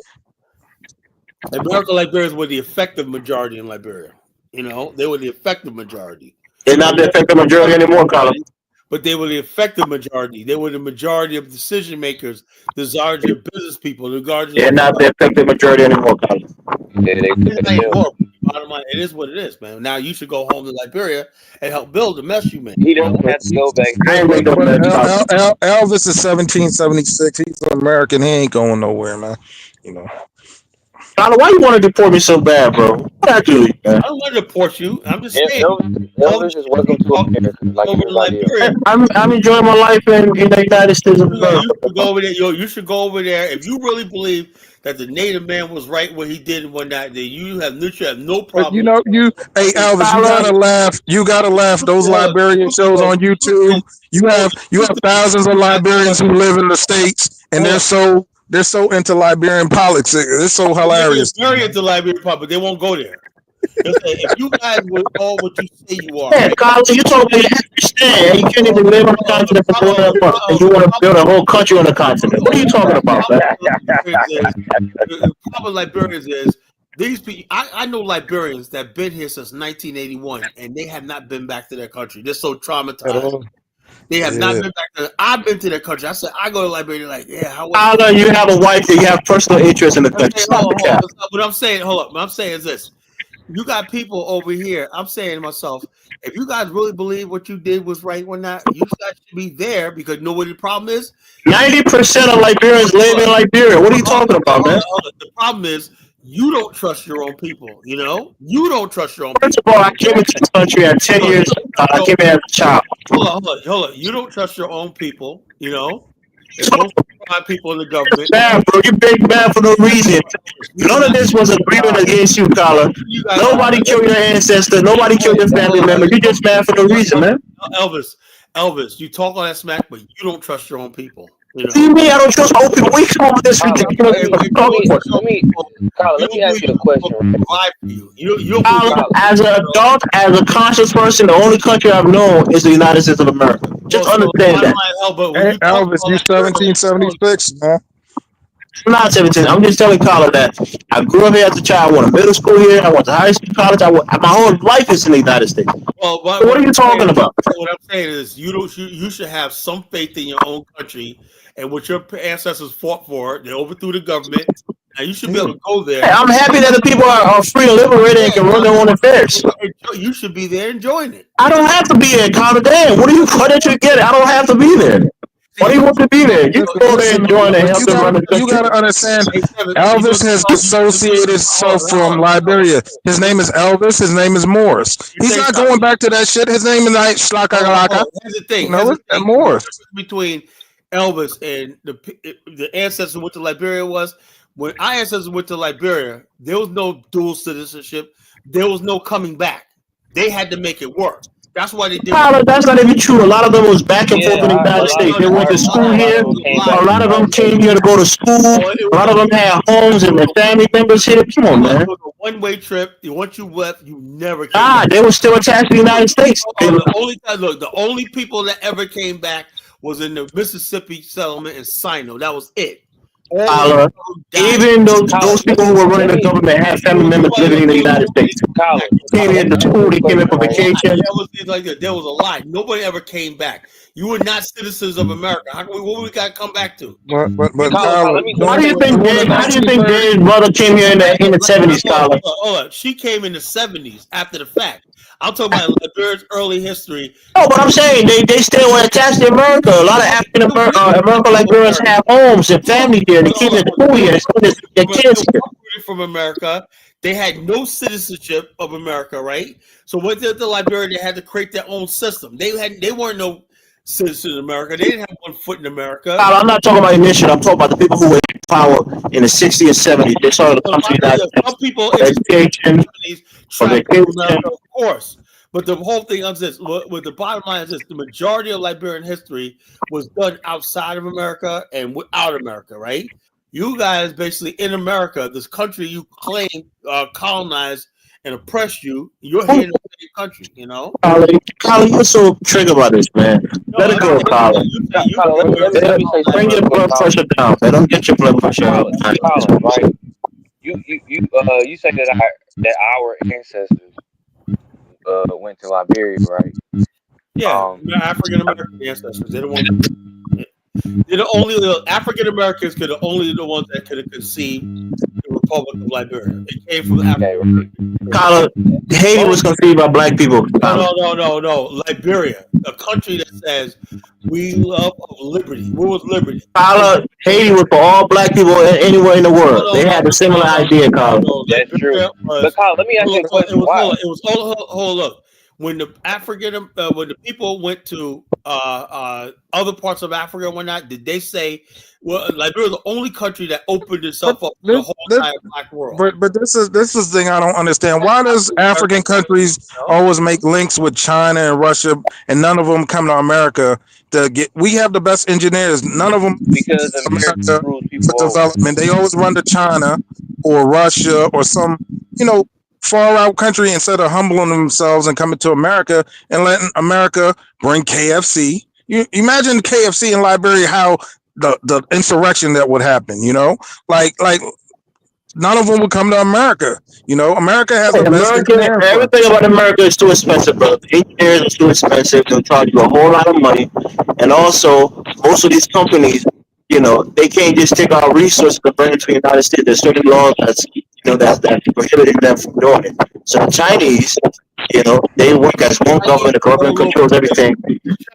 S1: American Liberians were the effective majority in Liberia. They were the effective majority.
S6: They're not the effective majority anymore, Colin.
S1: But they were the effective majority. They were the majority of decision makers, the majority of business people, the guardians.
S6: They're not the effective majority anymore, Colin.
S1: Bottom line, it is what it is, man. Now you should go home to Liberia and help build the mess you made.
S3: He doesn't have to go back.
S8: Elvis is 1776. He's an American. He ain't going nowhere, man.
S6: Colin, why you want to deport me so bad, bro? What I do, man?
S1: I don't want to deport you. I'm just saying.
S3: Elvis is welcome to America, like everybody else.
S6: I'm enjoying my life in the United States of America.
S1: You should go over there. You should go over there. If you really believe that the native man was right what he did and whatnot, then you have no problem.
S8: But hey Elvis, you gotta laugh. You gotta laugh. Those Liberian shows on YouTube. You have thousands of Liberians who live in the States, and they're so into Liberian politics. It's so hilarious.
S1: They're very into Liberian politics, but they won't go there. If you guys were all what you say you are,
S6: yeah, Colin, you told me to understand. You can't even live on the continent for 4 months, and you want to build a whole country on the continent. What are you talking about, man?
S1: The problem with Liberians is These people, I know Liberians that been here since 1981, and they have not been back to their country. They're so traumatized. They have not been back to. I've been to their country. I said I go to Liberia. Like, yeah, how was
S6: Tyler, you have a wife that you have personal interest in the country.
S1: What I'm saying, hold up. What I'm saying is this: you got people over here. I'm saying to myself, if you guys really believe what you did was right or not, you guys should be there because you know what the problem is.
S6: 90% of Liberians live in Liberia. What are you talking about, man?
S1: The problem is you don't trust your own people. You know, you don't trust your own people.
S6: First of all, I came into this country at 10 years. I came here as a child.
S1: Hold on. You don't trust your own people. You know, and most people in the government.
S6: Bad, bro. You're big bad for no reason. None of this was agreement against you, Collar. Nobody killed your ancestor. Nobody killed your family member. You just mad for no reason, man.
S1: Elvis, you talk all that smack, but you don't trust your own people. You know?
S6: What do you mean I don't trust old people? We come over this weekend.
S3: Let me ask you a question.
S6: As an adult, as a conscious person, the only country I've known is the United States of America. Just understand that.
S8: Hey, Elvis, you 1776, man.
S6: I'm not 17. I'm just telling Colin that I grew up here as a child. I went to middle school here. I went to high school, college. My whole life is in the United States.
S1: Well,
S6: what are you talking about?
S1: What I'm saying is you should have some faith in your own country and what your ancestors fought for. They overthrew the government. And you should be able to go there.
S6: Hey, I'm happy that the people are free and liberated and can run their own affairs.
S1: You should be there enjoying it.
S6: I don't have to be there, Colin. Damn, what did you get? I don't have to be there. Why do you want to be there? You can go there and join and help them run the country.
S8: You got to understand, Elvis has dissociated himself from Liberia. His name is Elvis. His name is Morris. He's not going back to that shit. His name is not Shlakalaka.
S1: Here's the thing.
S8: Morris.
S1: Between Elvis and the ancestors who went to Liberia was, when our ancestors went to Liberia, there was no dual citizenship. There was no coming back. They had to make it work. That's why they did.
S6: That's not even true. A lot of them was back and forth in the United States. They went to school here. A lot of them came here to go to school. A lot of them had homes and their family members here. Come on, man.
S1: It was a one-way trip. Once you left, you never came back.
S6: They were still attached to the United States.
S1: The only people that ever came back was in the Mississippi settlement in Sino. That was it.
S6: Even those people who were running the government had family members living in the United States. They came into school, they came in for vacation.
S1: There was a lie. Nobody ever came back. You were not citizens of America. What we got to come back to?
S6: How do you think Dave's brother came here in the 70s, Colin?
S1: Hold on. She came in the 70s after the fact. I'm talking about Liberia's early history.
S6: Oh, but I'm saying they still were attached to America. A lot of African American Liberians have homes and family here. They keep their school here. Their kids here.
S1: From America, they had no citizenship of America, right? So when they went to Liberia, they had to create their own system. They weren't no citizens of America. They didn't have one foot in America.
S6: I'm not talking about initiative. I'm talking about the people who were in power in the 60s and 70s. They started the country that
S1: some people
S6: education,
S1: America, of course. But the whole thing is this: with the bottom line is this: the majority of Liberian history was done outside of America and without America, right? You guys basically in America, this country you claim colonized and oppressed you. You're here in the same country, you know.
S6: Colin, you're so triggered by this, man. Let it go, Colin. Bring your blood pressure down, man. Don't get your blood pressure up.
S3: Colin, right? You say that our ancestors went to Liberia, right?
S1: Yeah, African American ancestors. They're the only African Americans could only the ones that could have conceived the Republic of Liberia. It came from Africa.
S6: Colin, Haiti was conceived by black people.
S1: No. Liberia, a country that says we love liberty. What was liberty?
S6: Colin, Haiti was for all black people anywhere in the world. They had a similar idea, Colin.
S3: That's true. But Colin, let me ask you a question.
S1: Hold up. When the when the people went to other parts of Africa and whatnot, did they say, well, Liberia was the only country that opened itself up to the whole entire black world?
S8: But this is the thing I don't understand. Why does African countries always make links with China and Russia, and none of them come to America to get? We have the best engineers. None of them
S3: because America
S8: for development. They always run to China or Russia or some, far out country instead of humbling themselves and coming to America and letting America bring KFC. You imagine KFC in Liberia, how the insurrection that would happen, like none of them would come to America. You know, America has
S6: Hey,
S8: the best
S6: America,
S8: engineering firm.
S6: everything about America is too expensive, brother. The engineers is too expensive. They'll charge you a whole lot of money, and also most of these companies, you know, they can't just take our resources and bring it to the United States. There's certain laws that's that prohibiting them from doing it. So the Chinese, you know, they work as one government. The government controls everything.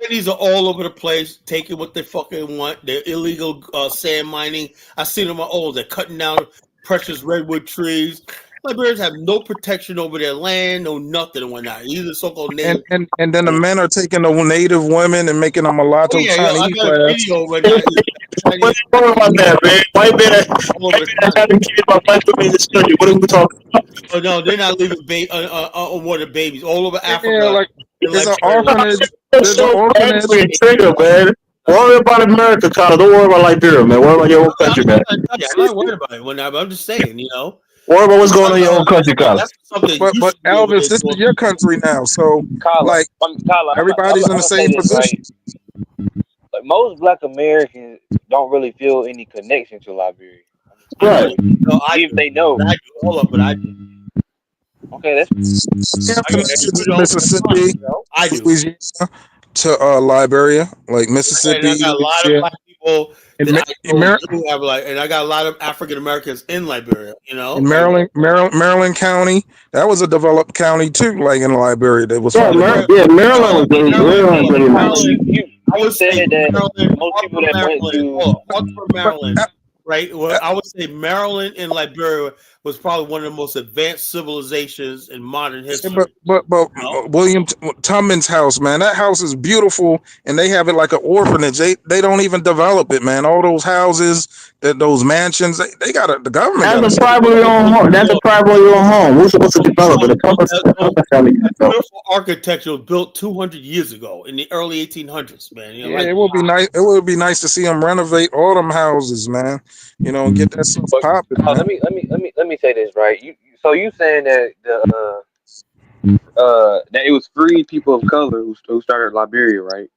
S1: Chinese are all over the place, taking what they fucking want. They're illegal sand mining. I seen them all. They're cutting down precious redwood trees. Liberians have no protection over their land, no nothing and whatnot. These are so-called native.
S8: And then the men are taking the native women and making them mulatto
S1: I
S8: Chinese
S1: got a
S8: lads.
S1: video right now.
S6: What's going on that, man? White men having kids by black women in this country. What are we talking about?
S1: Oh no, they're not leaving unwanted babies all over Africa.
S8: Yeah, like there's an
S1: Liberia.
S8: orphanage. There's an orphanage.
S6: Trigger, man. Worry about America, Connor. Don't worry about Liberia, man. Worry about your own country, man.
S1: I'm not worried about it. I'm just saying, you know.
S6: Worry about what's going on in your own country, Connor.
S8: But Elvis, this is your country now, so like everybody's in the same position.
S3: Like most Black Americans don't really feel any connection to Liberia.
S6: Right.
S1: No,
S3: even they know.
S1: I do. Hold up, but I do.
S3: Okay, that's
S8: Connection to Mississippi,
S1: I do.
S8: Louisiana, to Liberia, like Mississippi.
S1: And I got a lot of black people
S8: In
S1: that
S8: Mar-
S1: I do have, and I got a lot of African Americans in Liberia. You know,
S8: in Maryland County, that was a developed county too, like in Liberia. That was
S6: Maryland was pretty much.
S1: I would say
S3: that
S1: Maryland,
S3: most people that went to
S1: Hartford, Maryland, right? Well, I would say Maryland and Liberia was probably one of the most advanced civilizations in modern history.
S8: But William Tubman's house, man, that house is beautiful, and they have it like an orphanage. They don't even develop it, man. All those houses, those mansions, they got the government.
S6: That's a privately owned home. That's a privately owned home. Who's supposed to develop it?
S1: That beautiful architecture was built 200 years ago in the early 1800s, man. You know,
S8: Yeah, it would be nice. It would be nice to see them renovate all them houses, man. You know, and get that stuff popping.
S3: let me say this, right? So you saying that that it was free people of color who started Liberia, right?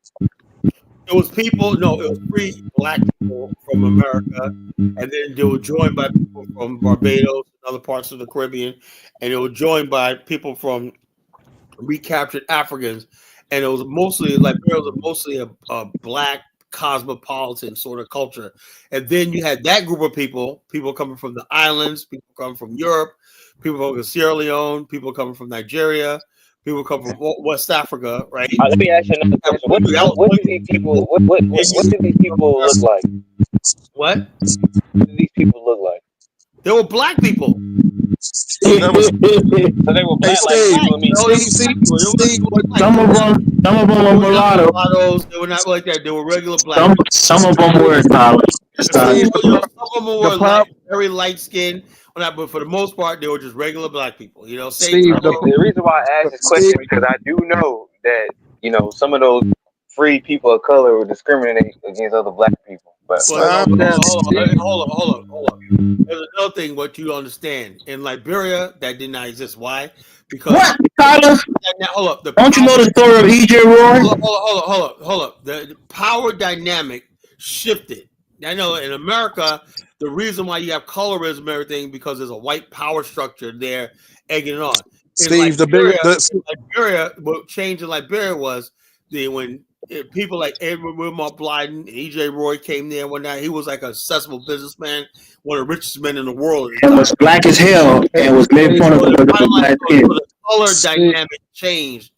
S1: It was free black people from America, and then they were joined by people from Barbados and other parts of the Caribbean, and they were joined by people from recaptured Africans, and it was mostly a black cosmopolitan sort of culture. And then you had that group of people coming from the islands, people coming from Europe, people coming from Sierra Leone, people coming from Nigeria, people come from West Africa, right?
S3: Let me ask you another question. What do these people look like?
S1: What?
S3: What do these people look like?
S1: They were black people.
S3: So they were black
S6: Some of them were mulattoes.
S1: They were not like that. They were regular black.
S6: Some of them were in college.
S1: Some of them were very light skinned, but for the most part, they were just regular black people. You know,
S3: the reason why I asked this question is because I do know that some of those free people of color were discriminating against other black people. But
S1: hold on. There's another thing what you understand. In Liberia, that did not exist. Why? Because hold up.
S6: Don't you know the story of E.J. Roy?
S1: Hold up. The power dynamic shifted. I know in America, the reason why you have colorism and everything because there's a white power structure there egging it on. Liberia, what changed in Liberia was when people like Edward Wilmot Blyden and E.J. Roy came there one night. He was like a successful businessman, one of the richest men in the world.
S6: And was black as hell and was made fun of
S1: black skin. The color dynamic changed.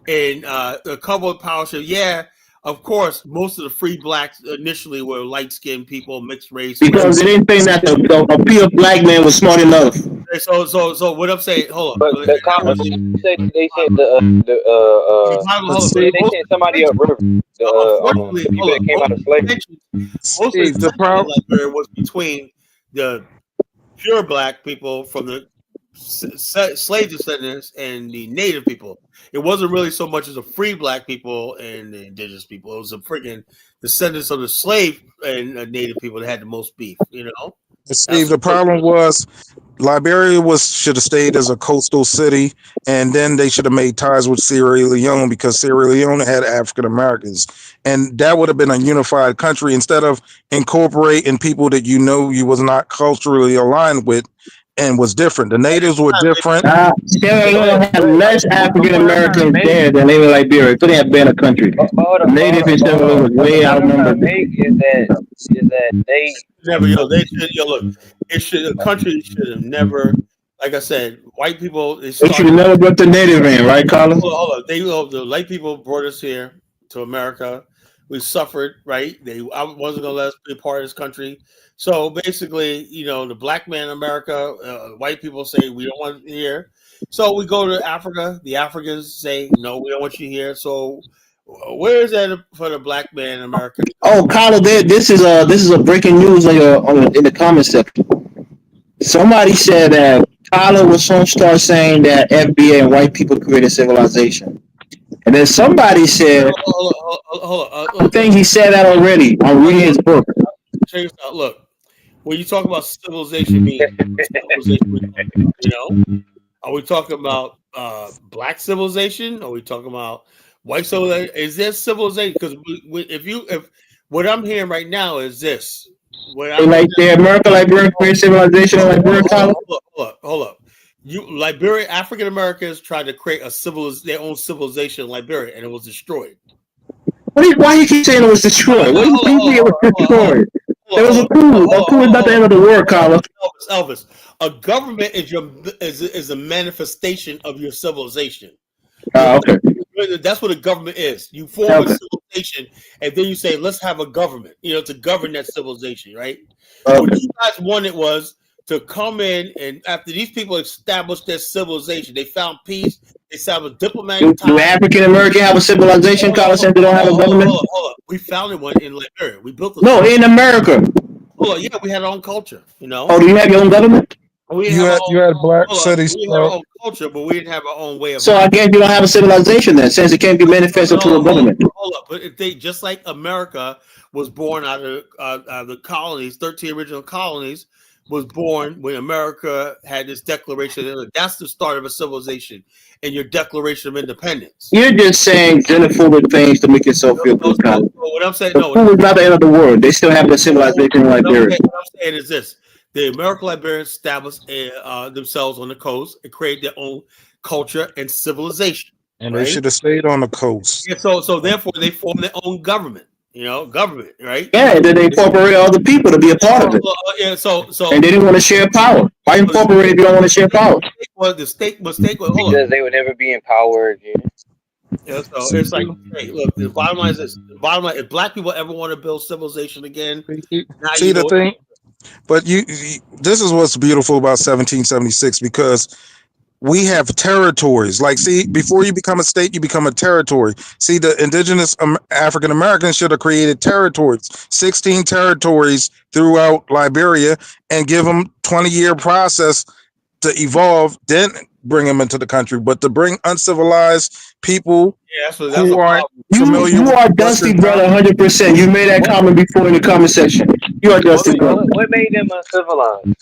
S1: And a couple of power shifts. Yeah, of course, most of the free blacks initially were light-skinned people, mixed race.
S6: Because they didn't think that a pure black man was smart enough.
S1: So what I'm saying, hold on.
S3: But they sent somebody up river. The people that came out of slavery.
S1: Mostly the problem in Liberia was between the pure black people from the slave descendants and the native people. It wasn't really so much as a free black people and the indigenous people. It was a freaking descendants of the slave and native people that had the most beef, you know.
S8: Steve, the problem was Liberia should have stayed as a coastal city, and then they should have made ties with Sierra Leone because Sierra Leone had African Americans, and that would have been a unified country instead of incorporating people that you was not culturally aligned with and was different. The natives were different.
S6: Sierra Leone had less African Americans there than they were Liberia. Could have been a country. Native in Sierra Leone was way outnumbered.
S3: Is that they
S1: never, they should, look, it should, a country should have never, like I said, white people. They
S6: should have never brought the native in, right, Colin?
S1: Hold on. The white people brought us here to America. We suffered, right? I wasn't going to let us be a part of this country. So basically, the black man in America, white people say we don't want you here. So we go to Africa. The Africans say no, we don't want you here. So where is that for the black man in America?
S6: Oh, Colin, this is a breaking news in the comment section. Somebody said that Colin was going to start saying that FBA and white people created civilization, and then somebody said, I think he said that already. I'm reading his book.
S1: Look, when you talk about civilization, are we talking about black civilization? Are we talking about white civilization? Is there civilization? Because if what I'm hearing right now is this:
S6: the Liberian created civilization in Liberia.
S1: Hold up. Liberia, African Americans tried to create their own civilization in Liberia, and it was destroyed.
S6: Why you keep saying it was destroyed? What do you think it was destroyed? There was a coup. A coup is not the end of the world, Colin.
S1: Elvis, a government is a manifestation of your civilization.
S6: Okay.
S1: That's what a government is. You form a civilization, and then you say, "Let's have a government." To govern that civilization, right? What you guys wanted was to come in, and after these people established their civilization, they found peace. They established diplomatic ties.
S6: Do African American have a civilization, Colin? Said they don't have a government.
S1: Hold on. We founded one in Liberia. We built
S6: in America.
S1: Hold on, yeah, we had our own culture.
S6: Oh, do you have your own government?
S8: You had black cities.
S1: We had our own culture, but we didn't have our own way of.
S6: So I guess you don't have a civilization then, since it can't be manifested to a government.
S1: Hold up, but if they just like America was born out of the colonies, 13 original colonies. Was born when America had this declaration. That's the start of a civilization and your Declaration of Independence.
S6: You're just saying xenophobic things to make yourself feel good, Colin.
S1: What I'm saying,
S6: no, it's not the end of the world. They still have the civilization in Liberia.
S1: What I'm saying is this: the American Liberians established themselves on the coast and created their own culture and civilization.
S8: And they should have stayed on the coast.
S1: Yeah, so therefore they formed their own government. Government, right?
S6: Yeah, and then they incorporate other people to be a part of it.
S1: Yeah, so
S6: and they didn't want to share power. Why incorporate if you don't want to share power?
S1: The state was
S3: because they would never be empowered again.
S1: Yeah, so it's like, hey, look, the bottom line is this: if black people ever want to build civilization again,
S8: see the thing. But this is what's beautiful about 1776 because we have territories. Like, see, before you become a state, you become a territory. See, the indigenous African Americans should have created territories, 16 territories throughout Liberia, and give them 20-year process to evolve, then bring them into the country. But to bring uncivilized people who aren't familiar
S6: you are dusty, brother, 100%. You made that comment before in the comment section. You are dusty, brother.
S3: What made them uncivilized?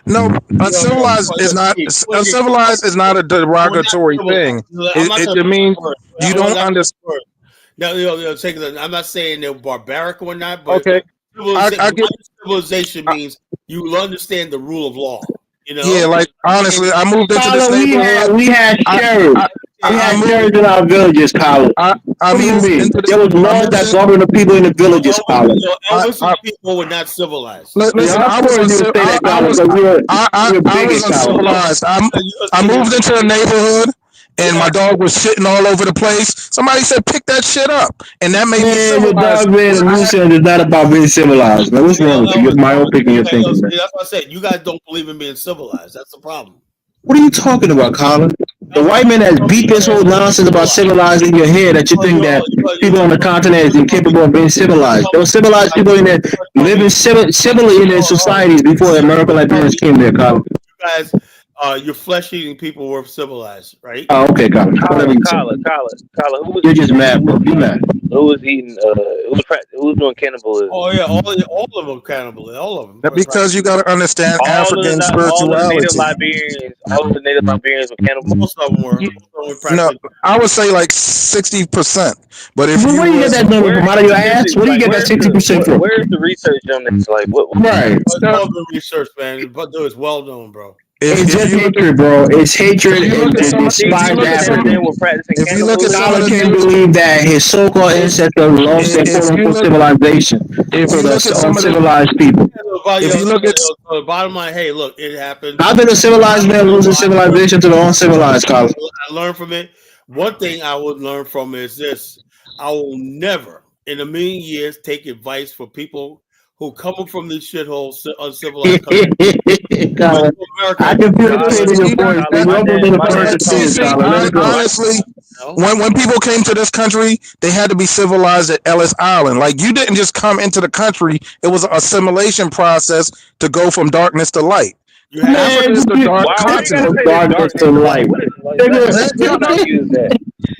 S8: No, uncivilized is not a derogatory thing. It means you don't understand.
S1: No, I'm not saying they're barbaric or not, but
S8: okay.
S1: Civilization means you understand the rule of law.
S8: Yeah, like honestly, I moved into this neighborhood.
S6: We had sheriffs. We had sheriffs in our villages, Colin. What do you mean? There was laws that governed the people in the villages, Colin.
S1: People were not civilized.
S8: Listen, I was uncivilized. I moved into a neighborhood. And my dog was shitting all over the place. Somebody said, "Pick that shit up," and that made me civilized.
S6: It's not about being civilized, man. What's wrong with you? It's my own picking your thinking.
S1: That's what I said. You guys don't believe in being civilized. That's the problem.
S6: What are you talking about, Colin? The white man has beat this whole nonsense about civilizing in your head that you think that people on the continent is incapable of being civilized. There were civilized people in there living civilly in their societies before the American Liberians came there, Colin.
S1: You guys Your flesh-eating people were civilized, right?
S6: Oh, okay, got it.
S7: Collar,
S6: Whatever you say.
S7: Who was
S6: You're just mad, bro. Be mad.
S7: who was eating? Who was doing cannibalism?
S1: Oh yeah, all of them cannibal, all of them.
S8: Because you got to understand African
S7: All of the native
S8: spirituality.
S7: Liberians, were cannibals.
S1: Most of them were. Most of them were
S8: No,
S1: practically.
S8: I would say like 60%. But if
S6: Well,
S8: you
S6: where do you get that number from? Out of your ass? Where do you get that 60% from?
S7: Where's the research on this? Like, what?
S6: Right.
S1: It's all good research, man. But dude, it's well known, bro.
S6: It's just hatred, bro. It's hatred and despise African.
S8: If you look at some of
S6: Scholar
S8: the
S6: can't
S8: things,
S6: believe that his so-called ancestors lost their quote-unquote civilization
S8: if
S6: for
S8: you
S6: the
S8: look at some of the,
S6: uncivilized people.
S8: if you look at,
S1: the bottom line, hey, look, it happened.
S6: How did a civilized man lose his civilization to the uncivilized, Colin?
S1: I learned from it. One thing I would learn from it is this: I will never, in a million years, take advice for people who come from these shitholes, uncivilized countries.
S6: I can feel the pain in your voice. You're almost in the first
S8: see, honestly, when people came to this country, they had to be civilized at Ellis Island. Like, you didn't just come into the country; it was an assimilation process to go from darkness to light. Africa is the dark continent.
S6: Darkness to light.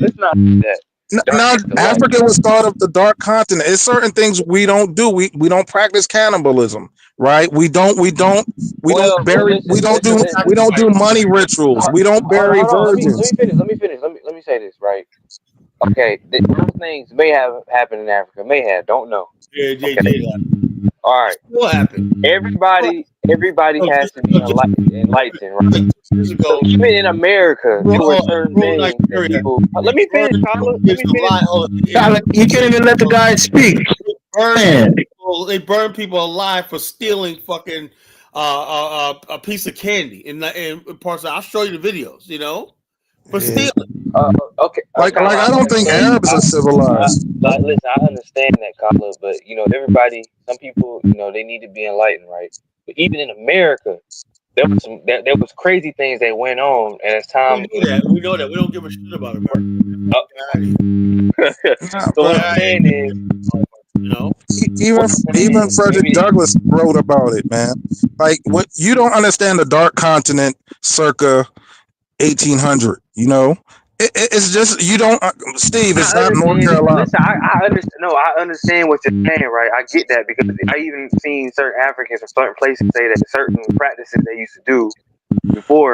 S7: Let's not do that.
S8: Now, Africa was thought of the dark continent. It's certain things we don't do. We don't practice cannibalism, right? We don't do money rituals. We don't bury virgins.
S7: Let me say this, right? Okay, those things may have happened in Africa. May have, don't know.
S1: Yeah.
S7: All right.
S1: What happened?
S7: Everybody has to be enlightened, right? So even in America, there were certain things that people. Let me finish, Tyler.
S6: You can't even let the guy speak.
S1: They burn people alive for stealing fucking a piece of candy in parts. I'll show you the videos. You know, for stealing.
S7: Okay.
S8: Like I don't think Arabs are civilized.
S7: Listen, I understand that, Carla, but everybody, some people, they need to be enlightened, right? But even in America, there was crazy things that went on, and it's time.
S1: We know that. We don't give a shit about America.
S7: So what I'm saying is,
S8: even Frederick Douglass wrote about it, man. Like, what you don't understand the dark continent circa 1800. It's just you don't, Steve. It's not North Carolina.
S7: Listen, I understand. No, I understand what you're saying, right? I get that because I even seen certain Africans from certain places say that certain practices they used to do before